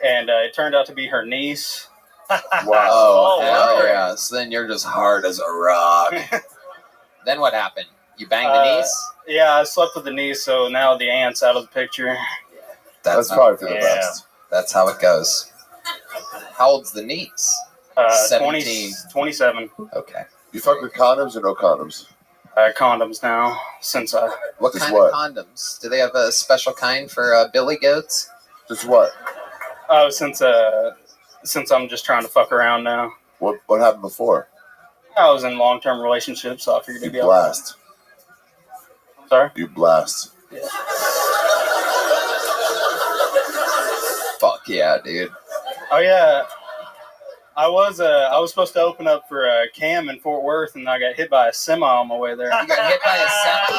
and it turned out to be her niece. Wow. Oh, hell yeah. So then you're just hard as a rock. Then what happened? You banged the niece? Yeah, I slept with the niece, so now the aunt's out of the picture. That's probably for the best. That's how it goes. How old's the niece? 17. 27. Okay. You fuck with condoms or no condoms? Condoms now, since I... What kind of condoms? Do they have a special kind for billy goats? Just what? Oh, since I'm just trying to fuck around now. What happened before? I was in long-term relationships, so I figured it'd be blast. Sorry? You blast. Yeah. Fuck yeah, dude. Oh yeah, I was supposed to open up for Cam in Fort Worth, and I got hit by a semi on my way there. You got hit by a semi?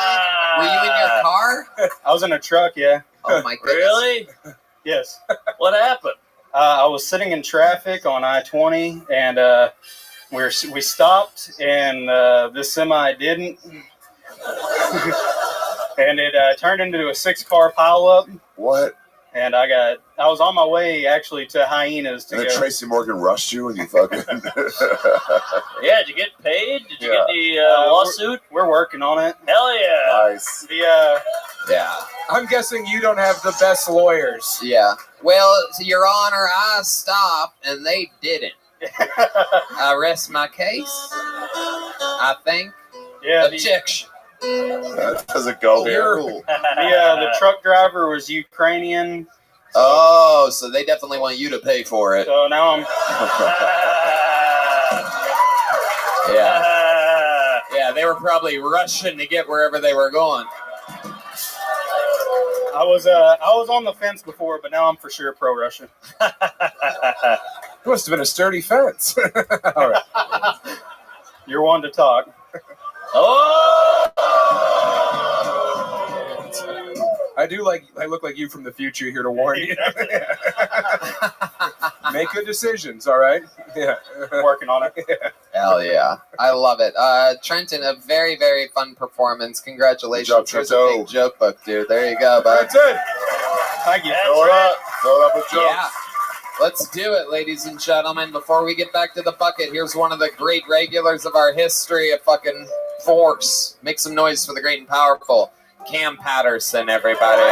Were you in your car? I was in a truck, yeah. Oh my goodness. Really? Yes. What happened? I was sitting in traffic on I-20, and we stopped, and this semi didn't, and it turned into a 6-car pileup. What? And I was on my way actually to Hyenas to And go. then Tracy Morgan rushed you and you fucking... Yeah, did you get paid? Did you get the lawsuit? We're working on it. Hell yeah. Nice. Yeah. I'm guessing you don't have the best lawyers. Yeah. Well, Your Honor, I stopped and they didn't. I rest my case. I think. Yeah. Objection. That doesn't go here. The truck driver was Ukrainian. Oh, so they definitely want you to pay for it. So now I'm... Yeah. Yeah, they were probably rushing to get wherever they were going. I was on the fence before, but now I'm for sure pro-Russia. It must have been a sturdy fence. All right. You're one to talk. I look like you from the future here to warn you. Make good decisions, all right? Yeah. Working on it. Hell yeah. I love it. Trenton, a very, very fun performance. Congratulations. Good job, Here's a big joke book, dude. There you go, bud. That's it. Thank you. Throw it up with jokes. Yeah. Let's do it, ladies and gentlemen. Before we get back to the bucket, here's one of the great regulars of our history of fucking force. Make some noise for the great and powerful Cam Patterson, everybody.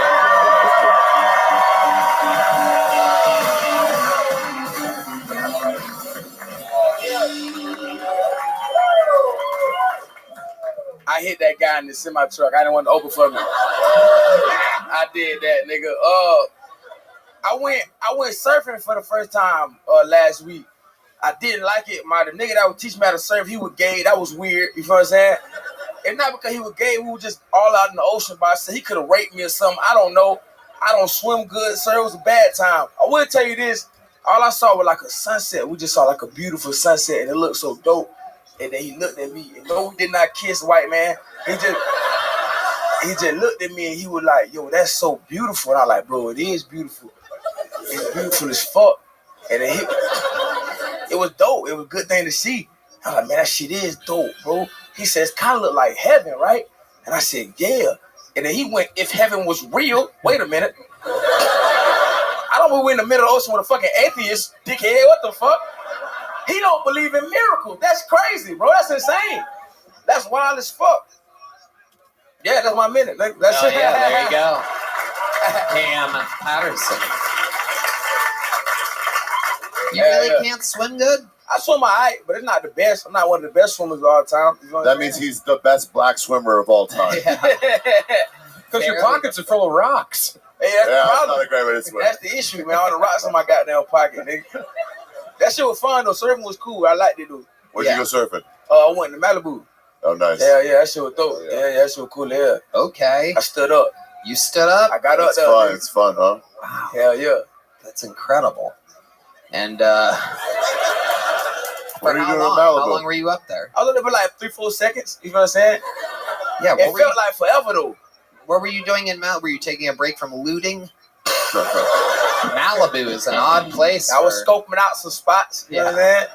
I hit that guy in the semi truck. I didn't want to open for me. I did that, nigga. I went surfing for the first time last week. I didn't like it. The nigga that would teach me how to surf, he was gay. That was weird. You know what I'm saying? And not because he was gay, we were just all out in the ocean by ourselves. He could have raped me or something. I don't know. I don't swim good, sir. It was a bad time. I will tell you this. All I saw was like a sunset. We just saw like a beautiful sunset, and it looked so dope. And then he looked at me. And no, we did not kiss, white man. He just looked at me and he was like, yo, that's so beautiful. And I was like, bro, it is beautiful. It's beautiful as fuck. And then it was dope. It was a good thing to see. I was like, man, that shit is dope, bro. He says, kind of look like heaven, right? And I said, yeah. And then he went, if heaven was real, wait a minute. I don't believe we're in the middle of the ocean with a fucking atheist, dickhead. What the fuck? He don't believe in miracles. That's crazy, bro. That's insane. That's wild as fuck. Yeah, that's my minute. That's Oh, yeah, there you go. Cam Patterson. You really can't swim good? I swim all right, but it's not the best. I'm not one of the best swimmers of all time. You know That means he's the best black swimmer of all time. Because your pockets are full of rocks. Hey, that's the That's problem. not a great way to swim. That's the issue, man. All the rocks in my goddamn pocket, nigga. That shit was fun, though. Surfing was cool. I liked it, though. Where'd you go surfing? I went to Malibu. Oh, nice. Yeah, that shit was dope. Yeah, that shit was cool. Yeah. Okay. I stood up. You stood up? I got up It's there. fun. nigga. It's fun, huh? Wow. Hell yeah. That's incredible. And What are you how doing in long? Malibu? How long were you up there? I was up there for like 3-4 seconds. You know what I'm saying? Yeah, It felt like forever, though. What were you doing in Malibu? Were you taking a break from looting? Malibu is an odd place. I was scoping out some spots. You know what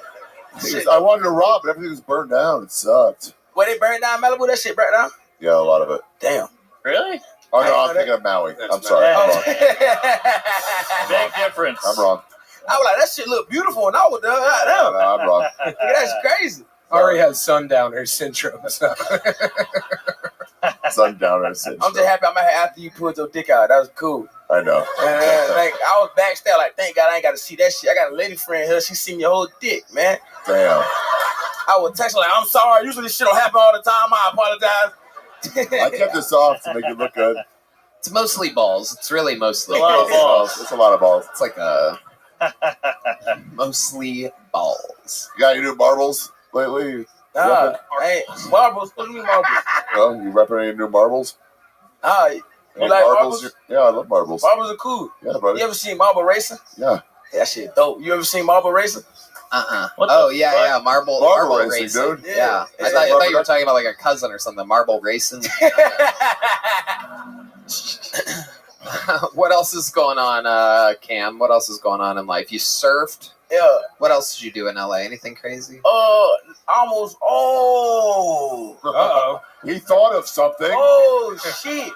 I'm saying? I wanted to rob, but everything was burned down. It sucked. Where they burned down Malibu? That shit burned down? Yeah, a lot of it. Damn. Really? Oh, no, I'm thinking of Maui. I'm sorry. I'm wrong. Big difference. I'm wrong. I was like, that shit look beautiful, and I was done. No, I'm wrong. That's crazy. Ari has sundowner syndrome. So. Sundowner syndrome. I'm just happy I'm after you pulled your dick out. That was cool. I know. Like, I was backstage, like, thank God I ain't got to see that shit. I got a lady friend here. She seen your whole dick, man. Damn. I would text her like, I'm sorry. Usually this shit don't happen all the time. I apologize. I kept this off to make it look good. It's mostly balls. It's really mostly a lot of balls. It's a lot of balls. It's like mostly balls. You got any new marbles lately? Nah, hey, marbles. What do you mean marbles? Well, you repping any new marbles? You like marbles? Yeah, I love marbles. Marbles are cool. Yeah, buddy. You ever seen marble racing? Yeah. That shit dope. You ever seen marble racing? Yeah, marble racing. Dude. Yeah. I thought you were talking about like a cousin or something. Marble racing. What else is going on, Cam? What else is going on in life? You surfed? Yeah. What else did you do in LA? Anything crazy? Almost. Oh. Uh-oh. He thought of something. Oh, shit.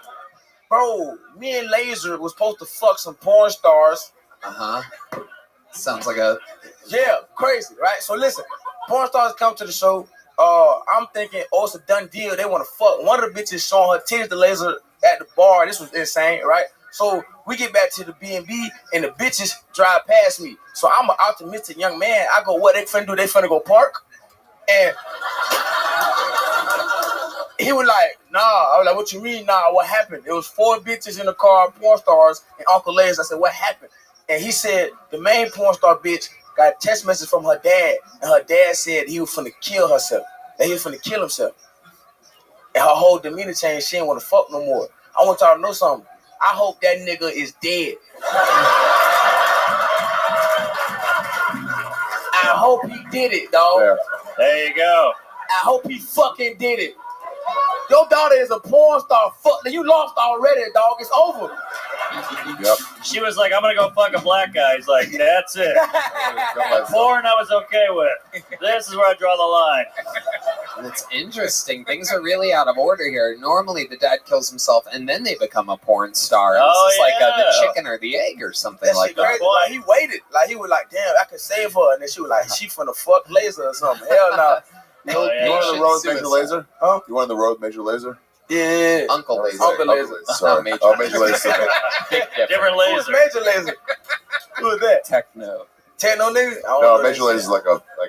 Bro, me and Laser was supposed to fuck some porn stars. Sounds like a... Yeah, crazy, right? So listen, porn stars come to the show. I'm thinking, it's a done deal. They want to fuck. One of the bitches showing her titties to Laser at the bar. This was insane, right? So we get back to the B&B, and the bitches drive past me. So I'm an optimistic young man. I go, what they finna do? They finna go park? And he was like, nah. I was like, what you mean, nah? What happened? It was 4 bitches in the car, porn stars, and Uncle Laser. I said, what happened? And he said, the main porn star bitch got a text message from her dad, and her dad said he was finna kill herself, that he was finna kill himself. And her whole demeanor changed. She didn't want to fuck no more. I want y'all to know something. I hope that nigga is dead. I hope he did it, dog. Yeah. There you go. I hope he fucking did it. Your daughter is a porn star. Fuck, you lost already, dog. It's over. Yep. She was like, I'm going to go fuck a black guy. He's like, that's it. Porn I was okay with. This is where I draw the line. It's interesting. Things are really out of order here. Normally, the dad kills himself, and then they become a porn star. And this is like the chicken or the egg or something That like shit crazy. that. Like, he waited. Like, he was like, damn, I could save her. And then she was like, she finna fuck Laser or something. Hell no. You want the road Major Laser? Huh? You want the road Major Laser? Yeah. Uncle Laser. Uncle Laser. Sorry. Major Laser. Big different Who was laser. Major Laser? Who was that? Techno. Techno nigga? No, Major Laser is like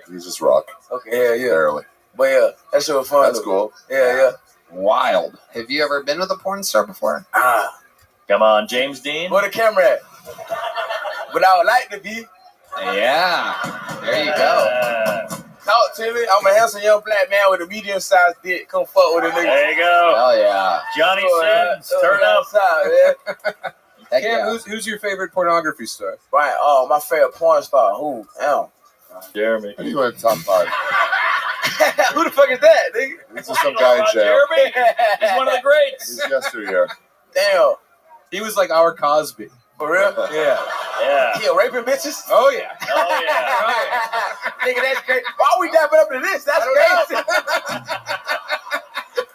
he's just rock. Okay, yeah. Barely. But yeah, that shit was fun. That's though. cool. Yeah. Wild. Have you ever been with a porn star before? Come on, James Dean. Where the camera at? But I would like to be. Yeah. There you go. Talk to me. I'm a handsome young black man with a medium-sized dick. Come fuck with a nigga. There you go. Hell yeah. Johnny Sins, turn up. Heck Cam, yeah. who's your favorite pornography star? Right. Oh, my favorite porn star. Who? Damn. Jeremy. How do you went top 5? Who the fuck is that, nigga? This is some guy in jail. Jeremy. He's one of the greats. He's yesterday here. Damn. He was like our Cosby. For real? Yeah. Yeah. He raping bitches? Oh yeah. Oh, yeah. Nigga, that's crazy. Why are we dapping up to this? That's crazy.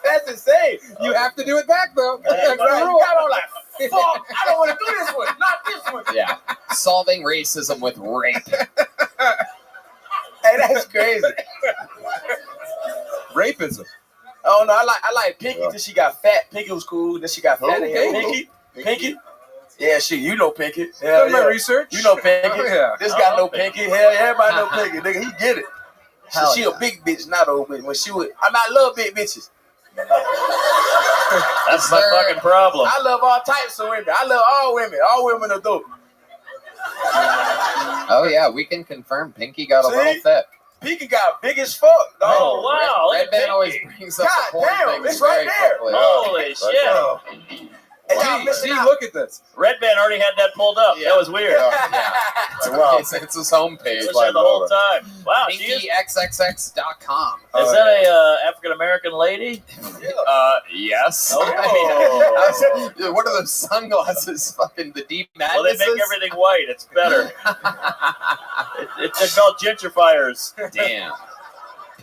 That's insane. You have to do it back though. That's right. You got on like, fuck, I don't want to do this one. Not this one. Yeah. Solving racism with rape. Hey, that's crazy. Rapism. Oh no, I like Pinky till she got fat. Pinky was cool. Then she got fat. Pinky. Yeah, shit, you know Pinky. Hell Done my research. You know Pinky. Oh, yeah. This guy know Pinky. Hell, everybody know Pinky. Nigga, he get it. Hell She a big bitch, not old bitch. When she would, I love big bitches. That's my fucking problem. I love all types of women. I love all women. All women are dope. Oh, yeah. We can confirm Pinky got a See? little thick. Pinky got big as fuck, dog. Oh, wow. Red Look Man at always Pinky. brings up the God porn damn, things it's right very there. quickly. Holy shit. And y'all missing out. Look at this. Red Band already had that pulled up. Yeah. That was weird. Yeah. It's Wow. It's his homepage. Was there the whole time. Wow, she is. PinkyXXX.com. Is that a African American lady? Yes. Oh. I mean, what are those sunglasses? Fucking the deep Well, they madnesses? make everything white. It's better. They're called gentrifiers. Damn.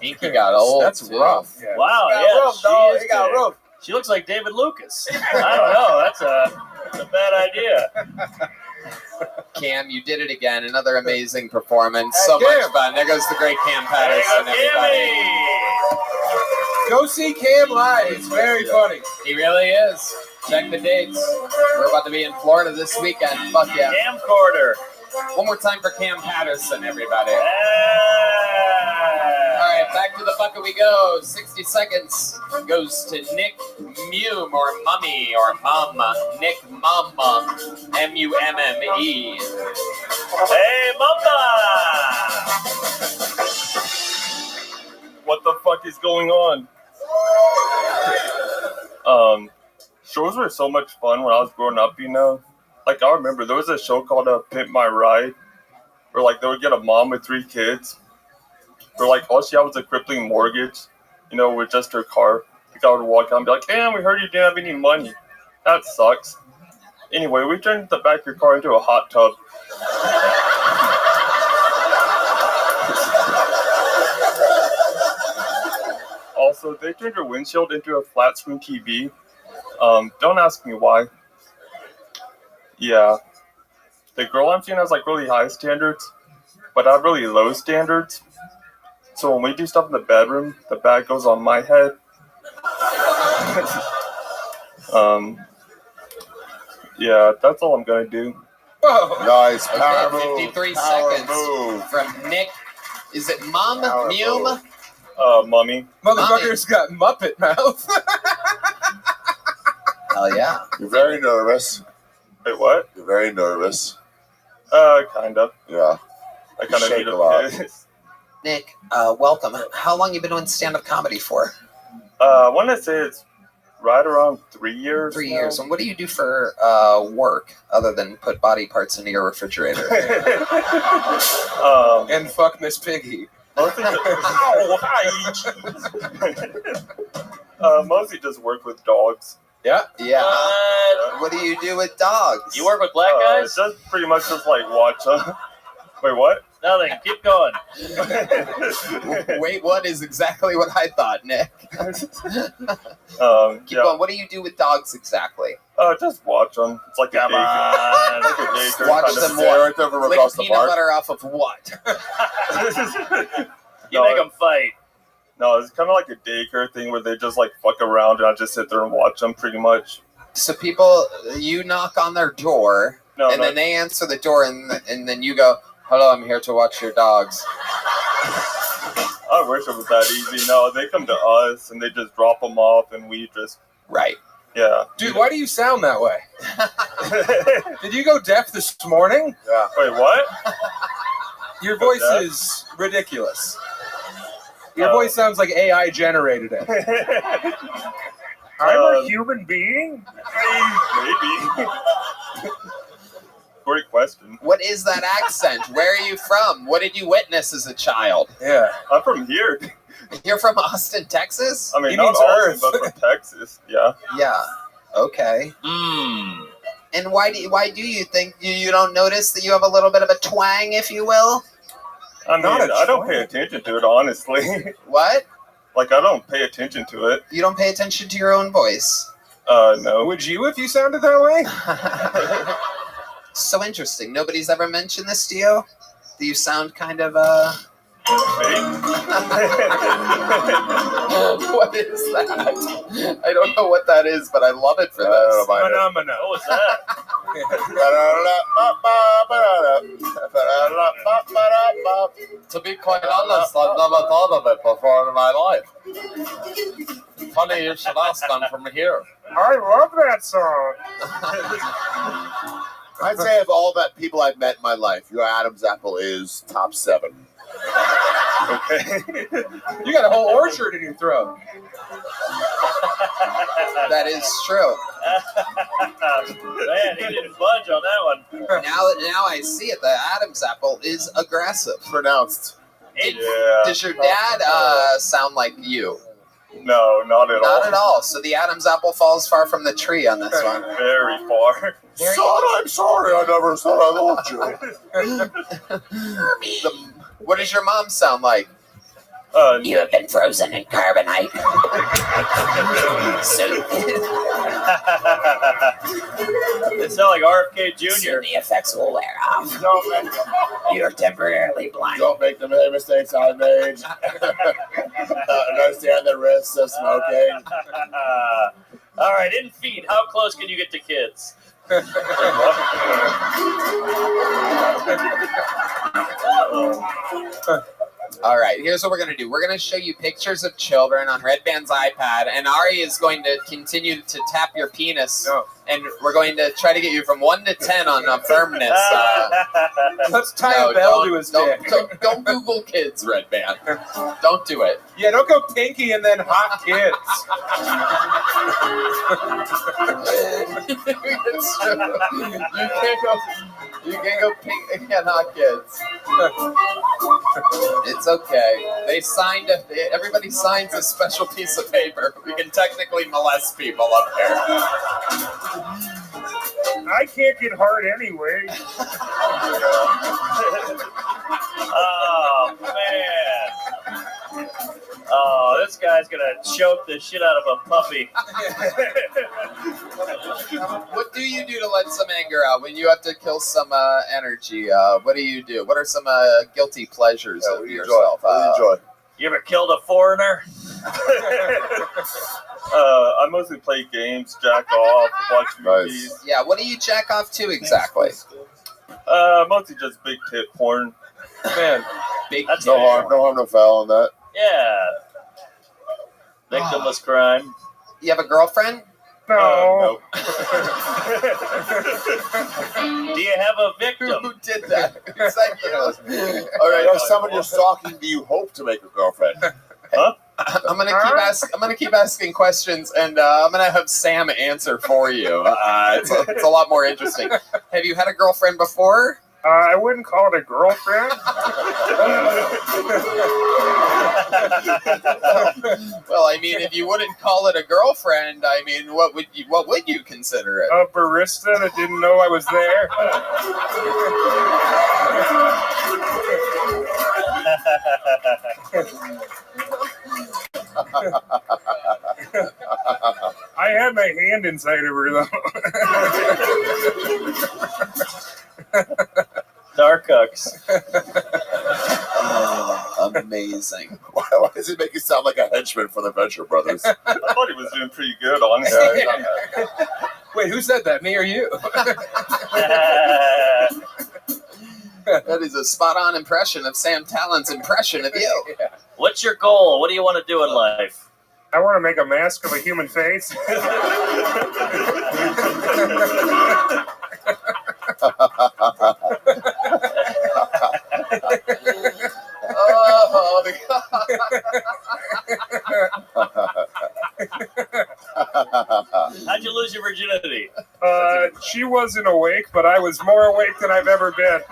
Pinky got old. That's too. rough. Yeah. Wow, Got yeah, rope, she dog. is He got big. rope. She looks like David Lucas. I don't know. That's a bad idea. Cam, you did it again. Another amazing performance. Hey, So Cam. much fun. There goes the great Cam Patterson, everybody. Go see Cam live. It's very funny. He really is. Check the dates. We're about to be in Florida this weekend. Fuck yeah. Camcorder. One more time for Cam Patterson, everybody. All right, back to the bucket we go. 60 seconds goes to Nick Mume or Mummy or Mama. Nick Mama. M-U-M-M-E. Hey, Mama! What the fuck is going on? Shows were so much fun when I was growing up, you know? Like, I remember there was a show called Pimp My Ride, where, like, they would get a mom with 3 kids, where, like, all she had was a crippling mortgage, you know, with just her car. The guy would walk out and be like, "Damn, we heard you didn't have any money. That sucks." Anyway, we turned the back of your car into a hot tub. Also, they turned your windshield into a flat screen TV. Don't ask me why. Yeah. The girl I'm seeing has like really high standards, but I have really low standards. So when we do stuff in the bedroom, the bag goes on my head. Yeah, that's all I'm gonna do. Nice power Okay, move. 53 Power seconds move. from Nick. Is it Mum? Power Mume? move. Mummy. Motherfucker's got Muppet mouth. Hell yeah. You're very nervous. Wait, what? You're very nervous. Kinda. Yeah. I kind of Shake need a lot. Nick, welcome. How long you been doing stand-up comedy for? I want to say it's right around 3 years. 3 now. years. And what do you do for work other than put body parts into your refrigerator? And fuck Miss Piggy. Mostly mostly just work with dogs. Yeah. Yeah. What do you do with dogs? You work with black guys? Just pretty much just like watch them. Wait, what? Nothing. Keep going. Wait, what is exactly what I thought, Nick? Keep yeah. going. What do you do with dogs exactly? Just watch them. It's like a daycare. Like a daycare Watch kind of them Stare what? at them from Lick across the peanut park. butter off of what? You make them fight. No, it's kind of like a daycare thing where they just like fuck around and I just sit there and watch them pretty much. So people, you knock on their door, No, and no. then they answer the door, and then you go, "Hello, I'm here to watch your dogs." I wish it was that easy. No, they come to us and they just drop them off and we just... Right. Yeah. Dude, why do you sound that way? Did you go deaf this morning? Yeah. Wait, what? Your voice deaf? is ridiculous. Your voice sounds like AI generated it. I'm a human being? Maybe. Great question. What is that accent? Where are you from? What did you witness as a child? Yeah. I'm from here. You're from Austin, Texas? I mean, He not means Austin, Earth. but from Texas. Yeah. Yeah. Okay. And why do you think you don't notice that you have a little bit of a twang, if you will? I mean, Not a I don't twang. pay attention to it, honestly. What? Like, I don't pay attention to it. You don't pay attention to your own voice. No. Would you if you sounded that way? So interesting. Nobody's ever mentioned this to you? Do you sound kind of, What is that? I don't know what that is, but I love it for this. Phenomena. What was that? To be quite honest, I've never thought of it before in my life. Funny you should ask, I'm from here. I love that song. I'd say of all that people I've met in my life, your Adam's apple is top 7. Okay. You got a whole orchard in your throat. That is true. Man, he didn't budge on that one. Now I see it. The Adam's apple is aggressive. Pronounced. Does your dad sound like you? No, not at all. Not at all. So the Adam's apple falls far from the tree on this one. Very far. Son, I'm sorry. I never said I loved you. What does your mom sound like? You have been frozen in carbonite. They sound like RFK Jr. Soon the effects will wear off. You're temporarily blind. Don't make the many mistakes I made. Understand the risks of smoking. All right, in feet, how close can you get to kids? All right, here's what we're going to do. We're going to show you pictures of children on Red Band's iPad, and Ari is going to continue to tap your penis, and we're going to try to get you from 1 to 10 on firmness. Let's tie a bell to his dick. Don't Google kids, Red Band. Don't do it. Yeah, don't go pinky and then hot kids. You can't go pink and hot kids. It's okay. They signed everybody signs a special piece of paper. We can technically molest people up here. I can't get hard anyway. Oh, man. Oh, this guy's going to choke the shit out of a puppy. What do you do to let some anger out when you have to kill some energy? What do you do? What are some guilty pleasures of yourself? You ever killed a foreigner? I mostly play games, jack off, watch movies. Yeah, what do you jack off to exactly? Mostly just big tit porn. Man, That's no harm, no foul in that. Yeah. Victimless crime. You have a girlfriend? No. Do you have a victim? Who did that? All right, as someone you're stalking, do you hope to make a girlfriend? Huh? I'm gonna keep asking questions, and I'm gonna have Sam answer for you. It's a lot more interesting. Have you had a girlfriend before? I wouldn't call it a girlfriend. Well, I mean, if you wouldn't call it a girlfriend, I mean, what would you consider it? A barista that didn't know I was there. I had my hand inside of her, though. Darkucks. Oh, amazing. Why does it make you sound like a henchman for the Venture Brothers? I thought he was doing pretty good, honestly. Wait, who said that? Me or you? That is a spot-on impression of Sam Talon's impression of you. What's your goal? What do you want to do in life? I want to make a mask of a human face. Oh, How'd you lose your virginity? She wasn't awake, but I was more awake than I've ever been.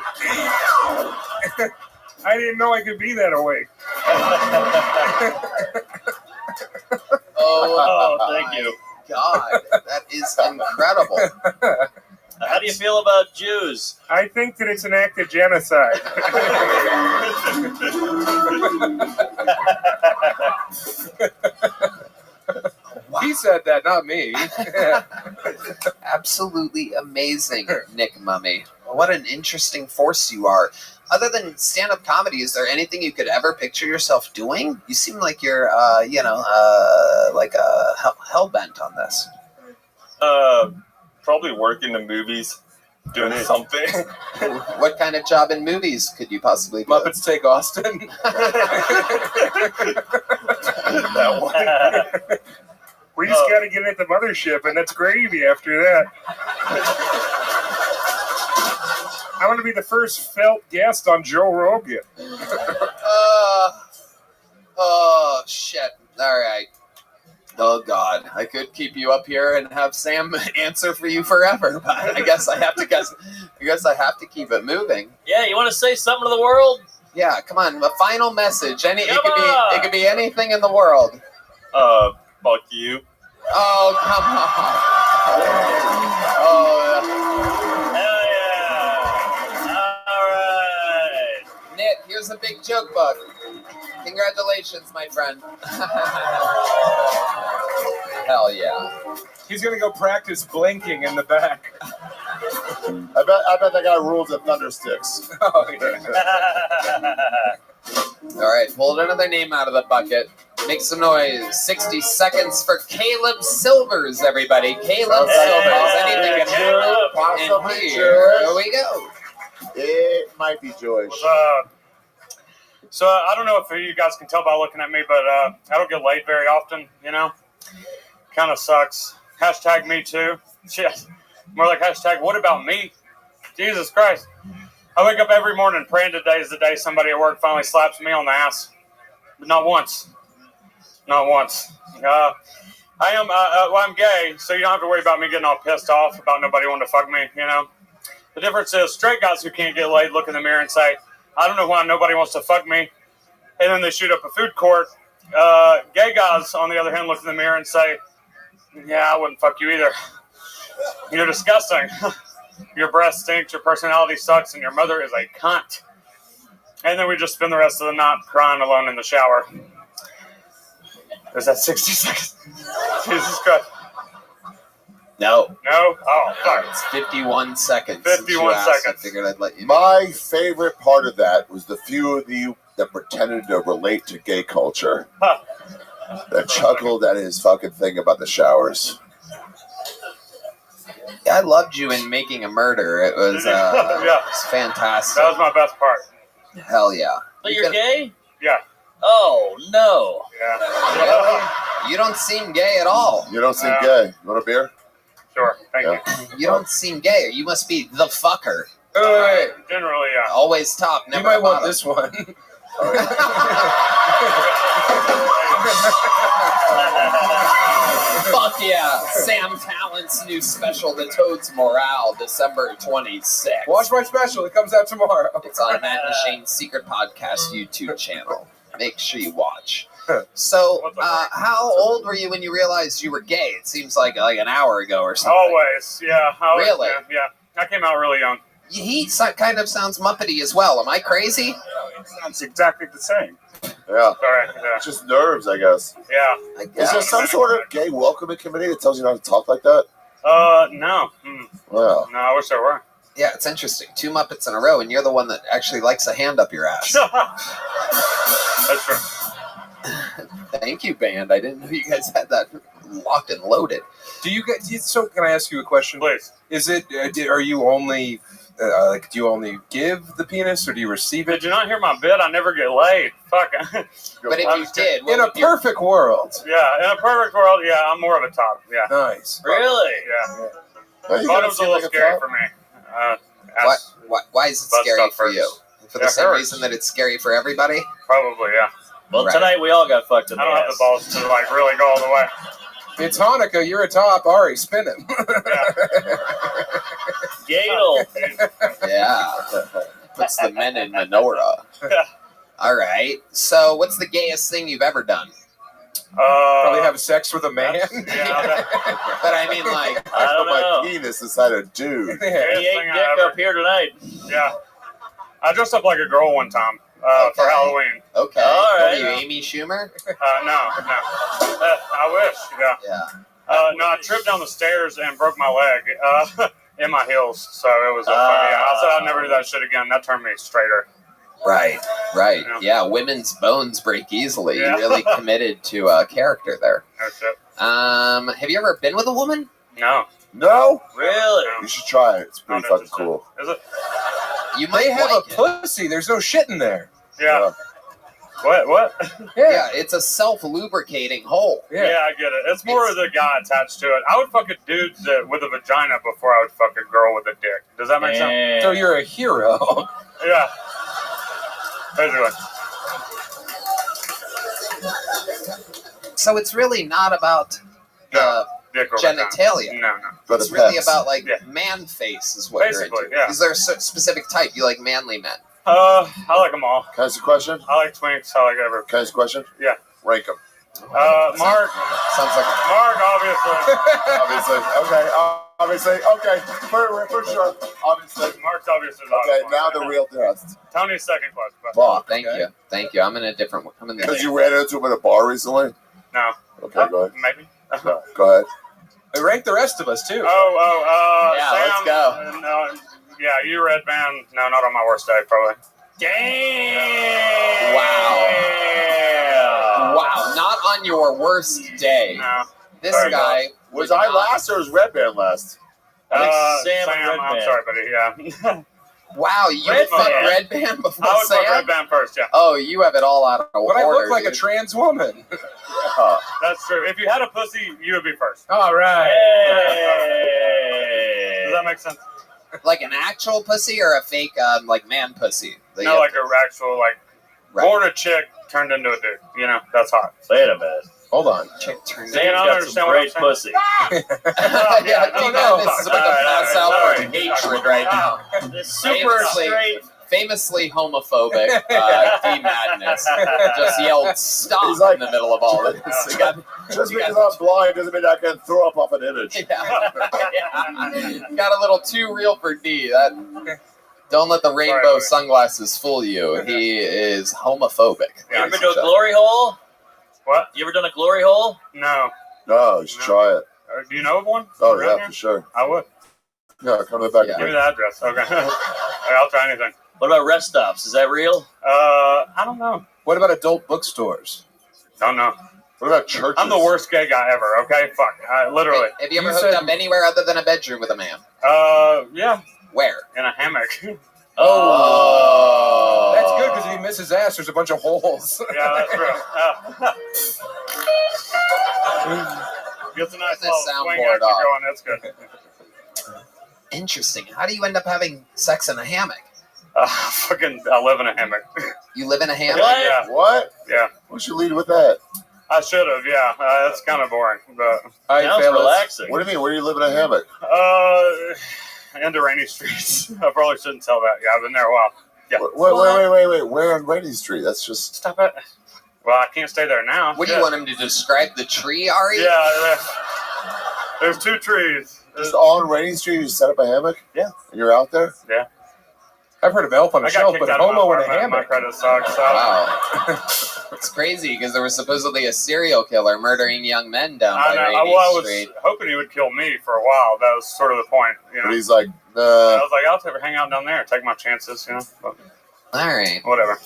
I didn't know I could be that awake. Oh, thank you. God, that is incredible. How do you feel about Jews? I think that it's an act of genocide. He said that, not me. Absolutely amazing, Nick Mummy. What an interesting force you are. Other than stand-up comedy, is there anything you could ever picture yourself doing? You seem like you're, hell-bent on this. Probably work in the movies, doing something. What kind of job in movies could you possibly do? Muppets Take Austin. That one. We just got to get at the mothership, and that's gravy after that. I want to be the first felt guest on Joe Rogan. Oh, shit. All right. Oh God, I could keep you up here and have Sam answer for you forever, but I guess I have to keep it moving. Yeah, you want to say something to the world? Yeah, come on, a final message. It could be anything in the world. Fuck you. Oh, come on. Oh, hell yeah! All right. Nit, here's a big joke book. Congratulations, my friend. Hell yeah. He's gonna go practice blinking in the back. I bet that guy rules at Thundersticks. Oh, yeah. All right, pull another name out of the bucket. Make some noise. 60 seconds for Caleb Silvers, everybody. Caleb Silvers. Anything can happen. Possibly And here Jewish. we go. It might be Jewish. So I don't know if you guys can tell by looking at me, but I don't get laid very often, you know? Kind of sucks. Hashtag me too. Shit. More like hashtag what about me? Jesus Christ. I wake up every morning praying today is the day somebody at work finally slaps me on the ass. But not once. Not once. I'm gay, so you don't have to worry about me getting all pissed off about nobody wanting to fuck me, you know? The difference is straight guys who can't get laid look in the mirror and say, I don't know why nobody wants to fuck me. And then they shoot up a food court. Gay guys, on the other hand, look in the mirror and say, yeah, I wouldn't fuck you either. You're disgusting. Your breath stinks, your personality sucks, and your mother is a cunt. And then we just spend the rest of the night crying alone in the shower. Is that 60 seconds? Jesus Christ. No. No? Oh, fuck. It's 51 seconds. 51 seconds. I figured I'd let you know. My favorite part of that was the few of you that pretended to relate to gay culture. That chuckled at his fucking thing about the showers. I loved you in Making a Murder. It was, Yeah. it was fantastic. That was my best part. Hell yeah. But you're gay? Yeah. Oh, no. Yeah. Really? You don't seem gay at all. You don't seem gay. You want a beer? Sure. Thank you. You don't seem gay. You must be the fucker. Wait. Generally, yeah. Always top, never You might want bottom. this one. Fuck yeah. Sam Talent's new special, The Toad's Morale, December 26th. Watch my special. It comes out tomorrow. It's on Matt and Shane's Secret Podcast YouTube channel. Make sure you watch. So, how old were you when you realized you were gay? It seems like an hour ago or something. Always, yeah. Always, Really? Yeah. I came out really young. He kind of sounds Muppety as well. Am I crazy? Sounds exactly the same. Yeah. Sorry. Yeah. It's just nerves, I guess. Yeah. Is there some sort of gay welcoming committee that tells you not to talk like that? No. Wow. No, I wish there were. Yeah, it's interesting. 2 Muppets in a row, and you're the one that actually likes a hand up your ass. That's true. Thank you, band. I didn't know you guys had that locked and loaded. Do you get? So, can I ask you a question? Please. Is it? Are you only like? Do you only give the penis, or do you receive it? Did you not hear my bit? I never get laid. Fuck. But if you did, in a perfect world. Yeah, in a perfect world, yeah, I'm more of a top. Yeah. Nice. Really? Yeah. Well, you Bottom's a seem little like a scary top. for me. Why is it Butt scary stuff for hurts. you? For the It same hurts. reason that it's scary for everybody? Probably, yeah. Well, Right. tonight we all got fucked in I the don't have the ass. balls to like really go all the way. It's Hanukkah. You're a top. Ari, spin it. Gadel. Yeah. Puts the men in menorah. All right. So, what's the gayest thing you've ever done? Probably have sex with a man. Yeah, But I mean, like, I don't My know. penis inside a dude. He ate dick up here tonight. Yeah. I dressed up like a girl one time for Okay. Halloween. okay. All What right. are you, Amy Schumer? No. I wish, yeah. Yeah. No, I tripped down the stairs and broke my leg in my heels. So it was funny. Yeah, I said I'd never do that shit again. That turned me straighter. Right. Yeah. Yeah, women's bones break easily. Yeah. You really committed to a character there. No shit. Have you ever been with a woman? No. No? Really? You should try it. It's pretty Not fucking interested. cool. Is it? You might They have like a it. pussy. There's no shit in there. Yeah. What? Yeah, it's a self-lubricating hole. Yeah, I get it. It's more of the guy attached to it. I would fuck a dude with a vagina before I would fuck a girl with a dick. Does that make sense? So you're a hero. Yeah. Basically. So it's really not about the genitalia. No. But It's the really pets. about man face is what Basically, you're into. yeah. Is there a specific type? You like manly men? I like them all. Can I ask a question? I like twinks. I like everything. Can I ask a question? Yeah. Rank them. Mark. Sounds like Mark, obviously. Obviously. Okay. Obviously. Okay. For sure. Obviously. Mark's obviously. Okay. Now the real test. Tony's second question. Fuck. Thank you. I'm in a different one. I'm in the. Because you ran into him at a bar recently. No. Okay. Go ahead. Maybe. Go ahead. They rank the rest of us too. Yeah, Sam, let's go. Yeah, you red band. No, not on my worst day, probably. Damn! Wow, not on your worst day. No. This Sorry, guy Was I last or was Red Band last? Sam, Red I'm Band. sorry, buddy. Yeah. Wow, you Red put Band. Red Band before I would Sam? put red band first. Yeah. Oh, you have it all out of But order. I look like a dude. trans woman. That's true. If you had a pussy, you would be first. All right. Does that make sense? Like an actual pussy or a fake, like man pussy? No, like a actual, born a chick turned into a dude. You know, that's hot. Wait a minute. Hold on. Chick turned See, I don't understand what I'm saying. pussy. Yeah, no. this is about to pass out for hatred right now. Super straight. Famously homophobic, D-Madness just yelled "stop" He's like- in the middle of all this. You got- Just you because got- I'm blind doesn't mean I can throw up off an image. Got a little too real for D. Don't let the rainbow sunglasses fool you. He is homophobic. You ever do a glory hole? What? You ever done a glory hole? No. No, just try it. Do you know of one? Oh, around yeah, here? for sure. I would. Yeah, come to the back. Give me the address. Okay. I'll try anything. What about rest stops? Is that real? I don't know. What about adult bookstores? Don't know. What about churches? I'm the worst gay guy ever. Okay, fuck. Literally. Have you ever hooked up anywhere other than a bedroom with a man? Yeah. Where? In a hammock. Oh. That's good because if he misses ass, there's a bunch of holes. Yeah, that's true. Gets a nice little swing soundboard action off. going. That's good. Interesting. How do you end up having sex in a hammock? Fucking, I live in a hammock. You live in a hammock? Yeah. What? Yeah. We should lead with that. I should have, yeah. That's kind of boring, but Sounds relaxing. What do you mean? Where do you live in a hammock? into Rainy Street. I probably shouldn't tell that. Yeah, I've been there a while. Yeah. Wait. Where on Rainy Street? That's just. Stop it. Well, I can't stay there now. What do you want him to describe the tree, Ari? Yeah, there's two trees. Just on Rainy Street, you set up a hammock? Yeah. And you're out there? Yeah. I've heard of elf on a I got shelf, kicked but out of my homo in a apartment. My hammock. credit sucks. So. Wow. It's crazy because there was supposedly a serial killer murdering young men down by Rainy I was Street. hoping he would kill me for a while. That was sort of the point. You know? But he's like, I was like, I'll never hang out down there, take my chances, you know. But All right. whatever.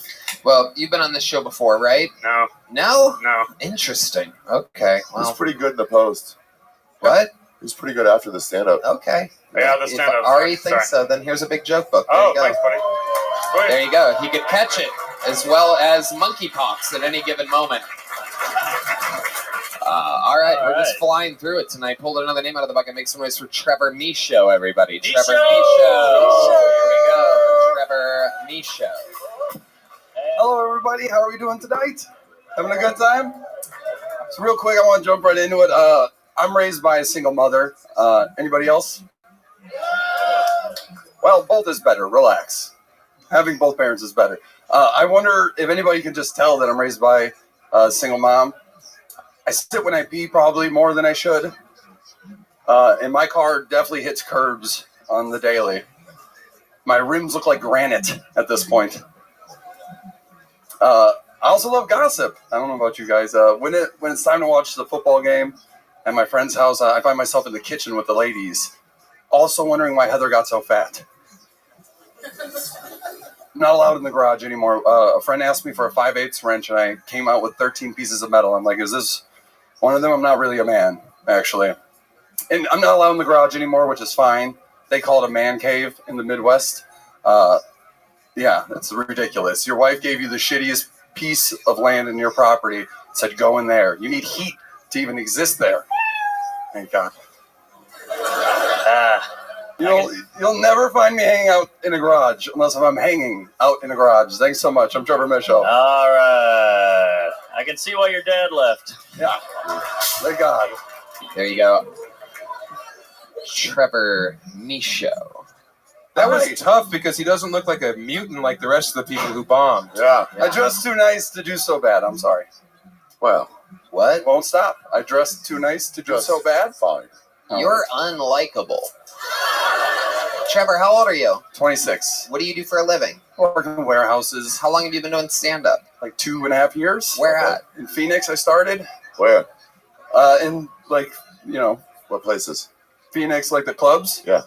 Well, you've been on this show before, right? No. No? No. Interesting. Okay. He's Well, pretty good in the post. what? He's pretty good after the stand-up. Okay. Yeah, the If stand-up. Ari thinks so, then here's a big joke book. There Oh, you go. thanks, buddy. Go ahead. There you go. He could catch it as well as monkeypox at any given moment. All right, we're just flying through it tonight. Pulled another name out of the bucket. Make some noise for Trevor Michaud, everybody. Trevor Michaud. Here we go. Trevor Michaud. Hello, everybody. How are we doing tonight? Having a good time? So real quick, I want to jump right into it. I'm raised by a single mother. Anybody else? Well, both is better. Relax. Having both parents is better. I wonder if anybody can just tell that I'm raised by a single mom. I sit when I pee probably more than I should. And my car definitely hits curbs on the daily. My rims look like granite at this point. I also love gossip. I don't know about you guys. When it's time to watch the football game at my friend's house, I find myself in the kitchen with the ladies, also wondering why Heather got so fat. I'm not allowed in the garage anymore. A friend asked me for a 5/8 wrench, and I came out with 13 pieces of metal. I'm like, is this one of them? I'm not really a man, actually. And I'm not allowed in the garage anymore, which is fine. They call it a man cave in the Midwest. Yeah, it's ridiculous. Your wife gave you the shittiest piece of land in your property, said go in there. You need heat to even exist there. Thank God. You'll never find me hanging out in a garage unless I'm hanging out in a garage. Thanks so much. I'm Trevor Michaud. All right. I I can see why your dad left. Yeah. Thank God. There you go. Trevor Michaud. That was tough because he doesn't look like a mutant like the rest of the people who bombed. Yeah. I dressed too nice to do so bad. I'm sorry. Well, What? Won't stop. I dressed too nice to do so bad. Fine. You're unlikable. Trevor, how old are you? 26. What do you do for a living? Working in warehouses. How long have you been doing stand-up? Like 2.5 years. Where at? In Phoenix, I started. Where? In like, What places? Phoenix, like the clubs. Yeah.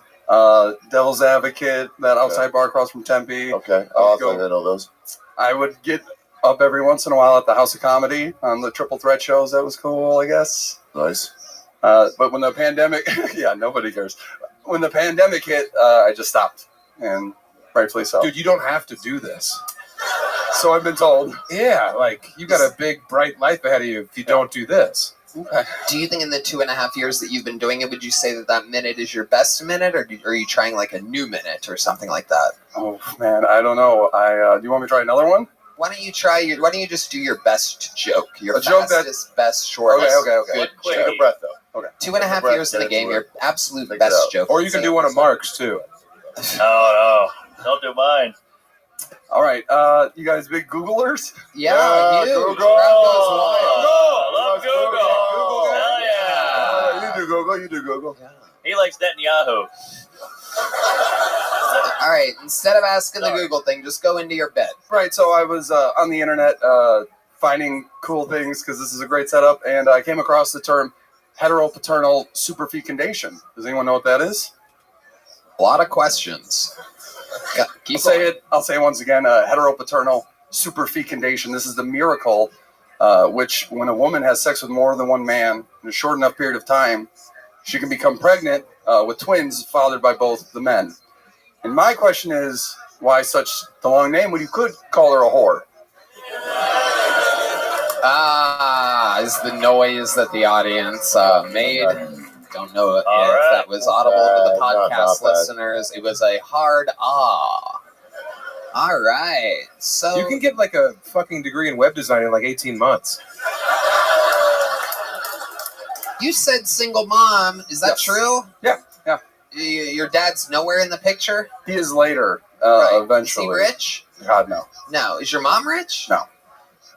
Devil's Advocate, that outside bar across from Tempe. Okay. Oh, I think I know those. I would get up every once in a while at the House of Comedy on the Triple Threat shows. That was cool, I guess. Nice. But when the pandemic, yeah, nobody cares. When the pandemic hit, I just stopped, and rightfully so. Dude, you don't have to do this. So I've been told. Yeah, like you got a big, bright life ahead of you if you don't do this. Okay. Do you think in the 2.5 years that you've been doing it, would you say that minute is your best minute, or are you trying like a new minute or something like that? Oh man, I don't know. Do you want me to try another one? Why don't you just do your best joke? Your A joke fastest, best, shortest. Okay. Good Take joke. a breath, though. Okay. 2.5 years in the game, your absolute Take it best out. joke. Or you can do one of Mark's too. No, don't do mine. All right. You guys big Googlers? Yeah, you. Google. Crowd goes wild. Love Google. Hell yeah. You do Google. You do Google. He likes Netanyahu. All right, instead of asking the Google thing, just go into your bed. Right. So I was on the internet finding cool things because this is a great setup, and I came across the term heteropaternal superfecundation. Does anyone know what that is? A lot of questions. I'll say it once again. Heteropaternal superfecundation. This is the miracle which, when a woman has sex with more than one man in a short enough period of time, she can become pregnant with twins fathered by both the men. And my question is, why such the long name when you could call her a whore? Is the noise that the audience made. Don't know if that was audible to the podcast listeners. It was a hard ah. All right. So You can get like a fucking degree in web design in like 18 months. you said single mom. Is that true? Yeah. Your dad's nowhere in the picture? He is later, eventually. Is he rich? God, no. No. Is your mom rich? No.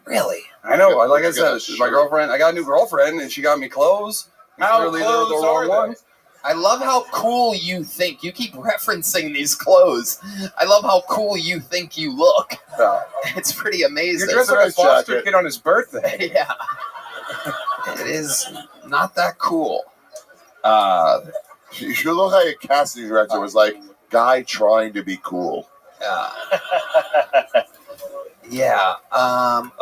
Really? I know. Like I said, my girlfriend. I got a new girlfriend, and she got me clothes. How Clearly they're clothes the wrong are one. they? I love how cool you think. You keep referencing these clothes. I love how cool you think you look. Yeah. It's pretty amazing. You're dressed like a foster kid on his birthday. Yeah. It is not that cool. You look like a casting director was like, guy trying to be cool. Yeah.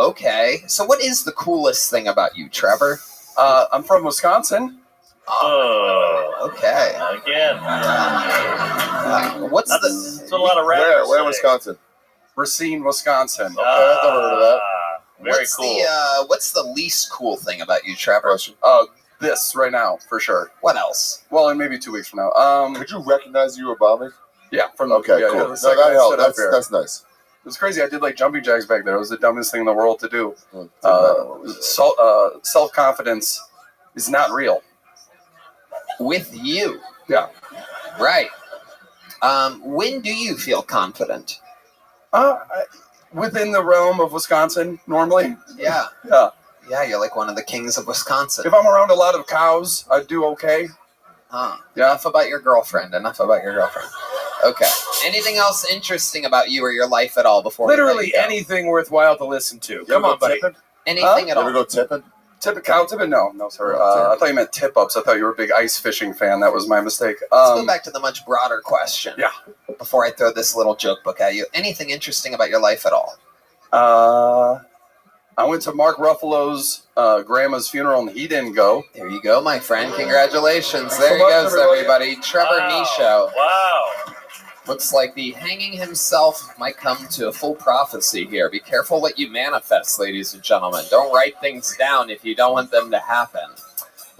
Okay. So what is the coolest thing about you, Trevor? I'm from Wisconsin. Oh. Okay. Again. What's That's a lot of rappers. Where in Wisconsin? Racine, Wisconsin. Okay, I've never heard of that. Very cool. What's the least cool thing about you, Trevor? This right now, for sure. What else? Well, in maybe 2 weeks from now. Could you recognize you were bombing? Yeah. From Okay, yeah, cool. yeah, No, the second that I helped. stood up here. That's nice. It was crazy. I did like jumping jacks back there. It was the dumbest thing in the world to do. Self-confidence is not real. With you. Yeah. Right. When do you feel confident? Within the realm of Wisconsin, normally. Yeah. Yeah. Yeah, you're like one of the kings of Wisconsin. If I'm around a lot of cows, I do okay. Huh. Yeah. Enough about your girlfriend. Okay. Anything else interesting about you or your life at all before Literally we let you go? anything worthwhile to listen to. Come on, buddy. Anything at all? You ever go tipping? Cow tipping? No, sir. I thought you meant tip-ups. I thought you were a big ice fishing fan. That was my mistake. Let's go back to the much broader question. Yeah. Before I throw this little joke book at you. Anything interesting about your life at all? I went to Mark Ruffalo's grandma's funeral, and he didn't go. There you go, my friend. Congratulations. Thanks There so he much, goes, everybody. Trevor Michaud. Wow. Looks like the hanging himself might come to a full prophecy here. Be careful what you manifest, ladies and gentlemen. Don't write things down if you don't want them to happen.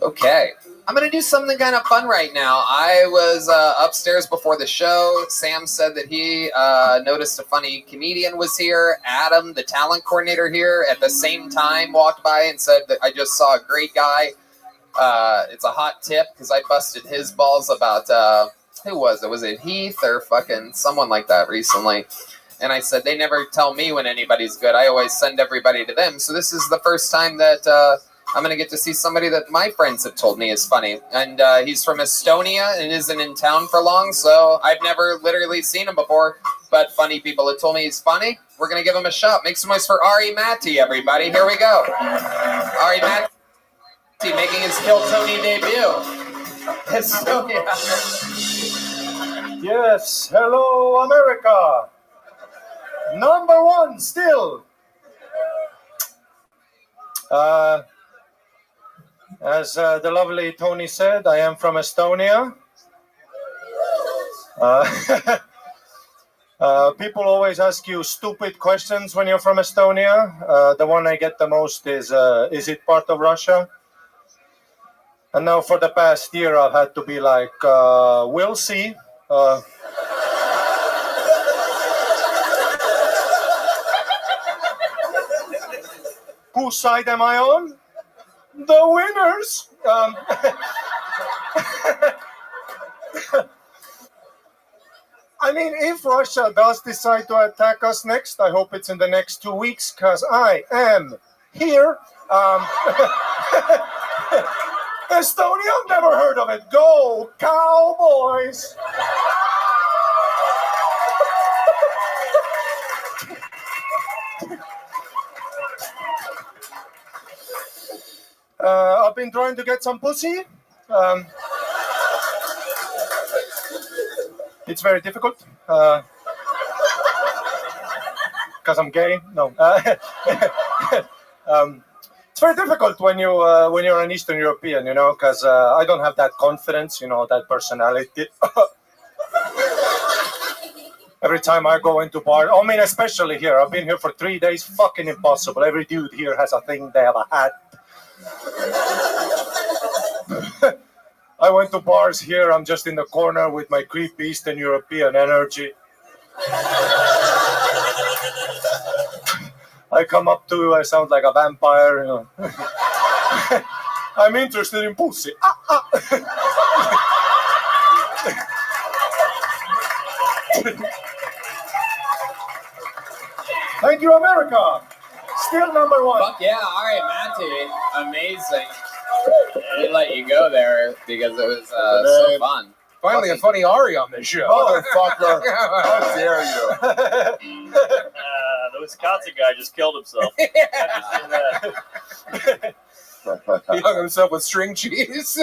Okay. I'm going to do something kind of fun right now. I was upstairs before the show. Sam said that he noticed a funny comedian was here. Adam, the talent coordinator here, at the same time walked by and said that I just saw a great guy. It's a hot tip because I busted his balls about, who was it? Was it Heath or fucking someone like that recently? And I said, they never tell me when anybody's good. I always send everybody to them. So this is the first time that I'm going to get to see somebody that my friends have told me is funny. And he's from Estonia and isn't in town for long, so I've never literally seen him before. But funny people have told me he's funny. We're going to give him a shot. Make some noise for Ari Matti, everybody. Here we go. Ari Matti making his Kill Tony debut. Estonia. Yes, hello, America. Number one still. As the lovely Tony said, I am from Estonia. People always ask you stupid questions when you're from Estonia. The one I get the most is it part of Russia? And now for the past year, I've had to be like, we'll see. Whose side am I on? The winners. I mean, if Russia does decide to attack us next, I hope it's in the next 2 weeks, because I am here. Estonia, I've never heard of it. Go, Cowboys! I've been trying to get some pussy. It's very difficult. Because I'm gay. No. It's very difficult when you're an Eastern European, you know, because I don't have that confidence, you know, that personality. Every time I go into bar, I mean, especially here. I've been here for 3 days. Fucking impossible. Every dude here has a thing. They have a hat. I went to bars here. I'm just in the corner with my creepy Eastern European energy. I come up to you, I sound like a vampire, you know. I'm interested in pussy. Thank you, America. Still number one. Fuck yeah, all right, Matty. Amazing. We let you go there because it was so fun. Finally, a funny Ari on this show. Motherfucker. How dare you? The Wisconsin guy just killed himself. He hung himself with string cheese.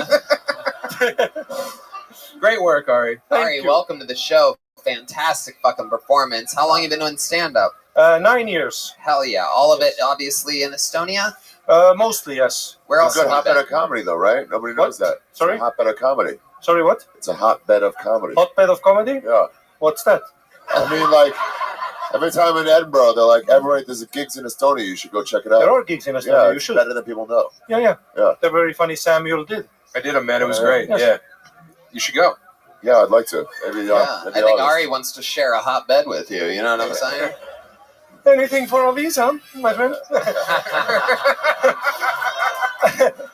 Great work, Ari. Ari, welcome to the show. Fantastic fucking performance. How long have you been doing stand-up? 9 years. Hell yeah. All of it, obviously, in Estonia? Mostly, yes. Where else? It's a good hotbed of comedy, though, right? Nobody knows that. Sorry? It's a hotbed of comedy. Sorry, what? It's a hotbed of comedy. Hotbed of comedy? Yeah. What's that? I mean, like, every time in Edinburgh, they're like, there's gigs in Estonia. You should go check it out. There are gigs in Estonia. Yeah, You it's should. better than people know. Yeah. Yeah. They're very funny. Samuel did. I did them, man. It was great. Yes. Yeah. You should go. Yeah, I'd like to. Maybe, Yeah, I think Ari wants to share a hot bed with you. You know what I'm saying? Anything for a visa, my friend.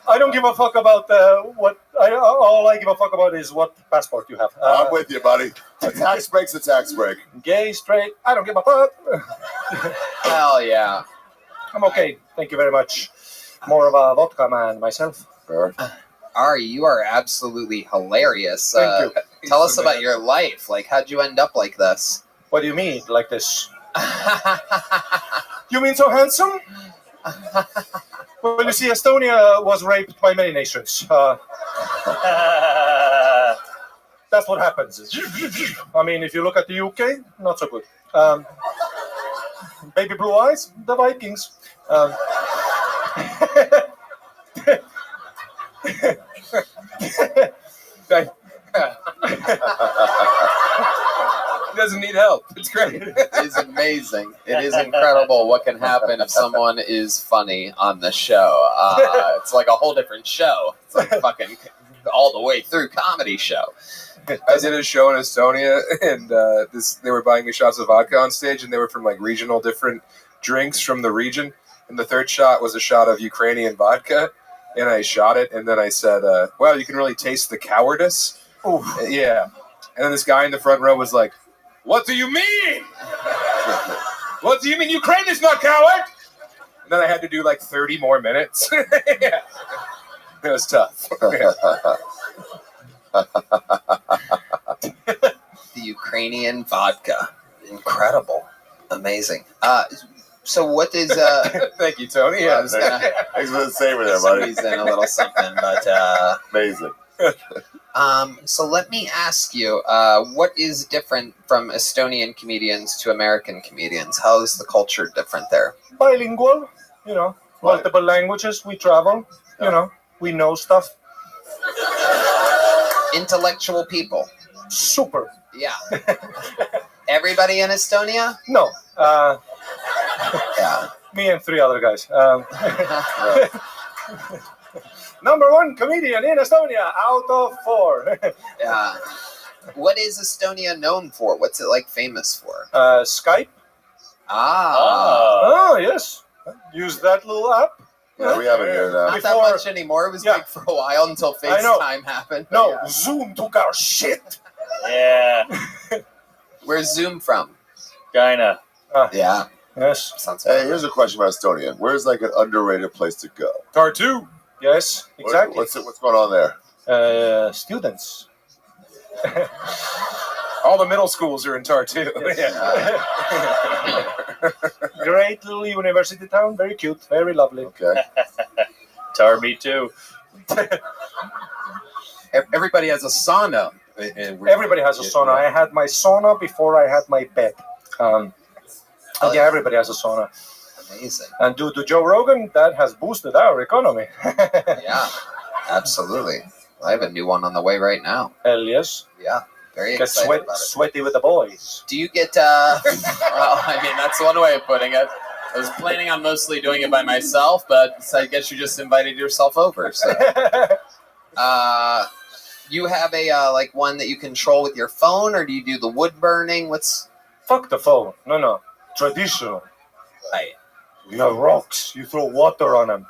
I don't give a fuck about what. All I give a fuck about is what passport you have. I'm with you, buddy. A tax break's a tax break. Gay, straight, I don't give a fuck. Hell yeah. I'm okay. Thank you very much. More of a vodka man myself. Sure. Ari, you are absolutely hilarious. Thank you. Tell us about your life. Like, how'd you end up like this? What do you mean, like this? You mean so handsome? Well, you see, Estonia was raped by many nations. That's what happens. I mean, if you look at the UK, not so good. Baby blue eyes, the Vikings. Doesn't need help. It's great. It's amazing. It is incredible what can happen if someone is funny on the show. It's like a whole different show. It's like fucking all the way through comedy show. I did a show in Estonia, and they were buying me shots of vodka on stage, and they were from like regional different drinks from the region. And the third shot was a shot of Ukrainian vodka, and I shot it, and then I said, "Well, you can really taste the cowardice." Ooh. Yeah. And then this guy in the front row was like, "What do you mean? What do you mean Ukraine is not coward?" And then I had to do like 30 more minutes. Yeah. It was tough. The Ukrainian vodka. Incredible. Amazing. So what is... Thank you, Tony. Yeah, Thanks for the savor there, buddy. Squeeze in a little something, but... Amazing. So let me ask you, what is different from Estonian comedians to American comedians? How is the culture different there? Bilingual, you know, multiple languages. We travel, you know, we know stuff. Intellectual people. Super. Yeah. Everybody in Estonia? No. Yeah. Me and 3 other guys. Number 1 comedian in Estonia out of 4. Yeah. What is Estonia known for? What's it like famous for? Skype. Ah. Oh, yes. Use that little app. Yeah, we have it here now. Not that much anymore. It was big for a while until FaceTime happened. No, Yeah. Zoom took our shit. Yeah. Where's Zoom from? China. Yeah. Yes. Sounds Hey, here's a question about Estonia. Where's like an underrated place to go? Tartu. Yes, exactly. What's going on there? Students. All the middle schools are in Tartu. Yeah. Great little university town. Very cute. Very lovely. Okay. Tar me too. Everybody has a sauna. Everybody has a sauna. I had my sauna before I had my bed. Yeah, everybody has a sauna. Amazing. And due to Joe Rogan, that has boosted our economy. Yeah, absolutely. I have a new one on the way right now. Hell yes. Yeah, very Get excited about it. sweaty with the boys. Do you get, well, I mean, that's one way of putting it. I was planning on mostly doing it by myself, but I guess you just invited yourself over. So, you have a, like, one that you control with your phone, or do you do the wood burning? Fuck the phone. No. Traditional. Right. You have rocks. You throw water on them.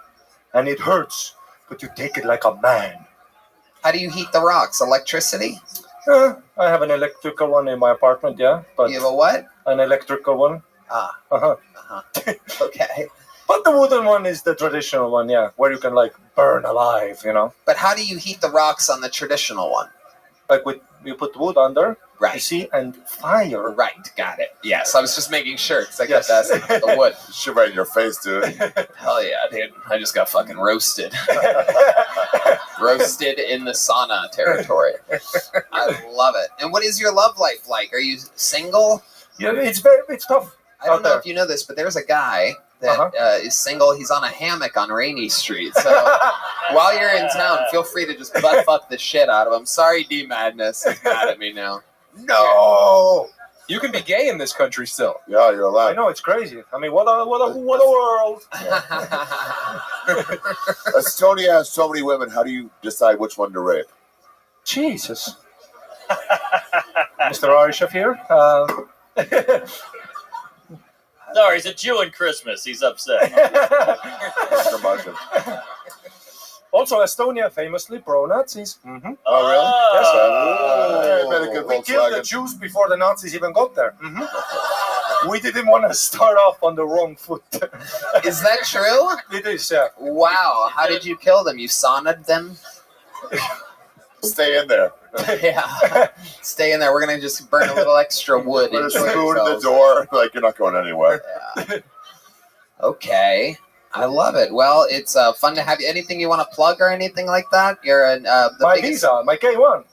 And it hurts. But you take it like a man. How do you heat the rocks? Electricity? I have an electrical one in my apartment, yeah. But you have a what? An electrical one. Ah. Okay. But the wooden one is the traditional one, yeah. Where you can, like, burn alive, you know. But how do you heat the rocks on the traditional one? Like, you put wood under. Right. You see, and fire. Right, got it. Yes, I was just making sure, because I got the wood. Shit right in your face, dude. Hell yeah, dude. I just got fucking roasted. Roasted in the sauna territory. I love it. And what is your love life like? Are you single? Yeah, it's tough. I don't know if you know this, but there's a guy that is single. He's on a hammock on Rainy Street. So while you're in town, feel free to just butt fuck the shit out of him. Sorry, D Madness is mad at me now. No. You can be gay in this country still. Yeah, you're allowed. I know, it's crazy. I mean, what a world. Estonia has so many women. How do you decide which one to rape? Jesus. Mr. Arishev here. Sorry, he's a Jew in Christmas. He's upset. Also, Estonia famously pro-Nazis. Mm-hmm. Oh, really? Yes, we killed the Jews before the Nazis even got there. Mm-hmm. We didn't want to start off on the wrong foot. Is that true? It is, yeah. Wow. How did you kill them? You sauna'd them? Stay in there. Yeah. Stay in there. We're going to just burn a little extra wood. Put a spoon in the door. Like, you're not going anywhere. Yeah. Okay. I love it. Well, it's fun to have you. Anything you want to plug or anything like that? You're my visa, my K1.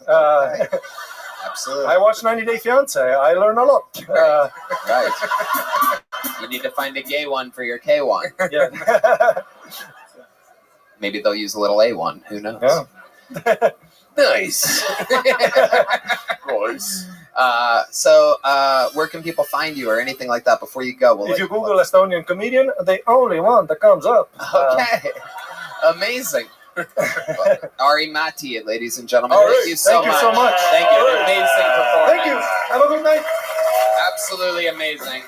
Absolutely. I watch 90 Day Fiance. I learn a lot. Right. You need to find a gay one for your K1. Yeah. Maybe they'll use a little A1. Who knows? Yeah. Nice. Nice. So, where can people find you or anything like that before you go? If you Google Estonian comedian, the only one that comes up. Okay. Amazing. Ari Mati, ladies and gentlemen. All Thank right. you so Thank you much. so much. Thank you. All right. Amazing performance. Thank you. Have a good night. Absolutely amazing.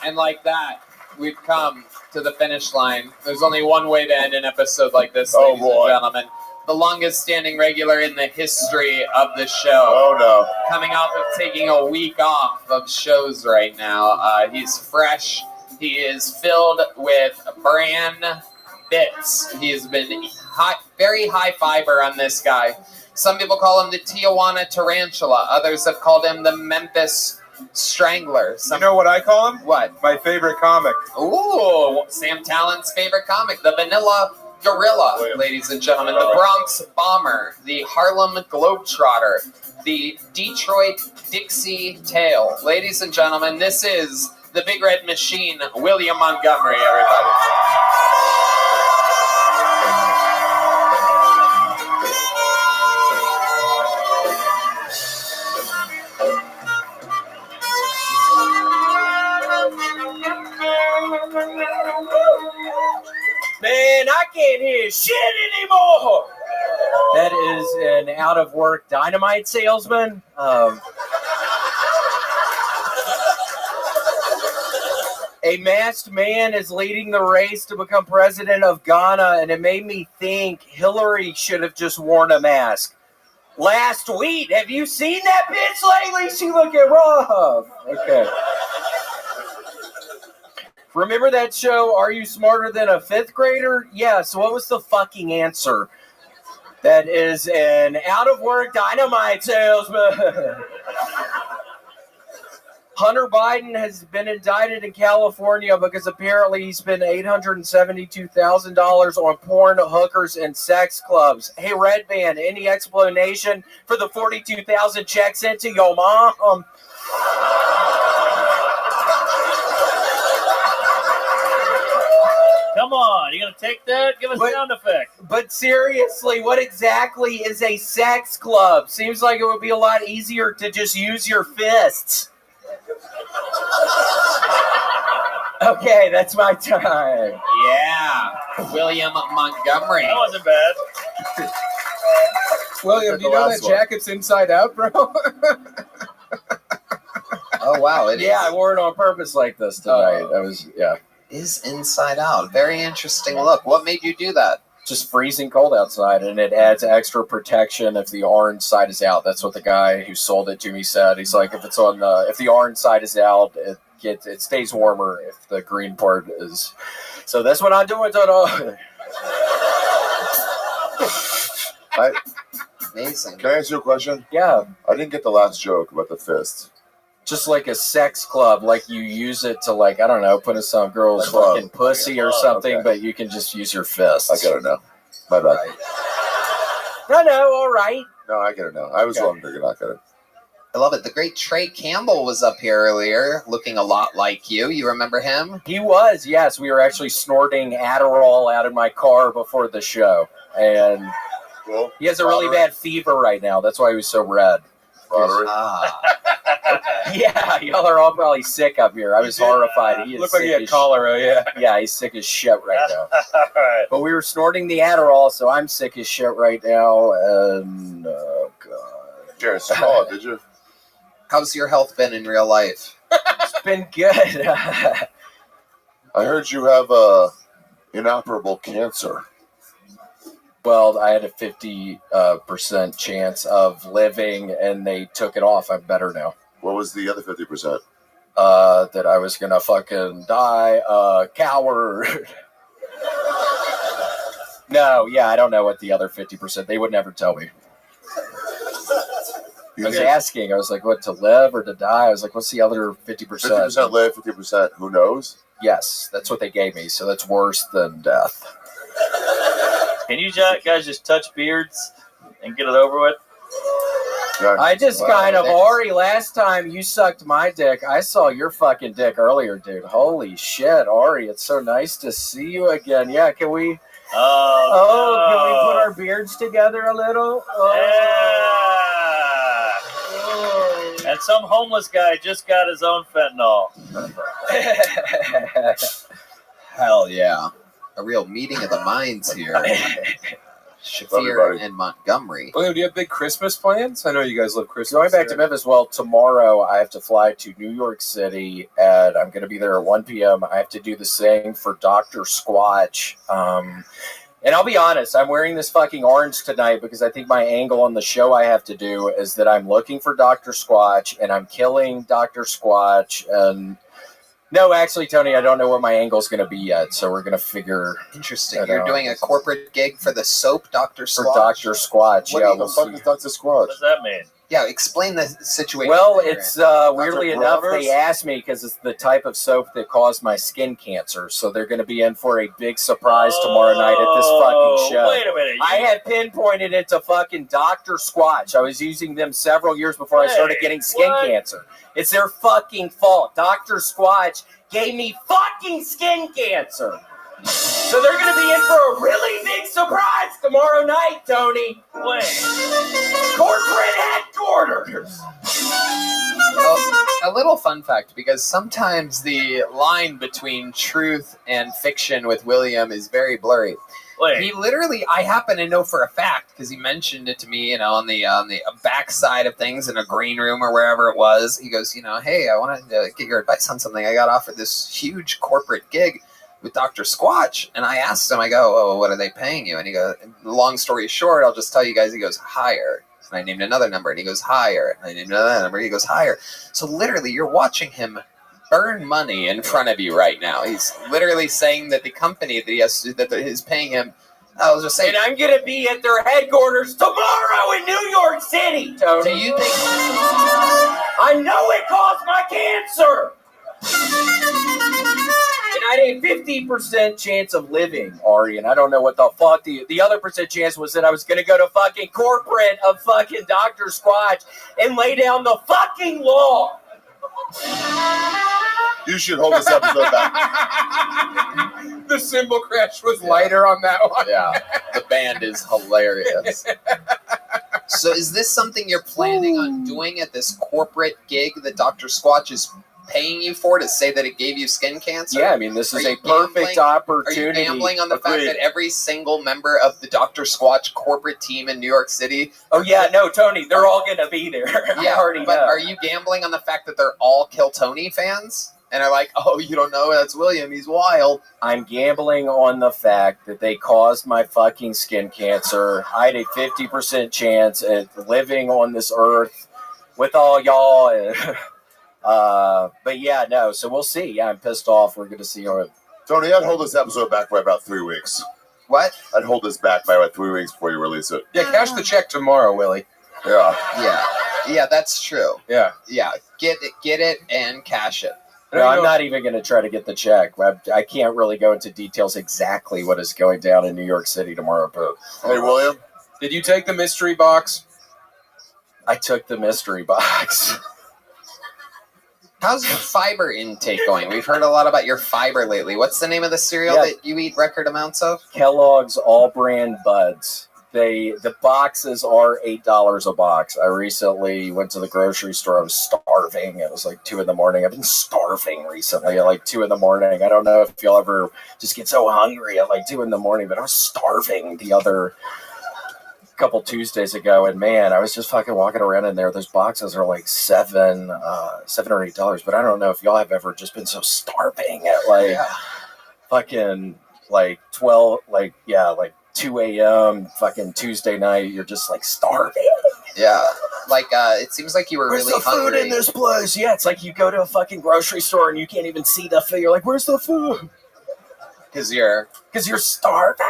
And like that, we've come to the finish line. There's only one way to end an episode like this, ladies and gentlemen. The longest standing regular in the history of the show. Oh, no. Coming off of taking a week off of shows right now. He's fresh. He is filled with bran bits. He has been very high fiber on this guy. Some people call him the Tijuana Tarantula. Others have called him the Memphis Strangler. You know what I call him? What? My favorite comic. Ooh, Sam Talent's favorite comic, the Vanilla Gorilla, ladies and gentlemen. The Bronx Bomber, the Harlem Globetrotter, the Detroit Dixie Tale. Ladies and gentlemen, this is the Big Red Machine, William Montgomery, everybody. Man, I can't hear shit anymore. That is an out-of-work dynamite salesman. A masked man is leading the race to become president of Ghana, and it made me think Hillary should have just worn a mask. Last week, have you seen that bitch lately? She looking rough. Okay. Remember that show, Are You Smarter Than a Fifth Grader? Yeah, so what was the fucking answer? That is an out-of-work dynamite salesman. Hunter Biden has been indicted in California because apparently he spent $872,000 on porn, hookers, and sex clubs. Hey, Red Band, any explanation for the $42,000 check sent to your mom? Come on, you gonna take that? Give us a sound effect. But seriously, what exactly is a sex club? Seems like it would be a lot easier to just use your fists. Okay, that's my time. Yeah, William Montgomery. That wasn't bad. William, do you know that jacket's inside out, bro? Oh, wow. It yeah, I wore it on purpose like this tonight. Is inside out. Very interesting look. What made you do that? Just freezing cold outside, and it adds extra protection if the orange side is out. That's what the guy who sold it to me said. He's like, if the orange side is out, it stays warmer if the green part is. So that's what I'm doing today. Amazing. Can I answer your question? Yeah. I didn't get the last joke about the fist. Just like a sex club, like you use it to, like, I don't know, put in some girl's fucking pussy or something, but you can just use your fists. I get it now. My bad. No, all right. No, I get it now. I was wrong to not get it. I love it. The great Trey Campbell was up here earlier, looking a lot like you. You remember him? He was, yes. We were actually snorting Adderall out of my car before the show. And he has a really bad fever right now. That's why he was so red. Yeah, y'all are all probably sick up here. I was horrified. He is Looked like he sick had as cholera, yeah. Yeah, he's sick as shit right now. All right. But we were snorting the Adderall, so I'm sick as shit right now. And, oh, God. Jared, saw it, did you? How's your health been in real life? It's been good. I heard you have inoperable cancer. Well, I had a 50% chance of living, and they took it off. I'm better now. What was the other 50%? That I was gonna fucking die, coward. No, yeah, I don't know what the other 50%. They would never tell me. I was asking. I was like, what, to live or to die? I was like, what's the other 50%? 50% live, 50% who knows? Yes, that's what they gave me. So that's worse than death. Can you guys just touch beards and get it over with? I just Ari, last time you sucked my dick, I saw your fucking dick earlier, dude. Holy shit, Ari, it's so nice to see you again. Yeah, can we... can we put our beards together a little? Yeah. And some homeless guy just got his own fentanyl. Hell yeah. A real meeting of the minds here. Shafir, and Montgomery. William, do you have big Christmas plans? I know you guys love Christmas. Going back to Memphis, well, tomorrow I have to fly to New York City, and I'm going to be there at 1 p.m. I have to do the same for Dr. Squatch. And I'll be honest, I'm wearing this fucking orange tonight because I think my angle on the show I have to do is that I'm looking for Dr. Squatch, and I'm killing Dr. Squatch, and... No, actually, Tony, I don't know what my angle is going to be yet, so we're going to figure. Interesting. You're doing a corporate gig for the soap, Dr. Squatch. For Dr. Squatch, What yeah. the fuck is Dr. Squatch? What does that mean? Yeah, explain the situation. Well, it's weirdly enough, Brothers? they asked me because it's the type of soap that caused my skin cancer, so they're going to be in for a big surprise tomorrow night at this fucking show. Wait a minute. I had pinpointed it to fucking Dr. Squatch. I was using them several years before I started getting skin cancer. It's their fucking fault. Dr. Squatch gave me fucking skin cancer. So they're going to be in for a really big surprise tomorrow night, Tony. Wait. Corporate headquarters. Well, a little fun fact, because sometimes the line between truth and fiction with William is very blurry. Wait. He literally, I happen to know for a fact, because he mentioned it to me, on the backside of things in a green room or wherever it was. He goes, hey, I wanted to get your advice on something. I got offered this huge corporate gig with Dr. Squatch. And I asked him, I go, oh, what are they paying you? And he goes, long story short, I'll just tell you guys, he goes, higher. And I named another number, and he goes, higher. And I named another number, he goes, higher. So literally, you're watching him burn money in front of you right now. He's literally saying that the company that is paying him, I was just saying. And I'm going to be at their headquarters tomorrow in New York City, Tony. Do you think... I know it caused my cancer. And I had a 50% chance of living, Ari, and I don't know what the fuck the other percent chance was that I was going to go to fucking corporate of fucking Dr. Squatch and lay down the fucking law. You should hold this episode back. The cymbal crash was lighter on that one. Yeah, the band is hilarious. So is this something you're planning on doing at this corporate gig that Dr. Squatch is paying you for, to say that it gave you skin cancer? Yeah, I mean, this is a perfect opportunity. Are you gambling on the fact that every single member of the Dr. Squatch corporate team in New York City... Oh, yeah, no, Tony, they're all going to be there. Yeah, I already but know. Are you gambling on the fact that they're all Kill Tony fans? And are like, oh, you don't know, that's William, he's wild. I'm gambling on the fact that they caused my fucking skin cancer. I had a 50% chance at living on this earth with all y'all. And, but yeah, no, so we'll see. Yeah, I'm pissed off. We're going to see how it... Tony, I'd hold this episode back by about 3 weeks. What? I'd hold this back by about 3 weeks before you release it. Yeah, cash the check tomorrow, Willie. Yeah. Yeah, that's true. Yeah. Yeah, get it and cash it. No, I'm not even going to try to get the check. I can't really go into details exactly what is going down in New York City tomorrow. But hey, William, did you take the mystery box? I took the mystery box. How's your fiber intake going? We've heard a lot about your fiber lately. What's the name of the cereal that you eat record amounts of? Kellogg's All Brand Buds. The boxes are $8 a box. I recently went to the grocery store. I was starving. It was like 2 a.m. I've been starving recently at like 2 a.m. I don't know if you'll ever just get so hungry at like 2 a.m, but I was starving the other couple Tuesdays ago, and man, I was just fucking walking around in there. Those boxes are like $7 or $8, but I don't know if y'all have ever just been so starving at like fucking like 12, like 2 a.m. fucking Tuesday night. You're just like starving. Yeah, like it seems like you were Where's really the food hungry in this place? Yeah, it's like you go to a fucking grocery store and you can't even see the food. You're like, where's the food? Because you're starving.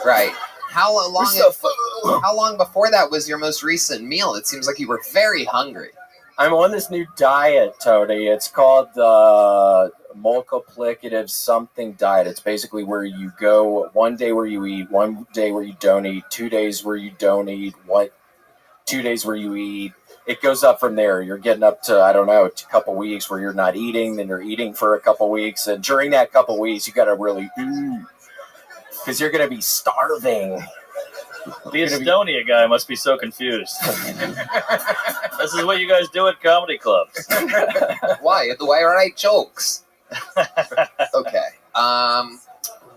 Right. How long before that was your most recent meal? It seems like you were very hungry. I'm on this new diet, Tony. It's called the multiplicative something diet. It's basically where you go 1 day where you eat, 1 day where you don't eat, 2 days where you don't eat, 2 days where you eat. It goes up from there. You're getting up to, I don't know, a couple weeks where you're not eating, then you're eating for a couple weeks. And during that couple weeks, you got to really eat because you're going to be starving. The Estonia guy must be so confused. This is what you guys do at comedy clubs. Why? Do I write jokes? Okay.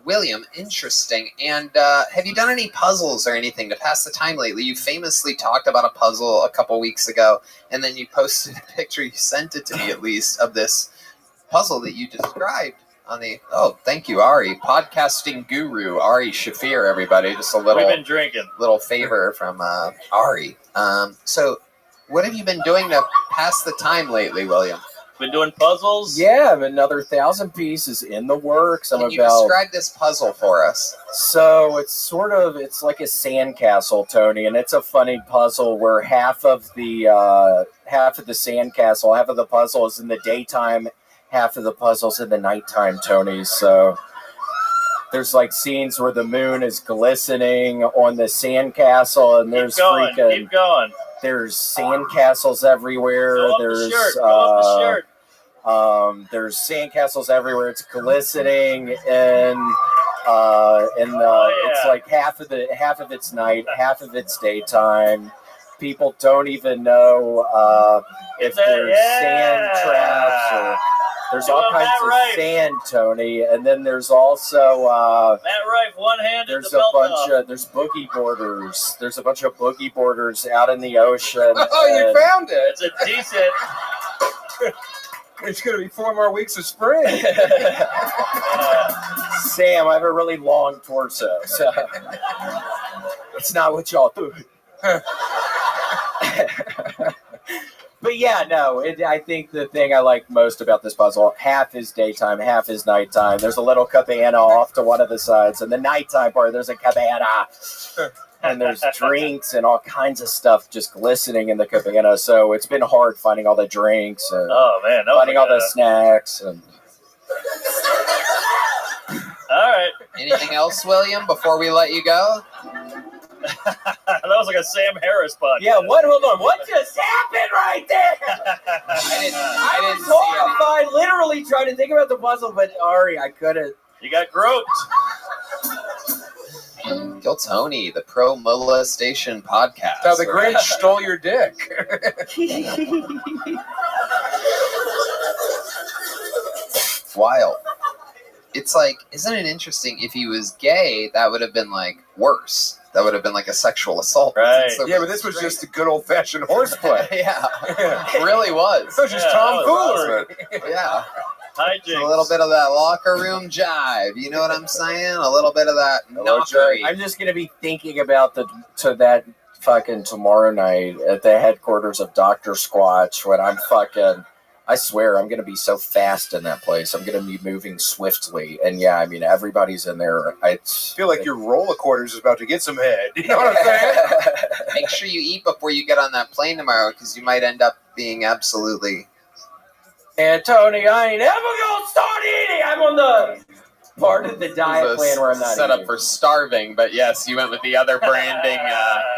William, interesting. And have you done any puzzles or anything to pass the time lately? You famously talked about a puzzle a couple weeks ago, and then you posted a picture, you sent it to me at least, of this puzzle that you described on the... Oh, thank you, Ari. Podcasting guru, Ari Shafir, everybody. Just a little... We've been drinking. Little favor from Ari. So what have you been doing to pass the time lately, William? Been doing puzzles? Yeah, another 1,000 pieces in the works. Can you describe this puzzle for us? So it's like a sandcastle, Tony, and it's a funny puzzle where half of the sandcastle, half of the puzzle is in the daytime, half of the puzzle's in the nighttime, Tony. So there's like scenes where the moon is glistening on the sandcastle, and there's keep going. There's sandcastles everywhere. Go There's off the shirt. there's sandcastles everywhere. It's glistening, and it's like half of it's night, half of it's daytime. People don't even know if there's sand traps or there's all kinds of sand, Tony. And then there's also Matt Rife, one-handed. there's a bunch of boogie boarders. There's a bunch of boogie boarders out in the ocean. Oh, you found it. It's a decent. It's going to be 4 more weeks of spring. Sam, I have a really long torso, so it's not what y'all do. But yeah, no, I think the thing I like most about this puzzle, half is daytime, half is nighttime. There's a little cabana off to one of the sides, and the nighttime part, there's a cabana. And there's drinks and all kinds of stuff just glistening in the cabana. So it's been hard finding all the drinks and finding all the snacks. And all right. Anything else, William, before we let you go? That was like a Sam Harris podcast. Yeah, hold on. What just happened right there? I was horrified, literally trying to think about the puzzle, but Ari, I couldn't. You got groped. Kill Tony, the pro molestation podcast. Now the Grinch stole your dick. Wild. It's like, isn't it interesting? If he was gay, that would have been like worse. That would have been like a sexual assault. Right. Yeah, but this was just a good old-fashioned horseplay. Yeah. It really was. It was just tomfoolery. Yeah. Hijinks. A little bit of that locker room jive. You know what I'm saying? A little bit of that knockery. I'm just going to be thinking about that fucking tomorrow night at the headquarters of Dr. Squatch when I'm fucking... I swear I'm going to be so fast in that place. I'm going to be moving swiftly. And yeah, I mean, everybody's in there. I feel like your roller quarters is about to get some head. You know what I'm saying? Make sure you eat before you get on that plane tomorrow because you might end up being absolutely... And Tony, I ain't ever going to start eating. I'm on the part of the diet plan where I'm not set up for starving. But yes, you went with the other branding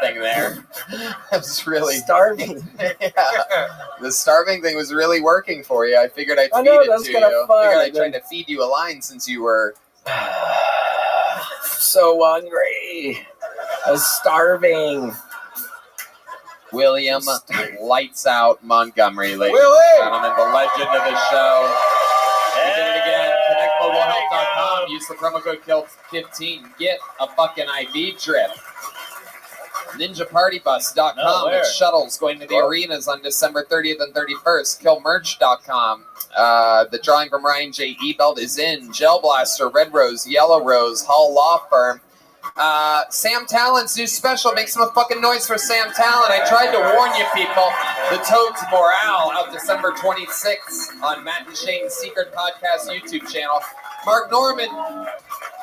thing there. That's really... Starving. Yeah. The starving thing was really working for you. I figured I'd feed it to you. I tried to feed you a line since you were... so hungry. I was starving. William Lights Out Montgomery, ladies Willie! and gentlemen, the legend of the show. We did it again. ConnectGlobalHealth.com. Use the promo code KILL15. Get a fucking IV drip. NinjaPartyBus.com. With shuttles going to the arenas on December 30th and 31st. KillMerch.com. The drawing from Ryan J. Ebelt is in. Gel Blaster, Red Rose, Yellow Rose, Hall Law Firm. Sam Talent's new special. Make some fucking noise for Sam Talent. I tried to warn you people. The Toads Morale out December 26th on Matt and Shane's Secret Podcast YouTube channel. Mark Norman.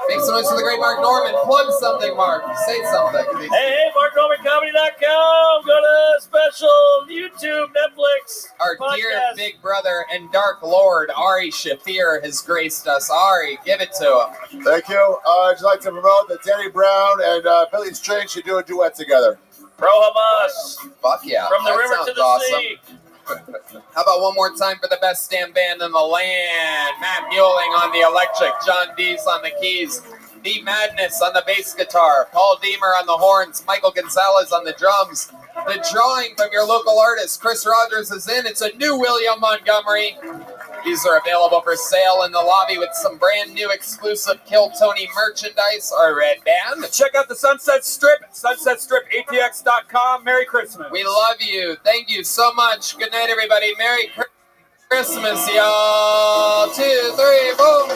Make some noise for the great Mark Norman. Plug something, Mark. Say something. Hey, MarkNormanComedy.com. Go to special YouTube, Netflix. Our podcast. dear big brother and Dark Lord, Ari Shafir, has graced us. Ari, give it to him. Thank you. I'd like to promote that Danny Brown and Billy Strange should do a duet together. Pro Hamas. Fuck yeah. From the That river to sounds the awesome. sea. How about one more time for the best damn band in the land? Matt Mueling on the electric, John Dees on the keys, The Madness on the bass guitar, Paul Deemer on the horns, Michael Gonzalez on the drums. The drawing from your local artist, Chris Rogers, is in. It's a new William Montgomery. These are available for sale in the lobby with some brand new exclusive Kill Tony merchandise. Our Red Band. Check out the Sunset Strip, sunsetstripatx.com. Merry Christmas. We love you. Thank you so much. Good night, everybody. Merry Christmas, y'all. 2, 3, boom.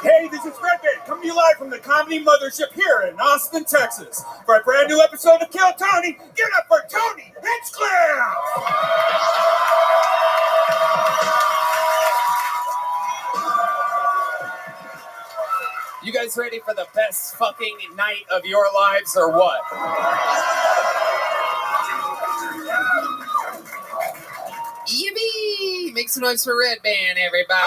Hey, this is Rabbi, coming to you live from the Comedy Mothership here in Austin, Texas. For a brand new episode of Kill Tony, give it up for Tony Hinchcliffe! You guys ready for the best fucking night of your lives or what? Yippee! Make some noise for Red Band, everybody!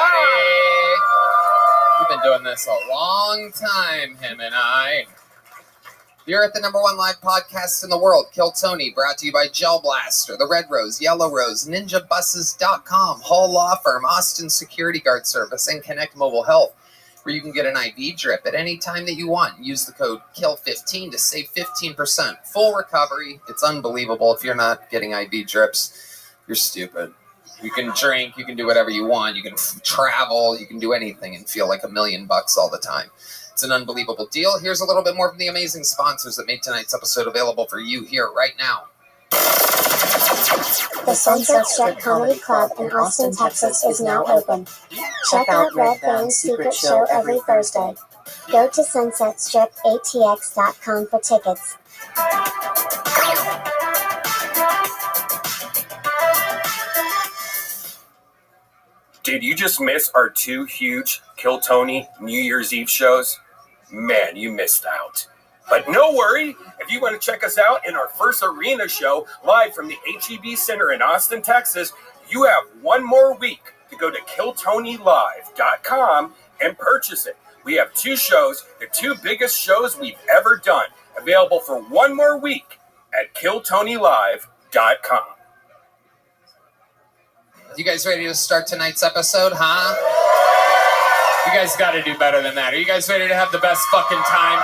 We've been doing this a long time, him and I. You're at the #1 live podcast in the world, Kill Tony, brought to you by Gel Blaster, The Red Rose, Yellow Rose, NinjaBuses.com, Hull Law Firm, Austin Security Guard Service, and Connect Mobile Health. where you can get an IV drip at any time that you want. Use the code KILL15 to save 15%. Full recovery. It's unbelievable. If you're not getting IV drips, you're stupid. You can drink, you can do whatever you want, you can travel, you can do anything and feel like $1 million all the time. It's an unbelievable deal. Here's a little bit more from the amazing sponsors that made tonight's episode available for you here right now. The Sunset Strip Comedy Club in Austin, Texas is now open. Check out Red Band's secret show every Thursday. Go to sunsetstripatx.com for tickets. Did you just miss our 2 huge Kill Tony New Year's Eve shows? Man, you missed out. But no worry, if you want to check us out in our first arena show live from the HEB Center in Austin, Texas, you have one more week to go to KillTonyLive.com and purchase it. We have 2 shows, the 2 biggest shows we've ever done, available for one more week at KillTonyLive.com. You guys ready to start tonight's episode, huh? You guys got to do better than that. Are you guys ready to have the best fucking time?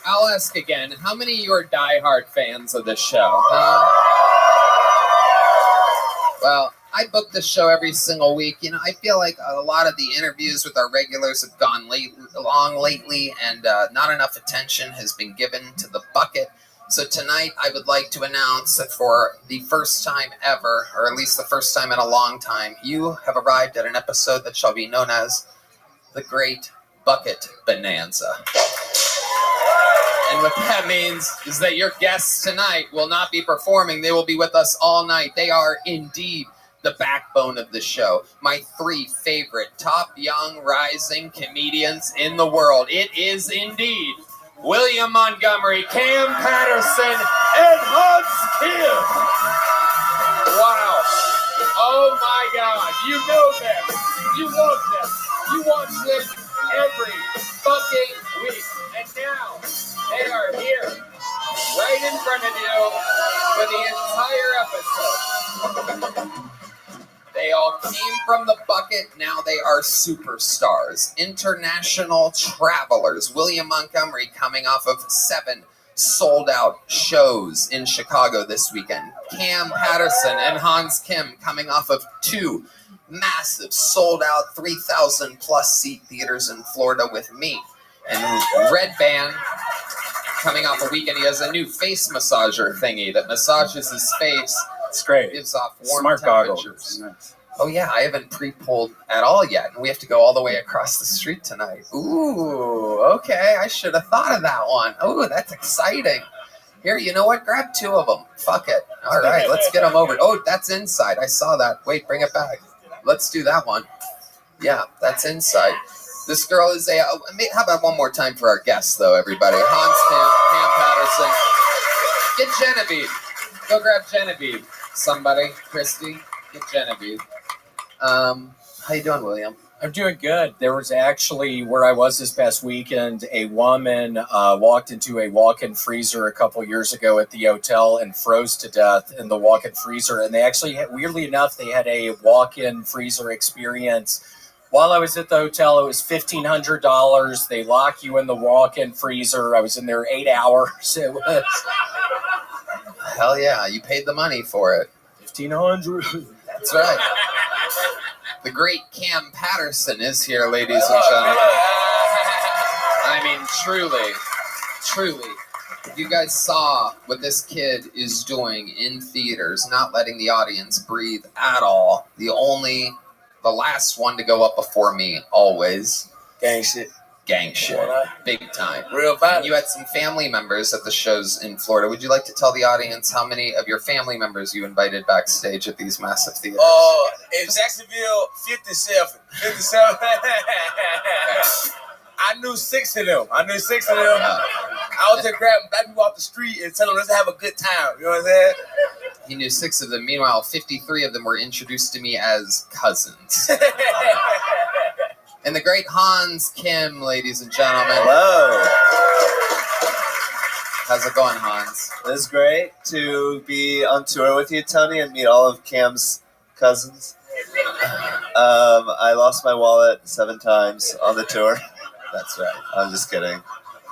I'll ask again, how many of you are diehard fans of this show? Well, I book this show every single week. You know, I feel like a lot of the interviews with our regulars have gone long lately, and not enough attention has been given to the bucket. So tonight, I would like to announce that for the first time ever, or at least the first time in a long time, you have arrived at an episode that shall be known as the Great Bucket Bonanza. And what that means is that your guests tonight will not be performing. They will be with us all night. They are indeed the backbone of the show. My 3 favorite top young rising comedians in the world. It is indeed William Montgomery, Cam Patterson, and Hans Kim. Wow. Oh my God. You know them. You love them. You watch them every fucking week. And now they are here, right in front of you, for the entire episode. They all came from the bucket. Now they are superstars, international travelers. William Montgomery coming off of 7 sold-out shows in Chicago this weekend. Cam Patterson and Hans Kim coming off of 2 massive sold-out 3,000-plus seat theaters in Florida with me. And Red Band coming off a weekend. He has a new face massager thingy that massages his face. It's great. Gives off warm Smart temperatures. goggles. Nice. Oh yeah, I haven't pre-pulled at all yet, and we have to go all the way across the street tonight. Ooh, okay, I should have thought of that one. Ooh, that's exciting. Here, you know what? Grab 2 of them. Fuck it. All right, let's get them over. Oh, that's inside. I saw that. Wait, bring it back. Let's do that one. Yeah, that's inside. This girl is a... how about one more time for our guests, though, everybody? Hans Kim, Cam Patterson. Get Genevieve. Go grab Genevieve. Somebody. Christy, get Genevieve. How you doing, William? I'm doing good. There was actually, where I was this past weekend, a woman walked into a walk-in freezer a couple years ago at the hotel and froze to death in the walk-in freezer. And they actually, weirdly enough, they had a walk-in freezer experience. While I was at the hotel, it was $1,500. They lock you in the walk-in freezer. I was in there 8 hours. It was... Hell yeah, you paid the money for it. $1,500. That's right. The great Cam Patterson is here, ladies and gentlemen. I mean, truly. If you guys saw what this kid is doing in theaters, not letting the audience breathe at all. The last one to go up before me, always. Gang shit. Big time. Real violent. You had some family members at the shows in Florida. Would you like to tell the audience how many of your family members you invited backstage at these massive theaters? In Jacksonville, 57. I knew 6 of them. I was just grabbing black people off the street and telling them, let's have a good time. You know what I'm saying? He knew 6 of them. Meanwhile, 53 of them were introduced to me as cousins. And the great Hans Kim, ladies and gentlemen. Hello. How's it going, Hans? It's great to be on tour with you, Tony, and meet all of Cam's cousins. I lost my wallet 7 times on the tour. That's right. I'm just kidding.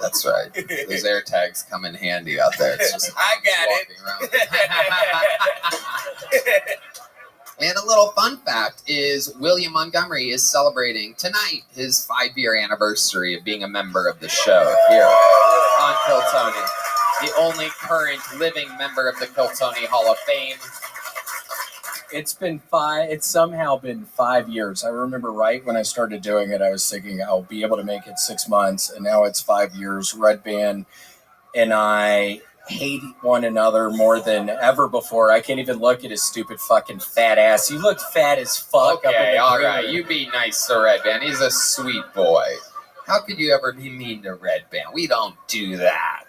That's right. Those air tags come in handy out there. It's just I got it. And a little fun fact is William Montgomery is celebrating tonight his 5-year anniversary of being a member of the show here on Kiltony. The only current living member of the Kiltony Hall of Fame. It's somehow been 5 years. I remember right when I started doing it, I was thinking I'll be able to make it 6 months, and now it's 5 years. Red Band and I hate one another more than ever before. I can't even look at his stupid fucking fat ass. You look fat as fuck. Okay, all right. You be nice to Red Band. He's a sweet boy. How could you ever be mean to Red Band? We don't do that.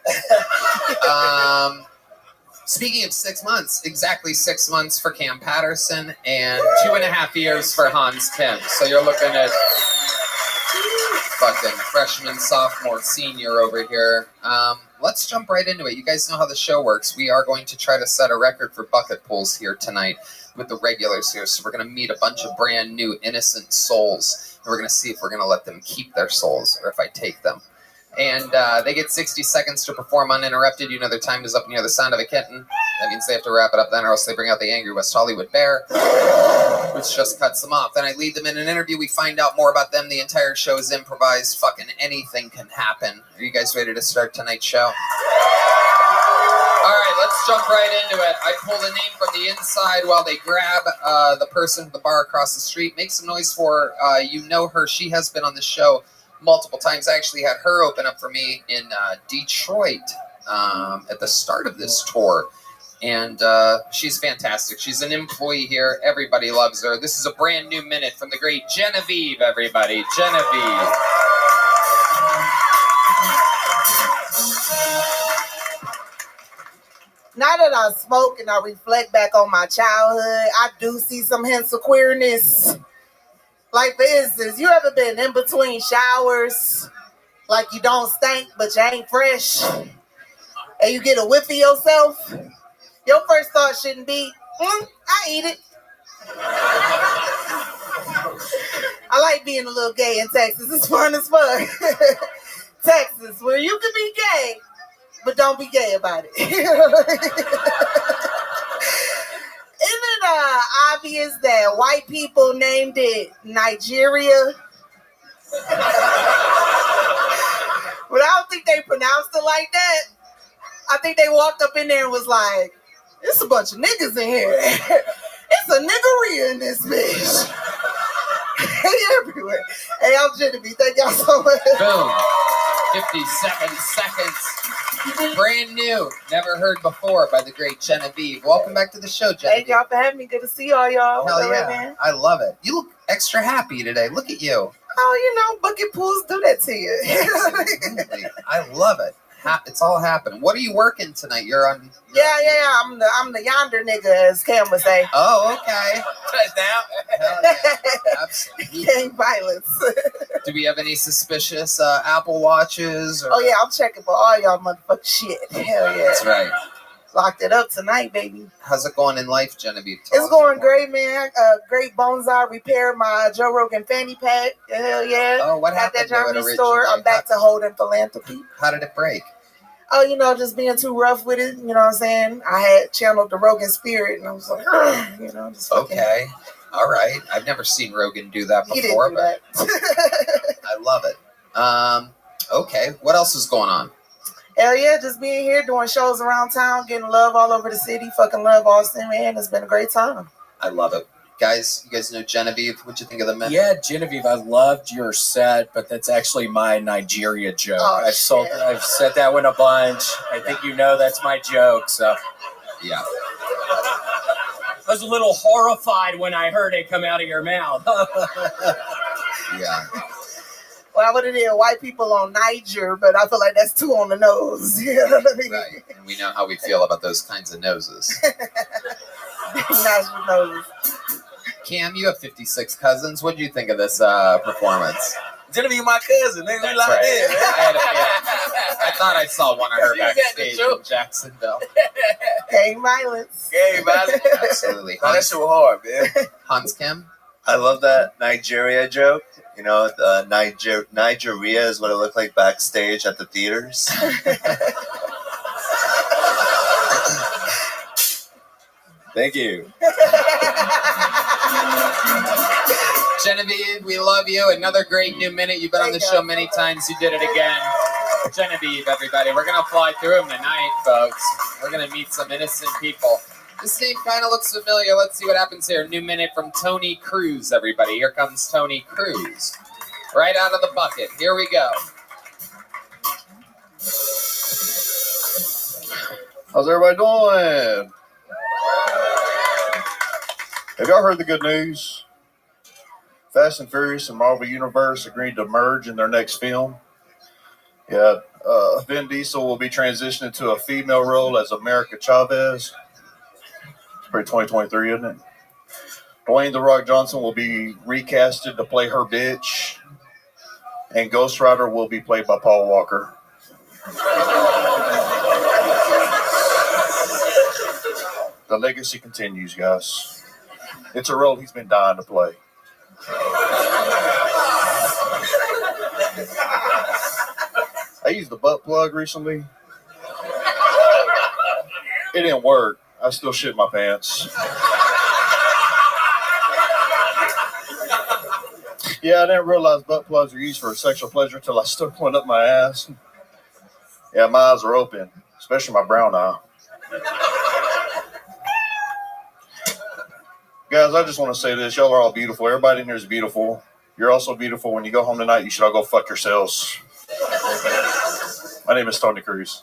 Speaking of 6 months, exactly 6 months for Cam Patterson and 2.5 years for Hans Kim. So you're looking at fucking freshman, sophomore, senior over here. Let's jump right into it. You guys know how the show works. We are going to try to set a record for bucket pulls here tonight with the regulars here. So we're going to meet a bunch of brand new innocent souls. And we're going to see if we're going to let them keep their souls or if I take them. And they get 60 seconds to perform uninterrupted. You know their time is up near the sound of a kitten. That means they have to wrap it up then, or else they bring out the angry West Hollywood bear, which just cuts them off. Then I lead them in an interview. We find out more about them. The entire show is improvised. Fucking anything can happen. Are you guys ready to start tonight's show? All right, let's jump right into it. I pull the name from the inside while they grab the person at the bar across the street. Make some noise for her. You know her. She has been on the show multiple times. I actually had her open up for me in Detroit at the start of this tour. And she's fantastic. She's an employee here. Everybody loves her. This is a brand new minute from the great Genevieve, everybody. Genevieve. Now that I smoke and I reflect back on my childhood, I do see some hints of queerness. Like, for instance, you ever been in between showers, like you don't stink, but you ain't fresh, and you get a whiff of yourself? Your first thought shouldn't be, I eat it. I like being a little gay in Texas. It's fun as fuck. Texas, where you can be gay, but don't be gay about it. Isn't it obvious that white people named it Nigeria? But I don't think they pronounced it like that. I think they walked up in there and was like, "It's a bunch of niggas in here. It's a niggeria in this bitch." Hey, everywhere. Hey, I'm Genevieve. Thank y'all so much. Boom. 57 seconds. Brand new. Never heard before by the great Genevieve. Welcome back to the show, Genevieve. Thank y'all for having me. Good to see all y'all. Hell yeah. Man? I love it. You look extra happy today. Look at you. Oh, you know, bucket pools do that to you. Absolutely. I love it. It's all happening. What are you working tonight? You're on. Yeah. I'm the yonder nigga, as Cam would say. Oh, okay. Touchdown. Hell yeah. Absolutely. Gang violence. Do we have any suspicious Apple Watches? Or... Oh yeah, I'm checking for all y'all motherfucking shit. Hell yeah. That's right. Locked it up tonight, baby. How's it going in life, Genevieve? It's going great, man. Great bonsai. Repaired my Joe Rogan fanny pack. Hell yeah. Oh, what happened? At that Germany store. I'm back to holding philanthropy. How did it break? Oh, you know, just being too rough with it. You know what I'm saying? I had channeled the Rogan spirit, and I was like, you know, just fucking... Okay. All right. I've never seen Rogan do that before, He didn't do but I love it. Okay. What else is going on? Hell yeah, just being here, doing shows around town, getting love all over the city. Fucking love Austin, man. It's been a great time. I love it. Guys, you guys know Genevieve. What'd you think of the minute? Yeah, Genevieve, I loved your set, but that's actually my Nigeria joke. Oh, I've said that one a bunch. I think you know that's my joke, so. Yeah. I was a little horrified when I heard it come out of your mouth. Yeah. Well, I would have did white people on Niger, but I feel like that's too on the nose. You know what I mean? Right. And we know how we feel about those kinds of noses. National noses. Cam, you have 56 cousins. What did you think of this performance? Genevieve, my cousin, nigga. That's We locked right. in, man. I had a feeling. I thought I saw one of her You got the backstage joke. in Jacksonville. Gang violence. Gang violence. Absolutely. Oh, that shit was hard, man. Hans Kim? I love that Nigeria joke. You know, Nigeria is what it looked like backstage at the theaters. Thank you. Genevieve, we love you. Another great new minute. You've been on the show many times. You did it again. Genevieve, everybody. We're going to fly through them tonight, folks. We're going to meet some innocent people. This name kind of looks familiar. Let's see what happens here. New minute from Tony Cruz, everybody. Here comes Tony Cruz. Right out of the bucket. Here we go. How's everybody doing? Have y'all heard the good news? Fast and Furious and Marvel Universe agreed to merge in their next film. Yeah, Vin Diesel will be transitioning to a female role as America Chavez. It's pretty 2023, isn't it? Dwayne "The Rock" Johnson will be recasted to play her bitch. And Ghost Rider will be played by Paul Walker. The legacy continues, guys. It's a role he's been dying to play. I used the butt plug recently. It didn't work. I still shit my pants. Yeah, I didn't realize butt plugs are used for sexual pleasure until I stuck one up my ass. Yeah, my eyes are open, especially my brown eye. Guys, I just want to say this. Y'all are all beautiful. Everybody in here is beautiful. You're also beautiful. When you go home tonight, you should all go fuck yourselves. My name is Tony Cruz.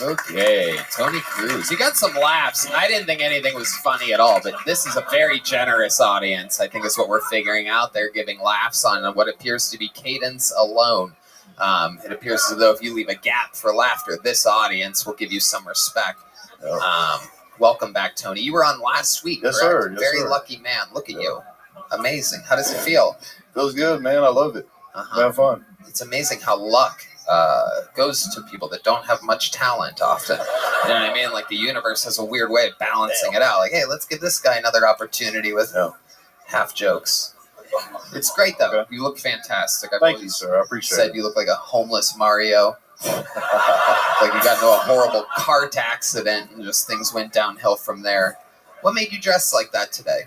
Okay, Tony Cruz. He got some laughs. I didn't think anything was funny at all, but this is a very generous audience, I think is what we're figuring out. They're giving laughs on what appears to be cadence alone. It appears as though if you leave a gap for laughter, this audience will give you some respect. Welcome back, Tony. You were on last week, yes, correct? Sir. Yes, very sir. lucky man. Look at you. Amazing. How does it feel? Feels good, man. I love it. Have fun. It's amazing how luck goes to people that don't have much talent often. You know what I mean? Like the universe has a weird way of balancing it out. Like, hey, let's give this guy another opportunity with half jokes. It's great, though. Okay. You look fantastic. Thank you, sir. I appreciate it. You look like a homeless Mario. Like you got into a horrible cart accident and just things went downhill from there. What made you dress like that today?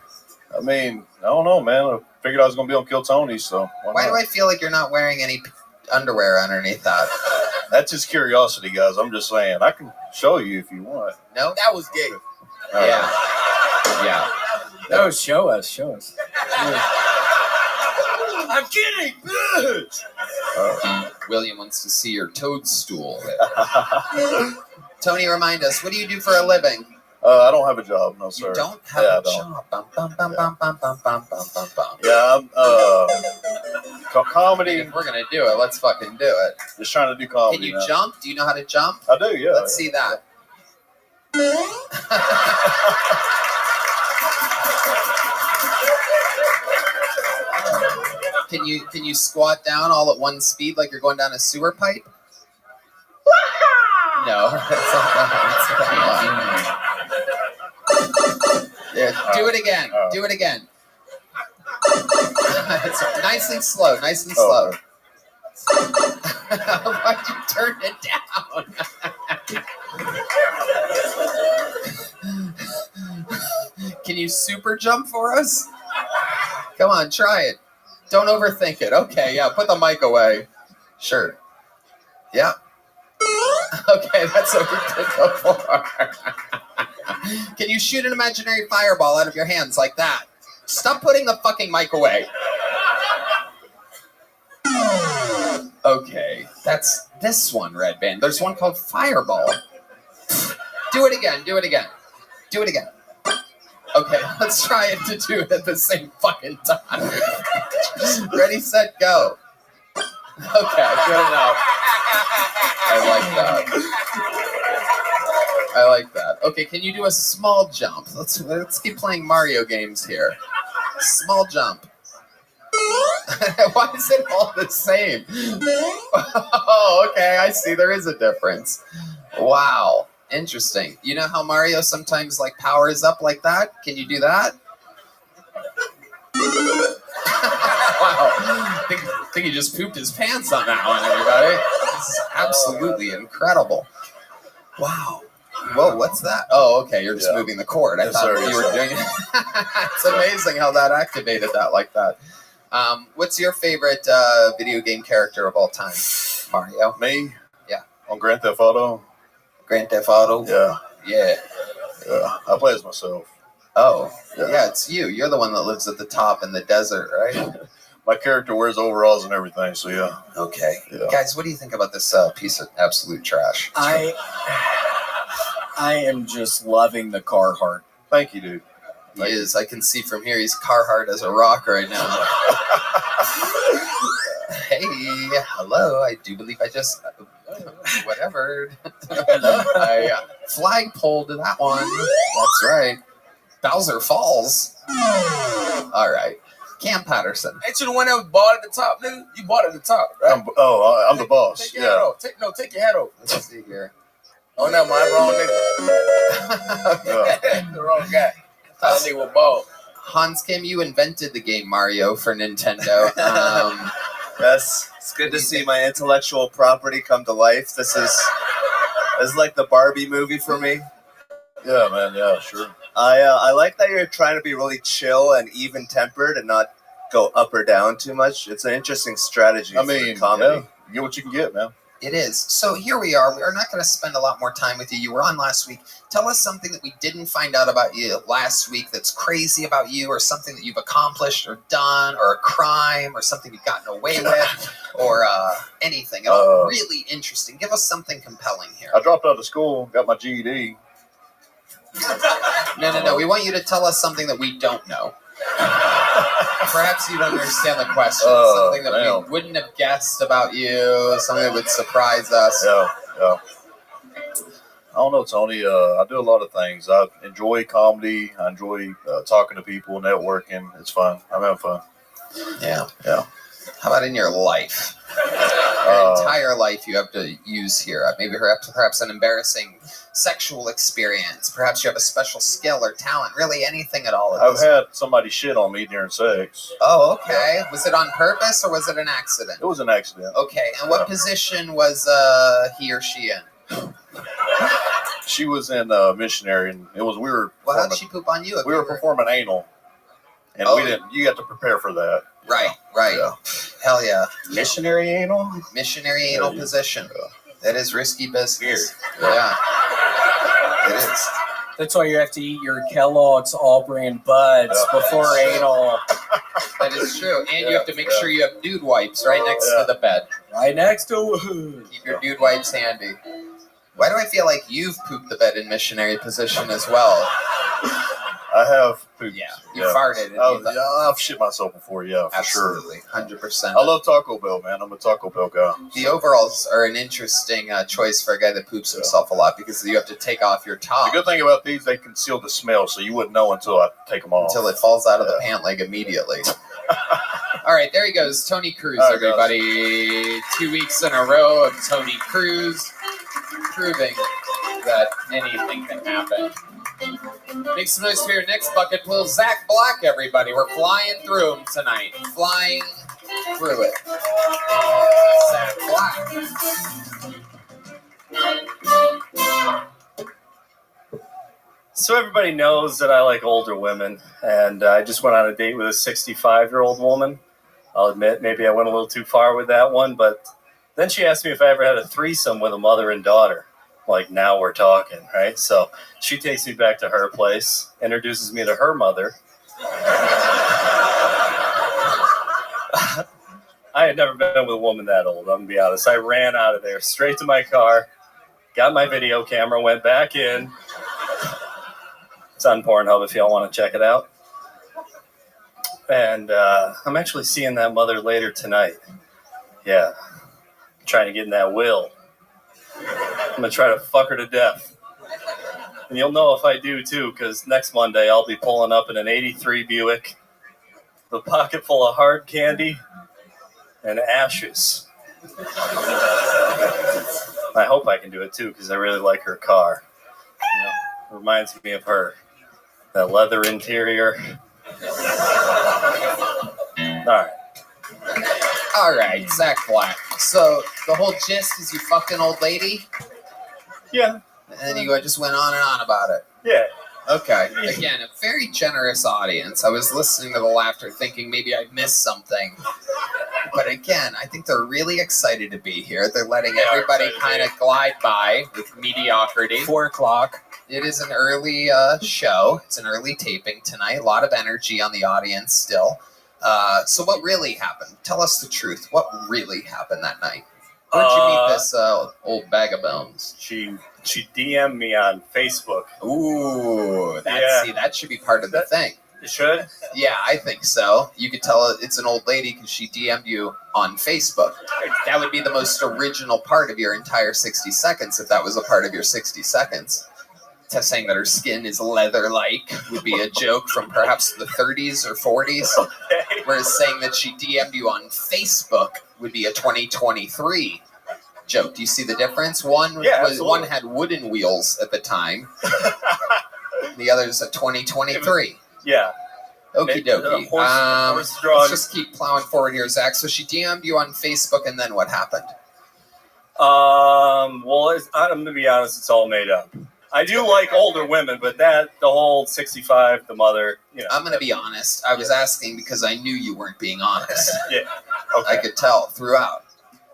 I mean, I don't know, man. I figured I was going to be on Kill Tony, so why do I feel like you're not wearing any underwear underneath that? That's just curiosity, guys. I'm just saying. I can show you if you want. No? That was gay. Yeah. Yeah. No, show us. I'm kidding, bitch. William wants to see your toadstool. Tony, remind us, what do you do for a living? I don't have a job, no, sir. You don't have a job. Yeah, I'm comedy. If we're gonna do it, let's fucking do it. Just trying to do comedy. Can you man. jump? Do you know how to jump? I do, yeah. Let's see that. Can you squat down all at one speed like you're going down a sewer pipe? No. Yeah, do it again. Do it again. Nice and slow. Nice and slow. Why'd you turn it down? Can you super jump for us? Come on, try it. Don't overthink it. Okay, yeah, put the mic away. Sure. Yeah. Okay, that's what we did before. Can you shoot an imaginary fireball out of your hands like that? Stop putting the fucking mic away. Okay, that's this one, Red Band. There's one called Fireball. Do it again, do it again. Do it again. Okay, let's try it to do it at the same fucking time. Ready, set, go. Okay, good enough. I like that. Okay, can you do a small jump? Let's keep playing Mario games here. Small jump. Why is it all the same? Oh, okay, I see. There is a difference. Wow, interesting. You know how Mario sometimes like powers up like that? Can you do that? think he just pooped his pants on that one, everybody. This is absolutely incredible. Wow. Whoa, what's that? Oh, okay, you're just moving the cord. I thought you were doing it. It's amazing how that activated that like that. What's your favorite video game character of all time, Mario? Me? Yeah. On Grand Theft Auto? Grand Theft Auto? Yeah. Yeah. Yeah. I play as myself. Oh, yeah, it's you. You're the one that lives at the top in the desert, right? My character wears overalls and everything, so yeah. Okay. Yeah. Guys, what do you think about this piece of absolute trash? I am just loving the Carhartt. Thank you, dude. He is. I can see from here he's Carhartt as a rock right now. Hey, hello. I do believe I just... whatever. I flagpole to that one. That's right. Bowser Falls. All right. Cam Patterson. Ain't you the one that was bought at the top, nigga? You bought at the top, right? I'm the boss. Take your hat off. Take your hat off. Let's see here. Oh, no, my wrong nigga. The wrong guy. That nigga was bald. Hans Kim, you invented the game Mario for Nintendo. Yes, it's good to see my intellectual property come to life. This is like the Barbie movie for me. Yeah, man. Yeah, sure. I like that you're trying to be really chill and even-tempered and not go up or down too much. It's an interesting strategy for comedy. Yeah, you get what you can get, man. It is. So here we are. We are not going to spend a lot more time with you. You were on last week. Tell us something that we didn't find out about you last week that's crazy about you, or something that you've accomplished or done, or a crime, or something you've gotten away with, or anything at all. Really interesting. Give us something compelling here. I dropped out of school, got my GED. No. We want you to tell us something that we don't know. Perhaps you don't understand the question. Something that we wouldn't have guessed about you. Something that would surprise us. Yeah. I don't know, Tony. I do a lot of things. I enjoy comedy. I enjoy talking to people, networking. It's fun. I'm having fun. Yeah. How about in your life? Your entire life you have to use here. Maybe perhaps an embarrassing sexual experience. Perhaps you have a special skill or talent. Really anything at all. I've had somebody shit on me during sex. Oh, okay. Was it on purpose or was it an accident? It was an accident. Okay. And what position was he or she in? She was in missionary, and it was we were. Well, how'd she poop on you? We were performing anal, and we didn't. You got to prepare for that. Right. Yeah. Hell yeah. Missionary anal. Missionary anal position. That is risky business. Yeah. It is. That's why you have to eat your Kellogg's all-brand buds before anal. That is true. And you have to make sure you have dude wipes right next to the bed. Right next to Keep your dude wipes handy. Why do I feel like you've pooped the bed in missionary position as well? I have pooped. Yeah, you farted. I've shit myself before, for Absolutely, sure. 100%. I love Taco Bell, man. I'm a Taco Bell guy. The overalls are an interesting choice for a guy that poops himself a lot because you have to take off your top. The good thing about these, they conceal the smell, so you wouldn't know until I take them off. Until it falls out of the pant leg immediately. All right, there he goes. Tony Cruz, everybody. 2 weeks in a row of Tony Cruz proving that anything can happen. Make some noise for your next bucket pool. Zach Black, everybody. We're flying through him tonight. Flying through it. Zach Black. So everybody knows that I like older women, and I just went on a date with a 65-year-old woman. I'll admit, maybe I went a little too far with that one, but then she asked me if I ever had a threesome with a mother and daughter. Like, now we're talking, right? So she takes me back to her place, introduces me to her mother. I had never been with a woman that old, I'm going to be honest. I ran out of there, straight to my car, got my video camera, went back in. It's on Pornhub if y'all want to check it out. And I'm actually seeing that mother later tonight. Yeah, I'm trying to get in that will. I'm going to try to fuck her to death. And you'll know if I do, too, because next Monday I'll be pulling up in an 83 Buick, the pocket full of hard candy and ashes. I hope I can do it, too, because I really like her car. You know, it reminds me of her. That leather interior. All right. All right, Zach Black. So the whole gist is you fucked an old lady? Yeah. And then you just went on and on about it? Yeah. Okay. Again, a very generous audience. I was listening to the laughter thinking maybe I missed something. But again, I think they're really excited to be here. They're letting everybody kind of glide by with mediocrity. 4 o'clock. It is an early show. It's an early taping tonight. A lot of energy on the audience still. So what really happened? Tell us the truth. What really happened that night? Where'd you meet this old bag of bones? She DM'd me on Facebook. Ooh, see, that should be part of the thing. It should? Yeah, I think so. You could tell it's an old lady because she DM'd you on Facebook. That would be the most original part of your entire 60 seconds if that was a part of your 60 seconds. Saying that her skin is leather-like would be a joke from perhaps the 30s or 40s. Okay. Whereas saying that she DM'd you on Facebook would be a 2023 joke. Do you see the difference? One had wooden wheels at the time. The other's a 2023. Yeah. Okie dokie. Let's just keep plowing forward here, Zach. So she DM'd you on Facebook, and then what happened? Well, I'm going to be honest, it's all made up. I do like older women, but the whole 65, the mother, I'm going to be honest. I was asking because I knew you weren't being honest. Yeah. Okay. I could tell throughout.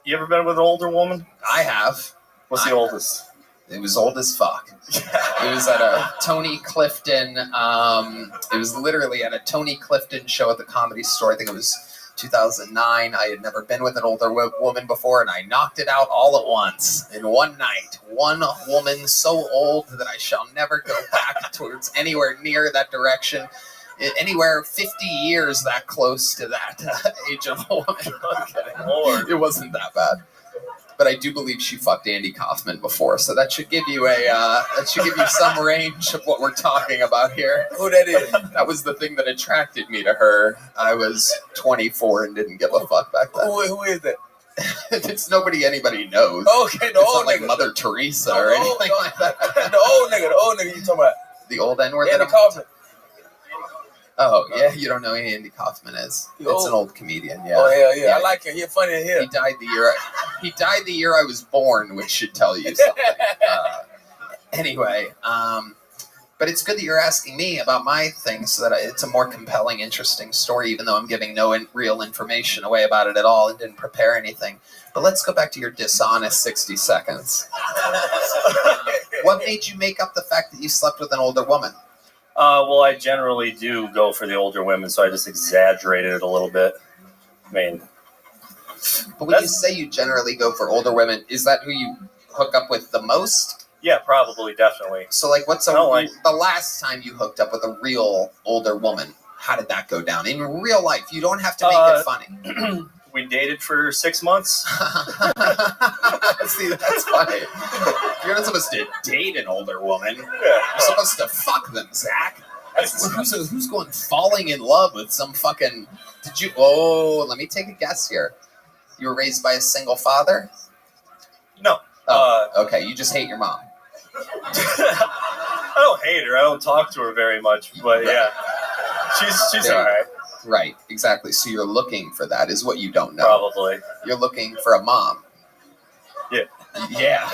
You ever been with an older woman? I have. What's the oldest? It was old as fuck. It was at a Tony Clifton. It was literally at a Tony Clifton show at the Comedy Store. I think it was 2009. I had never been with an older woman before, and I knocked it out all at once in one night. One woman so old that I shall never go back towards anywhere near that direction. Anywhere 50 years that close to that age of a woman. Okay. It wasn't that bad. But I do believe she fucked Andy Kaufman before, so that should give you some range of what we're talking about here. Who that is? That was the thing that attracted me to her. I was 24 and didn't give a fuck back then. Who is that? It's nobody anybody knows. Okay, the it's old not like nigga. Mother Teresa or anything like that. The old nigga you talking about? The old N-word? Andy Kaufman. Oh, yeah, you don't know who Andy Kaufman is. It's an old comedian, yeah. Oh, hell yeah. I like him. He's funny as hell. He died the year I was born, which should tell you something. Anyway, but it's good that you're asking me about my thing so that it's a more compelling, interesting story, even though I'm giving no real information away about it at all and didn't prepare anything. But let's go back to your dishonest 60 seconds. What made you make up the fact that you slept with an older woman? Well, I generally do go for the older women, so I just exaggerated it a little bit. I mean, but when you say you generally go for older women, is that who you hook up with the most? Yeah, probably, definitely. So, like, the last time you hooked up with a real older woman? How did that go down in real life? You don't have to make it funny. We dated for 6 months. See, that's funny. You're not supposed to date an older woman. You're supposed to fuck them, Zach. Who's going falling in love with some fucking... let me take a guess here. You were raised by a single father? No. Okay, you just hate your mom. I don't hate her. I don't talk to her very much, but yeah. She's all right. Right, exactly. So you're looking for that, is what you don't know. Probably. You're looking for a mom. Yeah. Yeah.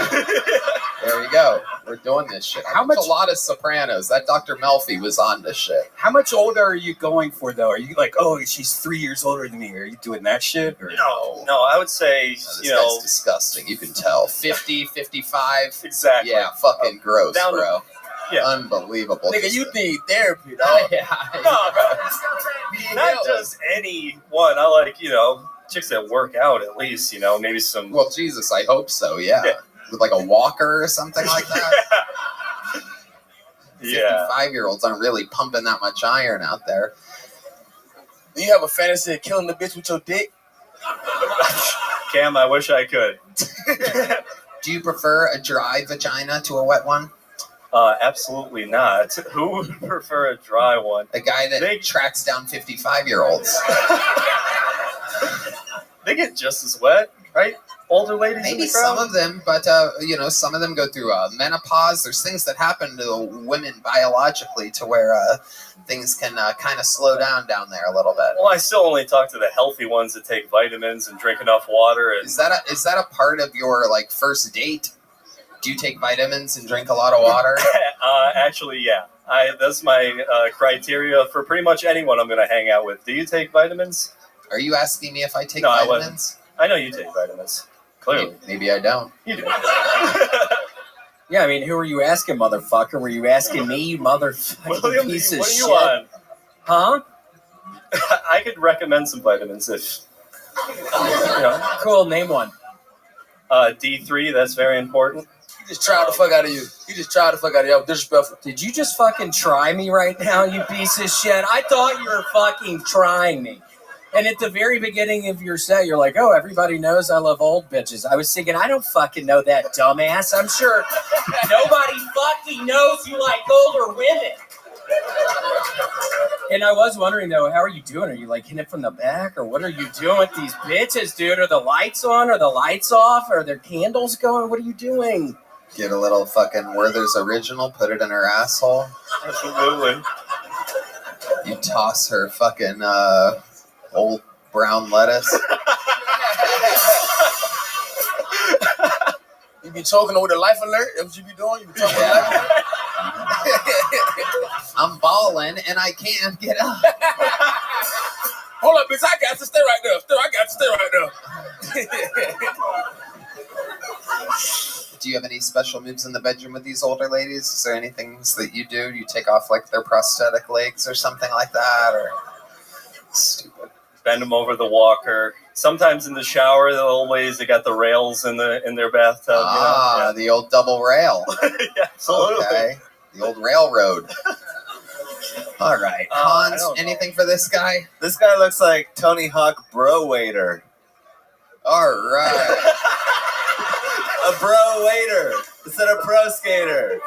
There we go. We're doing this shit. A lot of Sopranos. That Dr. Melfi was on this shit. How much older are you going for, though? Are you like, she's 3 years older than me? Are you doing that shit? Or? No, I would say, this guy's disgusting. You can tell. 50, 55. Exactly. Yeah, fucking gross, bro. Yeah. Unbelievable. Nigga, you need therapy, dog. Not just any one. I like, chicks that work out at least, maybe some... Well, Jesus, I hope so, yeah. With like a walker or something like that. Yeah. 55-year-olds aren't really pumping that much iron out there. Do you have a fantasy of killing the bitch with your dick? Cam, I wish I could. Do you prefer a dry vagina to a wet one? Absolutely not. Who would prefer a dry one? A guy that tracks down 55-year-olds. They get just as wet, right? older ladies Maybe in the crowd? some of them, but some of them go through menopause. There's things that happen to women biologically to where things can kind of slow down there a little bit. Well, I still only talk to the healthy ones that take vitamins and drink enough water. And Is that a part of your first date? Do you take vitamins and drink a lot of water? Actually, yeah. That's my criteria for pretty much anyone I'm going to hang out with. Do you take vitamins? Are you asking me if I take No, vitamins? I know you take vitamins. Clearly. Maybe I don't. You do. Yeah, I mean, who are you asking, motherfucker? Were you asking me, you motherfucking William, piece of what are you shit? on? Huh? I could recommend some vitamins if. Cool, name one. D3, that's very important. He just tried the fuck out of you. That was disrespectful. Did you just fucking try me right now, you piece of shit? I thought you were fucking trying me. And at the very beginning of your set, you're like, oh, everybody knows I love old bitches. I was thinking, I don't fucking know that, dumbass. I'm sure nobody fucking knows you like older women. And I was wondering, though, how are you doing? Are you, hitting it from the back? Or what are you doing with these bitches, dude? Are the lights on? Are the lights off? Are there candles going? What are you doing? Get a little fucking Werther's Original, put it in her asshole. Absolutely. You toss her fucking old brown lettuce. You be choking over the life alert? That's what you be doing? You be choking the life alert? I'm balling and I can't get up. Hold up, bitch. I got to stay right there. Do you have any special moves in the bedroom with these older ladies? Is there anything that you do? Do you take off their prosthetic legs or something like that? Or stupid. Bend them over the walker. Sometimes in the shower, the old ladies, they got the rails in their bathtub. Ah, the old double rail. Yeah, absolutely. Okay. The old railroad. All right. Hans, anything for this guy? This guy looks like Tony Hawk Bro Waiter. All right. A bro waiter instead of pro skater.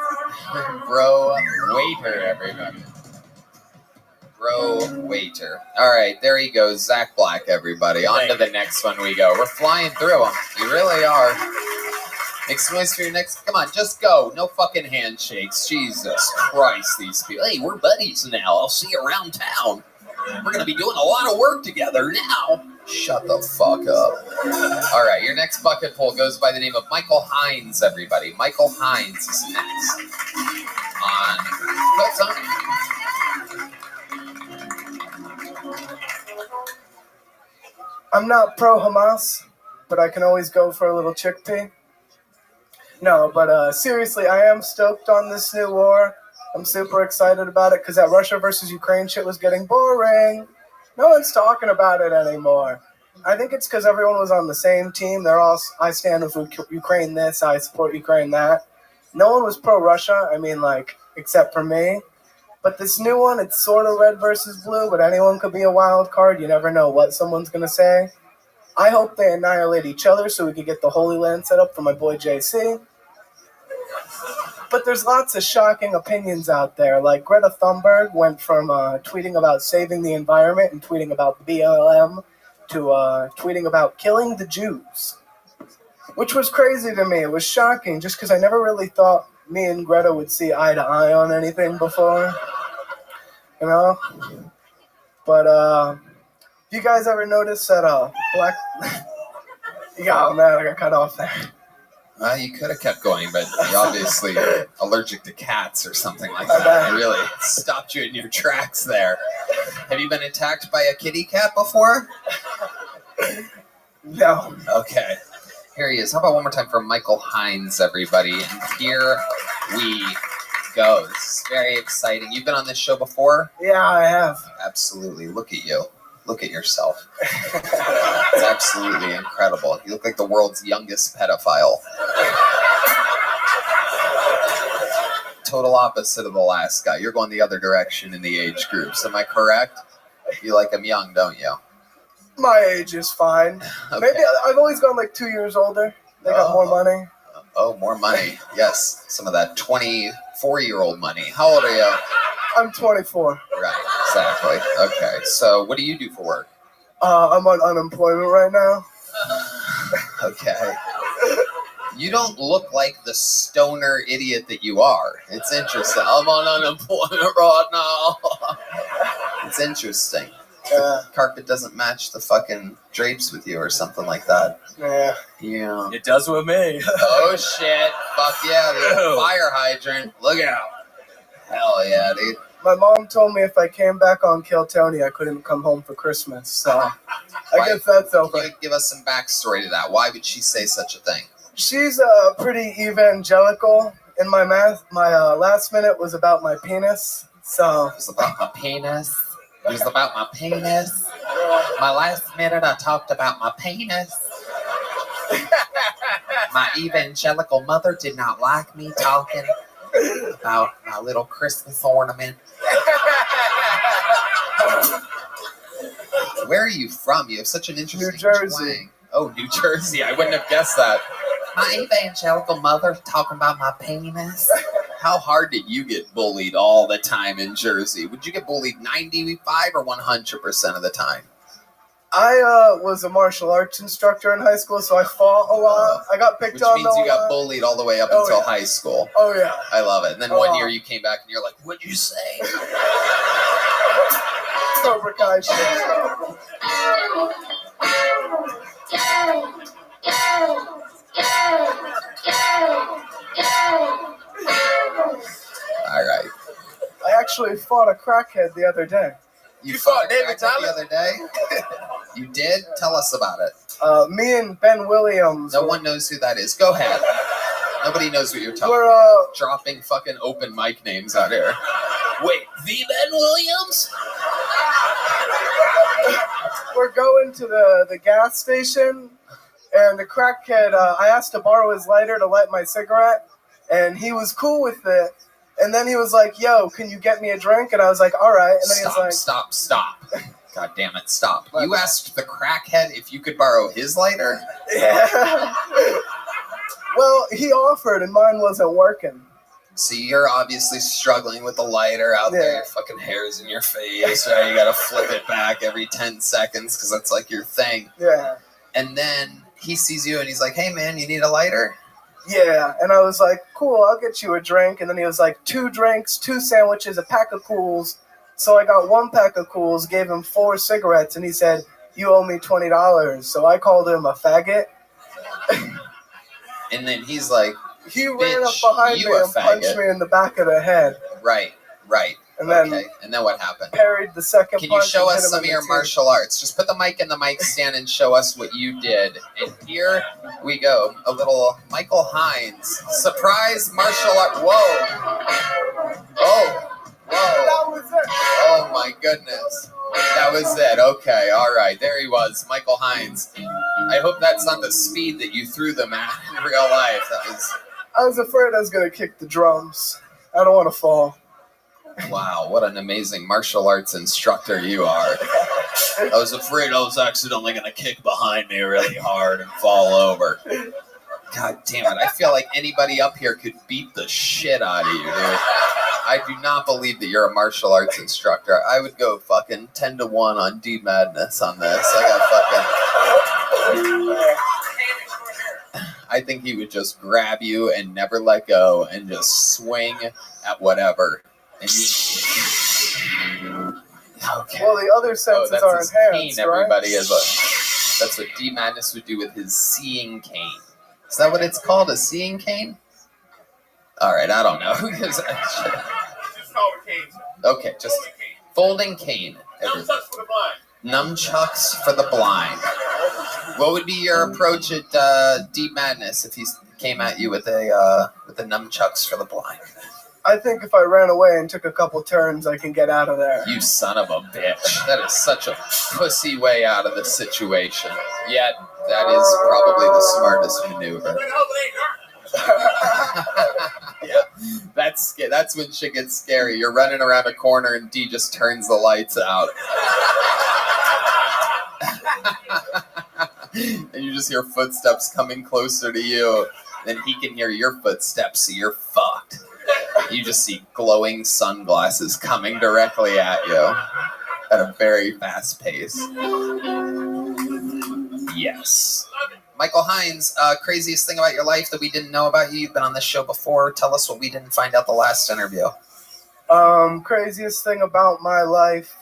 Bro waiter, everybody. Bro waiter. All right, there he goes. Zach Black, everybody. On to the next one we go. We're flying through them. We really are. Make some noise for your next. Come on, just go. No fucking handshakes. Jesus Christ, these people. Hey, we're buddies now. I'll see you around town. We're going to be doing a lot of work together now. Shut the fuck up. All right, your next bucket pull goes by the name of Michael Hines, everybody. Michael Hines is next. What's on? I'm not pro-Hamas, but I can always go for a little chickpea. No, but seriously, I am stoked on this new war. I'm super excited about it because that Russia versus Ukraine shit was getting boring. No one's talking about it anymore. I think it's because everyone was on the same team. They're all, I stand with Ukraine this, I support Ukraine that. No one was pro-Russia, except for me. But this new one, it's sort of red versus blue, but anyone could be a wild card. You never know what someone's going to say. I hope they annihilate each other so we can get the Holy Land set up for my boy JC. But there's lots of shocking opinions out there. Like Greta Thunberg went from tweeting about saving the environment and tweeting about BLM to tweeting about killing the Jews. Which was crazy to me. It was shocking just because I never really thought me and Greta would see eye to eye on anything before. You know? But, you guys ever notice that, black... Yeah, man, I got cut off there. You could have kept going, but you obviously are allergic to cats or something like that. It really stopped you in your tracks there. Have you been attacked by a kitty cat before? No. Okay. Here he is. How about one more time for Michael Hines, everybody? And here we go. This is very exciting. You've been on this show before? Yeah, I have. Absolutely. Look at you. Look at yourself. It's absolutely incredible. You look like the world's youngest pedophile. Total opposite of the last guy. You're going the other direction in the age groups. Am I correct? You like them young, don't you? My age is fine. Okay. Maybe I've always gone 2 years older. They got more money. Oh, more money. Yes. Some of that 24-year-old money. How old are you? I'm 24. Right, exactly. Okay, so what do you do for work? I'm on unemployment right now. Okay. You don't look like the stoner idiot that you are. It's interesting. I'm on unemployment right now. It's interesting. The carpet doesn't match the fucking drapes with you or something like that. Yeah. Yeah. It does with me. Oh shit. Fuck yeah, the fire hydrant. Look out. Hell yeah, dude. My mom told me if I came back on Kill Tony, I couldn't come home for Christmas. So I guess that's over. Can you give us some backstory to that? Why would she say such a thing? She's pretty evangelical. In my last minute was about my penis. So it was about my penis. It was about my penis. My last minute, I talked about my penis. My evangelical mother did not like me talking about my little Christmas ornament. Where are you from? You have such an interesting New Jersey. twang. Oh, New Jersey. I wouldn't have guessed that. My evangelical mother talking about my penis. How hard did you get bullied all the time in Jersey? Would you get bullied 95 or 100% of the time? I was a martial arts instructor in high school, so I fought a lot. I got picked on. Which means you got bullied all the way up until high school. Oh yeah. I love it. And then one year you came back and you're like, what'd you say? Cobra Kai shit. All right. I actually fought a crackhead the other day. You fought David Tyler the other day? You did? Tell us about it. Me and Ben Williams. No one knows who that is. Go ahead. Nobody knows what you're talking We're about. Dropping fucking open mic names out here. Wait, the Ben Williams? We're going to the gas station, and the crackhead, I asked to borrow his lighter to light my cigarette, and he was cool with it. And then he was like, yo, can you get me a drink? And I was like, all right. And then he was like, Stop. God damn it, stop. You asked the crackhead if you could borrow his lighter? Yeah. Well, he offered, and mine wasn't working. See, you're obviously struggling with the lighter out there. Your fucking hair's in your face, right? You gotta flip it back every 10 seconds because that's like your thing. Yeah. And then he sees you and he's like, hey man, you need a lighter? Yeah, and I was like, cool, I'll get you a drink. And then he was like, 2 drinks, 2 sandwiches, a pack of Cools. So I got 1 pack of Cools, gave him 4 cigarettes, and he said, you owe me $20. So I called him a faggot. And then he's like, he ran up behind me and punched me in the back of the head. Right. And then, and then what happened? Parried the second Can punch. you show and hit us him some in of your the martial arts? Just put the mic in the mic stand and show us what you did. And here we go. A little Michael Hines. Surprise martial art. Whoa. Oh. That was it. Oh my goodness. That was it. Okay. All right. There he was. Michael Hines. I hope that's not the speed that you threw them at in real life. I was afraid I was going to kick the drums. I don't want to fall. Wow, what an amazing martial arts instructor you are. I was afraid I was accidentally going to kick behind me really hard and fall over. God damn it, I feel like anybody up here could beat the shit out of you, dude. I do not believe that you're a martial arts instructor. I would go fucking 10-1 on D Madness on this. I think he would just grab you and never let go and just swing at whatever. And okay. Well, the other senses are his enhanced, cane, right? everybody. That's what D Madness would do with his seeing cane. Is that what it's called? A seeing cane? All right, I don't know. Just call it cane. Okay, just folding cane. Nunchucks for the blind. Nunchucks for the blind. What would be your approach at D Madness if he came at you with the nunchucks for the blind? I think if I ran away and took a couple turns, I can get out of there. You son of a bitch. That is such a pussy way out of the situation. Yet, that is probably the smartest maneuver. Yeah, that's when shit gets scary. You're running around a corner and D just turns the lights out. And you just hear footsteps coming closer to you. Then he can hear your footsteps, so you're fucked. You just see glowing sunglasses coming directly at you at a very fast pace. Yes. Michael Hines, craziest thing about your life that we didn't know about you. You've been on this show before. Tell us what we didn't find out the last interview. Craziest thing about my life,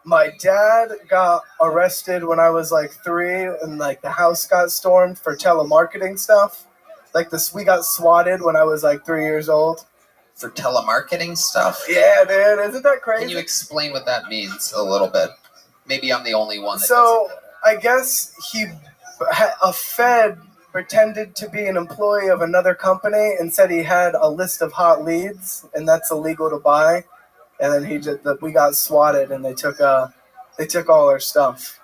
my dad got arrested when I was like 3, and like the house got stormed for telemarketing stuff. Like we got swatted when I was like 3 years old. For telemarketing stuff? Yeah, dude, isn't that crazy? Can you explain what that means a little bit? Maybe I'm the only one that So, I guess a Fed pretended to be an employee of another company and said he had a list of hot leads, and that's illegal to buy. And then we got swatted, and they took all our stuff.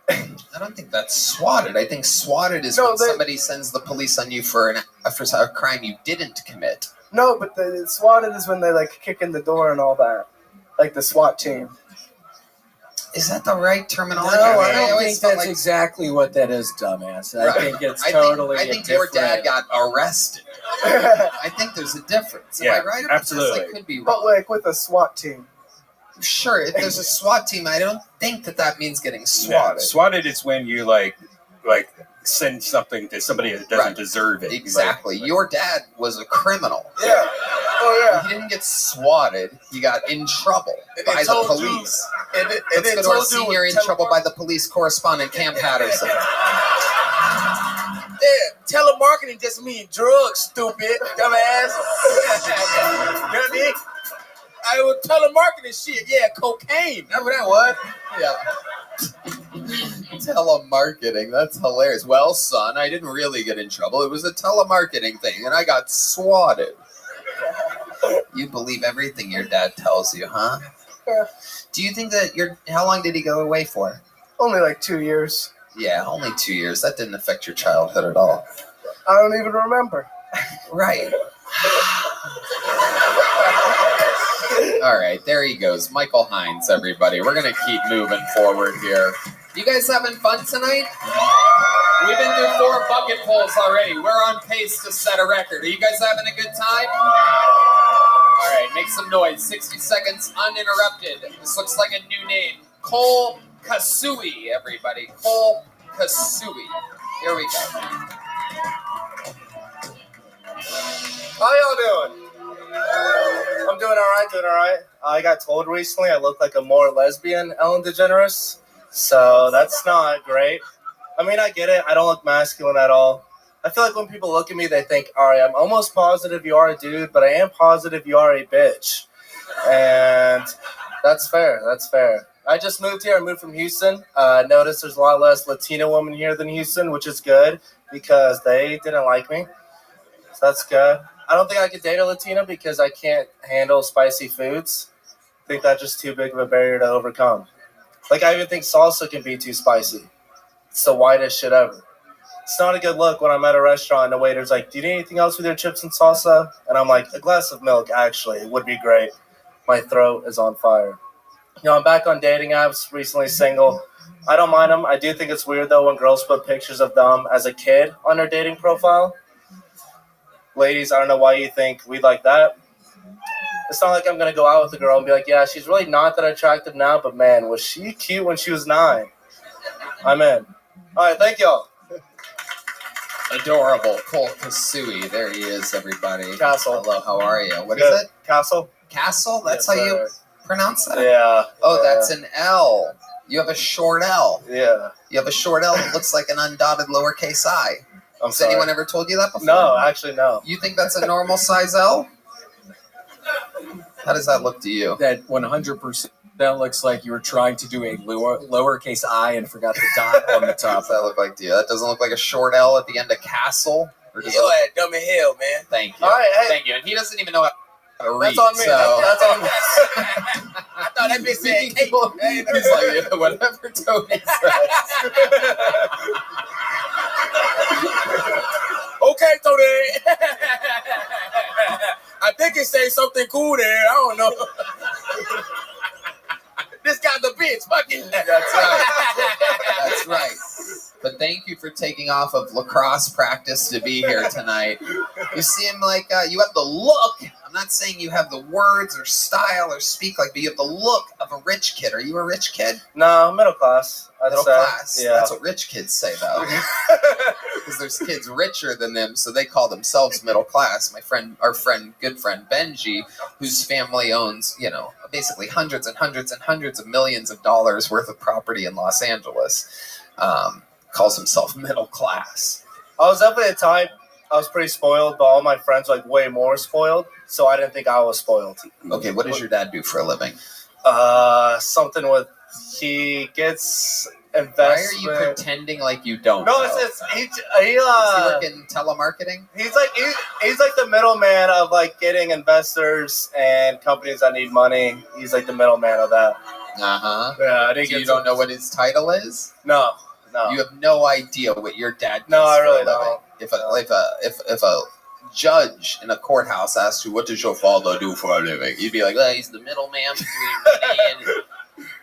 I don't think that's swatted. I think swatted is when somebody sends the police on you for a crime you didn't commit. No, but the swatted is when they like kick in the door and all that, like the SWAT team. Is that the right terminology? No, I don't think that's exactly what that is, dumbass. I think it's totally I think different. your dad got arrested. I think there's a difference. Am I right? About absolutely. This? I could be wrong. But like with a SWAT team. Sure, if there's a SWAT team, I don't think that means getting swatted. Yeah. Swatted is when you like send something to somebody that doesn't deserve it. Exactly. Your dad was a criminal. Yeah. Oh yeah. He didn't get swatted. He got in trouble by the police. Let's go to our senior in trouble by the police correspondent, Cam Patterson. Yeah, telemarketing just means drugs, stupid, dumbass. You know what I mean? I was telemarketing shit. Yeah, cocaine. That's what that was. Yeah. Telemarketing. That's hilarious. Well, son, I didn't really get in trouble. It was a telemarketing thing, and I got swatted. You believe everything your dad tells you, huh? Yeah. Do you think that how long did he go away for? Only like 2 years. Yeah, only 2 years. That didn't affect your childhood at all. I don't even remember. Right. All right, there he goes. Michael Hines, everybody. We're going to keep moving forward here. You guys having fun tonight? We've been through 4 bucket pulls already. We're on pace to set a record. Are you guys having a good time? All right, make some noise. 60 seconds uninterrupted. This looks like a new name. Cole Kasui, everybody. Cole Kasui. Here we go. How y'all doing? I'm doing all right. I got told recently I look like a more lesbian Ellen DeGeneres, so that's not great. I mean, I get it. I don't look masculine at all. I feel like when people look at me, they think, all right, I'm almost positive you are a dude, but I am positive you are a bitch. And that's fair. I just moved here. I moved from Houston. I noticed there's a lot less Latino women here than Houston, which is good because they didn't like me. So that's good. I don't think I could date a Latina because I can't handle spicy foods. I think that's just too big of a barrier to overcome. Like, I even think salsa can be too spicy. It's the whitest shit ever. It's not a good look when I'm at a restaurant and the waiter's like, do you need anything else with your chips and salsa? And I'm like, a glass of milk, actually, would be great. My throat is on fire. I'm back on dating apps, recently single. I don't mind them. I do think it's weird, though, when girls put pictures of them as a kid on their dating profile. Ladies, I don't know why you think we like that. It's not like I'm going to go out with a girl and be like, yeah, she's really not that attractive now, but man, was she cute when she was 9? I'm in. All right, thank y'all. Adorable. Cole Kasui. There he is, everybody. Castle. Hello, how are you? What is it? Castle. Castle? That's how you pronounce that? Yeah. Oh, that's an L. You have a short L. Yeah. You have a short L that looks like an undotted lowercase I. Has anyone ever told you that before? No, actually, no. You think that's a normal size L? How does that look to you? That 100% looks like you were trying to do a lowercase I and forgot the dot on the top. What does that look like to you? That doesn't look like a short L at the end of castle? Or does Yo, dumb as hell, man. Thank you. All right, hey. Thank you. And he doesn't even know how to read. That's on me. So. That's on me. I thought that bitch said cake. He's like, yeah, whatever Tony says. Okay, Tony. I think it says something cool there. I don't know. This guy's a bitch. Fuck it. That's right. That's right. But thank you for taking off of lacrosse practice to be here tonight. You seem like you have the look. I'm not saying you have the words or style or speak like, but you have the look of a rich kid. Are you a rich kid? No, middle class. Middle class. Yeah. That's what rich kids say, though. Because there's kids richer than them, so they call themselves middle class. Our good friend Benji, whose family owns, basically hundreds and hundreds and hundreds of millions of dollars worth of property in Los Angeles, calls himself middle class. I was definitely a type. I was pretty spoiled, but all my friends were like way more spoiled, so I didn't think I was spoiled. Okay, what does your dad do for a living? Something with he gets investment. Why are you pretending like you don't? No, know? he Does he work in telemarketing? He's like the middleman of like getting investors and companies that need money. He's like the middleman of that. Yeah, So you don't know what his title is? No. You have no idea what your dad does. No, I for a really living. don't. If a judge in a courthouse asked you, "What does your father do for a living?" You'd be like, "Well, he's the middleman between me and."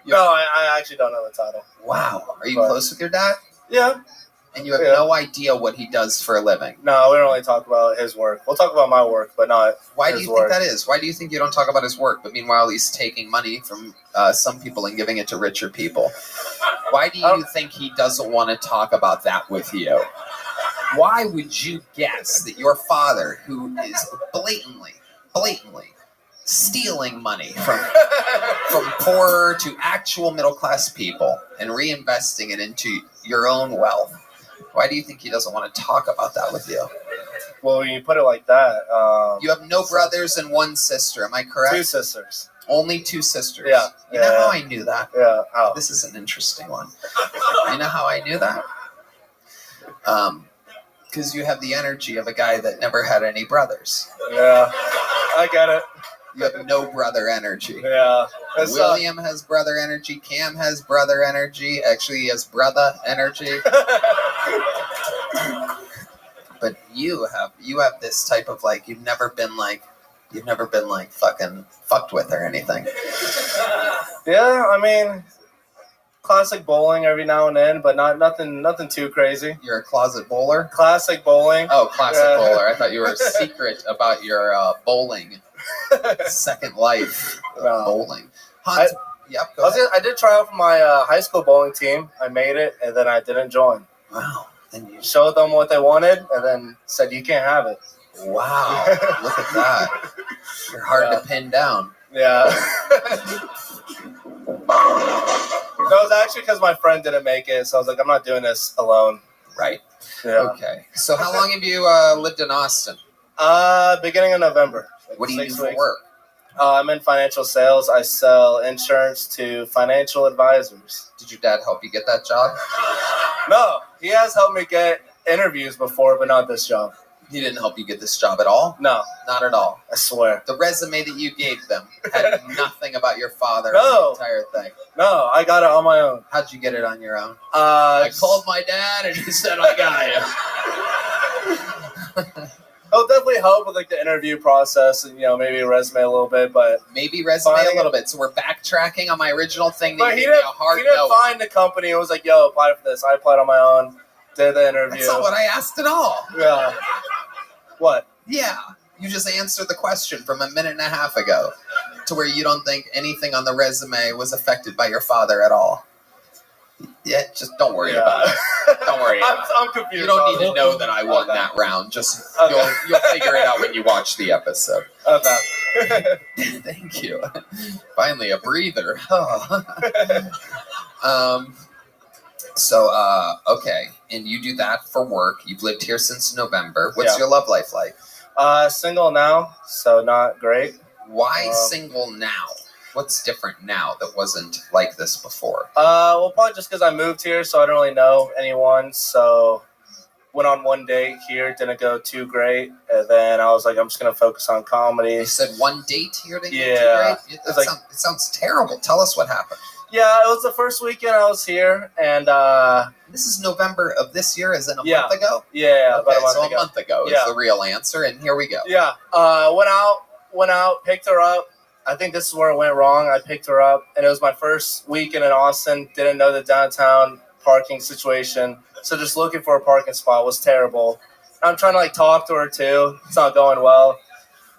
No, I actually don't know the title. Wow, are you close with your dad? Yeah. And you have no idea what he does for a living. No, we don't really talk about his work. We'll talk about my work, but not Why his do you work. think that is? Why do you think you don't talk about his work, but meanwhile he's taking money from some people and giving it to richer people? Why do you think he doesn't want to talk about that with you? Why would you guess that your father, who is blatantly stealing money from poorer to actual middle class people and reinvesting it into your own wealth, why do you think he doesn't want to talk about that with you? Well, when you put it like that, you have no brothers and one sister. Am I correct? 2 sisters. Only 2 sisters. Yeah. You know how I knew that? Yeah. How? This is an interesting one. You know how I knew that? Because you have the energy of a guy that never had any brothers. Yeah. I get it. You have no brother energy. Yeah. William has brother energy. Cam has brother energy. Actually, he has brother energy. But you have this type of like you've never been fucking fucked with or anything. Yeah, I mean, classic bowling every now and then, but nothing too crazy. You're a closet bowler? Classic bowling. Oh, classic bowler. I thought you were secret about your bowling. Second life bowling. Hans, yep, go ahead. I did try out for my high school bowling team. I made it, and then I didn't join. Wow. Then you showed them what they wanted, and then said, you can't have it. Wow. Look at that. You're hard to pin down. Yeah. No, it was actually because my friend didn't make it, so I was like, I'm not doing this alone. Right. Yeah. Okay. So how long have you lived in Austin? Beginning of November. Like what do you do 6 for weeks. work? I'm in financial sales. I sell insurance to financial advisors. Did your dad help you get that job? No, he has helped me get interviews before, but not this job. He didn't help you get this job at all? No. Not at all. I swear. The resume that you gave them had nothing about your father No. in the entire thing. No, I got it on my own. How'd you get it on your own? I called my dad and he said I got you. It'll definitely help with like the interview process and maybe a resume a little bit, but maybe resume a little bit. So we're backtracking on my original thing. But he didn't find the company. It was like, yo, apply for this. I applied on my own. Did the interview. That's not what I asked at all. Yeah. What? Yeah. You just answered the question from a minute and a half ago to where you don't think anything on the resume was affected by your father at all. Yeah, just don't worry about it. Don't worry about it. I'm confused. You don't need to know that I won that round. Just you'll figure it out when you watch the episode. Okay. Thank you. Finally, a breather. Okay, and you do that for work. You've lived here since November. What's your love life like? Single now, so not great. Why single now? What's different now that wasn't like this before? Well, probably just because I moved here, so I don't really know anyone. So went on one date here, didn't go too great, and then I was like, I'm just gonna focus on comedy. You said one date here didn't go Yeah. too great? It sounds terrible. Tell us what happened. Yeah, it was the first weekend I was here, and this is November of this year, as in a Yeah. month ago? yeah, Okay, about a month so ago. a month ago is Yeah. the real answer, and here we go. Yeah, went out, picked her up. I think this is where it went wrong. I picked her up, and it was my first weekend in Austin. Didn't know the downtown parking situation, so just looking for a parking spot was terrible. I'm trying to talk to her too. It's not going well.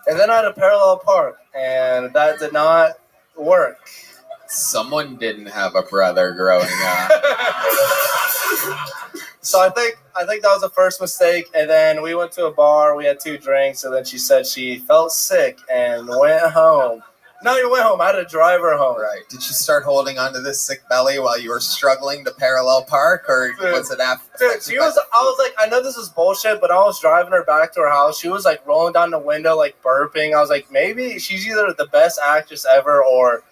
And then I had a parallel park, and that did not work. Someone didn't have a brother growing up. So I think that was the first mistake. And then we went to a bar. We had 2 drinks, and then she said she felt sick and went home. Not even went home. I had to drive her home. Right. Did she start holding onto this sick belly while you were struggling to parallel park, or was it after? Dude, I was like, I know this is bullshit, but I was driving her back to her house. She was like rolling down the window, like burping. I was like, maybe she's either the best actress ever or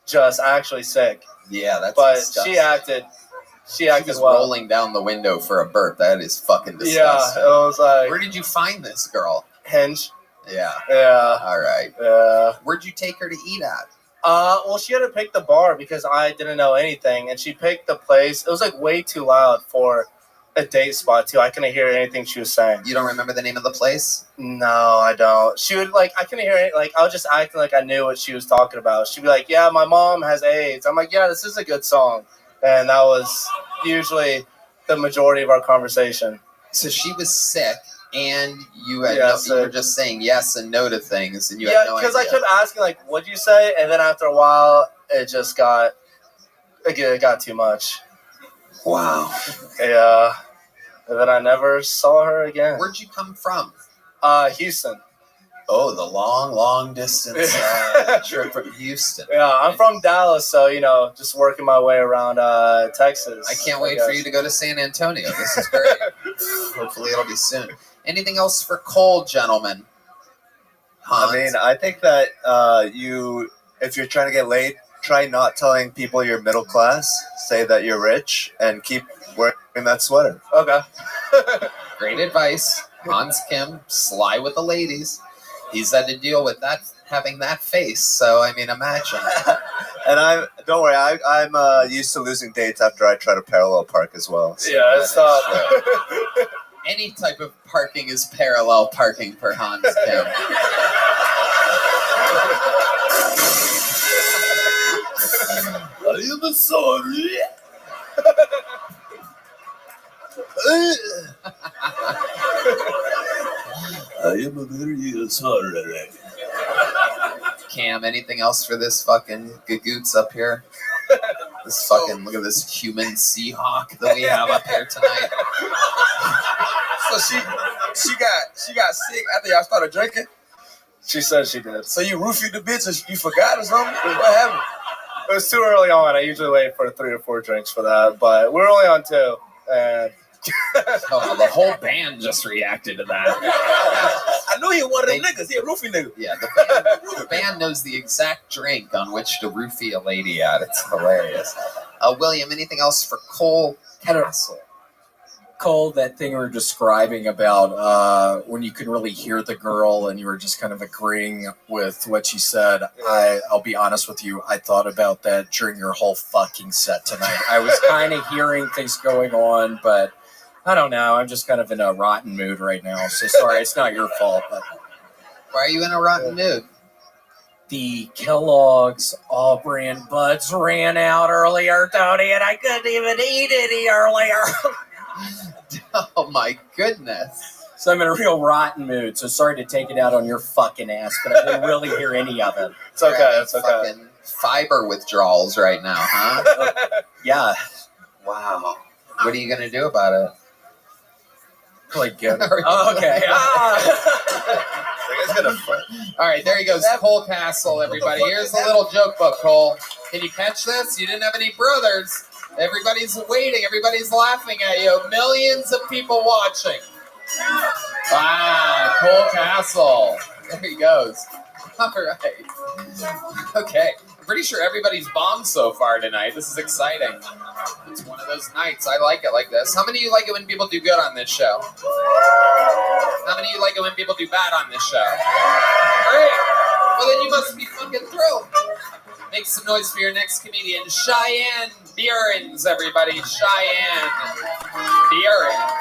just actually sick. Yeah, that's But disgusting. she acted was well. rolling down the window for a burp. That is fucking disgusting. Yeah, it was like. Where did you find this girl? Hinge. Yeah. Yeah. All right. Yeah. Where'd you take her to eat at? Well, she had to pick the bar because I didn't know anything, and she picked the place. It was like way too loud for a date spot too. I couldn't hear anything she was saying. You don't remember the name of the place? No, I don't. She would I couldn't hear it. Like I was just acting like I knew what she was talking about. She'd be like, "Yeah, my mom has AIDS." I'm like, "Yeah, this is a good song," and that was usually the majority of our conversation. So she was sick. And you had you were just saying yes and no to things, and you had no idea. because I kept asking like, "What'd you say?" And then after a while, it just got too much. Wow. Yeah. And then I never saw her again. Where'd you come from? Houston. Oh, the long distance trip from Houston. Yeah, I'm from Dallas, so just working my way around Texas. I can't wait for you to go to San Antonio. This is great. Hopefully it'll be soon. Anything else for Cole, gentlemen? Hans? I mean, I think that if you're trying to get laid, try not telling people you're middle class. Say that you're rich and keep wearing that sweater. Okay. Great advice. Hans Kim, sly with the ladies. He's had to deal with that, having that face. So, I mean, imagine. And don't worry, I'm used to losing dates after I try to parallel park as well. So yeah, it's not. Any type of parking is parallel parking for Hans Kim. I am sorry. I am very sorry. Cam, anything else for this fucking gagoots up here? This fucking, look at this human Seahawk that we have up here tonight. So she got sick after y'all started drinking? She said she did. So you roofied the bitch and you forgot or something? What happened? It was too early on. I usually wait for 3 or 4 drinks for that, but we're only on 2. And oh, the whole band just reacted to that. I knew he was one of them niggas. He a roofie nigga. Yeah, the band knows the exact drink on which to roofie a lady at. It's hilarious. William, anything else for Cole Castle? Cole, that thing we were describing about when you could really hear the girl and you were just kind of agreeing with what she said, I'll be honest with you, I thought about that during your whole fucking set tonight. I was kind of hearing things going on, but I don't know. I'm just kind of in a rotten mood right now. So sorry, it's not your fault. But why are you in a rotten mood? The Kellogg's all-brand buds ran out earlier, Tony, and I couldn't even eat any earlier. Oh my goodness. So I'm in a real rotten mood, so sorry to take it out on your fucking ass, but I didn't really hear any of it. It's okay, it's okay. Fucking fiber withdrawals right now, huh? Yeah. Wow. What are you going to do about it? Like, oh, okay. All right, there he goes. Cole Castle, everybody. Here's a little joke book, Cole. Can you catch this? You didn't have any brothers. Everybody's waiting. Everybody's laughing at you. Millions of people watching. Wow, Cole Castle. There he goes. All right. Okay. I'm pretty sure everybody's bombed so far tonight. This is exciting. It's one of those nights. I like it like this. How many of you like it when people do good on this show? How many of you like it when people do bad on this show? Great. Well, then you must be fucking thrilled. Make some noise for your next comedian, Cheyenne Beerens, everybody. Cheyenne Beerens.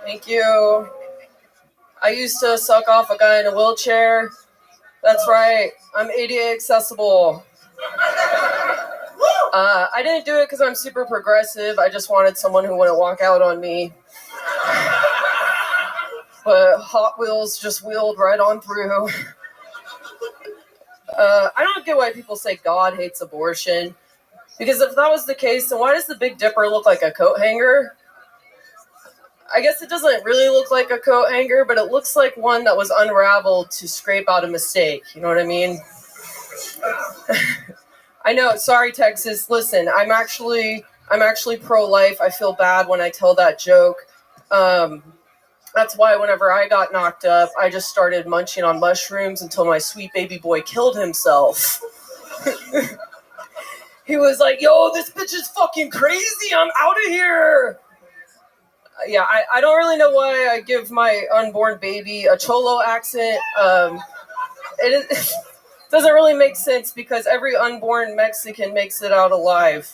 Thank you. I used to suck off a guy in a wheelchair. That's right. I'm ADA accessible. I didn't do it because I'm super progressive. I just wanted someone who wouldn't walk out on me. but Hot Wheels just wheeled right on through. I don't get why people say God hates abortion, because if that was the case, then why does the Big Dipper look like a coat hanger? I guess it doesn't really look like a coat hanger, but it looks like one that was unraveled to scrape out a mistake. You know what I mean? I know. Sorry, Texas. Listen, I'm actually pro-life. I feel bad when I tell that joke. That's why whenever I got knocked up, I just started munching on mushrooms until my sweet baby boy killed himself. He was like, yo, this bitch is fucking crazy. I'm out of here. Yeah, I don't really know why I give my unborn baby a Cholo accent. It doesn't really make sense because every unborn Mexican makes it out alive.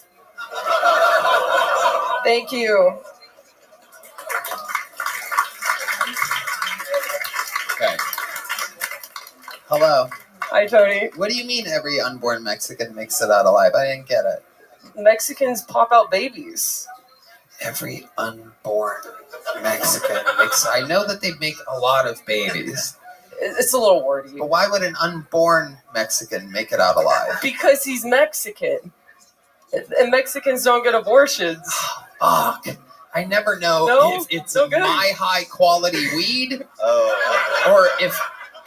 Thank you. Okay. Hello. Hi, Tony. What do you mean every unborn Mexican makes it out alive? I didn't get it. Mexicans pop out babies. Every unborn Mexican makes... I know that they make a lot of babies. It's a little wordy. But why would an unborn Mexican make it out alive? Because he's Mexican. And Mexicans don't get abortions. Fuck. I never know if it's my high quality weed or if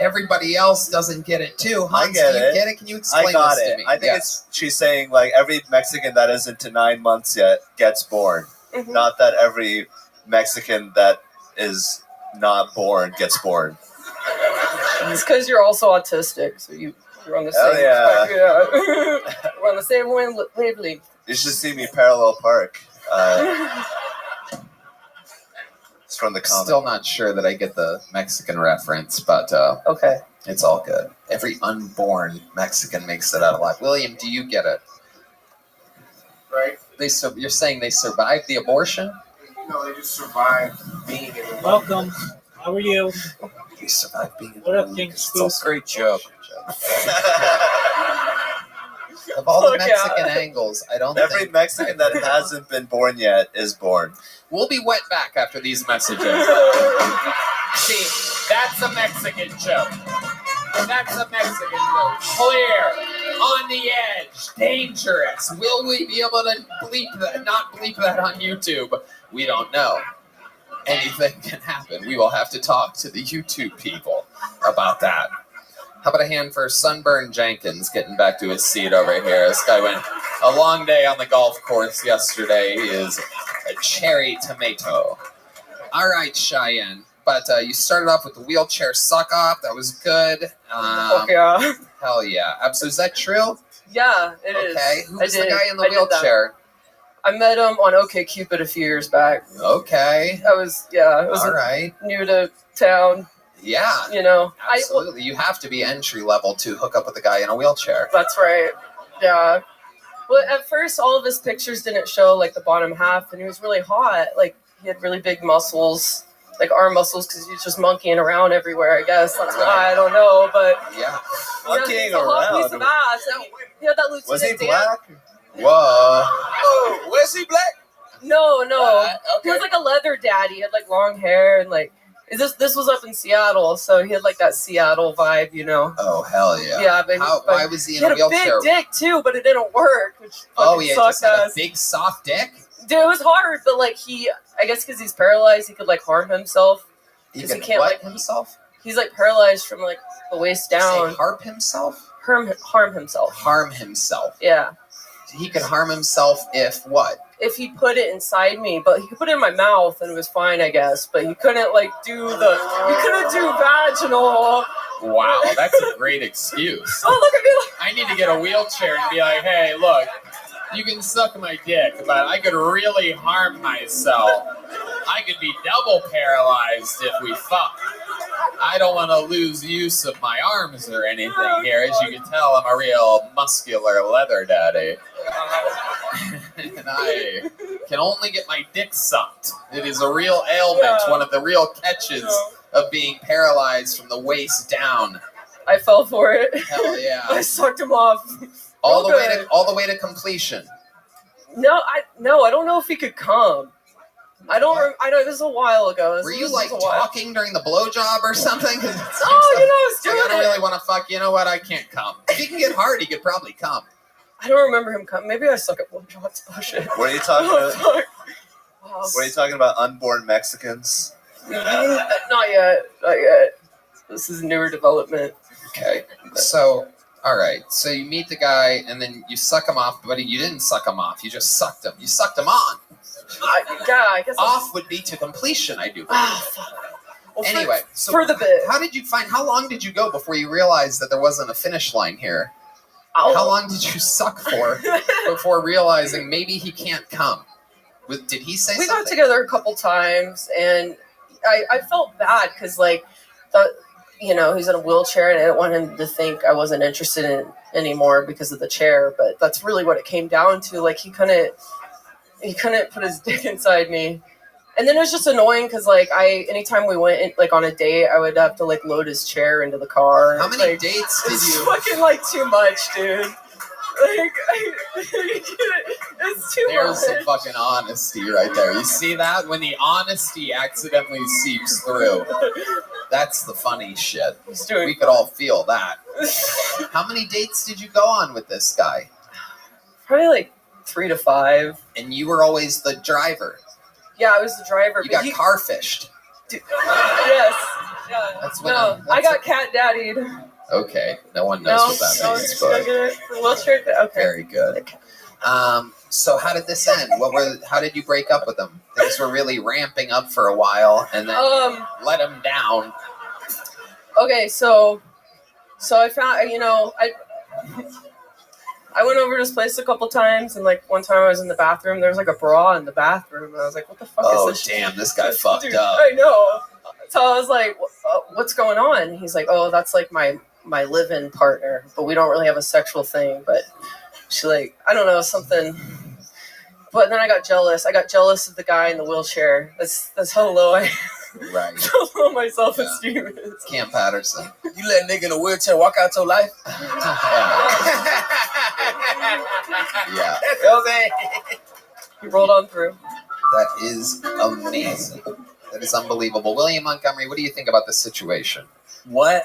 everybody else doesn't get it too. Hans, I get do you it. get it? Can you explain I got this it. to me? I think she's saying like every Mexican that isn't to 9 months yet gets born. Mhm. Not that every Mexican that is not born gets born. It's because you're also autistic, so you're on the same. We're on the same wavelength. You should see me parallel park. It's from the comic. Still not sure that I get the Mexican reference, but okay, it's all good. Every unborn Mexican makes it out alive. William, do you get it? Right? You're saying they survived the abortion? No, they just survived being in the Welcome. How are you? They survived being in What up, King Scoop? Great joke. Of all the Mexican angles, I don't Every think... Mexican that hasn't been born yet is born. We'll be wet back after these messages. See, that's a Mexican joke. That's a Mexican joke. Clear, on the edge, dangerous. Will we be able to not bleep that on YouTube? We don't know. Anything can happen. We will have to talk to the YouTube people about that. How about a hand for Sunburn Jenkins getting back to his seat over here? This guy went a long day on the golf course yesterday. He is a cherry tomato. All right, Cheyenne. But you started off with the wheelchair suck-off. That was good. Fuck yeah. Hell yeah. So is that true? Yeah, it is. Okay. Who was the guy in the wheelchair? I met him on OkCupid a few years back. Okay. I was All right. new to town. Yeah. You know. Absolutely. You have to be entry level to hook up with a guy in a wheelchair. That's right. Yeah. Well, at first, all of his pictures didn't show, like, the bottom half, and he was really hot. Like, he had really big muscles, like arm muscles, because he was just monkeying around everywhere, I guess. That's why, I don't know, but... Yeah. Monkeying around. A hot piece around. of ass. And he had that Lieutenant Was he Dan. black? Whoa. Oh, was he black? No. Okay. He was like a leather daddy. He had, like, long hair, and, like... This was up in Seattle, so he had, like, that Seattle vibe, you know? Oh, hell yeah. Yeah, but why was he in he had a wheelchair? a big dick, too, but it didn't work, which He sucked just had a ass. big soft dick? Dude, it was hard, but, like, I guess because he's paralyzed, he could, like, harm himself. He 'Cause could can't, what like, himself? He's, like, paralyzed from, like, the waist down. Say harp himself? Harm himself. Harm himself. Yeah. He could harm himself if what? If he put it inside me, but he could put it in my mouth and it was fine, I guess. But he couldn't, like, he couldn't do vaginal. Wow, that's a great excuse. Oh, look at me. I need to get a wheelchair and be like, hey, look, you can suck my dick, but I could really harm myself. I could be double paralyzed if we fuck. I don't want to lose use of my arms or anything here. As you can tell, I'm a real muscular leather daddy. And I can only get my dick sucked. It is a real ailment, one of the real catches of being paralyzed from the waist down. I fell for it. Hell yeah. I sucked him off. All the way to completion. No, I don't know if he could come. I don't. I know this was a while ago. Were you like talking during the blowjob or something? Oh, I was doing I don't it. really want to fuck. You know what? I can't come. If he can get hard, he could probably come. I don't remember him coming. Maybe I suck at blowjobs. Oh shit. What are you talking about? Wow. What are you talking about? Unborn Mexicans? Not yet. Not yet. This is newer development. Okay. So, all right. So you meet the guy, and then you suck him off, but you didn't suck him off. You just sucked him. You sucked him on. I guess off would be to completion, I do believe. Well, anyway, so for the bit. How long did you go before you realized that there wasn't a finish line here? Oh. How long did you suck for before realizing maybe he can't come? Did he say we something? got together a couple times, and I felt bad because, like, he's in a wheelchair, and I didn't want him to think I wasn't interested in anymore because of the chair. But that's really what it came down to. Like, he couldn't put his dick inside me. And then it was just annoying because, like, anytime we went like on a date, I would have to like load his chair into the car. How many dates did you? It's fucking like too much, dude. Like, it's too There's much. some fucking honesty right there. You see that? When the honesty accidentally seeps through, that's the funny shit. We could all feel that. How many dates did you go on with this guy? Probably like 3 to 5. And you were always the driver. Yeah, I was the driver. You got car fished. Yes. Yeah. That's I got cat daddied. Okay, no one knows what that means, but Okay. Very good. So how did this end? How did you break up with him? Things were really ramping up for a while, and then let him down. Okay, so I found, I went over to his place a couple times, and like one time I was in the bathroom. There was like a bra in the bathroom, and I was like, "What the fuck is this?" Oh damn, this guy fucked up. I know. So I was like, "What's going on?" And he's like, "Oh, that's like my live-in partner, but we don't really have a sexual thing." But she like, I don't know, something. But then I got jealous. I got jealous of the guy in the wheelchair. That's how low I. Right. How low my self-esteem is. Cam Patterson. You let a nigga in a wheelchair walk out your life? Yeah. He rolled on through. That is amazing. That is unbelievable. William Montgomery, what do you think about this situation? What?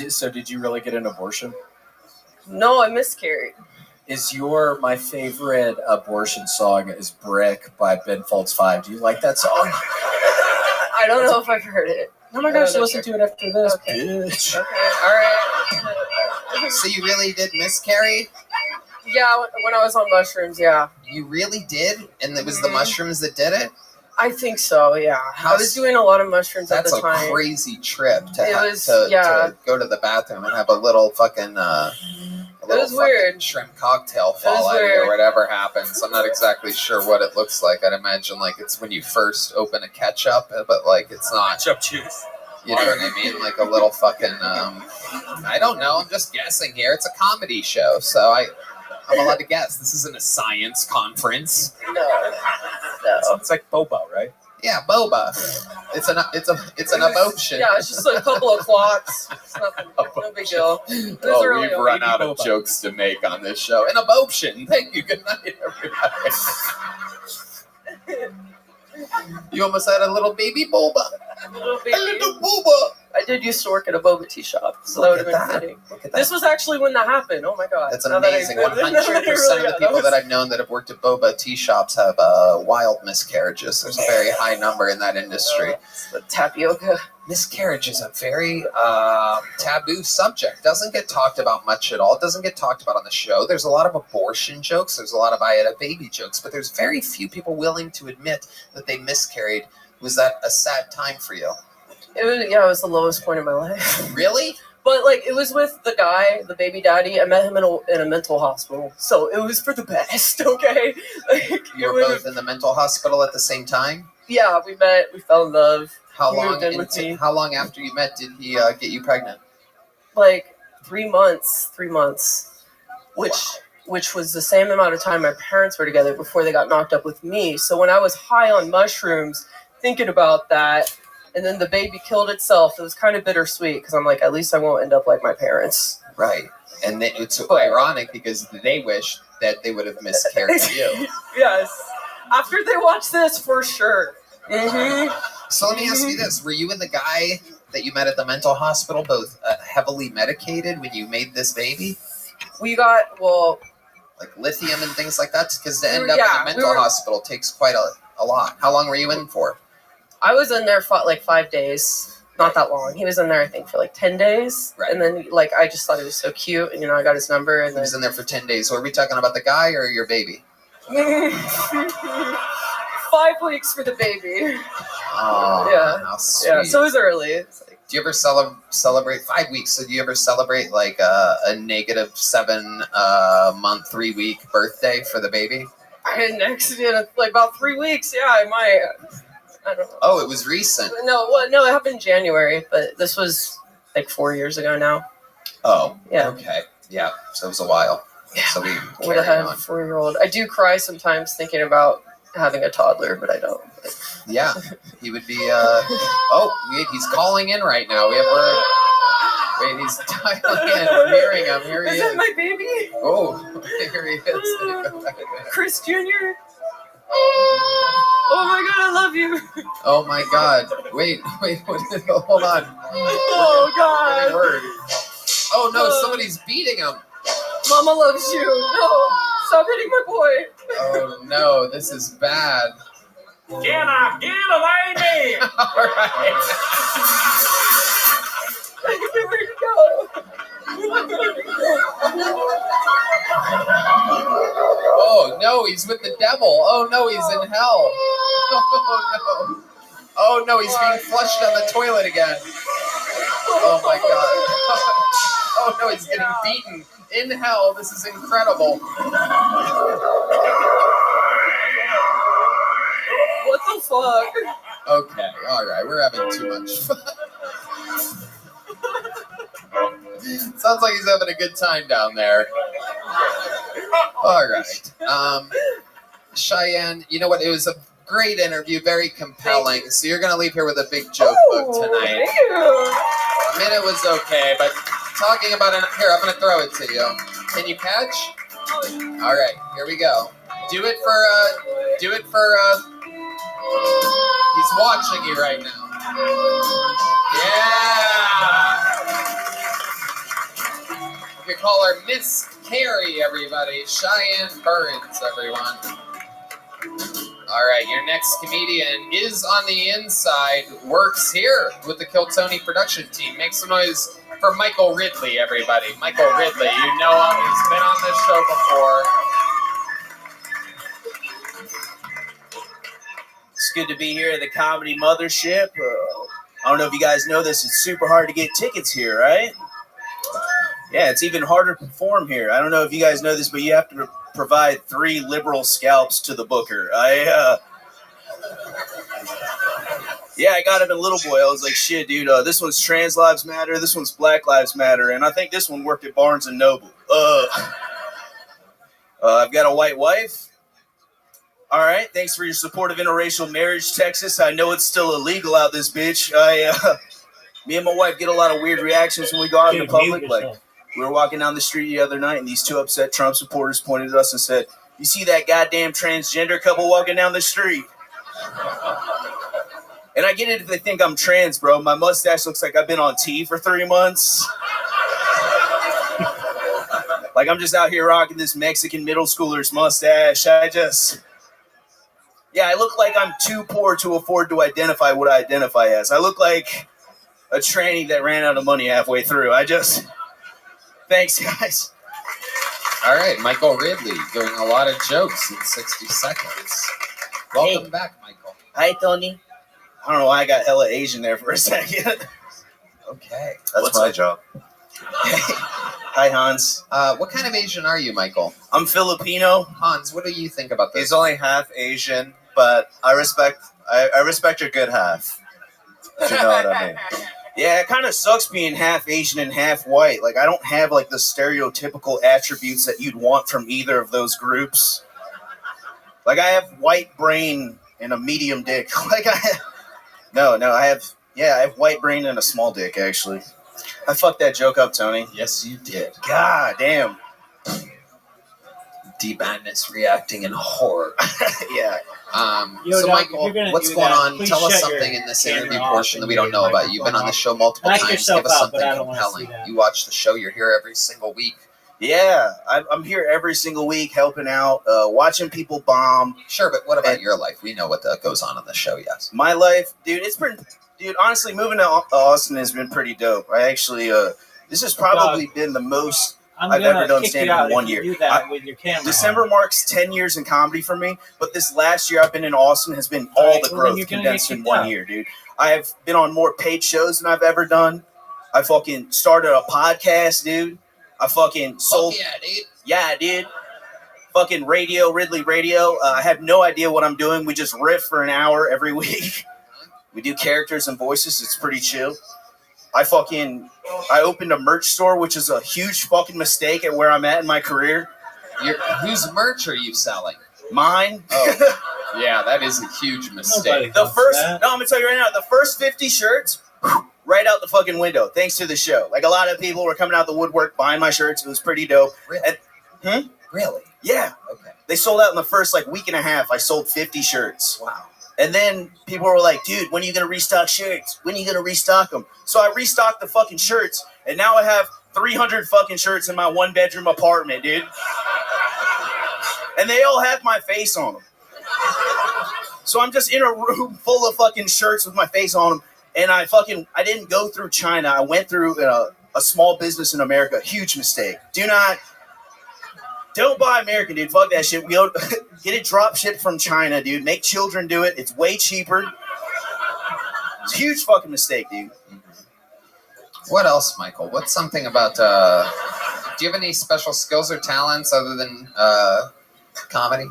So did you really get an abortion? No, I miscarried. My favorite abortion song is Brick by Ben Folds 5. Do you like that song? I don't know if I've heard it. Oh my gosh, listen to it after this, Okay. bitch. Okay, all right. So you really did miscarry? Yeah, when I was on mushrooms, yeah. You really did? And it was the mushrooms that did it? I think so, yeah. I was doing a lot of mushrooms at the time. That's a crazy trip to to go to the bathroom and have a little fucking weird. shrimp cocktail fall out of you or whatever happens. I'm not exactly sure what it looks like. I'd imagine like it's when you first open a ketchup, but like it's not. Ketchup juice. You know what I mean? Like a little fucking. I don't know. I'm just guessing here. It's a comedy show, so I'm allowed to guess. This isn't a science conference. No. It's like boba, right? Yeah, boba. It's an abortion. Yeah, it's just a couple of clocks. It's nothing. No big deal. We've run out of jokes to make on this show. An abortion. Thank you. Good night, everybody. You almost had a little baby boba. A little boba. I did used to work at a boba tea shop, so that would have been fitting. This was actually when that happened. Oh my god. That's amazing. 100% of the people that I've known that have worked at boba tea shops have wild miscarriages. There's a very high number in that industry. The tapioca. Miscarriage is a very taboo subject. Doesn't get talked about much at all. It doesn't get talked about on the show. There's a lot of abortion jokes. There's a lot of I had a baby jokes, but there's very few people willing to admit that they miscarried. Was that a sad time for you? It was the lowest point in my life. Really? But like it was with the guy, the baby daddy. I met him in a mental hospital, so it was for the best. Okay. Like, you were both in the mental hospital at the same time? Yeah, we met. We fell in love. How long after you met did he get you pregnant? Like 3 months. 3 months. Which was the same amount of time my parents were together before they got knocked up with me. So when I was high on mushrooms, thinking about that, and then the baby killed itself, it was kind of bittersweet because I'm like, at least I won't end up like my parents. Right. And it's ironic because they wish that they would have miscarried you. Yes. After they watch this, for sure. Mm-hmm. So let me ask you this: were you and the guy that you met at the mental hospital both heavily medicated when you made this baby? We got like lithium and things like that, because to end We up were- in yeah, a we mental were- hospital takes quite a lot. How long were you in for? I was in there for like 5 days. Not that long. He was in there, I think, for like 10 days. Right. And then, like, I just thought it was so cute. And, I got his number. And He was in there for 10 days. So are we talking about the guy or your baby? 5 weeks for the baby. Oh, Yeah. how sweet. Yeah, so it was early. It's like, Do you ever celebrate 5 weeks? So do you ever celebrate like a -7 month, 3 week birthday for the baby? I had an accident at, like, about 3 weeks. Yeah, I might. I don't know. Oh, it was recent. No, it happened in January, but this was like 4 years ago now. Oh, Yeah. Okay. Yeah. So it was a while. Yeah. So we Would have carried had a on. 4-year-old. I do cry sometimes thinking about having a toddler, but I don't. Yeah. He would be. Oh, wait, he's calling in right now. We have word. Wait, he's dialing in. We're hearing him. Here he Is is. that my baby? Oh, here he is. Chris Jr.? Oh my god, I love you. Oh my God! Wait! Hold on. Oh god. Word. Oh no! Somebody's beating him. Mama loves you. No, stop hitting my boy. Oh no! This is bad. Get away me! All right. Where'd he go? Oh no! He's with the devil. Oh no! He's in hell. Oh no! Oh no! He's being flushed down the toilet again. Oh my God! Oh no! He's getting beaten in hell. This is incredible. What the fuck? Okay, all right, we're having too much fun. Sounds like he's having a good time down there. All right. Cheyenne, you know what? It was a great interview, very compelling. So you're going to leave here with a big joke book tonight. Thank you. I mean, it was okay, but talking about it, here, I'm going to throw it to you. Can you catch? All right, here we go. Do it for, he's watching you right now. Yeah! You can call her Miss Carrie, everybody. Cheyenne Burns, everyone. All right, your next comedian is on the inside, works here with the Kill Tony production team. Make some noise for Michael Ridley, everybody. Michael Ridley, you know him. He's been on this show before. It's good to be here at the Comedy Mothership. I don't know if you guys know this. It's super hard to get tickets here, right? Yeah, it's even harder to perform here. I don't know if you guys know this, but you have to provide 3 liberal scalps to the booker. I got him in Little Boy. I was like, shit, dude, this one's Trans Lives Matter, this one's Black Lives Matter, and I think this one worked at Barnes & Noble. I've got a white wife. All right, thanks for your support of interracial marriage, Texas. I know it's still illegal out this bitch. Me and my wife get a lot of weird reactions when we go out in the public. Like, we were walking down the street the other night, and these 2 upset Trump supporters pointed at us and said, "You see that goddamn transgender couple walking down the street?" And I get it if they think I'm trans, bro. My mustache looks like I've been on T for 3 months. Like, I'm just out here rocking this Mexican middle schooler's mustache. I look like I'm too poor to afford to identify what I identify as. I look like a tranny that ran out of money halfway through. Thanks, guys. All right, Michael Ridley doing a lot of jokes in 60 seconds. Welcome back, Michael. Hi, Tony. I don't know why I got hella Asian there for a second. Okay. That's my job. Hi, Hans. What kind of Asian are you, Michael? I'm Filipino. Hans, what do you think about this? He's only half Asian, but I respect your good half. If you know what I mean. Yeah, it kind of sucks being half Asian and half white. Like, I don't have, like, the stereotypical attributes that you'd want from either of those groups. Like, I have white brain and a medium dick. Like, I have white brain and a small dick, actually. I fucked that joke up, Tony. Yes, you did. God damn. deep madness reacting in horror. Yeah. So Michael, what's going on? Tell us something in this interview portion that we don't know about. You've been on the show multiple times. Give us something compelling. You watch the show. You're here every single week. Yeah, I'm here every single week helping out, watching people bomb. Sure, but what about your life? We know what goes on the show, yes. My life, dude, honestly, moving to Austin has been pretty dope. I actually, this has probably been the most I've ever done stand-up in 1 year. December marks 10 years in comedy for me, but this last year I've been in Austin has been all the growth condensed in 1 year, dude. I've been on more paid shows than I've ever done. I fucking started a podcast, dude. I fucking sold. Yeah, dude. Yeah, I did. Fucking Ridley Radio. I have no idea what I'm doing. We just riff for an hour every week. We do characters and voices. It's pretty chill. I opened a merch store, which is a huge fucking mistake at where I'm at in my career. Whose merch are you selling? Mine. Oh, yeah, that is a huge mistake. I'm gonna tell you right now, the first 50 shirts, right out the fucking window, thanks to the show. Like, a lot of people were coming out the woodwork buying my shirts. It was pretty dope. Really? Really? Yeah. Okay. They sold out in the first week and a half. I sold 50 shirts. Wow. And then people were like, dude, when are you going to restock shirts? When are you going to restock them? So I restocked the fucking shirts, and now I have 300 fucking shirts in my one-bedroom apartment, dude. And they all have my face on them. So I'm just in a room full of fucking shirts with my face on them, and I didn't go through China. I went through a small business in America. Huge mistake. Don't buy American, dude. Fuck that shit. Get it drop shipped from China, dude. Make children do it. It's way cheaper. It's a huge fucking mistake, dude. What else, Michael? What's something about... do you have any special skills or talents other than comedy?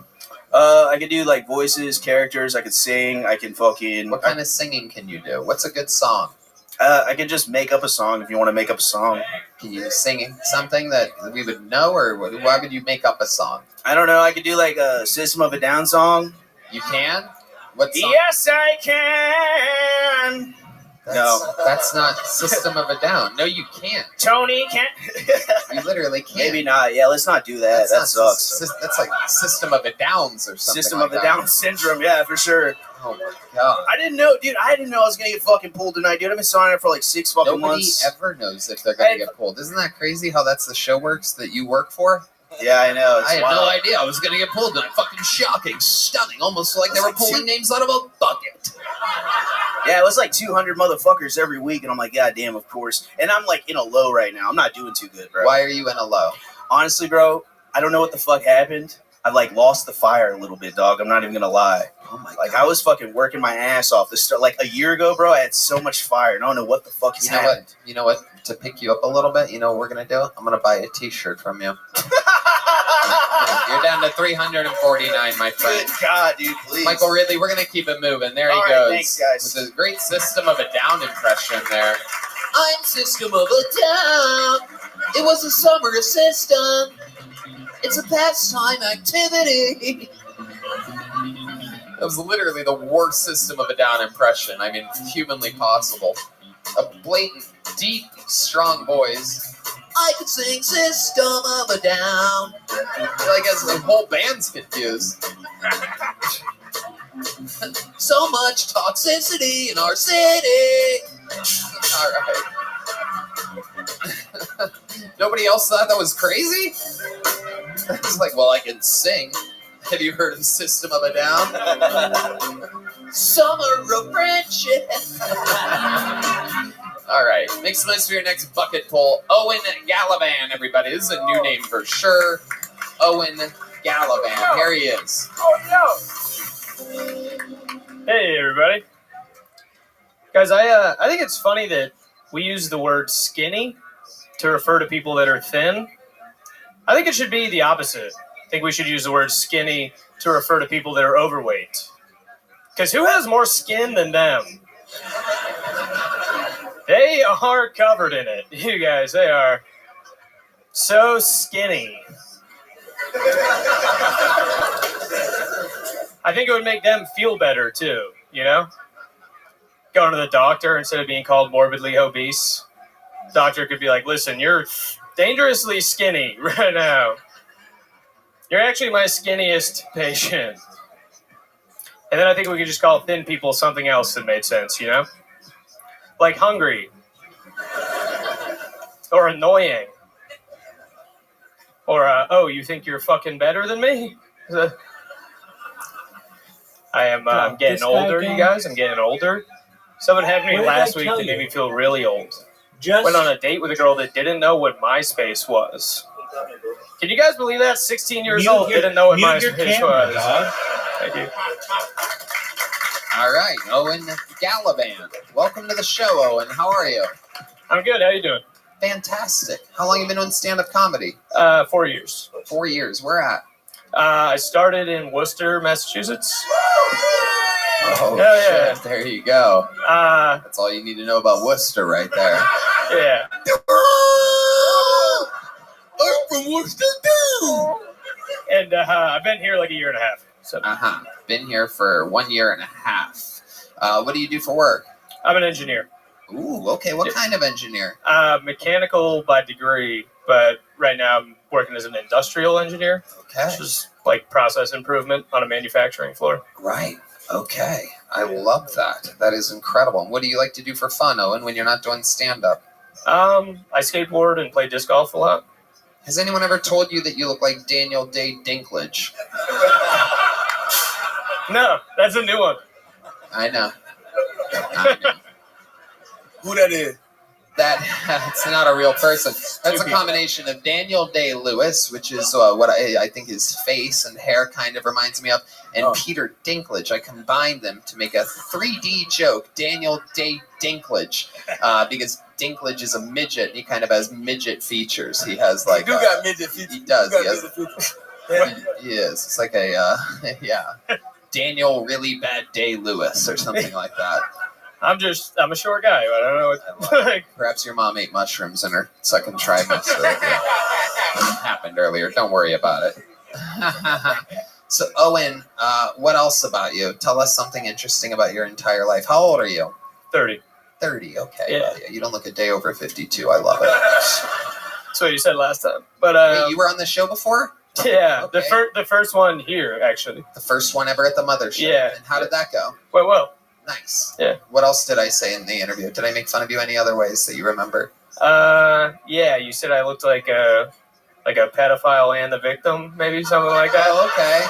I could do, voices, characters. I could sing. I can fucking... What kind of singing can you do? What's a good song? I can just make up a song if you want to make up a song. Can you sing something that we would know, or why would you make up a song? I don't know. I could do a System of a Down song. You can? What song? Yes, I can. That's not System of a Down. No, you can't. Tony can't. You literally can't. Maybe not. Yeah, let's not do that. That sucks. That's like System of a Downs or something. System of a Down syndrome. Yeah, for sure. Oh my god. I didn't know, dude. I didn't know I was gonna get fucking pulled tonight, dude. I've been signing up for 6 fucking months. Nobody ever knows if they're gonna get pulled. Isn't that crazy how that's the show works that you work for? Yeah, I know. I had no idea I was gonna get pulled tonight. Fucking shocking, stunning, almost like they were pulling names out of a bucket. Yeah, it was 200 motherfuckers every week, and I'm like, god damn, of course. And I'm in a low right now. I'm not doing too good, bro. Why are you in a low? Honestly, bro, I don't know what the fuck happened. I lost the fire a little bit, dog. I'm not even gonna lie. Oh my god. I was fucking working my ass off. A year ago, bro, I had so much fire, and I don't know what the fuck has happened. You know what? To pick you up a little bit, you know what we're gonna do? I'm gonna buy a T-shirt from you. You're down to 349, my friend. Good God, dude, please. Michael Ridley, we're gonna keep it moving. There he goes. Thanks, guys. With a great System of a Down impression there. I'm System of a Down. It was a summer system. It's a pastime activity. That was literally the worst System of a Down impression. I mean, humanly possible. A blatant, deep, strong voice. I could sing System of a Down. As the whole band's confused. So much toxicity in our city. All right. Nobody else thought that was crazy? It's well, I can sing. Have you heard of System of a Down? Summer of friendship. All right, make some noise for your next bucket pull. Owen Galavan, everybody. This is a new name for sure. Owen Galavan. Here he is. Hey, everybody. Guys, I think it's funny that we use the word skinny to refer to people that are thin. I think it should be the opposite. I think we should use the word skinny to refer to people that are overweight. Because who has more skin than them? They are covered in it. You guys, they are so skinny. I think it would make them feel better, too, you know? Going to the doctor instead of being called morbidly obese. Doctor could be like, listen, you're dangerously skinny right now. You're actually my skinniest patient. And then I think we could just call thin people something else that made sense, you know? Like hungry. Or annoying. Or, oh, you think you're fucking better than me? I'm getting older, you guys. I'm getting older. Someone had me last week that made me feel really old. Went on a date with a girl that didn't know what MySpace was. Can you guys believe that? 16 years old, didn't know what MySpace was. Thank you. All right, Owen Galavan. Welcome to the show, Owen. How are you? I'm good. How you doing? Fantastic. How long have you been doing stand-up comedy? 4 years. 4 years. Where at? I started in Worcester, Massachusetts. Oh, yeah. Shit. There you go. That's all you need to know about Worcester right there. Yeah. I'm from Worcester, too. And I've been here like a year and a half. So. Been here for 1 year and a half. What do you do for work? I'm an engineer. Ooh, okay. What kind of engineer? Mechanical by degree, but right now I'm working as an industrial engineer. Okay. Which is like process improvement on a manufacturing floor. Right. Okay. I love that. That is incredible. And what do you like to do for fun, Owen, when you're not doing stand-up? I skateboard and play disc golf a lot. Has anyone ever told you that you look like Daniel Day Dinklage? No, that's a new one. I know. Who that is? That's not a real person. That's a combination of Daniel Day-Lewis, which is what I think his face and hair kind of reminds me of, and Peter Dinklage. I combined them to make a 3D joke, Daniel Day Dinklage, because Dinklage is a midget, and he kind of has midget features. He has like... You got midget features. He does. He has, he is. It's like a, yeah, Daniel Really Bad Day-Lewis or something like that. I'm a short guy. I don't know what. Perhaps your mom ate mushrooms in her second trimester. That happened earlier. Don't worry about it. So, Owen, what else about you? Tell us something interesting about your entire life. How old are you? 30. 30, okay. Yeah. Well, you don't look a day over 52. I love it. That's what you said last time. But wait, you were on the show before? Yeah, okay. the first one here, actually. The first one ever at the mothership. Yeah. And how did that go? Quite well. Nice. Yeah. What else did I say in the interview? Did I make fun of you any other ways that you remember? Yeah, you said I looked like a pedophile and the victim, maybe something like that. Oh, okay.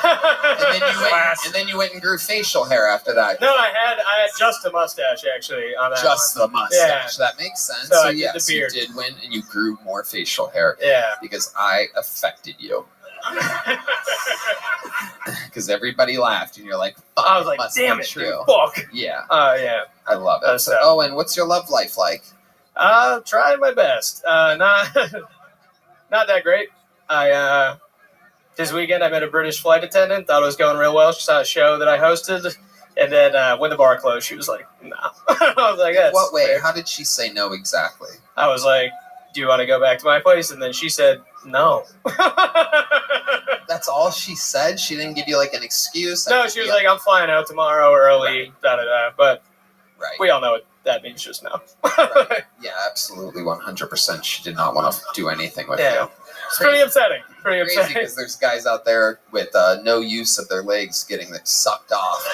And then you went and grew facial hair after that. No, I had just a mustache actually on that. Just one. the mustache. Yeah. That makes sense. So yes, the beard. You did win, and you grew more facial hair. Yeah. Because I affected you. Because everybody laughed, and you're like, fuck, I was like, damn it, true. Fuck. Yeah. Yeah. I love it. So, Owen, what's your love life like? Trying my best. Not that great. This weekend I met a British flight attendant. Thought it was going real well. She saw a show that I hosted, and then when the bar closed, she was like, "No." I was like, "That's what way? fair." How did she say no exactly? I was like, "Do you want to go back to my place?" And then she said, "No." That's all she said? She didn't give you like an excuse? No, she was like, "I'm flying out tomorrow early." Right. Da da da. But we all know what that means. Just no. Right. Yeah, absolutely, 100%. She did not want to do anything with you. It's pretty upsetting. Pretty upsetting. Because there's guys out there with no use of their legs getting them sucked off.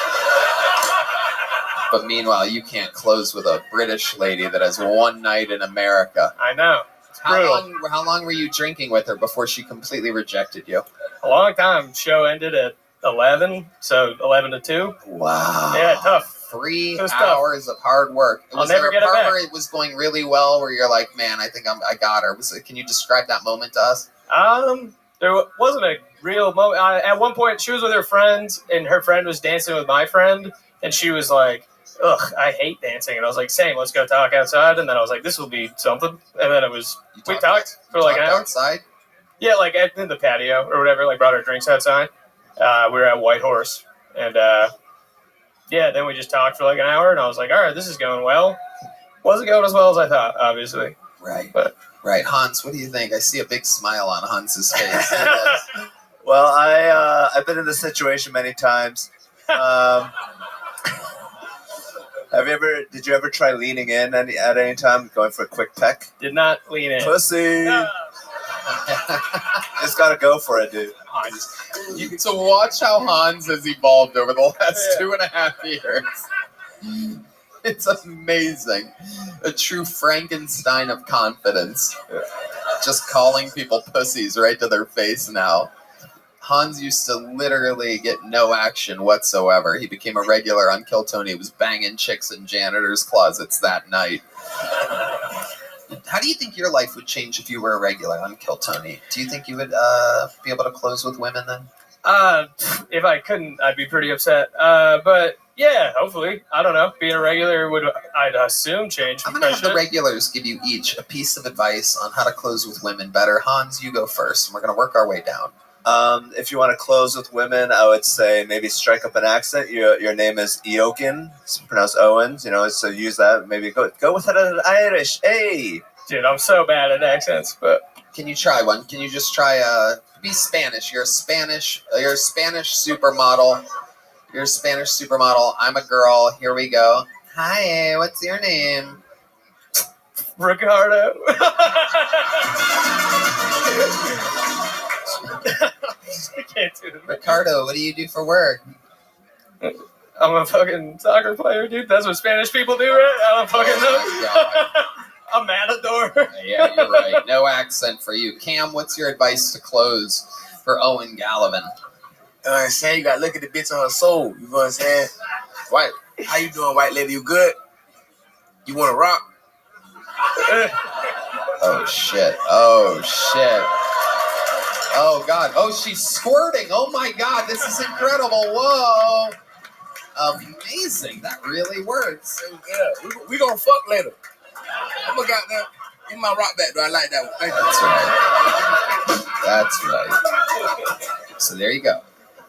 But meanwhile, you can't close with a British lady that has one night in America. I know. How long were you drinking with her before she completely rejected you? A long time. Show ended at 11, so 11 to 2. Wow. Yeah, tough. 3 hours of hard work. I'll never get it back. Where it was going really well, where you're like, man, I think I got her. Can you describe that moment to us? There wasn't a real moment. At one point, she was with her friends, and her friend was dancing with my friend, and she was like, "Ugh, I hate dancing." And I was like, "Same, let's go talk outside." And then I was like, "This will be something." And then we talked for like an hour. Outside? Yeah, like in the patio or whatever. Like brought our drinks outside. We were at White Horse, and then we just talked for like an hour, and I was like, "All right, this is going well." Wasn't going as well as I thought, obviously. Right. But right, Hans, what do you think? I see a big smile on Hans's face. Well, I've been in this situation many times. Did you ever try leaning in at any time, going for a quick peck? Did not lean in. Pussy. No. Just gotta go for it, dude. Hans. So watch how Hans has evolved over the last 2.5 years. It's amazing. A true Frankenstein of confidence. Just calling people pussies right to their face now. Hans used to literally get no action whatsoever. He became a regular on Kill Tony. He was banging chicks in janitors' closets that night. How do you think your life would change if you were a regular on Kill Tony? Do you think you would be able to close with women then? If I couldn't, I'd be pretty upset. But yeah, hopefully. I don't know. Being a regular would, I'd assume, change. I'm going to have the regulars give you each a piece of advice on how to close with women better. Hans, you go first, and we're going to work our way down. If you want to close with women, I would say maybe strike up an accent. Your name is Eokin. It's pronounced Owens, so use that. Maybe go with it in Irish. Hey! Dude, I'm so bad at accents, but... Can you try one? Can you just try be Spanish? You're a Spanish supermodel. You're a Spanish supermodel. I'm a girl. Here we go. Hi, what's your name? Ricardo. I can't do it. Ricardo, what do you do for work? I'm a fucking soccer player, dude. That's what Spanish people do, right? I don't fucking know. A matador. Yeah, you're right. No accent for you. Cam, what's your advice to close for Owen Gallivan? You know what I'm saying? You gotta look at the bitch on her soul. You know what I'm saying? White, how you doing, white lady? You good? You wanna rock? Oh, shit. Oh, shit. Oh, God. Oh, she's squirting. Oh, my God. This is incredible. Whoa. Amazing. That really works. Yeah, we gonna fuck later. I'm gonna goddamn. You my rock back, though. I like that one. Thank you. That's right. So there you go.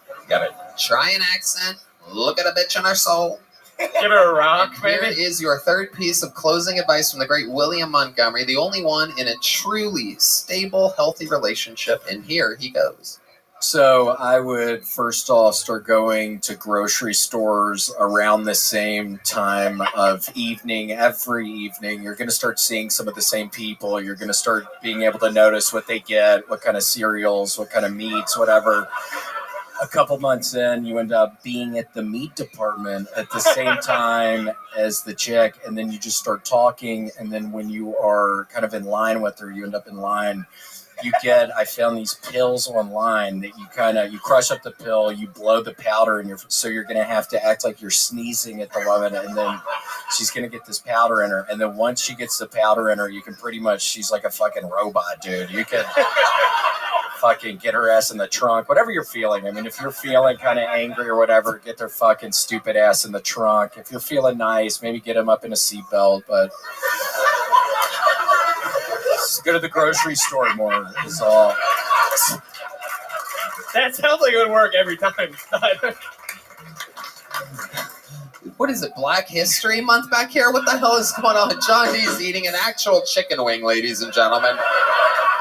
You gotta try an accent, look at a bitch on her soul. Give her a rock, maybe. Here is your third piece of closing advice from the great William Montgomery, the only one in a truly stable, healthy relationship. And here he goes. So I would first off start going to grocery stores around the same time of evening. Every evening, you're going to start seeing some of the same people. You're going to start being able to notice what they get, what kind of cereals, what kind of meats, whatever. A couple months in, you end up being at the meat department at the same time as the chick, and then you just start talking, and then when you are kind of in line with her, you end up in line. I found these pills online that you crush up the pill, you blow the powder in so you're going to have to act like you're sneezing at the lemon, and then she's going to get this powder in her. And then once she gets the powder in her, you can she's like a fucking robot, dude. You can fucking get her ass in the trunk, whatever you're feeling. I mean, if you're feeling kind of angry or whatever, get their fucking stupid ass in the trunk. If you're feeling nice, maybe get them up in a seatbelt, but... go to the grocery store more is all. That sounds like it would work every time. What is it, Black History Month back here? What the hell is going on? John D's eating an actual chicken wing, ladies and gentlemen.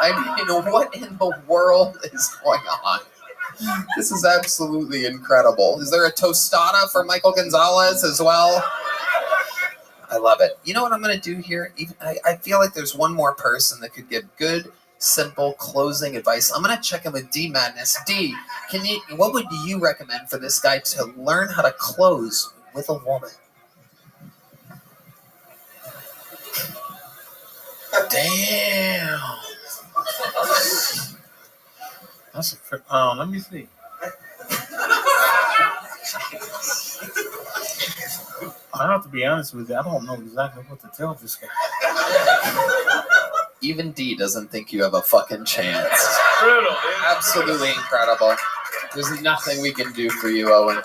I mean, what in the world is going on? This is absolutely incredible. Is there a tostada for Michael Gonzalez as well? I love it. You know what I'm going to do here? I feel like there's one more person that could give good, simple closing advice. I'm going to check in with D Madness. D, what would you recommend for this guy to learn how to close with a woman? Damn. That's let me see. I have to be honest with you. I don't know exactly what to tell this guy. Even D doesn't think you have a fucking chance. Brutal, dude. Absolutely incredible. There's nothing we can do for you, Owen.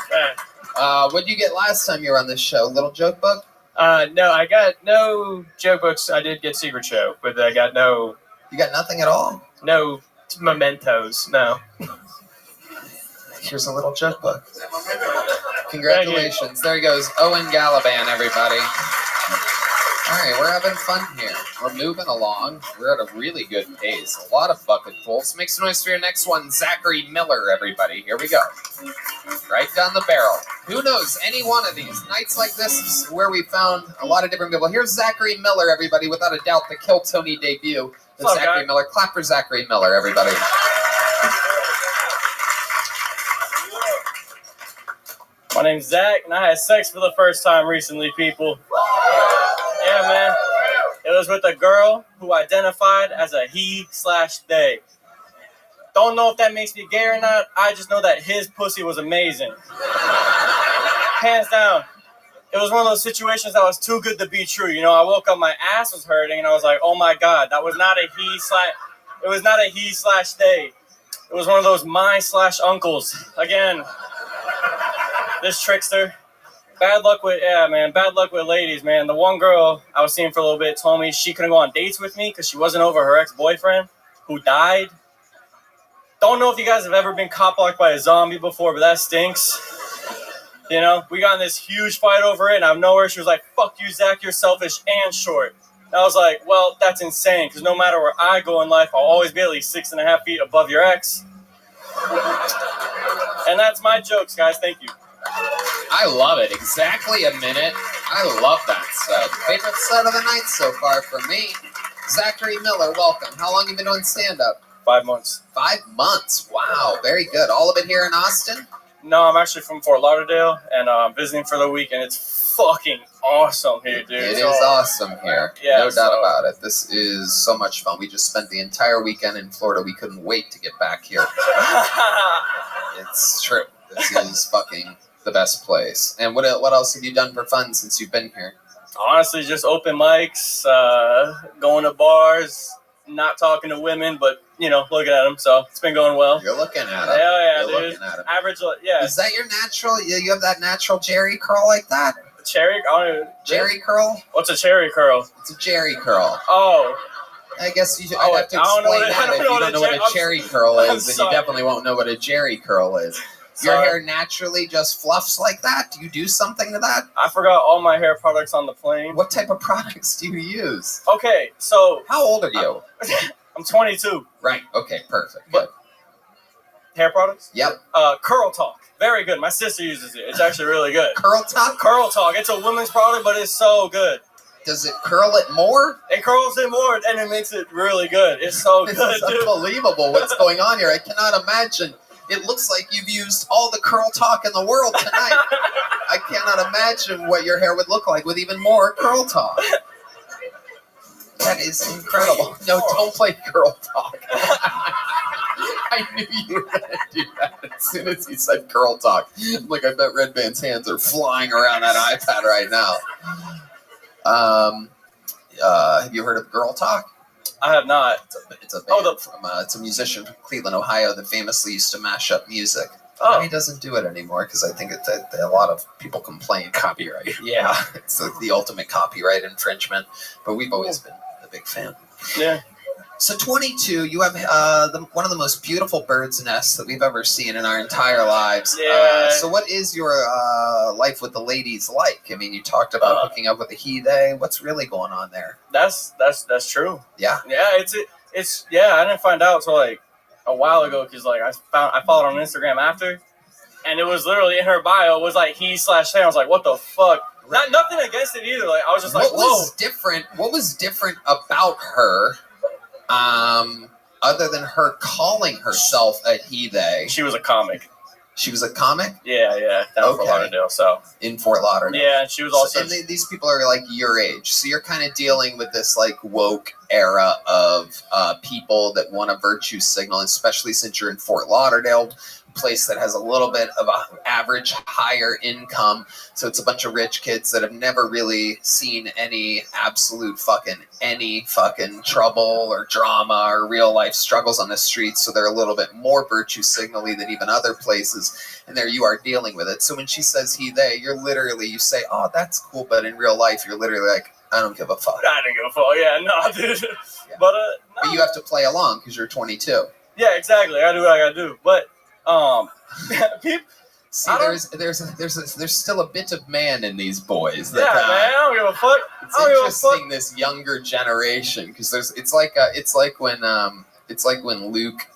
What did you get last time you were on this show? Little joke book? No, I got no joke books. I did get Secret Show, but I got no... You got nothing at all? No mementos, no. Here's a little joke book. Congratulations. There he goes. Owen Gallivan, everybody. All right, we're having fun here. We're moving along. We're at a really good pace. A lot of fucking pulls. Make some noise for your next one. Zachary Miller, everybody. Here we go. Right down the barrel. Who knows? Any one of these. Nights like this is where we found a lot of different people. Here's Zachary Miller, everybody. Without a doubt, the Kill Tony debut. Zachary Miller. Clap for Zachary Miller, everybody. My name's Zach, and I had sex for the first time recently, people. Yeah, man. It was with a girl who identified as a he/they. Don't know if that makes me gay or not. I just know that his pussy was amazing. Hands down. It was one of those situations that was too good to be true. You know, I woke up, my ass was hurting, and I was like, oh my God, that was not a he/they. It was one of those my/uncles. Again, this trickster. Bad luck with ladies, man. The one girl I was seeing for a little bit told me she couldn't go on dates with me because she wasn't over her ex-boyfriend who died. Don't know if you guys have ever been cop-blocked by a zombie before, but that stinks. You know, we got in this huge fight over it, and out of nowhere, she was like, fuck you, Zach, you're selfish and short. And I was like, well, that's insane, because no matter where I go in life, I'll always be at least 6.5 feet above your ex. And that's my jokes, guys. Thank you. I love it. Exactly a minute. I love that set. Favorite set of the night so far for me. Zachary Miller, welcome. How long have you been doing stand-up? 5 months. 5 months. Wow, very good. All of it here in Austin? No, I'm actually from Fort Lauderdale, and I'm visiting for the week, and it's fucking awesome here, dude. It is awesome here. Yeah, no doubt about it. This is so much fun. We just spent the entire weekend in Florida. We couldn't wait to get back here. It's true. This is fucking the best place. And what else have you done for fun since you've been here? Honestly, just open mics, going to bars, not talking to women, but, you know, looking at them. So it's been going well. You're looking at them. Hell yeah, You're dude. looking at them. Average, yeah. Is that your natural? You have that natural Jerry curl like that? Cherry? Jerry curl? What's a cherry curl? It's a Jerry curl. Oh. I guess I'd have to explain that. If you don't know what a cherry curl is, then you definitely won't know what a Jerry curl is. Your hair naturally just fluffs like that? Do you do something to that? I forgot all my hair products on the plane. What type of products do you use? Okay, so... How old are you? I'm 22. Right, okay, perfect. Good. Hair products? Yep. Curl Talk. Very good. My sister uses it. It's actually really good. Curl Talk? Curl Talk. It's a woman's product, but it's so good. Does it curl it more? It curls it more, and it makes it really good. It's so good, This is dude. unbelievable what's going on here. I cannot imagine. It looks like you've used all the Curl Talk in the world tonight. I cannot imagine what your hair would look like with even more Curl Talk. That is incredible. No, don't play Curl Talk. I knew you were going to do that as soon as he said Curl Talk. Like, I bet Red Band's hands are flying around that iPad right now. Have you heard of Girl Talk? I have not. It's a band it's a musician from Cleveland, Ohio that famously used to mash up music. Oh. He doesn't do it anymore because I think a lot of people complain. Copyright. Yeah, it's the ultimate copyright infringement. But we've always been a big fan. Yeah. So 22, you have one of the most beautiful bird's nests that we've ever seen in our entire lives. Yeah. So what is your life with the ladies like? I mean, you talked about hooking up with a he/they. What's really going on there? That's true. Yeah. Yeah, it's yeah. I didn't find out until like a while ago because like I followed her on Instagram after, and it was literally in her bio. It was like he/they. I was like, what the fuck? Nothing against it either. Like I was just like, whoa. What was different about her? Other than her calling herself a he/they. She was a comic. She was a comic? Yeah, down in Fort Lauderdale. So in Fort Lauderdale. Yeah, and she was also. And these people are like your age, so you're kind of dealing with this like woke era of people that want a virtue signal, especially since you're in Fort Lauderdale, place that has a little bit of an average higher income. So it's a bunch of rich kids that have never really seen any fucking trouble or drama or real life struggles on the streets. So they're a little bit more virtue signally than even other places. And there you are dealing with it. So when she says he/they, you say, oh, that's cool. But in real life, you're literally like, I don't give a fuck. I didn't give a fuck. Yeah, no, dude. Yeah. But But you have to play along because you're 22. Yeah, exactly. I do what I gotta do. But people. See, there's still a bit of man in these boys. Yeah, man, I don't give a fuck. It's interesting this younger generation because it's like when Luke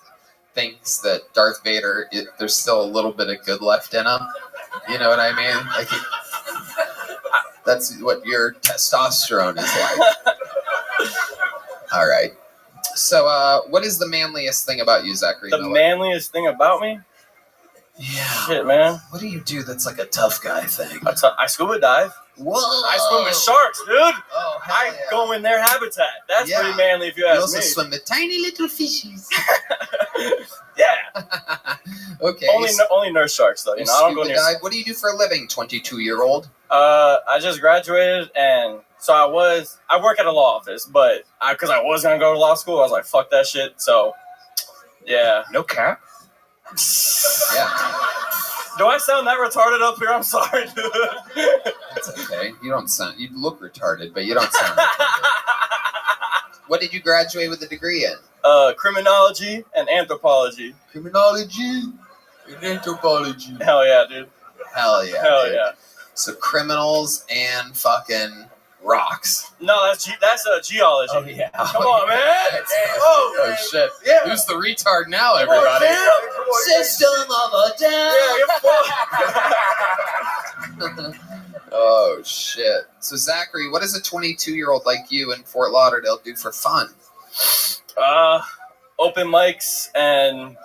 thinks that Darth Vader there's still a little bit of good left in him. You know what I mean? Like that's what your testosterone is like. All right. So, what is the manliest thing about you, Zachary? The manliest thing about me? Yeah. Shit, man. What do you do that's like a tough guy thing? I scuba dive. Whoa. I swim with sharks, dude. Oh, hell I go in their habitat. That's pretty manly if you You ask also me. swim with tiny little fishies. Yeah. Okay. Only nurse sharks though. You know, I don't go Scuba near. dive. What do you do for a living, 22-year-old? I just graduated, and so I work at a law office, but because I was gonna go to law school, I was like, fuck that shit. So, yeah. No cap. Yeah. Do I sound that retarded up here? I'm sorry, dude. That's okay. You don't sound. You look retarded, but you don't sound retarded. What did you graduate with a degree in? Criminology and anthropology. Criminology and anthropology. Hell yeah, dude. Hell yeah. Hell dude. yeah. So criminals and fucking rocks. No, that's geology. Oh yeah. Come on, man. Oh shit. Yeah. Who's the retard now, everybody? System of a down. Oh shit. So Zachary, what does a 22-year-old like you in Fort Lauderdale do for fun? Open mics, and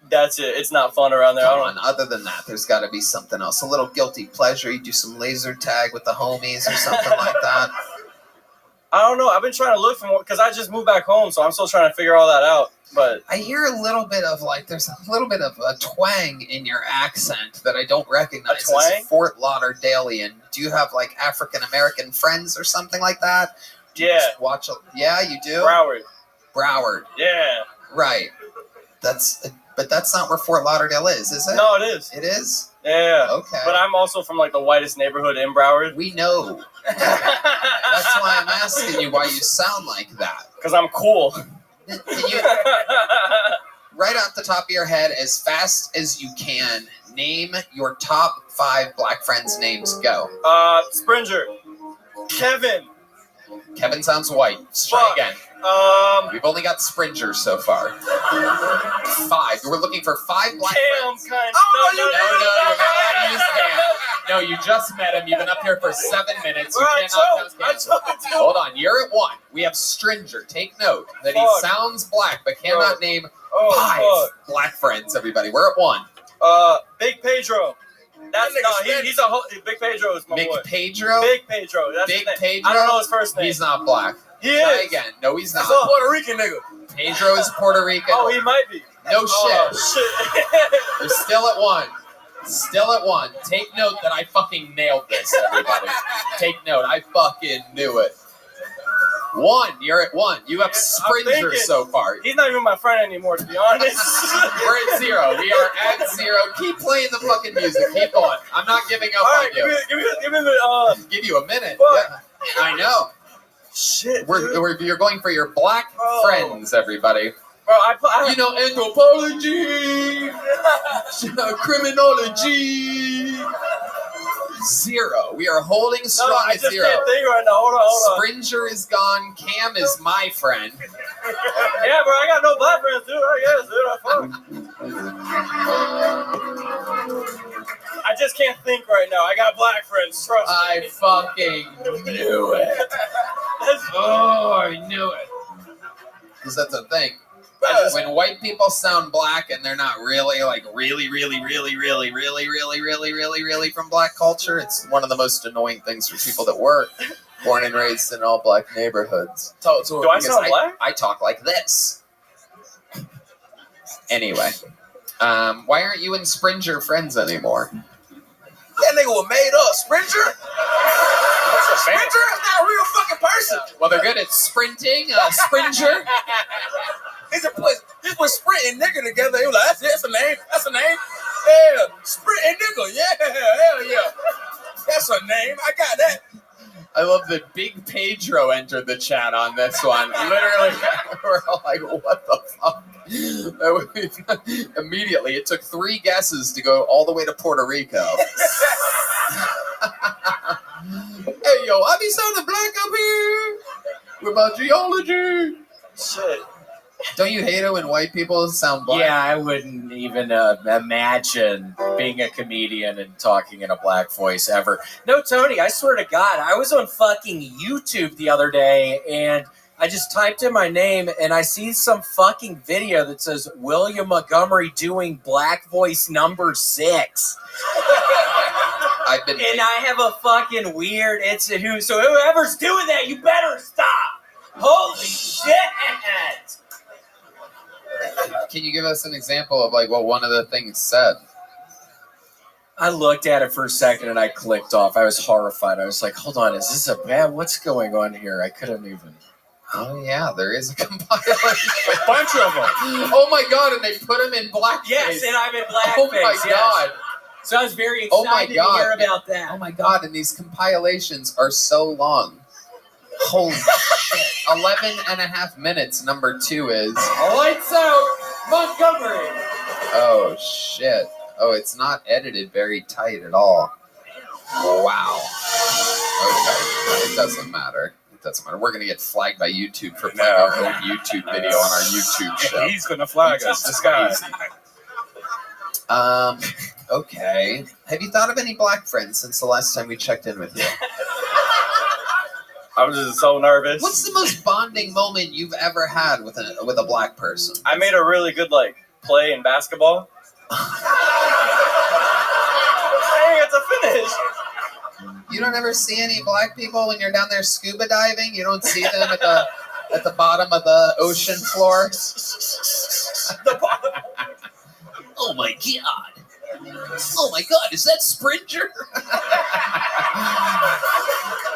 that's it. It's not fun around there. Come on, other than that, there's got to be something else. A little guilty pleasure. You do some laser tag with the homies or something like that. I don't know. I've been trying to look for more because I just moved back home, so I'm still trying to figure all that out. But I hear a little bit of there's a little bit of a twang in your accent that I don't recognize. A twang? As Fort Lauderdalian. Do you have like African American friends or something like that? Do you Yeah. just watch. Yeah, you do. Broward. Yeah. Right. But that's not where Fort Lauderdale is it? No, it is. It is? Yeah. Okay. But I'm also from like the whitest neighborhood in Broward. We know. That's why I'm asking you why you sound like that. Because I'm cool. Can you, right off the top of your head, as fast as you can, name your top 5 black friends' names. Go. Springer. Kevin. Kevin sounds white. Let's try again. We've only got Springer so far. 5. We're looking for 5 black friends. Kind. No, you're not allowed to use Cam. No, you just met him. You've been up here for 7 minutes. You cannot count Cam. Hold on, you're at 1. We have Stringer. Take note that he sounds black, but cannot name 5 black friends. Everybody, we're at 1. Big Pedro. He's a Big Pedro is my boy. Pedro? Big Pedro. That's Big his name. Pedro? I don't know his first name. He's not black. He Try is. again. No, he's not. He's a Puerto Rican nigga. Pedro is Puerto Rican. Oh, he might be. No shit. Shit. You're still at 1. Still at 1. Take note that I fucking nailed this, everybody. Take note. I fucking knew it. 1. You're at 1. You have Springer so far. He's not even my friend anymore, to be honest. We're at 0. We are at 0. Keep playing the fucking music. Keep going. I'm not giving up on you. Give you a minute. Yeah. I know. Shit. You're going for your black friends, everybody. Bro, you know, anthropology, criminology. 0. We are holding strong I at just 0. can't think right now. Hold on. Springer is gone. Cam is my friend. Yeah, bro, I got no black friends, dude. I guess, dude. I just can't think right now. I got black friends. Trust me. I fucking knew it. Oh, I knew it. Because that's the thing. When white people sound black and they're not really really from black culture, it's one of the most annoying things for people that were born and raised in all black neighborhoooods. Do I sound black? I talk like this. Anyway, why aren't you and Springer friends anymore? That nigga was made up. Springer? Springer is not a real fucking person. Well, they're good at sprinting. Springer. This was Sprint and nigga together. He was like, that's a name. That's a name. Yeah. Sprint and nigga. Yeah. Hell yeah. That's a name. I got that. I love that Big Pedro entered the chat on this one. Literally, we're all like, what the fuck? Immediately, it took 3 guesses to go all the way to Puerto Rico. Hey, yo, I be sounding black up here with my geology. Shit. Don't you hate it when white people sound black? Yeah, I wouldn't even imagine being a comedian and talking in a black voice ever. No, Tony, I swear to God, I was on fucking YouTube the other day, and I just typed in my name and I see some fucking video that says William Montgomery doing black voice number 6. And I have a fucking weird so whoever's doing that, you better stop. Holy shit. Can you give us an example of like what one of the things said? I looked at it for a second and I clicked off. I was horrified. I was like, hold on, is this a bad? What's going on here? I couldn't even. Oh, yeah, there is a compilation. A bunch of them. Oh, my God, and they put them in blackface. Yes, and I'm in blackface. Oh, my God. So I was very excited to hear about that. Oh, my God, and these compilations are so long. Holy shit. 11 and a half minutes, number 2 is. Lights out, Montgomery. Oh, shit. Oh, it's not edited very tight at all. Wow. Okay, it doesn't matter. Doesn't matter. We're going to get flagged by YouTube for playing our own YouTube video on our YouTube show. He's going to flag us. This guy. Okay. Have you thought of any black friends since the last time we checked in with you? I was just so nervous. What's the most bonding moment you've ever had with a black person? I made a really good play in basketball. I didn't get to finish. You don't ever see any black people when you're down there scuba diving? You don't see them at the bottom of the ocean floor? The bottom. Oh my God. Oh my God, is that Springer?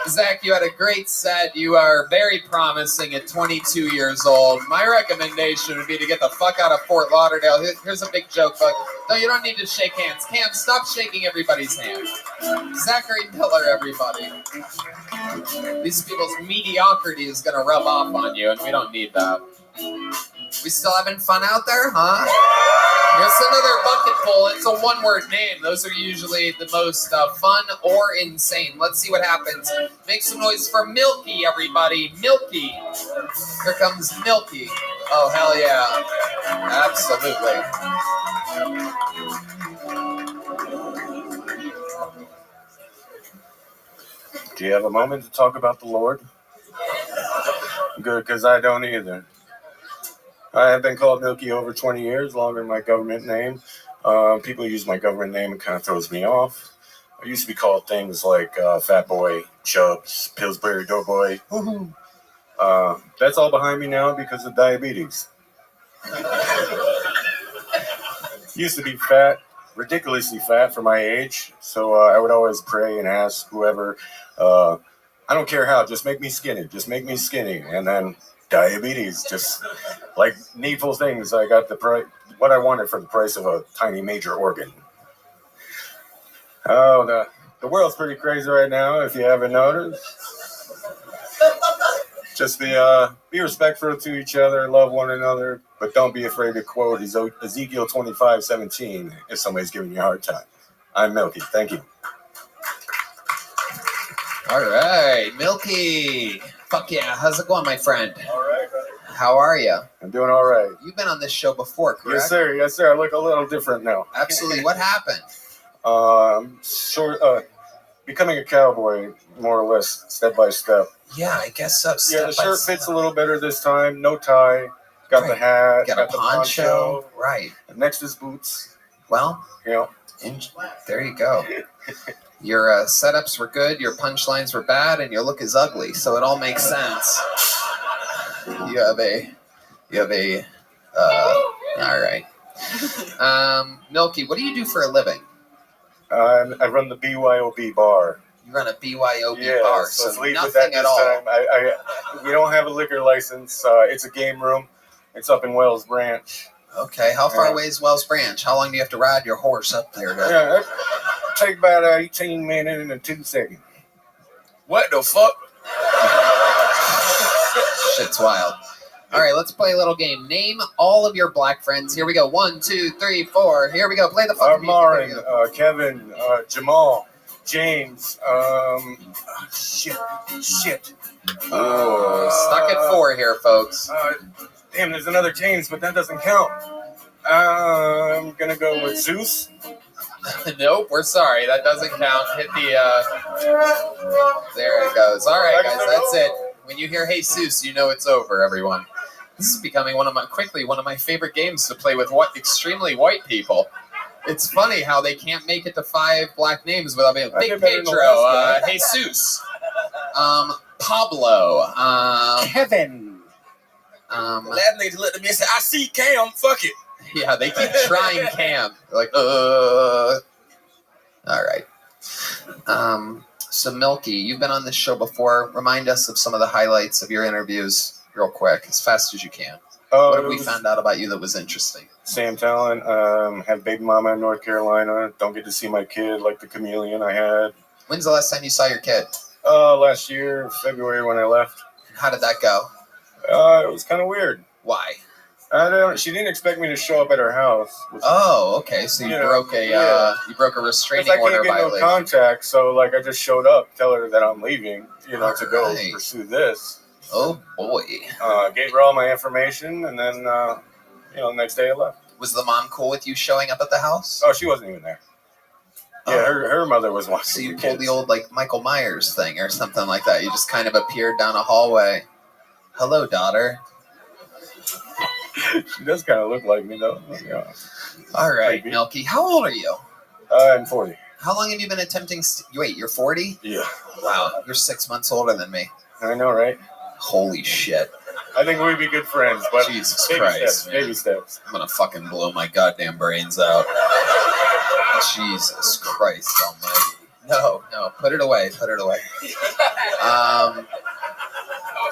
Zach, you had a great set. You are very promising at 22 years old. My recommendation would be to get the fuck out of Fort Lauderdale. Here's a big joke, but no, you don't need to shake hands. Cam, stop shaking everybody's hand. Zachary Miller, everybody. These people's mediocrity is going to rub off on you, and we don't need that. We still having fun out there, huh? Here's another bucket full. It's a one-word name. Those are usually the most fun or insane. Let's see what happens. Make some noise for Milky, everybody. Milky. Here comes Milky. Oh, hell yeah. Absolutely. Do you have a moment to talk about the Lord? Good, because I don't either. I have been called Milky over 20 years, longer than my government name. People use my government name, it kind of throws me off. I used to be called things like Fat Boy, Chubbs, Pillsbury Doughboy. Woohoo! That's all behind me now because of diabetes. Used to be fat, ridiculously fat for my age, so I would always pray and ask whoever, I don't care how, just make me skinny, and then diabetes, just like needful things. I got what I wanted for the price of a tiny major organ. Oh, the world's pretty crazy right now, if you haven't noticed. Just be respectful to each other, love one another, but don't be afraid to quote Ezekiel 25:17 if somebody's giving you a hard time. I'm Milky. Thank you. All right, Milky. Fuck yeah. How's it going, my friend? All right, brother. How are you? I'm doing all right. You've been on this show before, correct? Yes, sir. Yes, sir. I look a little different now. Absolutely. What happened? Becoming a cowboy, more or less, step by step. Yeah, I guess so. Yeah, the shirt fits a little better this time. No tie. Got the hat. Got a poncho. Right. Next is boots. Well, yeah. There you go. Your setups were good, your punchlines were bad, and your look is ugly. So it all makes sense. You have a. All right. Milky, what do you do for a living? I run the BYOB bar. You run a BYOB yeah, bar, so so let's leave nothing with that at this all. time. We don't have a liquor license. It's a game room. It's up in Wells Branch. Okay, how far away is Wells Branch? How long do you have to ride your horse up there? Yeah, take about 18 minutes and 2 seconds. What the fuck? Shit's wild. All right, let's play a little game. Name all of your black friends. Here we go. 1, 2, 3, 4. Here we go. Play the fucking Marin, music. Kevin, Jamal, James. Shit. Stuck at 4 here, folks. Damn, there's another James, but that doesn't count. I'm gonna go with Zeus. Nope, we're sorry. That doesn't count. Hit the. There it goes. All right, guys, that's it. When you hear Jesus, you know it's over, everyone. This is becoming one of my favorite games to play with extremely white people. It's funny how they can't make it to 5 black names without being Big Pedro, Jesus, Pablo, Kevin. Last nigga looked at me and said, I see Cam, fuck it. Yeah, they keep trying Cam. They're like, All right. So Milky, you've been on this show before. Remind us of some of the highlights of your interviews real quick, as fast as you can. What have we found out about you that was interesting? Sam Talent, have baby mama in North Carolina. Don't get to see my kid like the chameleon I had. When's the last time you saw your kid? Last year, February when I left. How did that go? It was kind of weird. Why? She didn't expect me to show up at her house. Oh, okay. So you broke a restraining order violation. I can't get no contact, so like I just showed up, tell her that I'm leaving, to go pursue this. Oh boy. Gave her all my information, and then the next day I left. Was the mom cool with you showing up at the house? Oh, she wasn't even there. Yeah, her mother was watching. So you pulled the old like Michael Myers thing or something like that. You just kind of appeared down a hallway. Hello, daughter. She does kind of look like me, though. Yeah. All right, Milky. How old are you? I'm 40. How long have you been attempting? Wait, you're 40? Yeah. Wow, you're 6 months older than me. I know, right? Holy shit. I think we'd be good friends, but Jesus baby Christ, steps, baby steps. I'm gonna fucking blow my goddamn brains out. Jesus Christ almighty. No, put it away.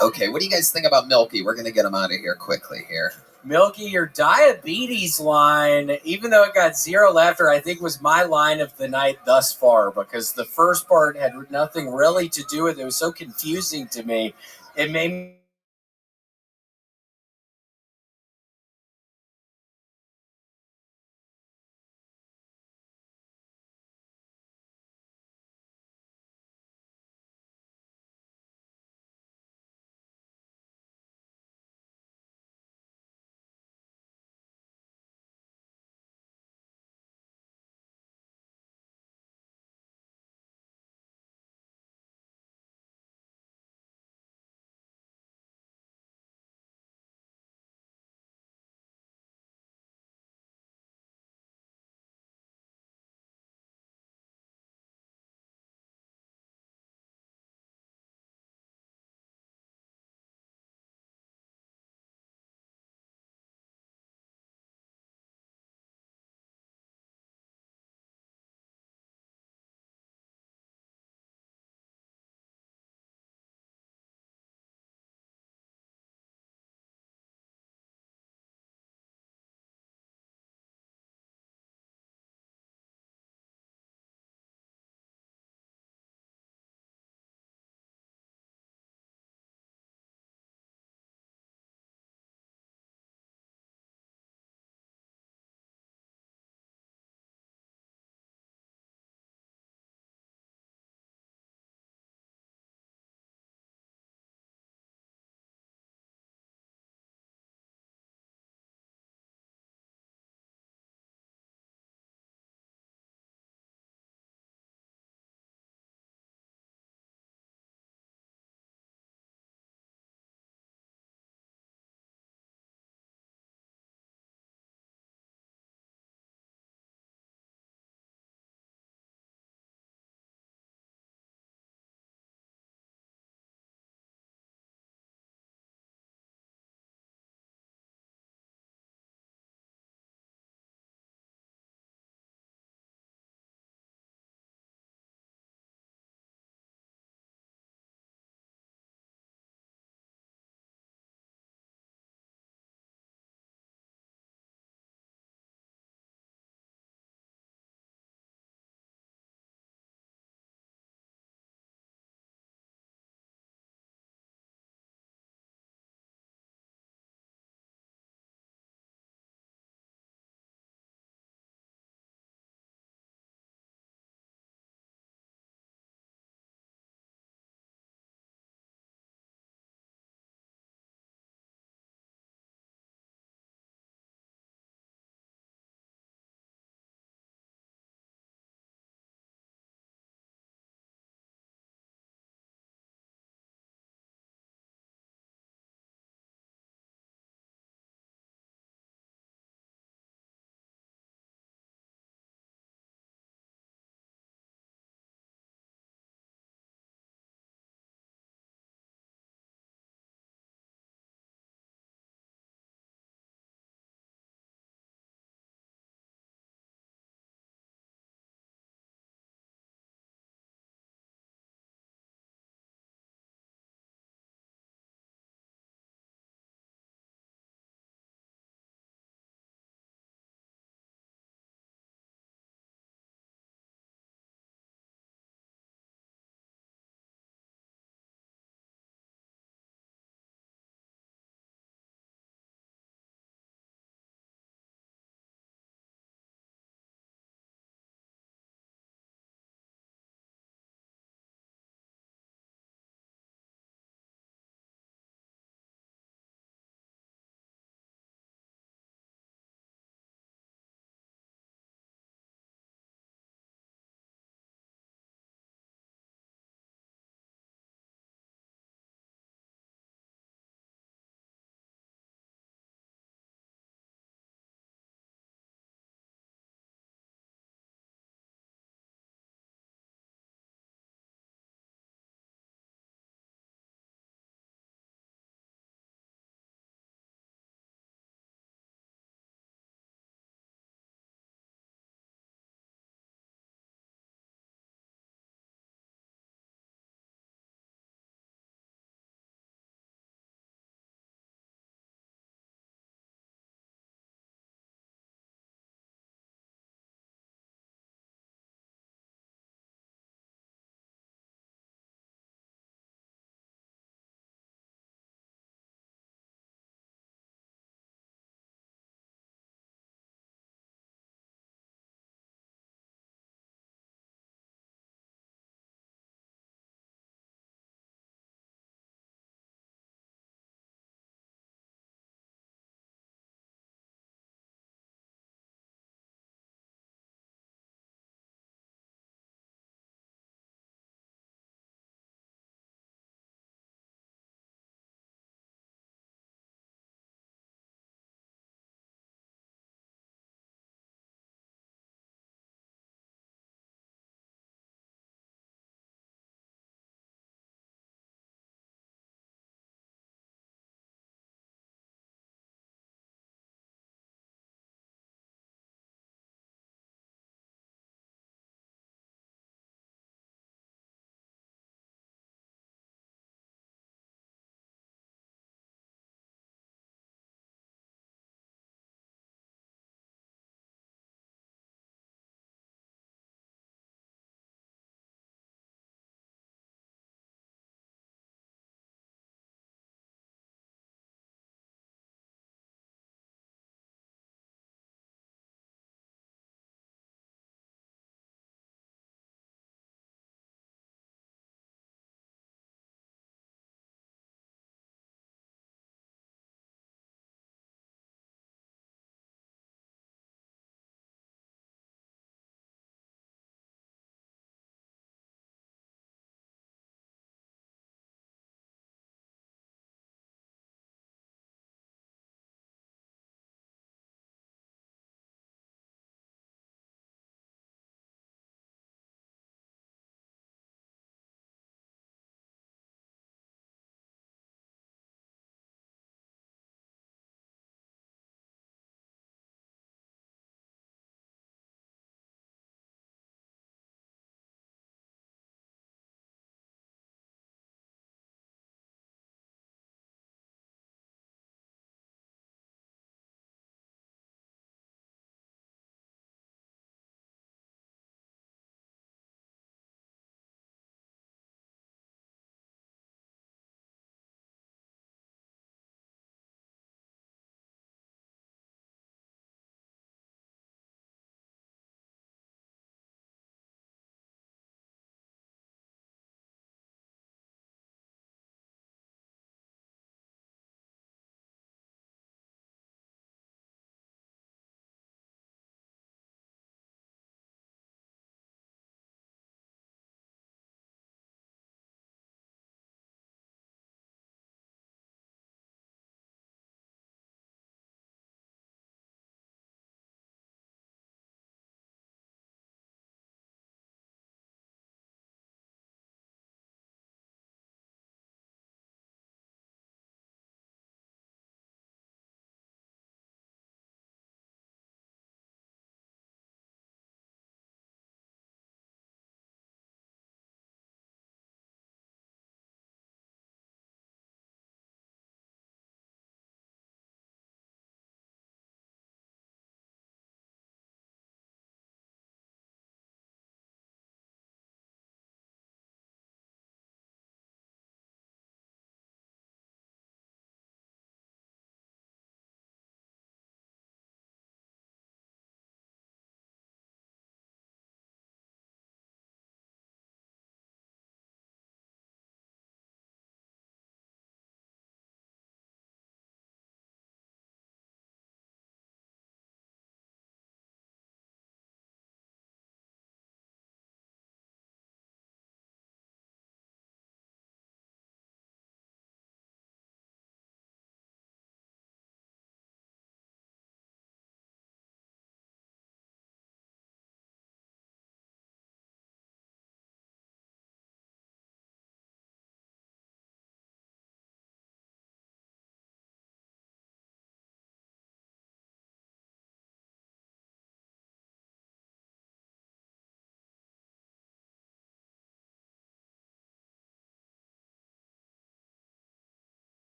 Okay, what do you guys think about Milky? We're gonna get him out of here quickly here. Milky, your diabetes line, even though it got 0 laughter, I think was my line of the night thus far, because the first part had nothing really to do with it. It was so confusing to me. It made